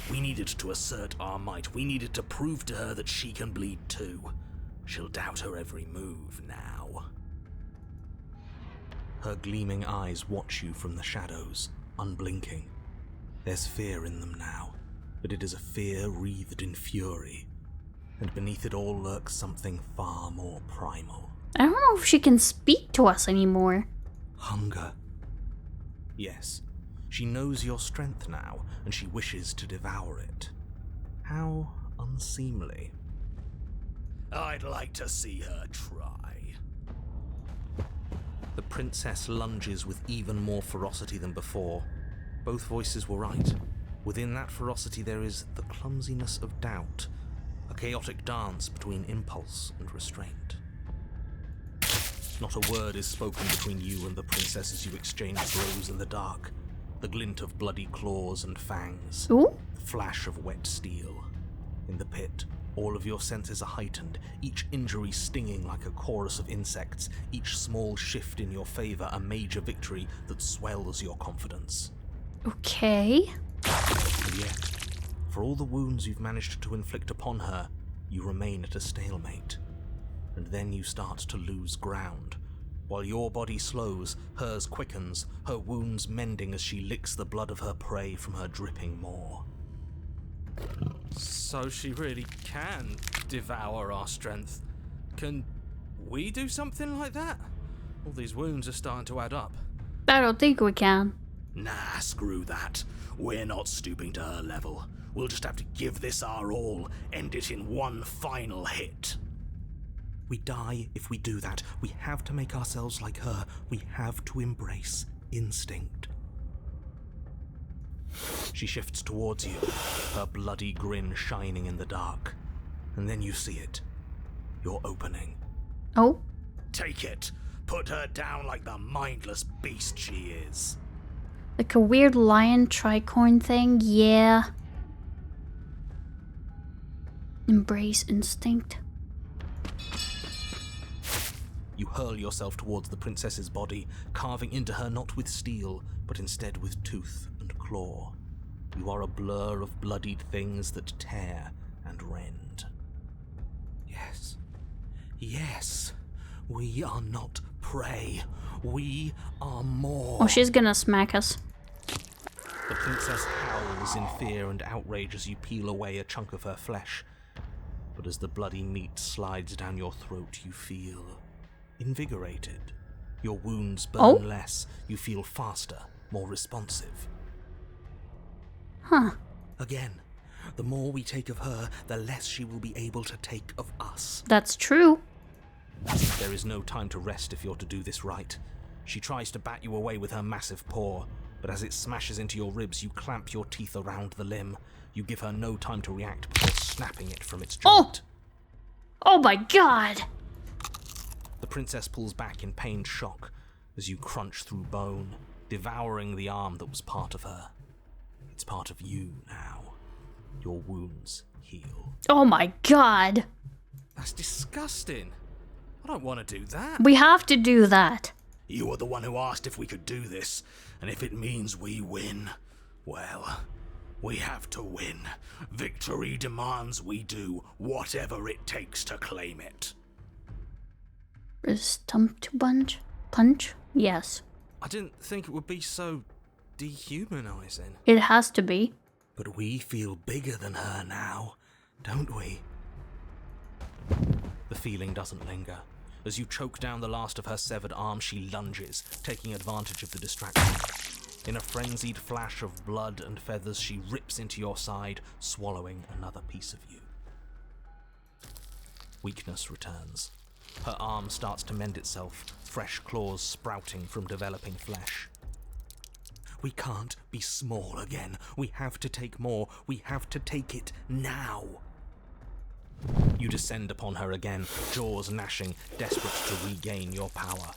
Speaker 14: We needed to assert our might. We needed to prove to her that she can bleed too. She'll doubt her every move now.
Speaker 3: Her gleaming eyes watch you from the shadows, unblinking. There's fear in them now, but it is a fear wreathed in fury. And beneath it all lurks something far more primal.
Speaker 1: I don't know if she can speak to us anymore.
Speaker 3: Hunger. Yes, she knows your strength now, and she wishes to devour it. How unseemly.
Speaker 14: I'd like to see her try.
Speaker 3: The princess lunges with even more ferocity than before. Both voices were right. Within that ferocity there is the clumsiness of doubt, a chaotic dance between impulse and restraint. Not a word is spoken between you and the princess as you exchange blows in the dark. The glint of bloody claws and fangs.
Speaker 1: Ooh?
Speaker 3: The flash of wet steel. In the pit, all of your senses are heightened, each injury stinging like a chorus of insects, each small shift in your favor a major victory that swells your confidence.
Speaker 1: Okay.
Speaker 3: And yet, for all the wounds you've managed to inflict upon her, you remain at a stalemate. And then you start to lose ground. While your body slows, hers quickens, her wounds mending as she licks the blood of her prey from her dripping maw.
Speaker 10: So she really can devour our strength. Can we do something like that? All these wounds are starting to add up.
Speaker 1: I don't think we can.
Speaker 14: Nah, screw that. We're not stooping to her level. We'll just have to give this our all, end it in one final hit.
Speaker 3: We die if we do that. We have to make ourselves like her. We have to embrace instinct. She shifts towards you, her bloody grin shining in the dark. And then you see it. Your opening.
Speaker 1: Oh?
Speaker 14: Take it. Put her down like the mindless beast she is.
Speaker 1: Like a weird lion tricorn thing? Yeah. Embrace instinct.
Speaker 3: You hurl yourself towards the princess's body, carving into her not with steel, but instead with tooth and claw. You are a blur of bloodied things that tear and rend.
Speaker 14: Yes. Yes.
Speaker 3: We are not prey. We are more.
Speaker 1: Oh, she's gonna smack us.
Speaker 3: The princess howls in fear and outrage as you peel away a chunk of her flesh. But as the bloody meat slides down your throat, you feel invigorated. Your wounds burn less. You feel faster, more responsive.
Speaker 1: Huh.
Speaker 3: Again, the more we take of her, the less she will be able to take of us.
Speaker 1: That's true.
Speaker 3: There is no time to rest if you're to do this right. She tries to bat you away with her massive paw, but as it smashes into your ribs, you clamp your teeth around the limb. You give her no time to react before snapping it from its joint.
Speaker 1: Oh my god!
Speaker 3: The princess pulls back in pained shock as you crunch through bone, devouring the arm that was part of her. It's part of you now. Your wounds heal.
Speaker 1: Oh my god!
Speaker 3: That's disgusting. I don't want to do that.
Speaker 1: We have to do that.
Speaker 14: You are the one who asked if we could do this, and if it means we win, well, we have to win. Victory demands we do whatever it takes to claim it.
Speaker 1: Stump to punch? Punch? Yes.
Speaker 3: I didn't think it would be so dehumanizing.
Speaker 1: It has to be.
Speaker 3: But we feel bigger than her now, don't we? The feeling doesn't linger. As you choke down the last of her severed arm, she lunges, taking advantage of the distraction. In a frenzied flash of blood and feathers, she rips into your side, swallowing another piece of you. Weakness returns. Her arm starts to mend itself, fresh claws sprouting from developing flesh. We can't be small again. We have to take more. We have to take it now. You descend upon her again, jaws gnashing, desperate to regain your power.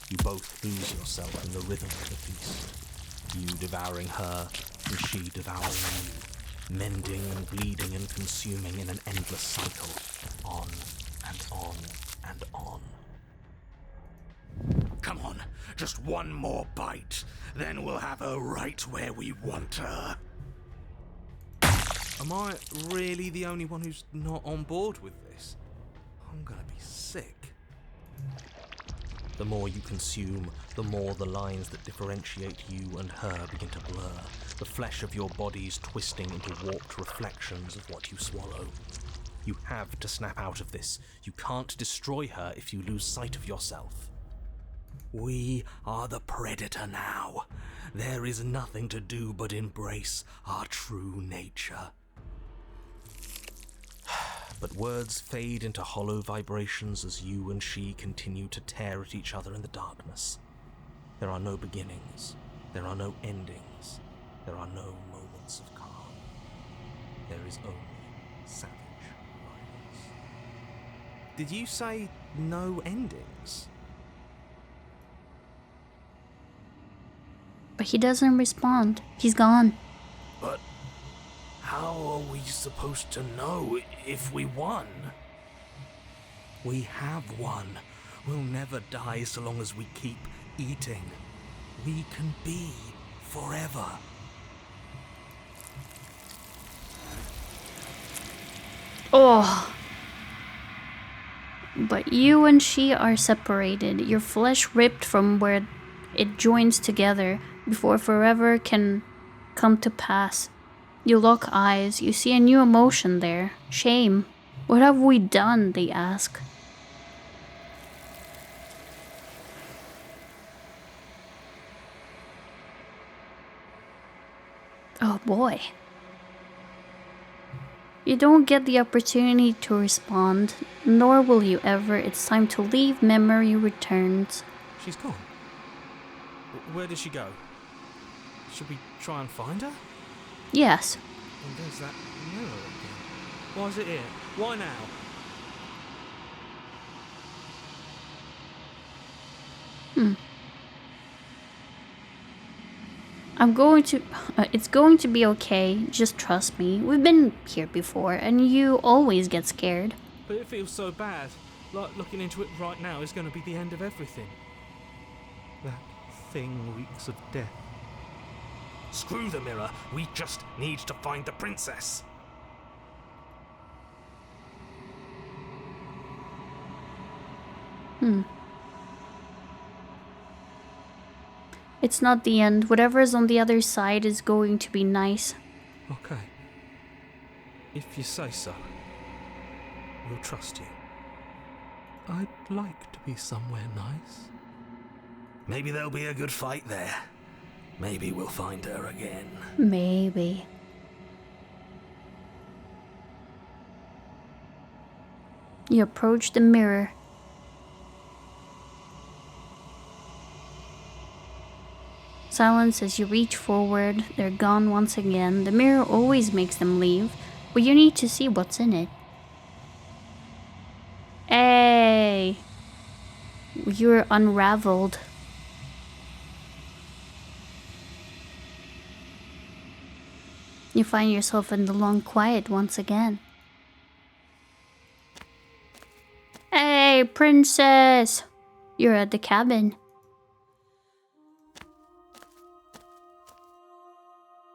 Speaker 3: You both lose yourself in the rhythm of the feast. You devouring her, and she devouring you, mending and bleeding and consuming in an endless cycle, on and on and on.
Speaker 14: Come on, just one more bite, then we'll have her right where we want her.
Speaker 3: Am I really the only one who's not on board with this? I'm gonna be sick. The more you consume, the more the lines that differentiate you and her begin to blur, the flesh of your bodies twisting into warped reflections of what you swallow. You have to snap out of this. You can't destroy her if you lose sight of yourself.
Speaker 14: We are the predator now. There is nothing to do but embrace our true nature.
Speaker 3: But words fade into hollow vibrations as you and she continue to tear at each other in the darkness. There are no beginnings. There are no endings. There are no moments of calm. There is only savage violence. Did you say no endings?
Speaker 1: But he doesn't respond. He's gone.
Speaker 14: But how are we supposed to know if we won?
Speaker 3: We have won. We'll never die so long as we keep eating. We can be forever.
Speaker 1: Oh. But you and she are separated. Your flesh ripped from where it joins together before forever can come to pass. You lock eyes. You see a new emotion there. Shame. What have we done, they ask. Oh boy. You don't get the opportunity to respond, nor will you ever. It's time to leave. Memory returns.
Speaker 3: She's gone. Where did she go? Should we try and find her?
Speaker 1: Yes.
Speaker 3: And there's that mirror again. Why is it here? Why now?
Speaker 1: It's going to be okay. Just trust me. We've been here before, and you always get scared.
Speaker 3: But it feels so bad. Like looking into it right now is going to be the end of everything. That thing reeks of death.
Speaker 14: Screw the mirror. We just need to find the princess.
Speaker 1: It's not the end. Whatever is on the other side is going to be nice.
Speaker 4: Okay. If you say so, we'll trust you.
Speaker 9: I'd like to be somewhere nice.
Speaker 14: Maybe there'll be a good fight there. Maybe we'll find her again.
Speaker 1: Maybe. You approach the mirror. Silence as you reach forward. They're gone once again. The mirror always makes them leave, but you need to see what's in it. Hey! You're unraveled. You find yourself in the long quiet once again. Hey, princess! You're at the cabin.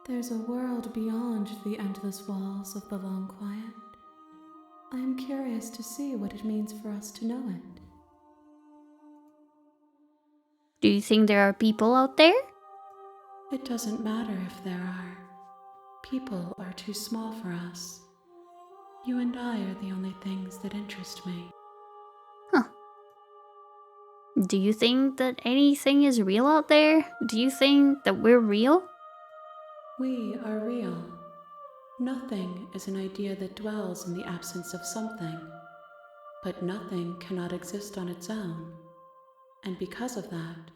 Speaker 7: There's a world beyond the endless walls of the long quiet. I am curious to see what it means for us to know it.
Speaker 1: Do you think there are people out there?
Speaker 7: It doesn't matter if there are. People are too small for us. You and I are the only things that interest me.
Speaker 1: Huh. Do you think that anything is real out there? Do you think that we're real?
Speaker 7: We are real. Nothing is an idea that dwells in the absence of something. But nothing cannot exist on its own. And because of that,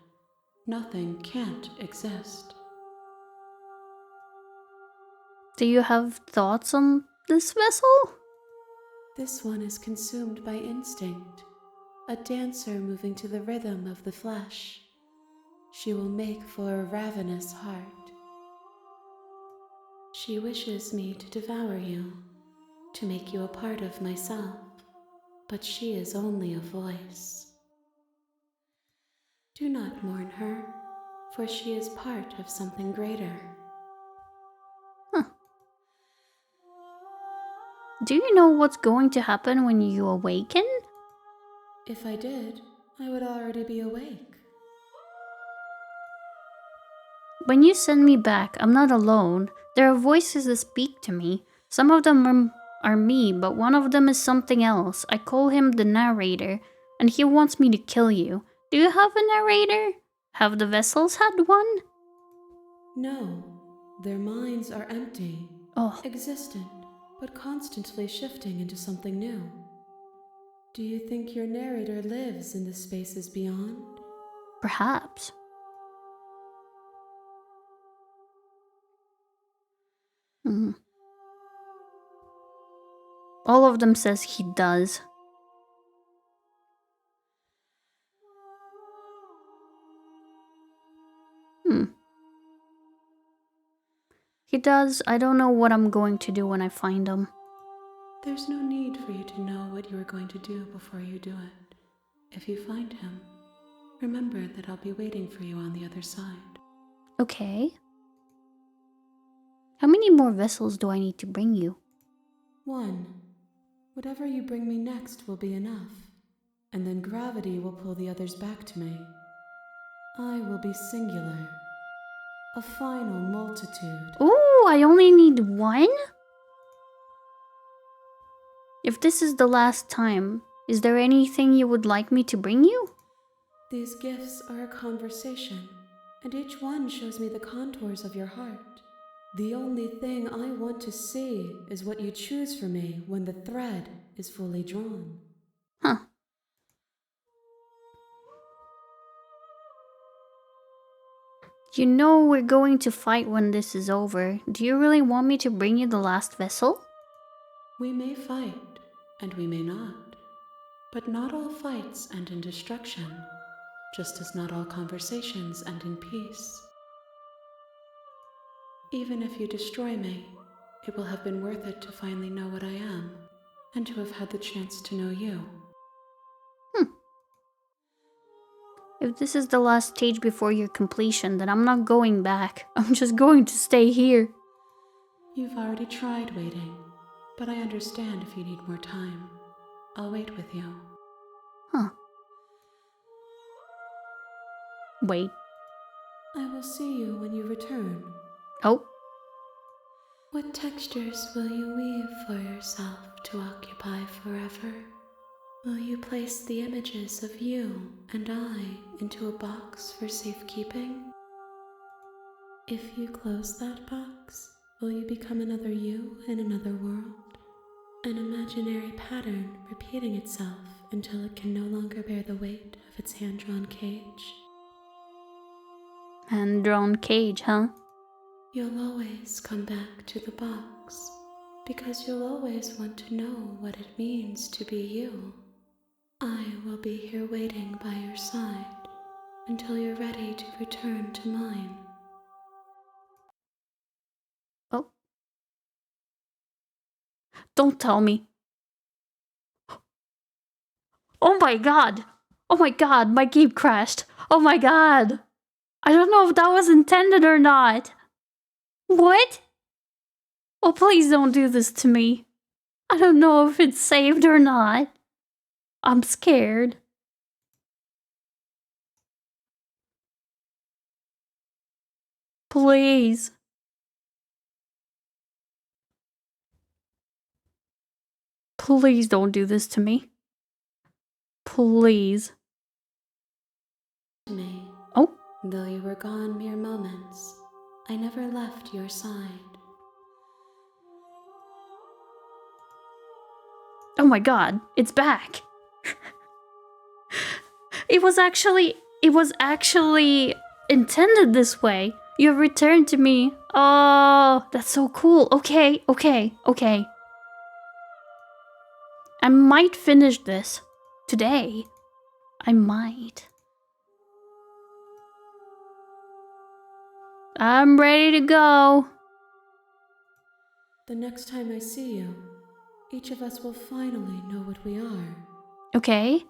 Speaker 7: nothing can't exist.
Speaker 1: Do you have thoughts on this vessel?
Speaker 7: This one is consumed by instinct, a dancer moving to the rhythm of the flesh. She will make for a ravenous heart. She wishes me to devour you, to make you a part of myself, but she is only a voice. Do not mourn her, for she is part of something greater.
Speaker 1: Do you know what's going to happen when you awaken?
Speaker 7: If I did, I would already be awake.
Speaker 1: When you send me back, I'm not alone. There are voices that speak to me. Some of them are me, but one of them is something else. I call him the narrator, and he wants me to kill you. Do you have a narrator? Have the vessels had one?
Speaker 7: No, their minds are empty,
Speaker 1: Oh.
Speaker 7: existent, but constantly shifting into something new. Do you think your narrator lives in the spaces beyond?
Speaker 1: Perhaps. All of them says he does. He does. I don't know what I'm going to do when I find him.
Speaker 7: There's no need for you to know what you are going to do before you do it. If you find him, remember that I'll be waiting for you on the other side.
Speaker 1: Okay. How many more vessels do I need to bring you?
Speaker 7: 1. Whatever you bring me next will be enough, and then gravity will pull the others back to me. I will be singular. A final multitude.
Speaker 1: Ooh, I only need 1? If this is the last time, is there anything you would like me to bring you?
Speaker 7: These gifts are a conversation, and each one shows me the contours of your heart. The only thing I want to see is what you choose for me when the thread is fully drawn.
Speaker 1: Huh. You know we're going to fight when this is over. Do you really want me to bring you the last vessel?
Speaker 7: We may fight, and we may not. But not all fights end in destruction, just as not all conversations end in peace. Even if you destroy me, it will have been worth it to finally know what I am, and to have had the chance to know you.
Speaker 1: If this is the last stage before your completion, then I'm not going back. I'm just going to stay here.
Speaker 7: You've already tried waiting, but I understand if you need more time. I'll wait with you.
Speaker 1: Huh. Wait.
Speaker 7: I will see you when you return.
Speaker 1: Oh.
Speaker 7: What textures will you weave for yourself to occupy forever? Will you place the images of you and I into a box for safekeeping? If you close that box, will you become another you in another world? An imaginary pattern repeating itself until it can no longer bear the weight of its hand-drawn cage.
Speaker 1: Hand-drawn cage, huh?
Speaker 7: You'll always come back to the box, because you'll always want to know what it means to be you. I will be here waiting by your side until you're ready to return to mine.
Speaker 1: Oh. Don't tell me. Oh my god! Oh my god, my game crashed. Oh my god! I don't know if that was intended or not. What? Oh, please don't do this to me. I don't know if it's saved or not. I'm scared. Please. Please don't do this to me. Please.
Speaker 7: Me.
Speaker 1: Oh.
Speaker 7: Though you were gone mere moments, I never left your side.
Speaker 1: Oh my god, it's back. It was actually intended this way. You have returned to me. Oh, that's so cool. Okay. I might finish this today. I might. I'm ready to go.
Speaker 7: The next time I see you, each of us will finally know what we are.
Speaker 1: Okay.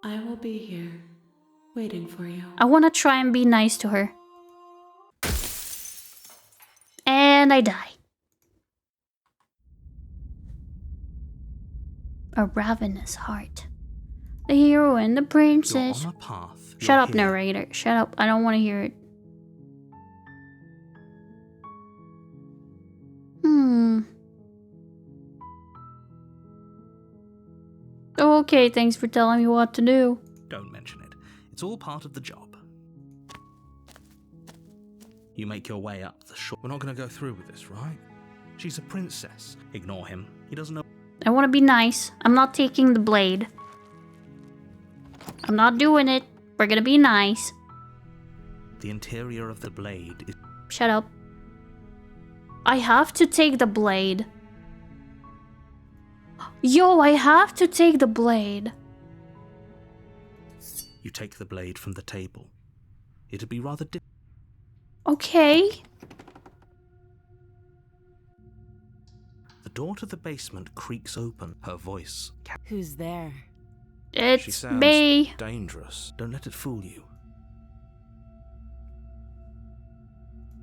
Speaker 7: I will be here, waiting for you.
Speaker 1: I want to try and be nice to her. And I die. A ravenous heart. The hero and the princess.
Speaker 3: You're on a path.
Speaker 1: Shut up, narrator. Shut up. I don't want to hear it. Okay, thanks for telling me what to do.
Speaker 3: Don't mention it. It's all part of the job. You make your way up the shore. We're not going to go through with this, right? She's a princess. Ignore him. He doesn't know.
Speaker 1: I want to be nice. I'm not taking the blade. I'm not doing it. We're gonna be nice.
Speaker 3: The interior of the blade is...
Speaker 1: Shut up. I have to take the blade. Yo, I have to take the blade.
Speaker 3: You take the blade from the table. It'd be rather
Speaker 1: Okay.
Speaker 3: The door to the basement creaks open. Her voice...
Speaker 2: Who's there?
Speaker 3: She
Speaker 1: It's
Speaker 3: sounds
Speaker 1: me.
Speaker 3: dangerous. Don't let it fool you.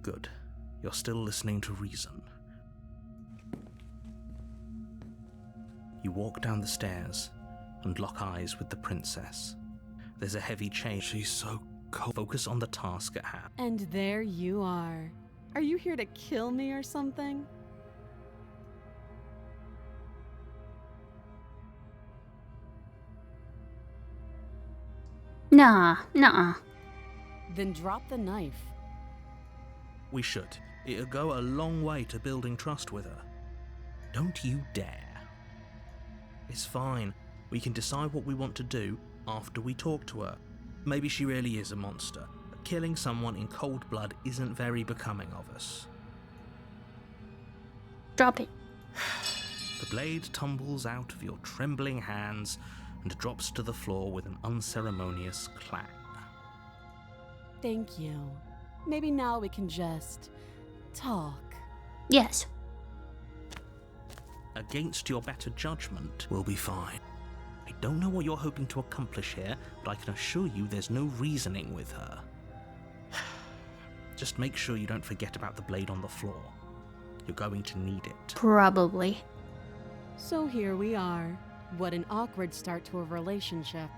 Speaker 3: Good. You're still listening to reason. You walk down the stairs and lock eyes with the princess. There's a heavy change. She's so cold. Focus on the task at hand.
Speaker 2: And there you are. Are you here to kill me or something?
Speaker 1: Nah.
Speaker 2: Then drop the knife.
Speaker 3: We should. It'll go a long way to building trust with her. Don't you dare. It's fine. We can decide what we want to do after we talk to her. Maybe she really is a monster, but killing someone in cold blood isn't very becoming of us.
Speaker 1: Drop it.
Speaker 3: The blade tumbles out of your trembling hands and drops to the floor with an unceremonious clang.
Speaker 2: Thank you. Maybe now we can just talk.
Speaker 1: Yes.
Speaker 3: Against your better judgment, we'll be fine. I don't know what you're hoping to accomplish here, but I can assure you there's no reasoning with her. Just make sure you don't forget about the blade on the floor. You're going to need it.
Speaker 1: Probably.
Speaker 2: So here we are. What an awkward start to a relationship.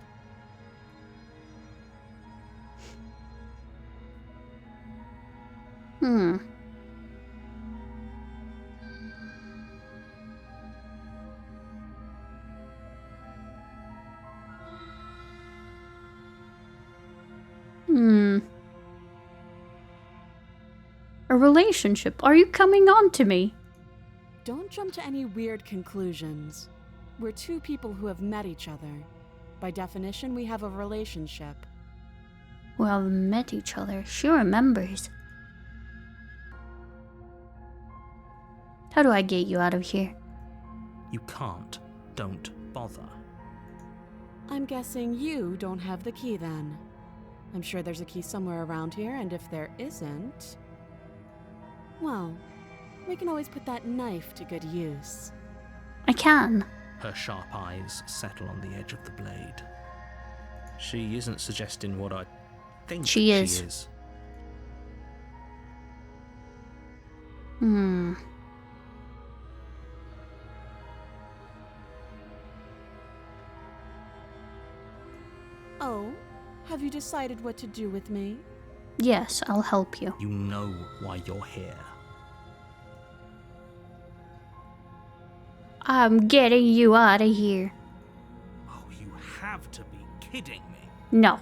Speaker 1: A relationship? Are you coming on to me?
Speaker 2: Don't jump to any weird conclusions. We're two people who have met each other. By definition, we have a relationship.
Speaker 1: Well, we met each other. She remembers. How do I get you out of here?
Speaker 3: You can't. Don't bother.
Speaker 2: I'm guessing you don't have the key then. I'm sure there's a key somewhere around here, and if there isn't... well, we can always put that knife to good use.
Speaker 1: I can.
Speaker 3: Her sharp eyes settle on the edge of the blade. She isn't suggesting what I think
Speaker 1: she is.
Speaker 2: Oh, have you decided what to do with me?
Speaker 1: Yes, I'll help you.
Speaker 3: You know why you're here.
Speaker 1: I'm getting you out of here.
Speaker 3: Oh, you have to be kidding me.
Speaker 1: No.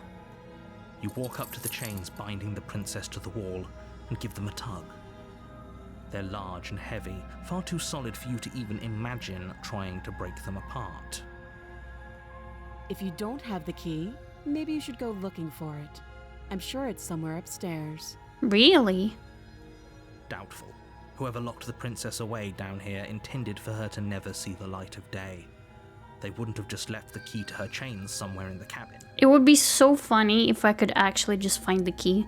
Speaker 3: You walk up to the chains binding the princess to the wall and give them a tug. They're large and heavy, far too solid for you to even imagine trying to break them apart.
Speaker 2: If you don't have the key, maybe you should go looking for it. I'm sure it's somewhere upstairs.
Speaker 1: Really?
Speaker 3: Doubtful. Whoever locked the princess away down here intended for her to never see the light of day. They wouldn't have just left the key to her chains somewhere in the cabin.
Speaker 1: It would be so funny if I could actually just find the key.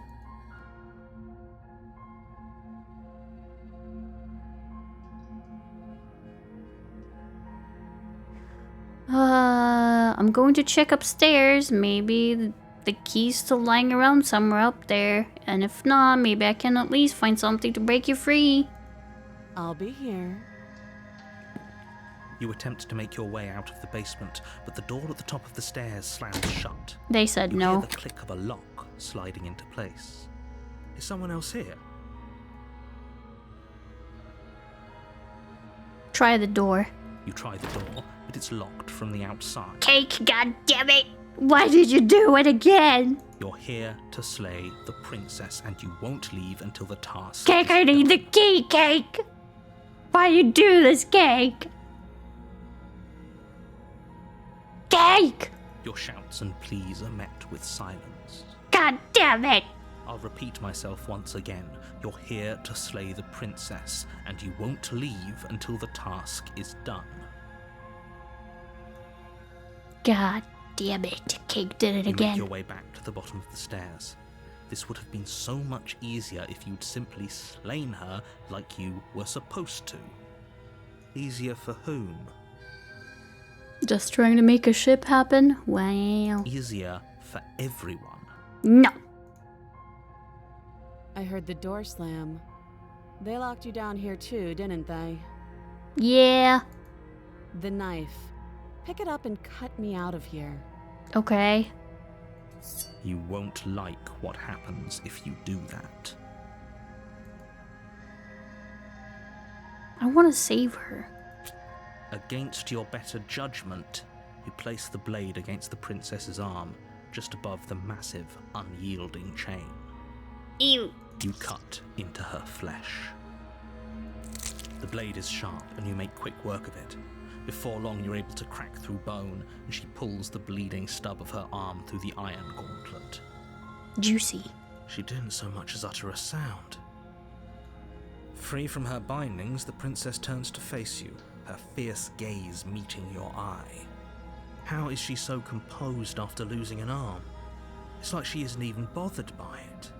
Speaker 1: I'm going to check upstairs. Maybe the key's still lying around somewhere up there. And if not, maybe I can at least find something to break you free.
Speaker 2: I'll be here.
Speaker 3: You attempt to make your way out of the basement, but the door at the top of the stairs slams shut.
Speaker 1: They said no.
Speaker 3: You hear the click of a lock sliding into place. Is someone else here?
Speaker 1: Try the door.
Speaker 3: You try the door, but it's locked from the outside.
Speaker 1: Cake, goddammit! Why did you do it again?
Speaker 3: You're here to slay the princess, and you won't leave until the task.
Speaker 1: Cake, I need the key, Cake! Why you do this, Cake? Cake!
Speaker 3: Your shouts and pleas are met with silence.
Speaker 1: God damn it!
Speaker 3: I'll repeat myself once again. You're here to slay the princess, and you won't leave until the task is done.
Speaker 1: God damn it. Cake did it
Speaker 3: You
Speaker 1: again.
Speaker 3: make your way back to the bottom of the stairs. This would have been so much easier if you'd simply slain her like you were supposed to. Easier for whom?
Speaker 1: Just trying to make a ship happen? Wow.
Speaker 3: Easier for everyone.
Speaker 1: No.
Speaker 2: I heard the door slam. They locked you down here too, didn't they?
Speaker 1: Yeah.
Speaker 2: The knife. Pick it up and cut me out of here.
Speaker 1: Okay.
Speaker 3: You won't like what happens if you do that.
Speaker 1: I want to save her.
Speaker 3: Against your better judgment, you place the blade against the princess's arm, just above the massive, unyielding chain.
Speaker 1: Ew.
Speaker 3: You cut into her flesh. The blade is sharp, and you make quick work of it. Before long, you're able to crack through bone, and she pulls the bleeding stub of her arm through the iron gauntlet.
Speaker 1: Juicy.
Speaker 3: She didn't so much as utter a sound. Free from her bindings, the princess turns to face you, her fierce gaze meeting your eye. How is she so composed after losing an arm? It's like she isn't even bothered by it.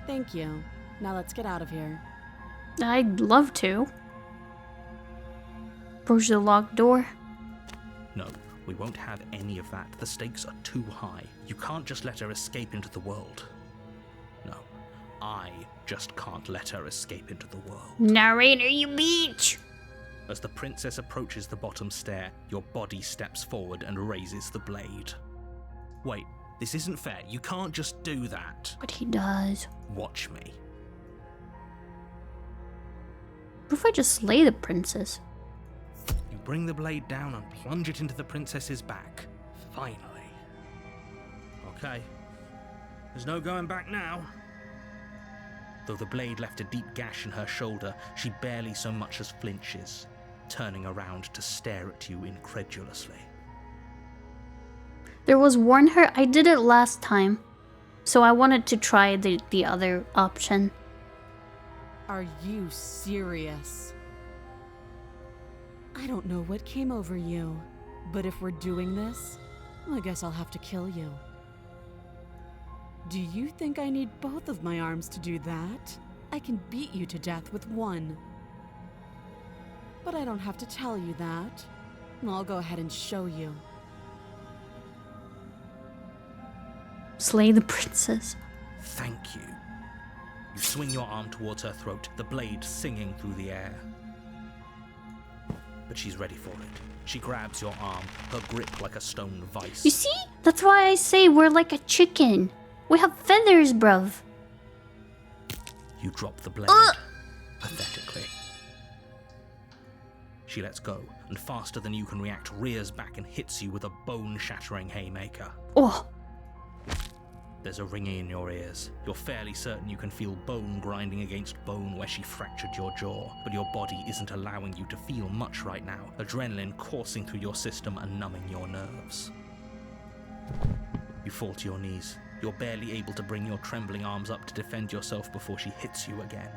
Speaker 2: Thank you. Now let's get out of here.
Speaker 1: I'd love to. Approach the locked door.
Speaker 3: No, we won't have any of that. The stakes are too high. You can't just let her escape into the world. No, I just can't let her escape into the world.
Speaker 1: Narrator, you bitch!
Speaker 3: As the princess approaches the bottom stair, your body steps forward and raises the blade. Wait, this isn't fair. You can't just do that.
Speaker 1: But he does.
Speaker 3: Watch me.
Speaker 1: What if I just slay the princess?
Speaker 3: You bring the blade down and plunge it into the princess's back. Finally. Okay. There's no going back now. Though the blade left a deep gash in her shoulder, she barely so much as flinches, turning around to stare at you incredulously.
Speaker 1: There was warn her. I did it last time, so I wanted to try the other option.
Speaker 2: Are you serious? I don't know what came over you, but if we're doing this, I guess I'll have to kill you. Do you think I need both of my arms to do that? I can beat you to death with one. But I don't have to tell you that. I'll go ahead and show you.
Speaker 1: Slay the princess.
Speaker 3: Thank you. You swing your arm towards her throat, the blade singing through the air. But she's ready for it. She grabs your arm, her grip like a stone vice.
Speaker 1: You see? That's why I say we're like a chicken. We have feathers, bruv.
Speaker 3: You drop the blade, pathetically. She lets go, and faster than you can react, rears back and hits you with a bone-shattering haymaker.
Speaker 1: Oh!
Speaker 3: There's a ringing in your ears. You're fairly certain you can feel bone grinding against bone where she fractured your jaw, but your body isn't allowing you to feel much right now, adrenaline coursing through your system and numbing your nerves. You fall to your knees. You're barely able to bring your trembling arms up to defend yourself before she hits you again.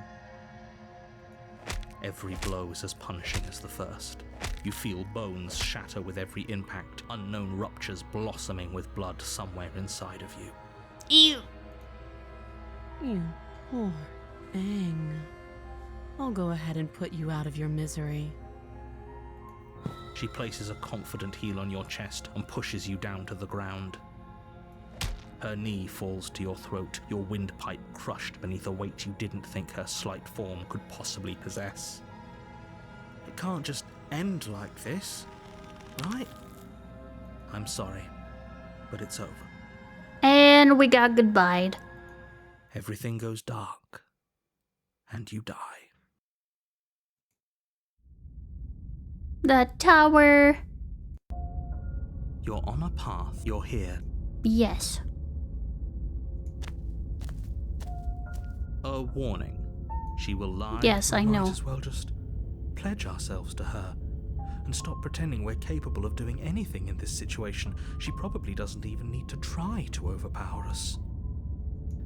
Speaker 3: Every blow is as punishing as the first. You feel bones shatter with every impact, unknown ruptures blossoming with blood somewhere inside of you.
Speaker 1: Ew!
Speaker 2: You poor thing. I'll go ahead and put you out of your misery.
Speaker 3: She places a confident heel on your chest and pushes you down to the ground. Her knee falls to your throat, your windpipe crushed beneath a weight you didn't think her slight form could possibly possess. It can't just end like this, right? I'm sorry, but it's over.
Speaker 1: And we got goodbyed.
Speaker 3: Everything goes dark, and you die.
Speaker 1: The tower.
Speaker 3: You're on a path. You're here.
Speaker 1: Yes.
Speaker 3: A warning. She will lie.
Speaker 1: Yes, I know.
Speaker 3: Might as well just pledge ourselves to her and stop pretending we're capable of doing anything in this situation. She probably doesn't even need to try to overpower us.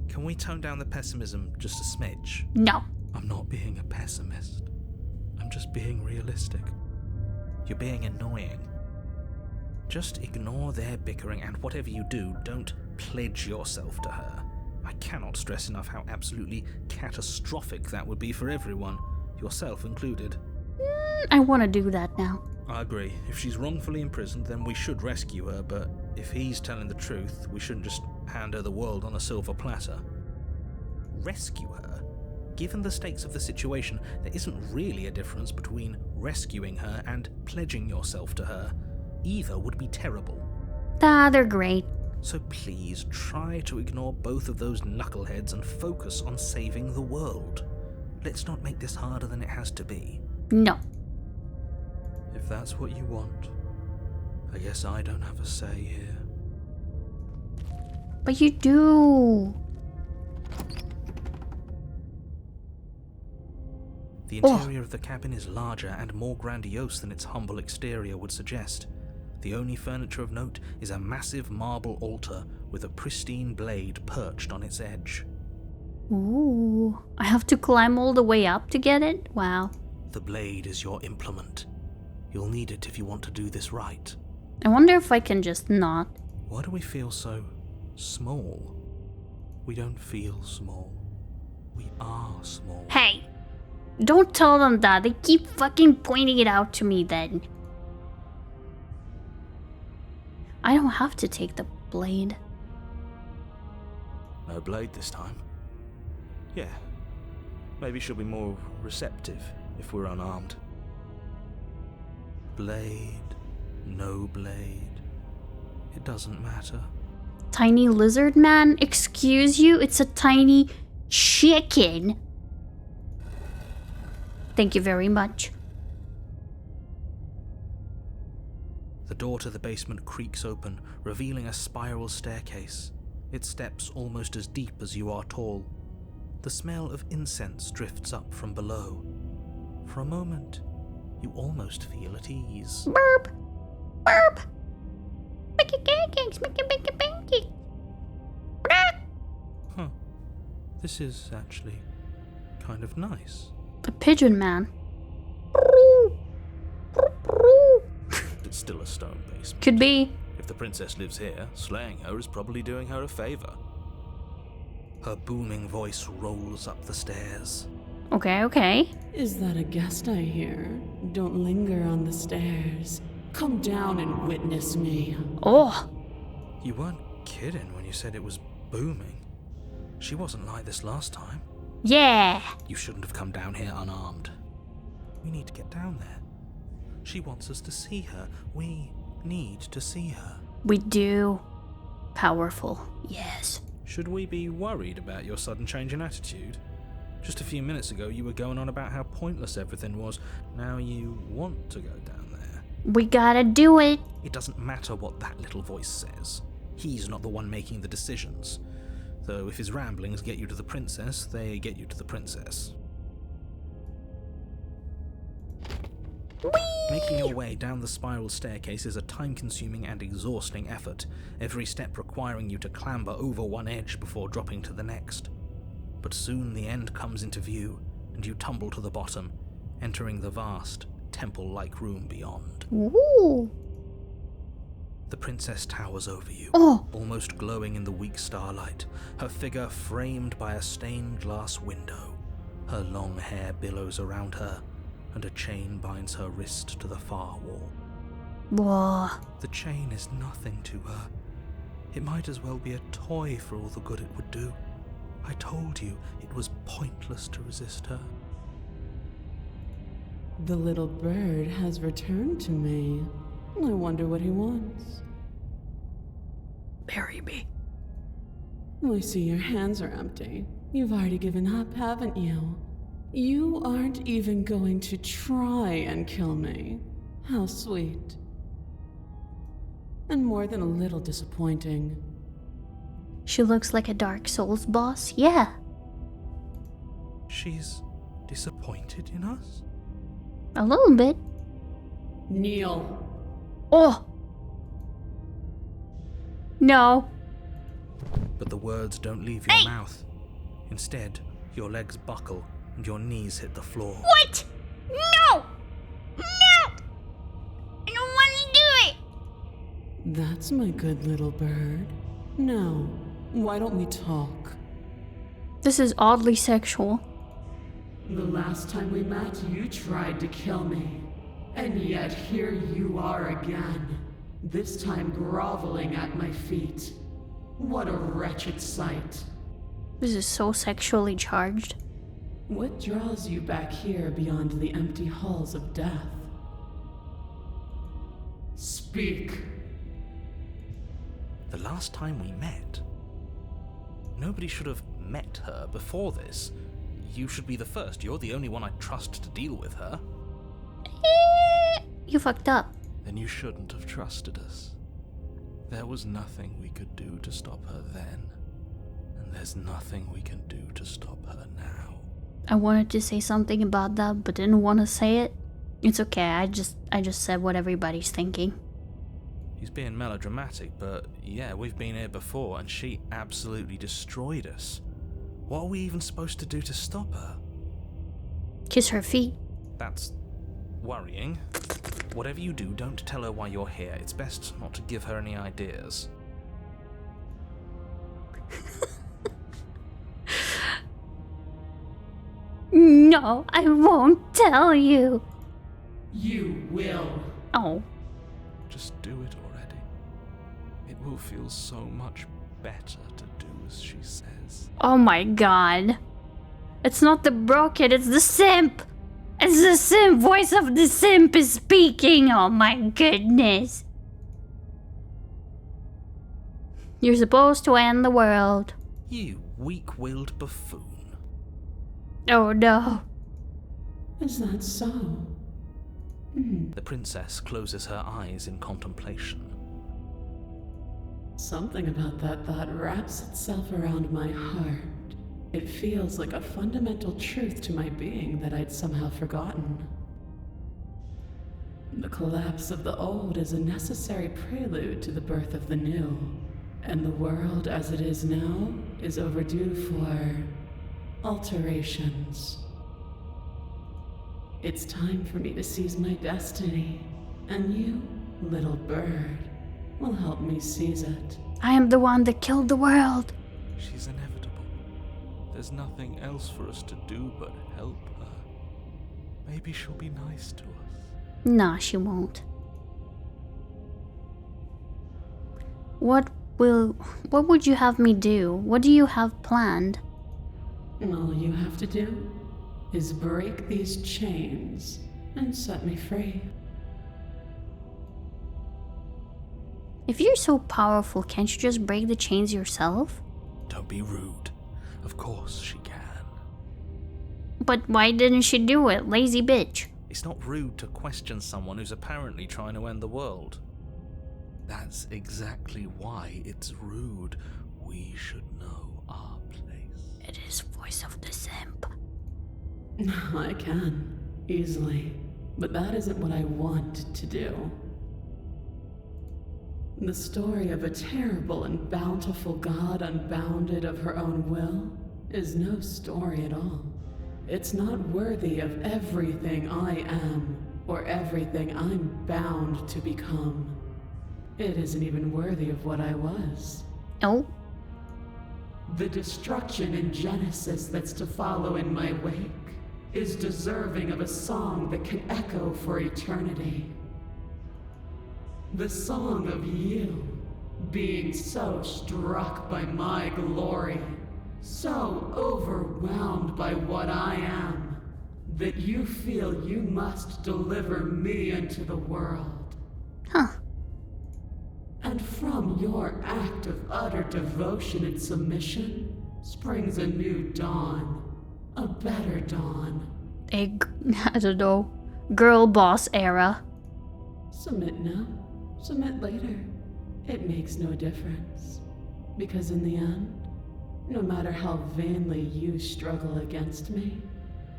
Speaker 3: Can we tone down the pessimism just a smidge?
Speaker 1: No.
Speaker 3: I'm not being a pessimist. I'm just being realistic. You're being annoying. Just ignore their bickering, and whatever you do, don't pledge yourself to her. I cannot stress enough how absolutely catastrophic that would be for everyone, yourself included.
Speaker 1: I want to do that now.
Speaker 3: I agree. If she's wrongfully imprisoned, then we should rescue her, but if he's telling the truth, we shouldn't just hand her the world on a silver platter. Rescue her? Given the stakes of the situation, there isn't really a difference between rescuing her and pledging yourself to her. Either would be terrible.
Speaker 1: They're great.
Speaker 3: So please try to ignore both of those knuckleheads and focus on saving the world. Let's not make this harder than it has to be.
Speaker 1: No.
Speaker 3: If that's what you want, I guess I don't have a say here.
Speaker 1: But you do.
Speaker 3: The interior of the cabin is larger and more grandiose than its humble exterior would suggest. The only furniture of note is a massive marble altar with a pristine blade perched on its edge.
Speaker 1: Ooh. I have to climb all the way up to get it? Wow.
Speaker 3: The blade is your implement. You'll need it if you want to do this right.
Speaker 1: I wonder if I can just not.
Speaker 3: Why do we feel so small? We don't feel small. We are small.
Speaker 1: Hey! Don't tell them that. They keep fucking pointing it out to me then. I don't have to take the blade.
Speaker 3: No blade this time. Yeah. Maybe she'll be more receptive if we're unarmed. Blade, no blade. It doesn't matter.
Speaker 1: Tiny lizard man? Excuse you? It's a tiny chicken. Thank you very much.
Speaker 3: The door to the basement creaks open, revealing a spiral staircase, its steps almost as deep as you are tall. The smell of incense drifts up from below. For a moment, you almost feel at ease.
Speaker 1: Burp! Burp! Make a pancakes! Make a pancake!
Speaker 3: Huh. This is actually kind of nice.
Speaker 1: A pigeon man.
Speaker 3: It's still a stone basement.
Speaker 1: Could be.
Speaker 3: If the princess lives here, slaying her is probably doing her a favor. Her booming voice rolls up the stairs.
Speaker 1: Okay.
Speaker 2: Is that a guest I hear? Don't linger on the stairs. Come down and witness me.
Speaker 1: Oh.
Speaker 3: You weren't kidding when you said it was booming. She wasn't like this last time.
Speaker 1: Yeah.
Speaker 3: You shouldn't have come down here unarmed. We need to get down there. She wants us to see her. We need to see her.
Speaker 1: We do. Powerful. Yes.
Speaker 3: Should we be worried about your sudden change in attitude? Just a few minutes ago, you were going on about how pointless everything was. Now you want to go down there.
Speaker 1: We gotta do it.
Speaker 3: It doesn't matter what that little voice says. He's not the one making the decisions. Though if his ramblings get you to the princess, they get you to the princess.
Speaker 1: Whee!
Speaker 3: Making your way down the spiral staircase is a time-consuming and exhausting effort, every step requiring you to clamber over one edge before dropping to the next. But soon the end comes into view, and you tumble to the bottom, entering the vast, temple-like room beyond.
Speaker 1: Ooh.
Speaker 3: The princess towers over you,
Speaker 1: almost
Speaker 3: glowing in the weak starlight, her figure framed by a stained glass window. Her long hair billows around her, and a chain binds her wrist to the far wall.
Speaker 1: Whoa.
Speaker 3: The chain is nothing to her. It might as well be a toy for all the good it would do. I told you it was pointless to resist her.
Speaker 2: The little bird has returned to me. I wonder what he wants.
Speaker 1: Marry me.
Speaker 2: I see your hands are empty. You've already given up, haven't you? You aren't even going to try and kill me. How sweet. And more than a little disappointing.
Speaker 1: She looks like a Dark Souls boss. Yeah.
Speaker 3: She's disappointed in us?
Speaker 1: A little bit.
Speaker 2: Kneel.
Speaker 1: Oh. No.
Speaker 3: But the words don't leave your mouth. Instead, your legs buckle and your knees hit the floor.
Speaker 1: What? No! No! I don't want to do it!
Speaker 2: That's my good little bird. Now, why don't we talk?
Speaker 1: This is oddly sexual.
Speaker 2: The last time we met, you tried to kill me. And yet here you are again. This time groveling at my feet. What a wretched sight.
Speaker 1: This is so sexually charged.
Speaker 2: What draws you back here beyond the empty halls of death? Speak.
Speaker 3: The last time we met, nobody should have met her before this. You should be the first. You're the only one I trust to deal with her.
Speaker 1: You fucked up.
Speaker 10: Then you shouldn't have trusted us. There was nothing we could do to stop her then, and there's nothing we can do to stop her now.
Speaker 1: I wanted to say something about that, but didn't want to say it. It's okay, I just said what everybody's thinking.
Speaker 3: He's being melodramatic, but yeah, we've been here before, and she absolutely destroyed us. What are we even supposed to do to stop her?
Speaker 1: Kiss her feet.
Speaker 3: That's worrying. Whatever you do, don't tell her why you're here. It's best not to give her any ideas.
Speaker 1: No, I won't tell you.
Speaker 2: You will.
Speaker 1: Oh.
Speaker 10: Just do it already. It will feel so much better to do as she says.
Speaker 1: Oh my god. It's not the broken, it's the simp. It's the simp. Voice of the simp is speaking. Oh my goodness. You're supposed to end the world.
Speaker 3: You weak-willed buffoon.
Speaker 1: Oh no.
Speaker 2: Is that so?
Speaker 3: The princess closes her eyes in contemplation.
Speaker 2: Something about that thought wraps itself around my heart. It feels like a fundamental truth to my being that I'd somehow forgotten. The collapse of the old is a necessary prelude to the birth of the new, and the world as it is now is overdue for alterations. It's time for me to seize my destiny, and you, little bird, will help me seize it.
Speaker 1: I am the one that killed the world.
Speaker 10: She's inevitable. There's nothing else for us to do but help her. Maybe she'll be nice to us.
Speaker 1: Nah, she won't. What would you have me do? What do you have planned?
Speaker 2: All you have to do is break these chains and set me free.
Speaker 1: If you're so powerful, can't you just break the chains yourself?
Speaker 3: Don't be rude. Of course she can.
Speaker 1: But why didn't she do it? Lazy bitch.
Speaker 3: It's not rude to question someone who's apparently trying to end the world. That's exactly why it's rude. We should know our place.
Speaker 1: It is voice of the simp.
Speaker 2: I can, easily. But that isn't what I want to do. The story of a terrible and bountiful god unbounded of her own will is no story at all. It's not worthy of everything I am, or everything I'm bound to become. It isn't even worthy of what I was.
Speaker 1: Oh?
Speaker 2: The destruction in Genesis that's to follow in my wake is deserving of a song that can echo for eternity. The song of you, being so struck by my glory, so overwhelmed by what I am, that you feel you must deliver me into the world.
Speaker 1: Huh.
Speaker 2: And from your act of utter devotion and submission springs a new dawn, a better dawn.
Speaker 1: I don't know, girl boss era.
Speaker 2: Submit now, submit later. It makes no difference. Because in the end, no matter how vainly you struggle against me,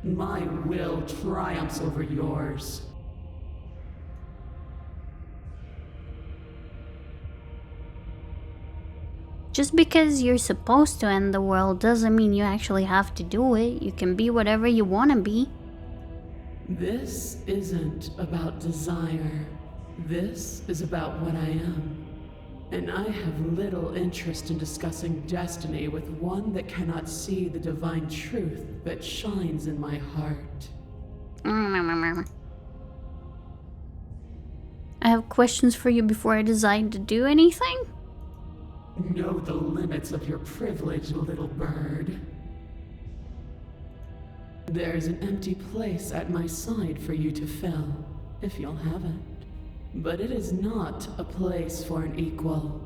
Speaker 2: my will triumphs over yours.
Speaker 1: Just because you're supposed to end the world doesn't mean you actually have to do it. You can be whatever you want to be.
Speaker 2: This isn't about desire. This is about what I am. And I have little interest in discussing destiny with one that cannot see the divine truth that shines in my heart.
Speaker 1: I have questions for you before I decide to do anything.
Speaker 2: Know the limits of your privilege, little bird. There's an empty place at my side for you to fill, if you'll have it. But it is not a place for an equal.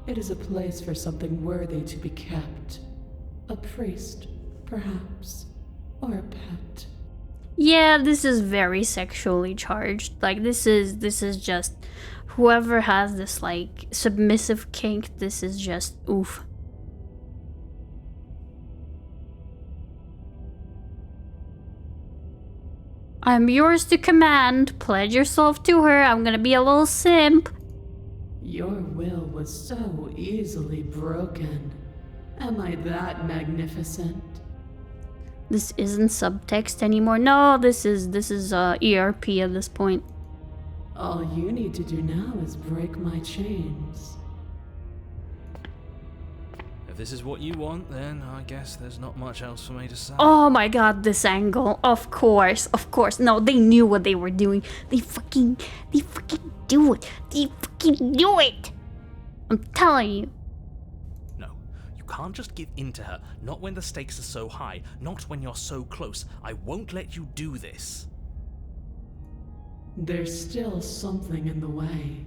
Speaker 2: It is a place for something worthy to be kept. A priest, perhaps, or a pet.
Speaker 1: Yeah, this is very sexually charged. Like, this is just whoever has this like submissive kink, this is just oof. I'm yours to command. Pledge yourself to her. I'm gonna be a little simp.
Speaker 2: Your will was so easily broken. Am I that magnificent?
Speaker 1: This isn't subtext anymore. No, this is ERP at this point.
Speaker 2: All you need to do now is break my chains.
Speaker 3: If this is what you want, then I guess there's not much else for me to say.
Speaker 1: Oh my god, this angle. Of course. No, they knew what they were doing. They fucking do it. They fucking do it. I'm telling you.
Speaker 3: No, you can't just give in to her. Not when the stakes are so high. Not when you're so close. I won't let you do this.
Speaker 2: There's still something in the way.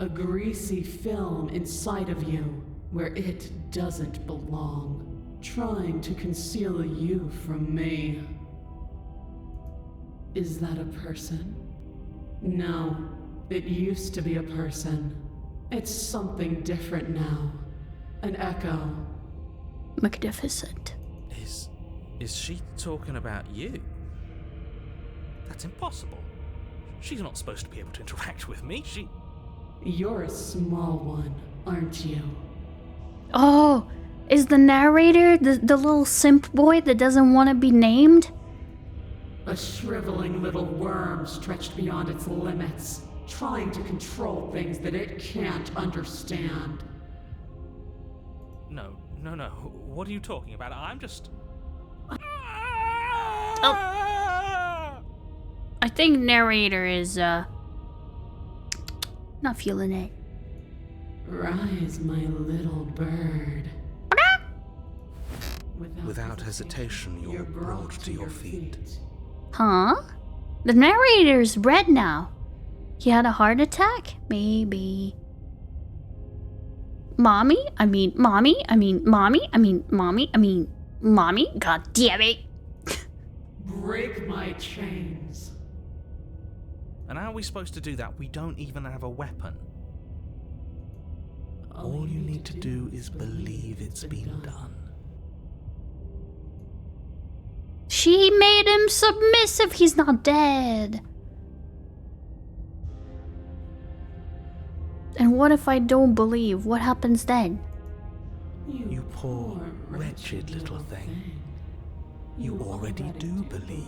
Speaker 2: A greasy film inside of you where it doesn't belong, trying to conceal you from me. Is that a person? No, it used to be a person. It's something different now. An echo.
Speaker 1: Magnificent.
Speaker 3: Is she talking about you? That's impossible. She's not supposed to be able to interact with me.
Speaker 2: You're a small one, aren't you?
Speaker 1: Oh, is the narrator the little simp boy that doesn't want to be named?
Speaker 2: A shriveling little worm stretched beyond its limits, trying to control things that it can't understand.
Speaker 3: No. What are you talking about? I'm just...
Speaker 1: Oh. I think narrator is, not feeling it.
Speaker 2: Rise, my little bird.
Speaker 3: Without hesitation, you're brought to your feet.
Speaker 1: Huh? The narrator's red now. He had a heart attack? Maybe. Mommy? God damn it.
Speaker 2: Break my chains.
Speaker 3: And how are we supposed to do that? We don't even have a weapon. All you need to do is believe it's been done.
Speaker 1: She made him submissive. He's not dead. And what if I don't believe? What happens then?
Speaker 3: You poor, wretched little thing. You already do believe.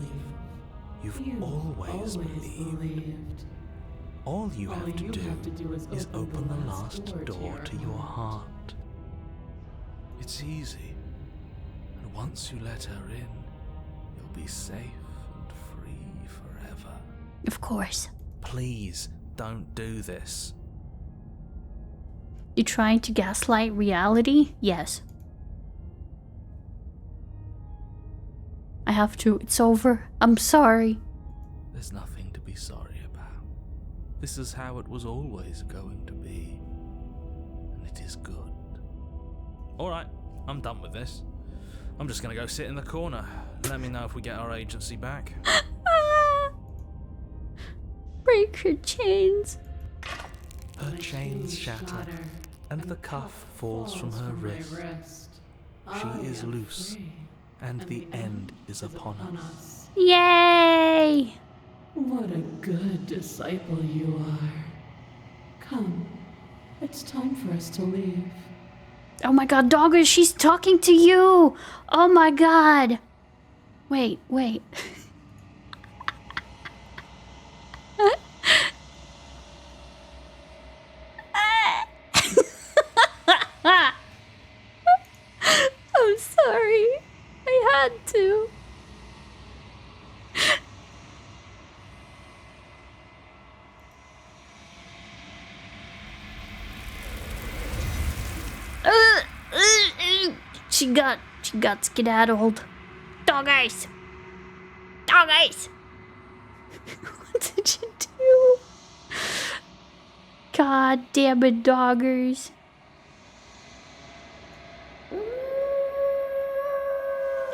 Speaker 3: You've always believed. All you have to do is open the last door to your heart.
Speaker 10: It's easy. And once you let her in, you'll be safe and free forever.
Speaker 1: Of course.
Speaker 3: Please, don't do this.
Speaker 1: You trying to gaslight reality? Yes. I have to. It's over. I'm sorry.
Speaker 10: There's nothing to be sorry about. This is how it was always going to be. And it is good.
Speaker 3: Alright, I'm done with this. I'm just gonna go sit in the corner. Let me know if we get our agency back.
Speaker 1: Break her chains.
Speaker 3: Her chains shatter, and the cuff falls from her wrist. She is loose, and the end is upon us.
Speaker 1: Yay!
Speaker 2: What a good disciple you are. Come, it's time for us to leave.
Speaker 1: Oh my god, Dogger, she's talking to you! Oh my god! Wait. I'm sorry. I had to. She got skedaddled. Dog eyes! What did you do? God damn it, doggers.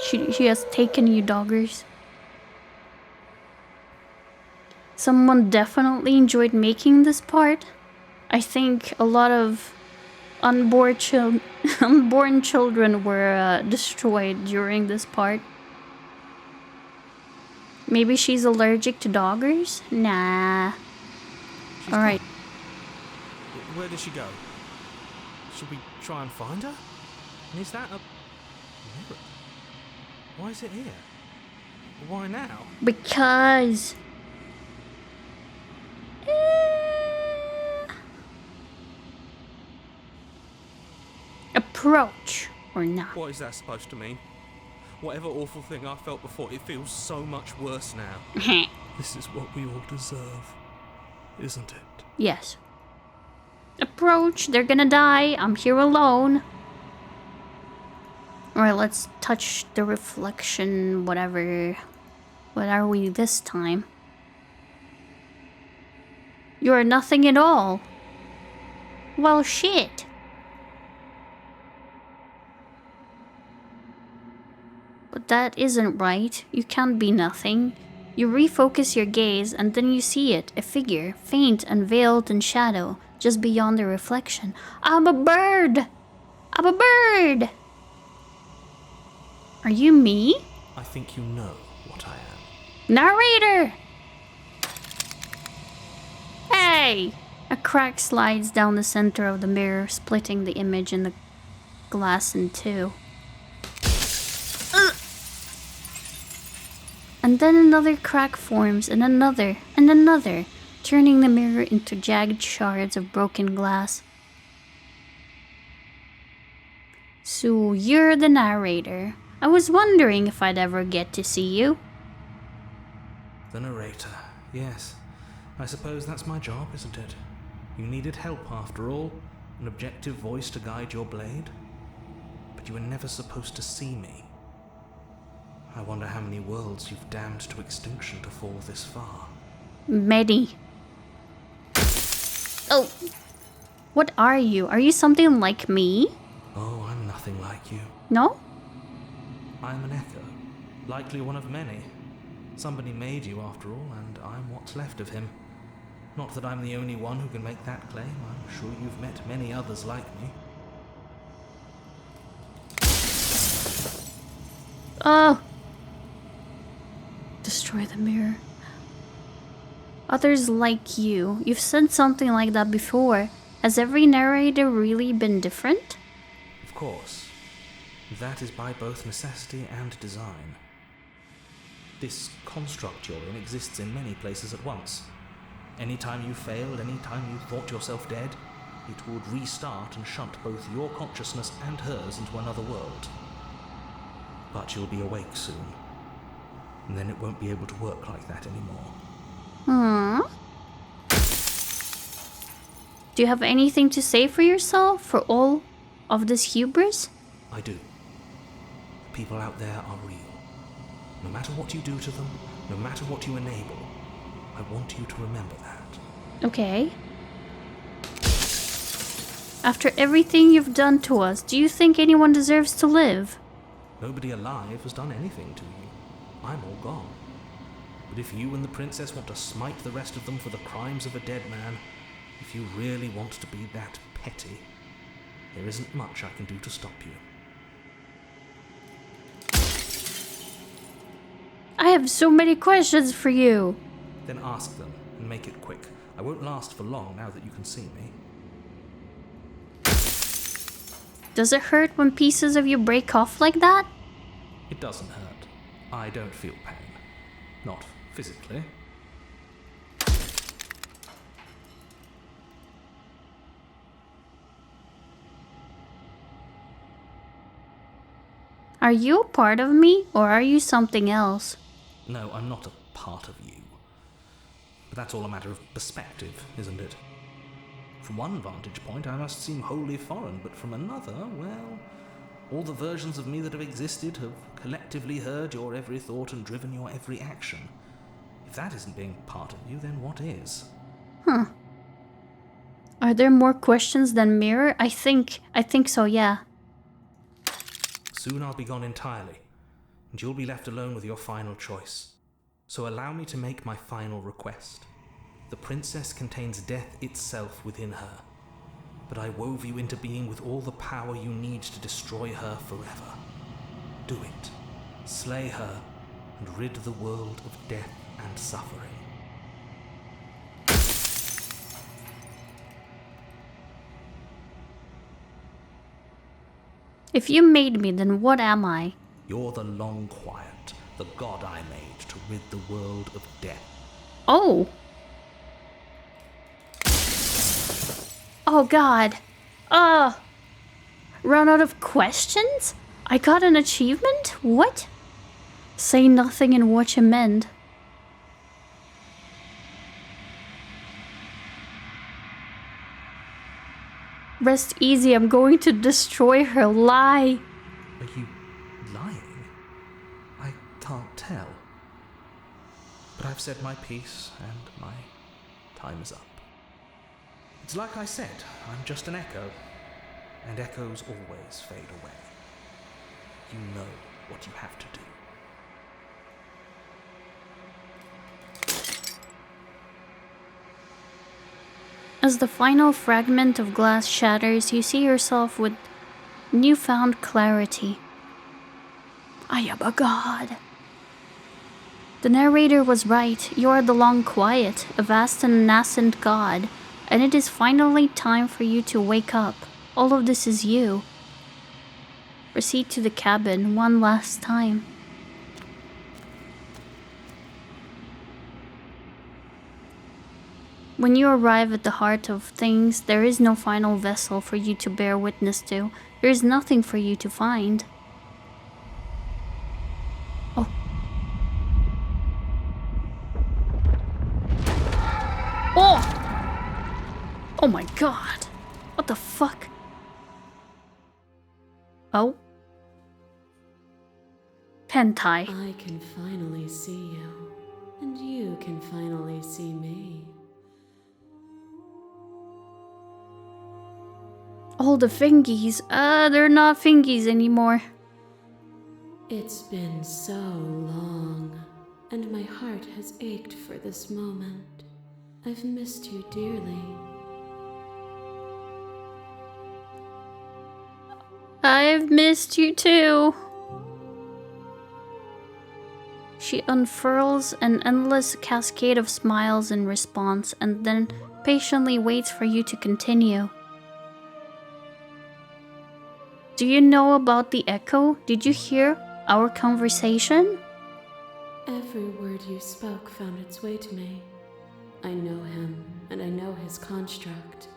Speaker 1: She has taken you, doggers. Someone definitely enjoyed making this part. I think a lot of unborn children were destroyed during this part. Maybe she's allergic to doggers? Nah. Alright.
Speaker 3: Where did she go? Should we try and find her? And is that a mirror? Why is it here? Why now?
Speaker 1: Because... Approach or not.
Speaker 3: What is that supposed to mean? Whatever awful thing I felt before, it feels so much worse now.
Speaker 10: This is what we all deserve, isn't it?
Speaker 1: Yes. Approach, they're gonna die. I'm here alone. Alright, let's touch the reflection, whatever. What are we this time? You're nothing at all. Well, shit. But that isn't right. You can't be nothing. You refocus your gaze and then you see it, a figure, faint and veiled in shadow, just beyond the reflection. I'm a bird! I'm a bird! Are you me?
Speaker 3: I think you know what I am.
Speaker 1: Narrator! Hey! A crack slides down the center of the mirror, splitting the image in the glass in two. And then another crack forms, and another, turning the mirror into jagged shards of broken glass. So you're the narrator. I was wondering if I'd ever get to see you.
Speaker 3: The narrator, yes. I suppose that's my job, isn't it? You needed help after all, an objective voice to guide your blade. But you were never supposed to see me. I wonder how many worlds you've damned to extinction to fall this far.
Speaker 1: Many. Oh! What are you? Are you something like me?
Speaker 3: Oh, I'm nothing like you.
Speaker 1: No?
Speaker 3: I'm an echo. Likely one of many. Somebody made you after all, and I'm what's left of him. Not that I'm the only one who can make that claim. I'm sure you've met many others like me.
Speaker 1: Oh! Destroy the mirror. Others like you. You've said something like that before. Has every narrator really been different?
Speaker 3: Of course. That is by both necessity and design. This construct you're in exists in many places at once. Anytime you failed, anytime you thought yourself dead, it would restart and shunt both your consciousness and hers into another world. But you'll be awake soon. And then it won't be able to work like that anymore.
Speaker 1: Do you have anything to say for yourself, for all of this hubris?
Speaker 3: I do. The people out there are real. No matter what you do to them, no matter what you enable, I want you to remember that.
Speaker 1: Okay. After everything you've done to us, do you think anyone deserves to live?
Speaker 3: Nobody alive has done anything to you. I'm all gone. But if you and the princess want to smite the rest of them for the crimes of a dead man, if you really want to be that petty, there isn't much I can do to stop you.
Speaker 1: I have so many questions for you.
Speaker 3: Then ask them, and make it quick. I won't last for long now that you can see me.
Speaker 1: Does it hurt when pieces of you break off like that?
Speaker 3: It doesn't hurt. I don't feel pain. Not physically.
Speaker 1: Are you a part of me, or are you something else?
Speaker 3: No, I'm not a part of you. But that's all a matter of perspective, isn't it? From one vantage point, I must seem wholly foreign, but from another, well, all the versions of me that have existed have collectively heard your every thought and driven your every action. If that isn't being part of you, then what is?
Speaker 1: Are there more questions than mirror? I think so, yeah.
Speaker 3: Soon I'll be gone entirely, and you'll be left alone with your final choice. So allow me to make my final request. The princess contains death itself within her, but I wove you into being with all the power you need to destroy her forever. Do it. Slay her, and rid the world of death and suffering.
Speaker 1: If you made me, then what am I?
Speaker 3: You're the Long Quiet, the god I made to rid the world of death.
Speaker 1: Oh! Oh god. Run out of questions? I got an achievement? What? Say nothing and watch him mend. Rest easy, I'm going to destroy her. Lie.
Speaker 3: Are you lying? I can't tell. But I've said my piece, and my time is up. It's like I said, I'm just an echo, and echoes always fade away. You know what you have to do.
Speaker 1: As the final fragment of glass shatters, you see yourself with newfound clarity. I am a god. The narrator was right. You are the Long Quiet, a vast and nascent god, and it is finally time for you to wake up. All of this is you. Proceed to the cabin one last time. When you arrive at the heart of things, there is no final vessel for you to bear witness to. There is nothing for you to find. Oh. Oh! Oh my god. What the fuck? Oh. Hentai.
Speaker 7: I can finally see you, and you can finally see me.
Speaker 1: All the fingies. They're not fingies anymore.
Speaker 7: It's been so long, and my heart has ached for this moment. I've missed you dearly.
Speaker 1: I've missed you too. She unfurls an endless cascade of smiles in response and then patiently waits for you to continue. Do you know about the echo? Did you hear our conversation?
Speaker 7: Every word you spoke found its way to me. I know him, and I know his construct.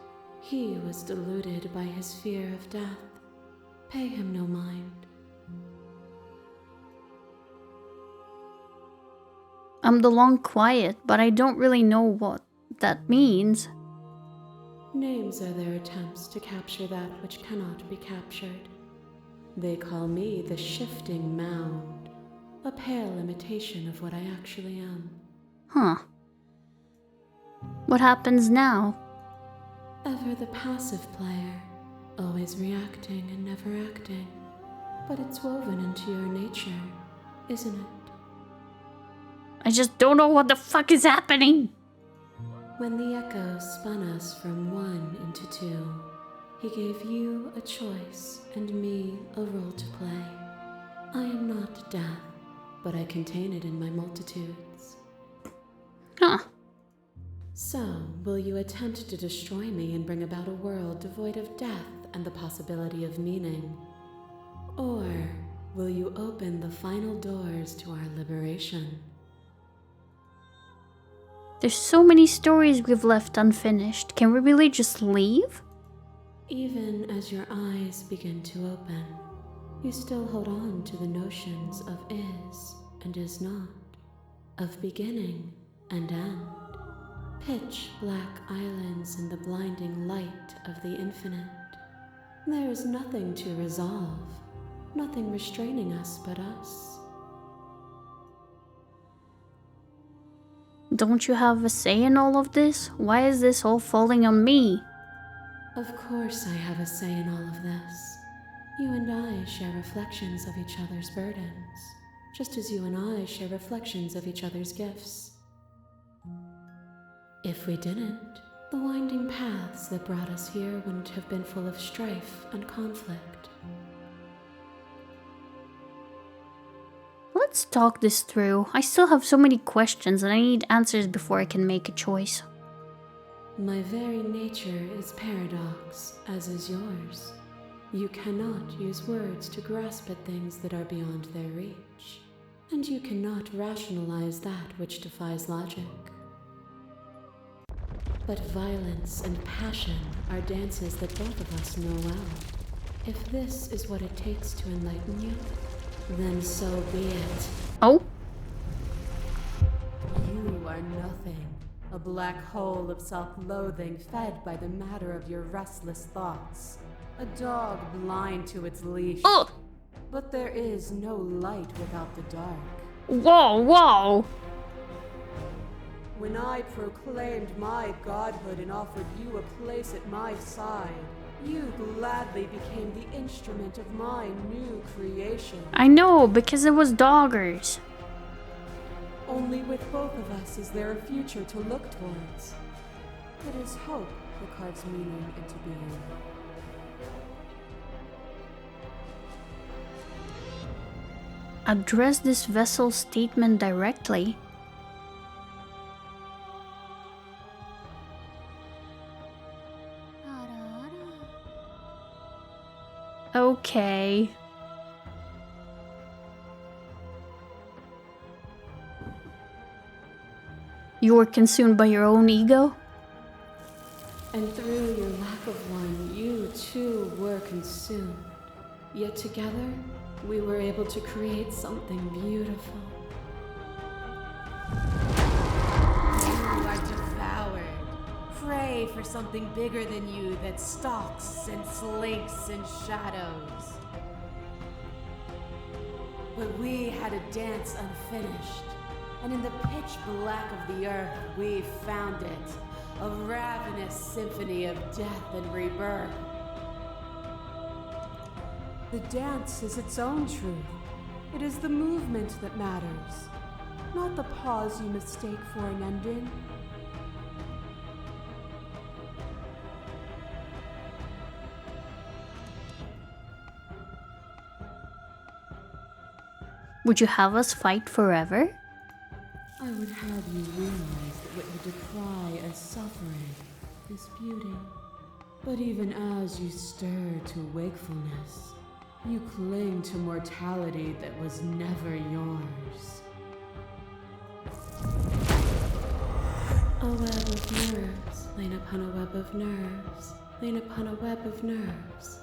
Speaker 7: He was deluded by his fear of death. Pay him no mind.
Speaker 1: I'm the Long Quiet, but I don't really know what that means.
Speaker 7: Names are their attempts to capture that which cannot be captured. They call me the Shifting Mound, a pale imitation of what I actually am.
Speaker 1: Huh. What happens now?
Speaker 7: Ever the passive player, always reacting and never acting. But it's woven into your nature, isn't it?
Speaker 1: I just don't know what the fuck is happening.
Speaker 7: When the echo spun us from one into two, he gave you a choice and me a role to play. I am not death, but I contain it in my multitudes.
Speaker 1: Huh.
Speaker 7: So, will you attempt to destroy me and bring about a world devoid of death and the possibility of meaning? Or will you open the final doors to our liberation?
Speaker 1: There's so many stories we've left unfinished. Can we really just leave?
Speaker 7: Even as your eyes begin to open, you still hold on to the notions of is and is not, of beginning and end. Pitch black islands in the blinding light of the infinite. There is nothing to resolve, nothing restraining us but us.
Speaker 1: Don't you have a say in all of this? Why is this all falling on me?
Speaker 7: Of course I have a say in all of this. You and I share reflections of each other's burdens, just as you and I share reflections of each other's gifts. If we didn't, the winding paths that brought us here wouldn't have been full of strife and conflict.
Speaker 1: Let's talk this through. I still have so many questions and I need answers before I can make a choice.
Speaker 7: My very nature is paradox, as is yours. You cannot use words to grasp at things that are beyond their reach, and you cannot rationalize that which defies logic. But violence and passion are dances that both of us know well. If this is what it takes to enlighten you, then so be it.
Speaker 1: Oh?
Speaker 2: You are nothing. A black hole of self-loathing fed by the matter of your restless thoughts. A dog blind to its leash.
Speaker 1: Oh!
Speaker 2: But there is no light without the dark.
Speaker 1: Whoa, whoa!
Speaker 2: When I proclaimed my godhood and offered you a place at my side, you gladly became the instrument of my new creation.
Speaker 1: I know, because it was doggers.
Speaker 2: Only with both of us is there a future to look towards. It is hope that carves meaning into being.
Speaker 1: Address this vessel's statement directly. Okay. You were consumed by your own ego?
Speaker 7: And through your lack of one, you too were consumed. Yet together, we were able to create something beautiful.
Speaker 15: You are devoured. Pray for something bigger than you that stalks and slinks in shadows. But we had a dance unfinished, and in the pitch black of the earth we found it, a ravenous symphony of death and rebirth.
Speaker 2: The dance is its own truth. It is the movement that matters, not the pause you mistake for an ending.
Speaker 1: Would you have us fight forever?
Speaker 7: I would have you realize that what you decry as suffering is beauty. But even as you stir to wakefulness, you cling to mortality that was never yours. A web of nerves, lain upon a web of nerves, lain upon a web of nerves.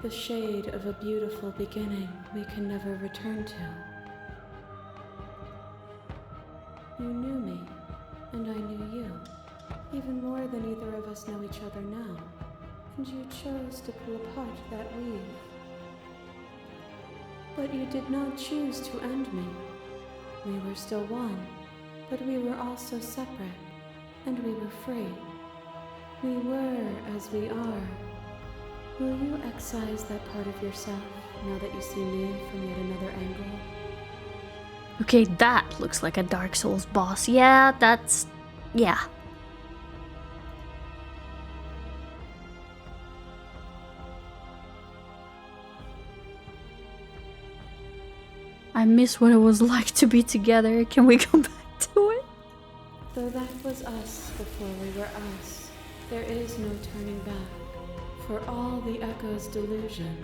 Speaker 7: The shade of a beautiful beginning we can never return to. You knew me, and I knew you, even more than either of us know each other now. And you chose to pull apart that weave. But you did not choose to end me. We were still one, but we were also separate, and we were free. We were as we are. Will you excise that part of yourself now that you see me from yet another angle?
Speaker 1: Okay, that looks like a Dark Souls boss. Yeah, that's... yeah. I miss what it was like to be together. Can we go back to it?
Speaker 7: Though that was us before we were us, there is no turning back. For all the Echo's delusion,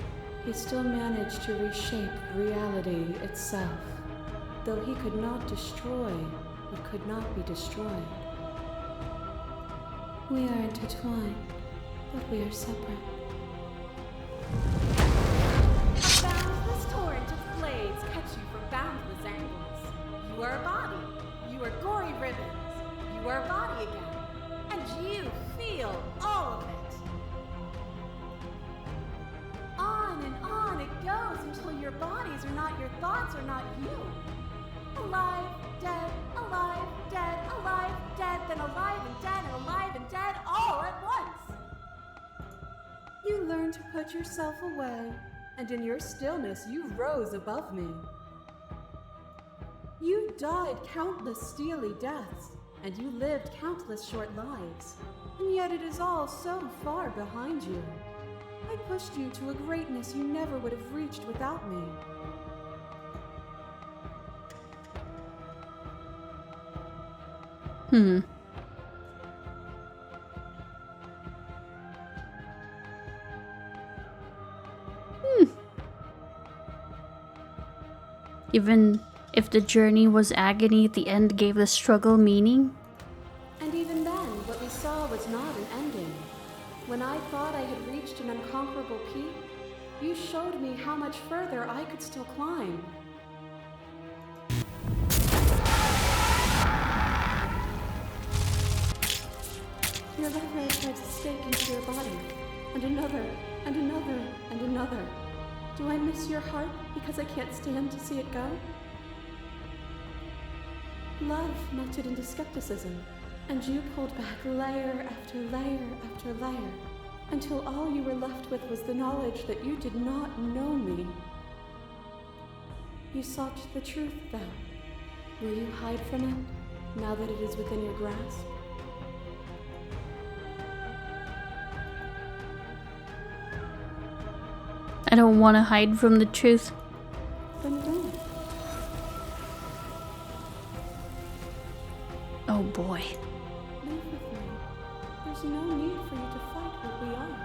Speaker 7: he still managed to reshape reality itself. Though he could not destroy what could not be destroyed. We are intertwined, but we are separate.
Speaker 2: A boundless torrent of blades cut you from boundless angles. You are a body. You are gory ribbons. You are a body again. And you feel all of it. On it goes until your bodies are not your thoughts, are not you. Alive, dead, alive, dead, alive, dead, then alive and dead, and alive and dead, all at once. You learn to put yourself away, and in your stillness you rose above me. You died countless steely deaths, and you lived countless short lives, and yet it is all so far behind you. I pushed you to a greatness you never would have reached without me.
Speaker 1: Even if the journey was agony, the end gave the struggle meaning?
Speaker 7: And even then, what we saw was not an ending. When I thought I had reached an unconquerable peak, you showed me how much further I could still climb. Your left leg drives a stake into your body, and another, and another, and another. Do I miss your heart because I can't stand to see it go? Love melted into skepticism, and you pulled back layer after layer after layer, until all you were left with was the knowledge that you did not know me. You sought the truth, then. Will you hide from it, now that it is within your grasp?
Speaker 1: I don't want to hide from the truth.
Speaker 7: Then don't.
Speaker 1: Oh boy.
Speaker 7: Live with me. There's no need for you to fight what we are.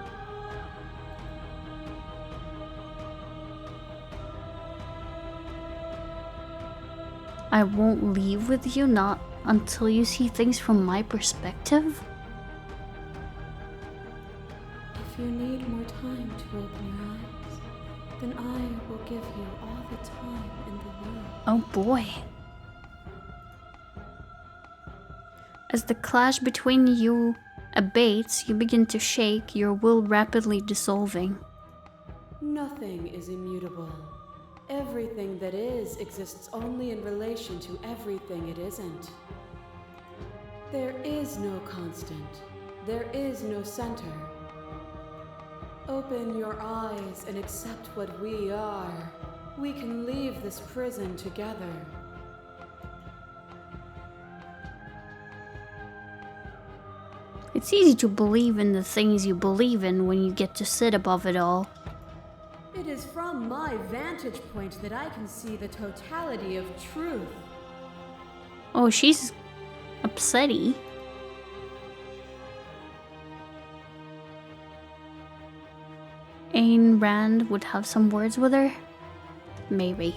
Speaker 1: I won't leave with you, not until you see things from my perspective?
Speaker 7: If you need more time to open your eyes, then I will give you all the time in the world.
Speaker 1: Oh boy. As the clash between you abates, you begin to shake, your will rapidly dissolving.
Speaker 2: Nothing is immutable. Everything that is exists only in relation to everything it isn't. There is no constant. There is no center. Open your eyes and accept what we are. We can leave this prison together.
Speaker 1: It's easy to believe in the things you believe in when you get to sit above it all.
Speaker 15: It is from my vantage point that I can see the totality of truth.
Speaker 1: Oh, she's upsetty. Ayn Rand would have some words with her? Maybe.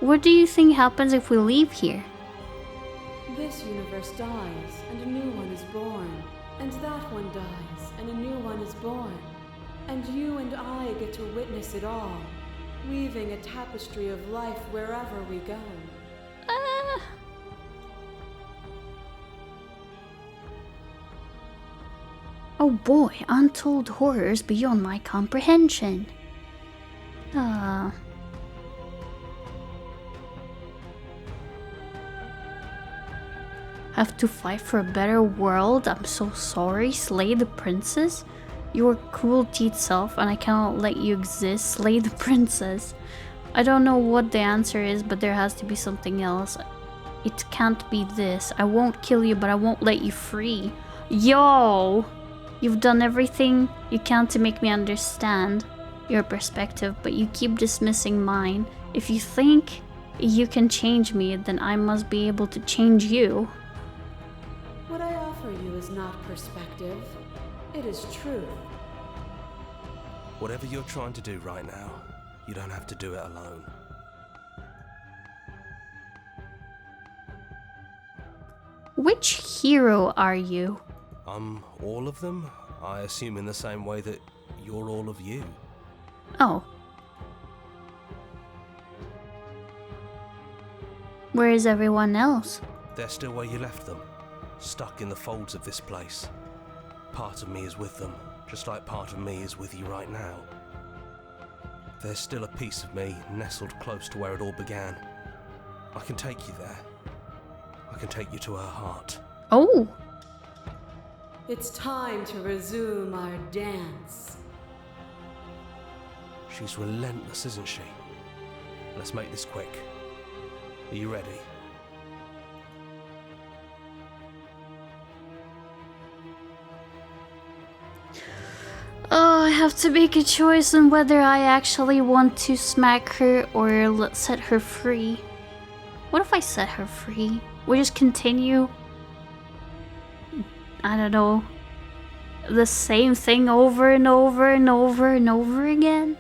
Speaker 1: What do you think happens if we leave here?
Speaker 2: This universe dies, and a new one is born. And that one dies, and a new one is born. And you and I get to witness it all, weaving a tapestry of life wherever we go.
Speaker 1: Oh boy, untold horrors beyond my comprehension. Have to fight for a better world? I'm so sorry. Slay the princess? Your cruelty itself, and I cannot let you exist. Slay the princess. I don't know what the answer is, but there has to be something else. It can't be this. I won't kill you, but I won't let you free. Yo! You've done everything you can to make me understand your perspective, but you keep dismissing mine. If you think you can change me, then I must be able to change you.
Speaker 2: What I offer you is not perspective. It is truth.
Speaker 9: Whatever you're trying to do right now, you don't have to do it alone.
Speaker 1: Which hero are you?
Speaker 9: I'm all of them, I assume, in the same way that you're all of you.
Speaker 1: Oh. Where is everyone else?
Speaker 9: They're still where you left them, stuck in the folds of this place. Part of me is with them, just like part of me is with you right now. There's still a piece of me nestled close to where it all began. I can take you there. I can take you to her heart.
Speaker 1: Oh!
Speaker 2: It's time to resume our dance.
Speaker 9: She's relentless, isn't she? Let's make this quick. Are you ready?
Speaker 1: Oh, I have to make a choice on whether I actually want to smack her or set her free. What if I set her free? We just continue, I don't know, the same thing over and over and over and over again?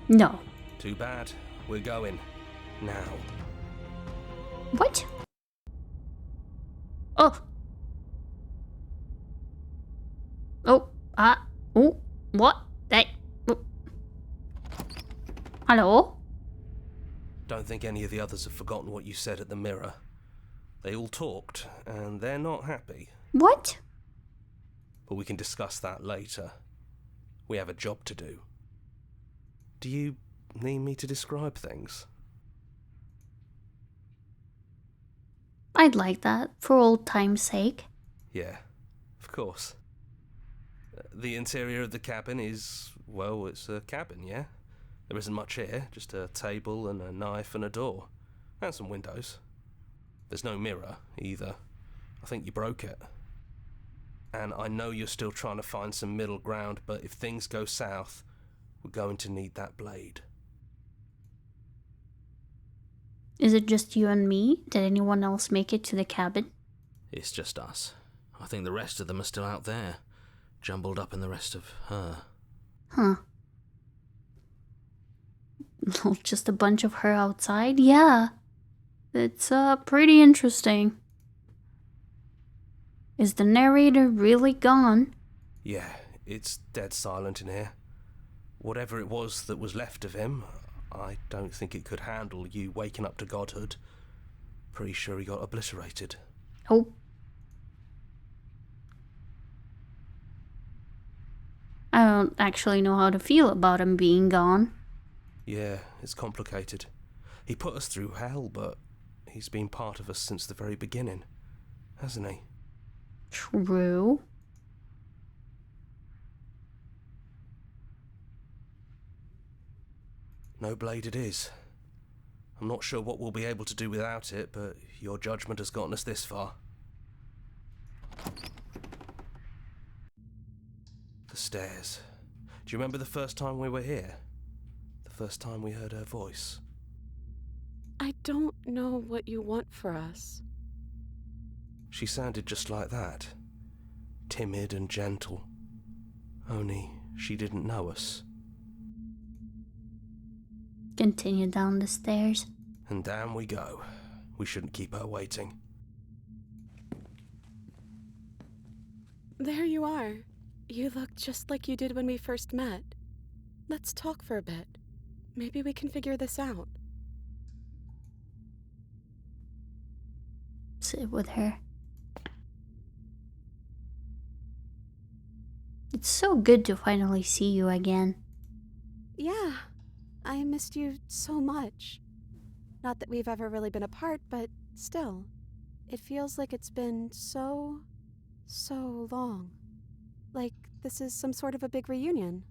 Speaker 1: No.
Speaker 9: Too bad. We're going. Now.
Speaker 1: What? Oh. Oh. Oh. What? That. Oh. Hello?
Speaker 9: Don't think any of the others have forgotten what you said at the mirror. They all talked, and they're not happy.
Speaker 1: What?
Speaker 9: But we can discuss that later. We have a job to do. Do you need me to describe things?
Speaker 1: I'd like that, for old time's sake.
Speaker 9: Yeah, of course. The interior of the cabin is, well, it's a cabin, yeah? There isn't much here, just a table and a knife and a door. And some windows. There's no mirror, either. I think you broke it. And I know you're still trying to find some middle ground, but if things go south, we're going to need that blade.
Speaker 1: Is it just you and me? Did anyone else make it to the cabin?
Speaker 14: It's just us. I think the rest of them are still out there, jumbled up in the rest of her.
Speaker 1: Huh. Just a bunch of her outside? Yeah. It's pretty interesting. Is the narrator really gone?
Speaker 9: Yeah, it's dead silent in here. Whatever it was that was left of him, I don't think it could handle you waking up to godhood. Pretty sure he got obliterated.
Speaker 1: Oh. I don't actually know how to feel about him being gone.
Speaker 9: Yeah, it's complicated. He put us through hell, but he's been part of us since the very beginning, hasn't he?
Speaker 1: True.
Speaker 9: No blade it is. I'm not sure what we'll be able to do without it, but your judgment has gotten us this far. The stairs. Do you remember the first time we were here? The first time we heard her voice?
Speaker 2: I don't know what you want for us.
Speaker 9: She sounded just like that. Timid and gentle. Only she didn't know us.
Speaker 1: Continue down the stairs.
Speaker 9: And down we go. We shouldn't keep her waiting.
Speaker 2: There you are. You look just like you did when we first met. Let's talk for a bit. Maybe we can figure this out.
Speaker 1: Sit with her. It's so good to finally see you again.
Speaker 2: Yeah, I missed you so much. Not that we've ever really been apart, but still, it feels like it's been so long. Like this is some sort of a big reunion.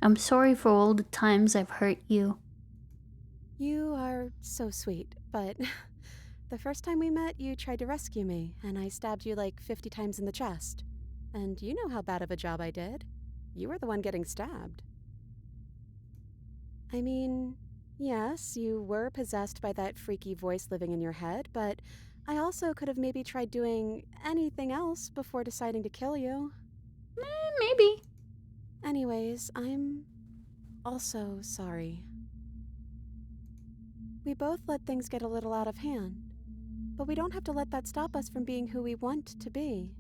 Speaker 1: I'm sorry for all the times I've hurt you.
Speaker 2: You are so sweet, but the first time we met, you tried to rescue me, and I stabbed you like 50 times in the chest. And you know how bad of a job I did. You were the one getting stabbed. I mean, yes, you were possessed by that freaky voice living in your head, but I also could have maybe tried doing anything else before deciding to kill you.
Speaker 1: Maybe.
Speaker 2: Anyways, I'm also sorry. We both let things get a little out of hand, but we don't have to let that stop us from being who we want to be.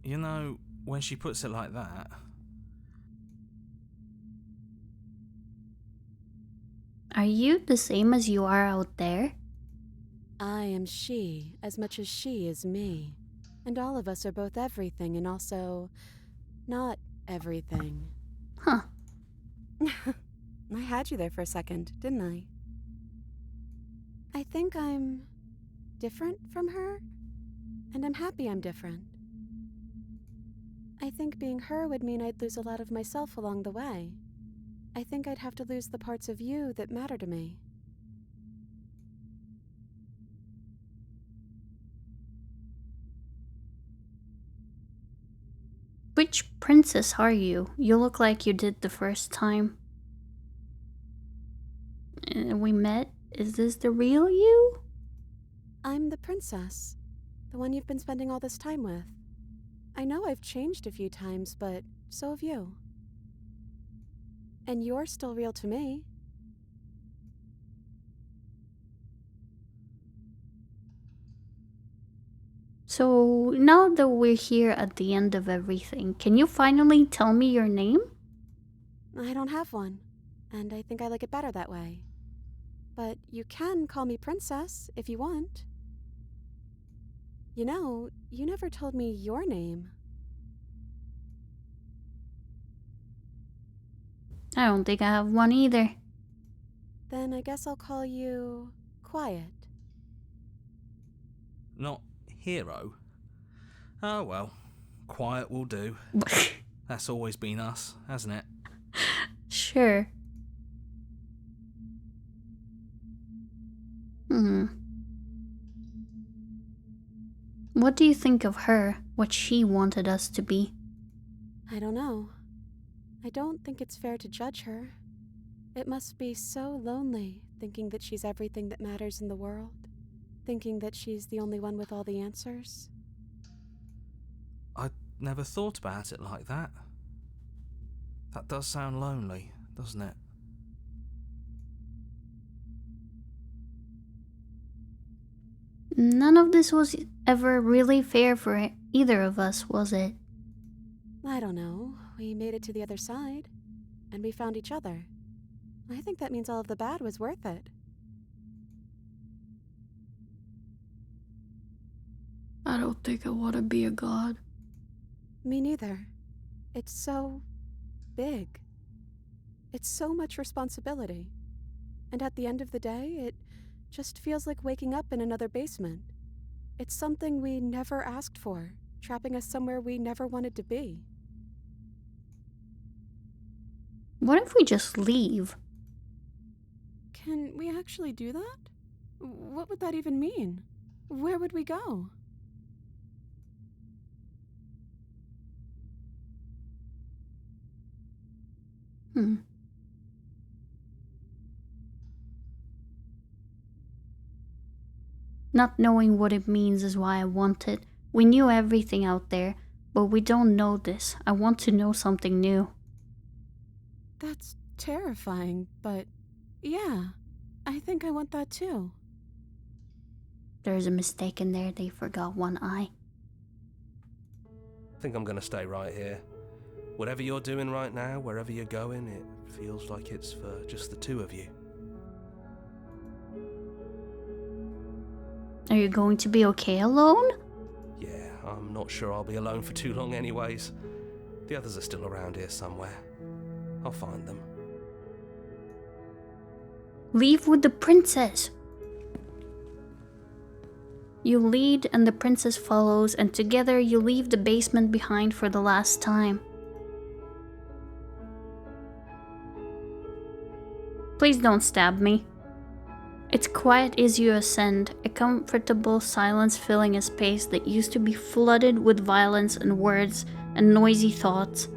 Speaker 4: You know, when she puts it like that...
Speaker 1: Are you the same as you are out there?
Speaker 2: I am she as much as she is me. And all of us are both everything and also not everything.
Speaker 1: Huh.
Speaker 2: I had you there for a second, didn't I? I think I'm different from her, and I'm happy I'm different. I think being her would mean I'd lose a lot of myself along the way. I think I'd have to lose the parts of you that matter to me.
Speaker 1: Which princess are you? You look like you did the first time we met. Is this the real you?
Speaker 2: I'm the princess. The one you've been spending all this time with. I know I've changed a few times, but so have you. And you're still real to me.
Speaker 1: So, now that we're here at the end of everything, can you finally tell me your name?
Speaker 2: I don't have one, and I think I like it better that way. But you can call me Princess if you want. You know, you never told me your name.
Speaker 1: I don't think I have one either.
Speaker 2: Then I guess I'll call you Quiet.
Speaker 4: Not Hero? Oh well, Quiet will do. That's always been us, hasn't it?
Speaker 1: Sure. What do you think of her? What she wanted us to be?
Speaker 2: I don't know. I don't think it's fair to judge her. It must be so lonely, thinking that she's everything that matters in the world. Thinking that she's the only one with all the answers.
Speaker 3: I never thought about it like that. That does sound lonely, doesn't it?
Speaker 1: None of this was ever really fair for either of us, was it?
Speaker 2: I don't know. We made it to the other side, and we found each other. I think that means all of the bad was worth it.
Speaker 1: I don't think I want to be a god.
Speaker 2: Me neither. It's so big. It's so much responsibility. And at the end of the day, it just feels like waking up in another basement. It's something we never asked for, trapping us somewhere we never wanted to be.
Speaker 1: What if we just leave?
Speaker 2: Can we actually do that? What would that even mean? Where would we go?
Speaker 1: Not knowing what it means is why I want it. We knew everything out there, but we don't know this. I want to know something new.
Speaker 2: That's terrifying, but yeah, I think I want that too.
Speaker 1: There's a mistake in there. They forgot one eye.
Speaker 9: I think I'm gonna stay right here. Whatever you're doing right now, wherever you're going, it feels like it's for just the two of you.
Speaker 1: Are you going to be okay alone?
Speaker 9: Yeah, I'm not sure I'll be alone for too long anyways. The others are still around here somewhere. I'll find them.
Speaker 1: Leave with the princess. You lead and the princess follows, and together you leave the basement behind for the last time. Please don't stab me. It's quiet as you ascend, a comfortable silence filling a space that used to be flooded with violence and words and noisy thoughts.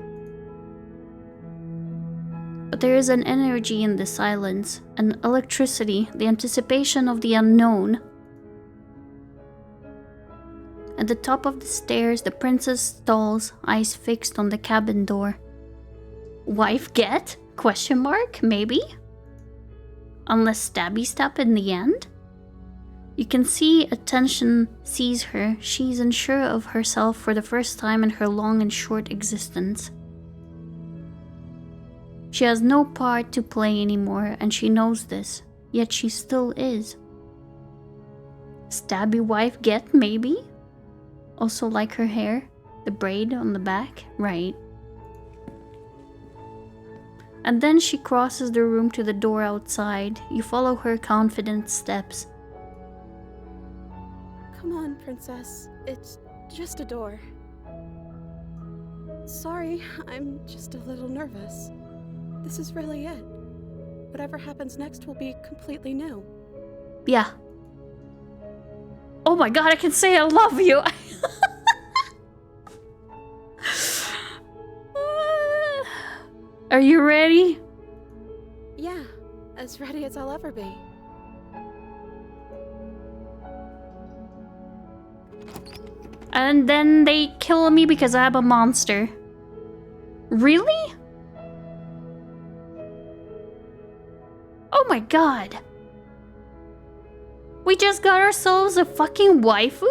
Speaker 1: But there is an energy in the silence, an electricity, the anticipation of the unknown. At the top of the stairs, the princess stalls, eyes fixed on the cabin door. Wife get? Question mark? Maybe? Unless stabby stab in the end? You can see attention seize her. She's unsure of herself for the first time in her long and short existence. She has no part to play anymore, and she knows this, yet she still is. Stabby wife get, maybe? Also like her hair? The braid on the back? Right. And then she crosses the room to the door outside. You follow her confident steps.
Speaker 2: Come on, princess. It's just a door. Sorry, I'm just a little nervous. This is really it. Whatever happens next will be completely new.
Speaker 1: Yeah. Oh my god, I can say I love you! Are you ready?
Speaker 2: Yeah, as ready as I'll ever be.
Speaker 1: And then they kill me because I'm a monster. Really? Oh my god. We just got ourselves a fucking waifu?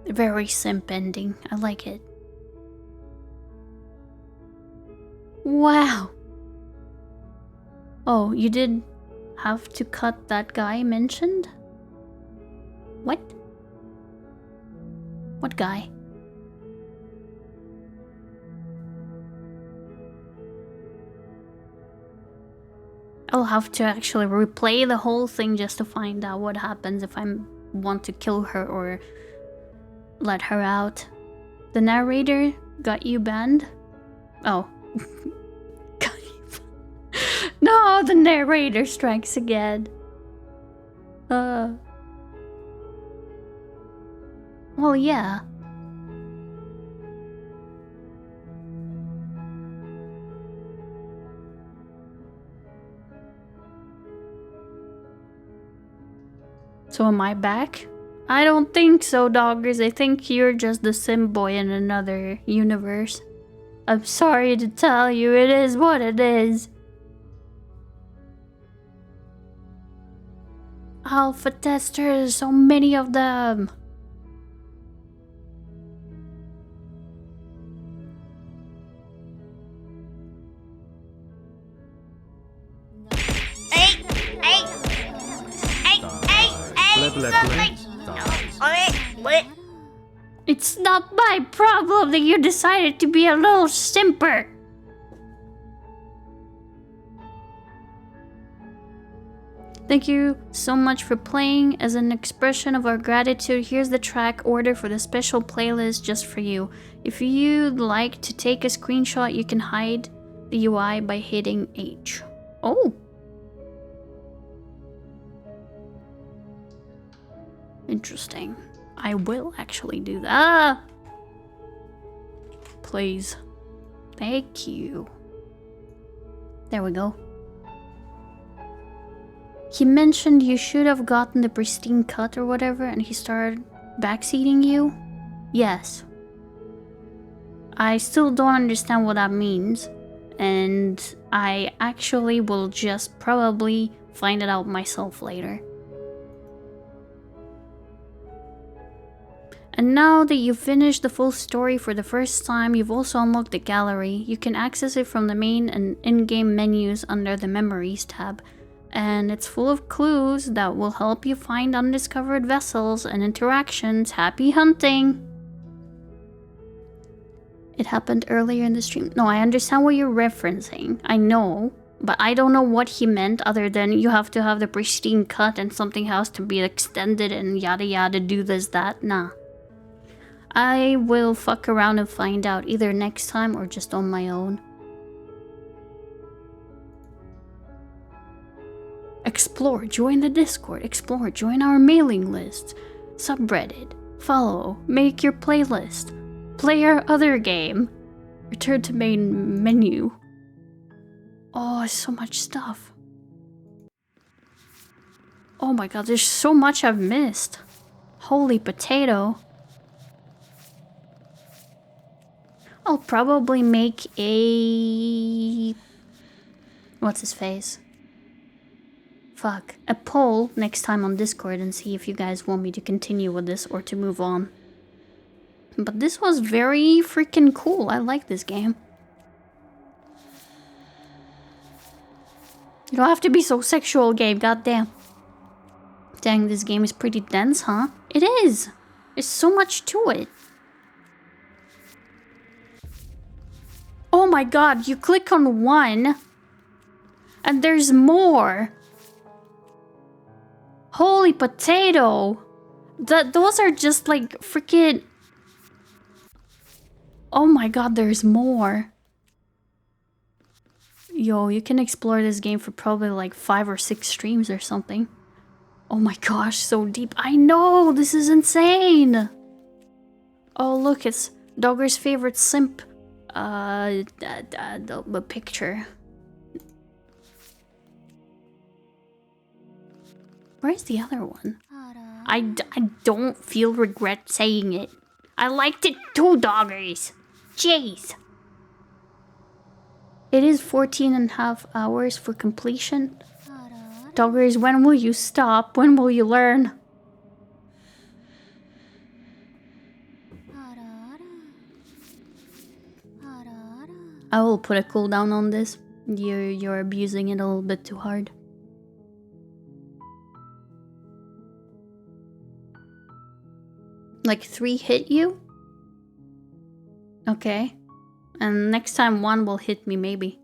Speaker 1: Very simp ending. I like it. Wow. Oh, you did have to cut that guy mentioned? What? What guy? I'll have to actually replay the whole thing just to find out what happens if I want to kill her or let her out. The narrator got you banned? Oh. No, the narrator strikes again. Well, yeah. So am I back? I don't think so, doggers. I think you're just the sim boy in another universe. I'm sorry to tell you, it is what it is. Alpha testers, so many of them. It's not my problem that you decided to be a little simper. Thank you so much for playing. As an expression of our gratitude, here's the track order for the special playlist just for you. If you'd like to take a screenshot, you can hide the UI by hitting H. Oh! Interesting. I will actually do that. Ah! Please. Thank you. There we go. He mentioned you should have gotten the pristine cut or whatever, and he started backseating you? Yes. I still don't understand what that means, and I actually will just probably find it out myself later. And now that you've finished the full story for the first time, you've also unlocked the gallery. You can access it from the main and in-game menus under the Memories tab. And it's full of clues that will help you find undiscovered vessels and interactions. Happy hunting! It happened earlier in the stream. No, I understand what you're referencing. I know, but I don't know what he meant other than you have to have the pristine cut and something has to be extended and yada yada, do this, that. Nah. I will fuck around and find out either next time or just on my own. Explore, join the Discord. Explore, join our mailing list. Subreddit, follow, make your playlist. Play our other game. Return to main menu. Oh, so much stuff. Oh my god, there's so much I've missed. Holy potato. I'll probably make a... what's his face? Fuck. A poll next time on Discord and see if you guys want me to continue with this or to move on. But this was very freaking cool. I like this game. You don't have to be so sexual, Gabe. Goddamn. Dang, this game is pretty dense, huh? It is. There's so much to it. Oh my god, you click on one and there's more. Holy potato. Those are just like freaking... Oh my god, there's more. Yo, you can explore this game for probably like 5 or 6 streams or something. Oh my gosh, so deep. I know, this is insane. Oh look, it's Dogger's favorite simp. The picture. Where's the other one? I don't feel regret saying it. I liked it too, Doggers. Jeez. It is 14.5 hours for completion. Doggers, when will you stop? When will you learn? I will put a cooldown on this. You're abusing it a little bit too hard. Like 3 hit you? Okay. And next time 1 will hit me, maybe.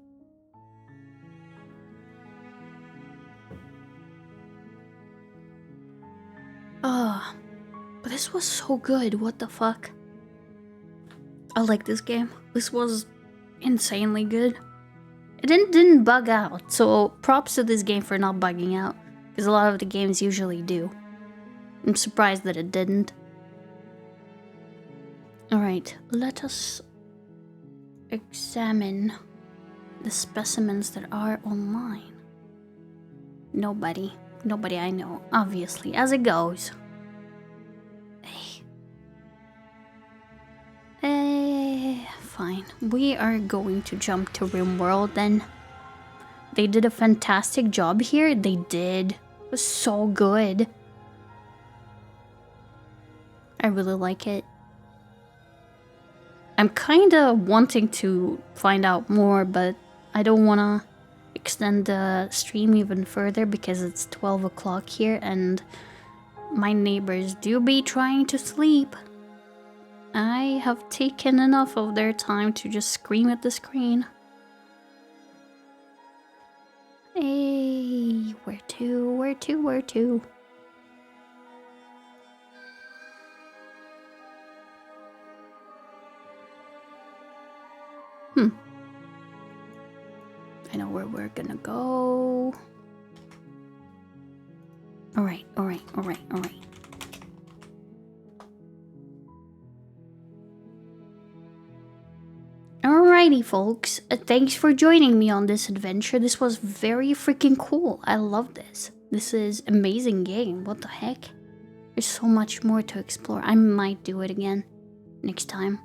Speaker 1: Oh, but this was so good. What the fuck? I like this game. This was insanely good. It didn't bug out, so props to this game for not bugging out, because a lot of the games usually do. I'm surprised that it didn't. Alright, let us examine the specimens that are online. Nobody I know, obviously, as it goes. Fine. We are going to jump to RimWorld then. They did a fantastic job here. They did. It was so good. I really like it. I'm kinda wanting to find out more, but I don't wanna extend the stream even further because it's 12 o'clock here and my neighbors do be trying to sleep. I have taken enough of their time to just scream at the screen. Hey, where to? I know where we're gonna go. Alright. Alrighty, folks. Thanks for joining me on this adventure. This was very freaking cool. I love this. This is an amazing game. What the heck? There's so much more to explore. I might do it again next time.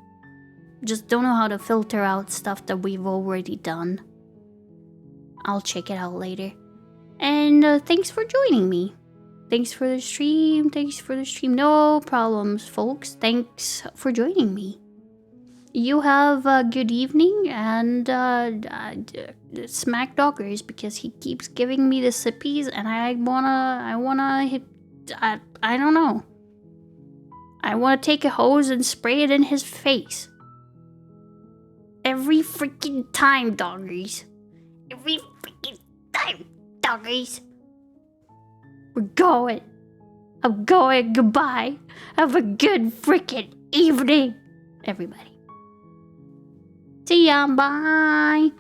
Speaker 1: Just don't know how to filter out stuff that we've already done. I'll check it out later. And thanks for joining me. Thanks for the stream. No problems, folks. Thanks for joining me. You have a good evening, and smack Doggers because he keeps giving me the sippies, and I don't know. I wanna take a hose and spray it in his face. Every freaking time, Doggers. Every freaking time, Doggers. I'm going. Goodbye. Have a good freaking evening, everybody. See ya. Bye.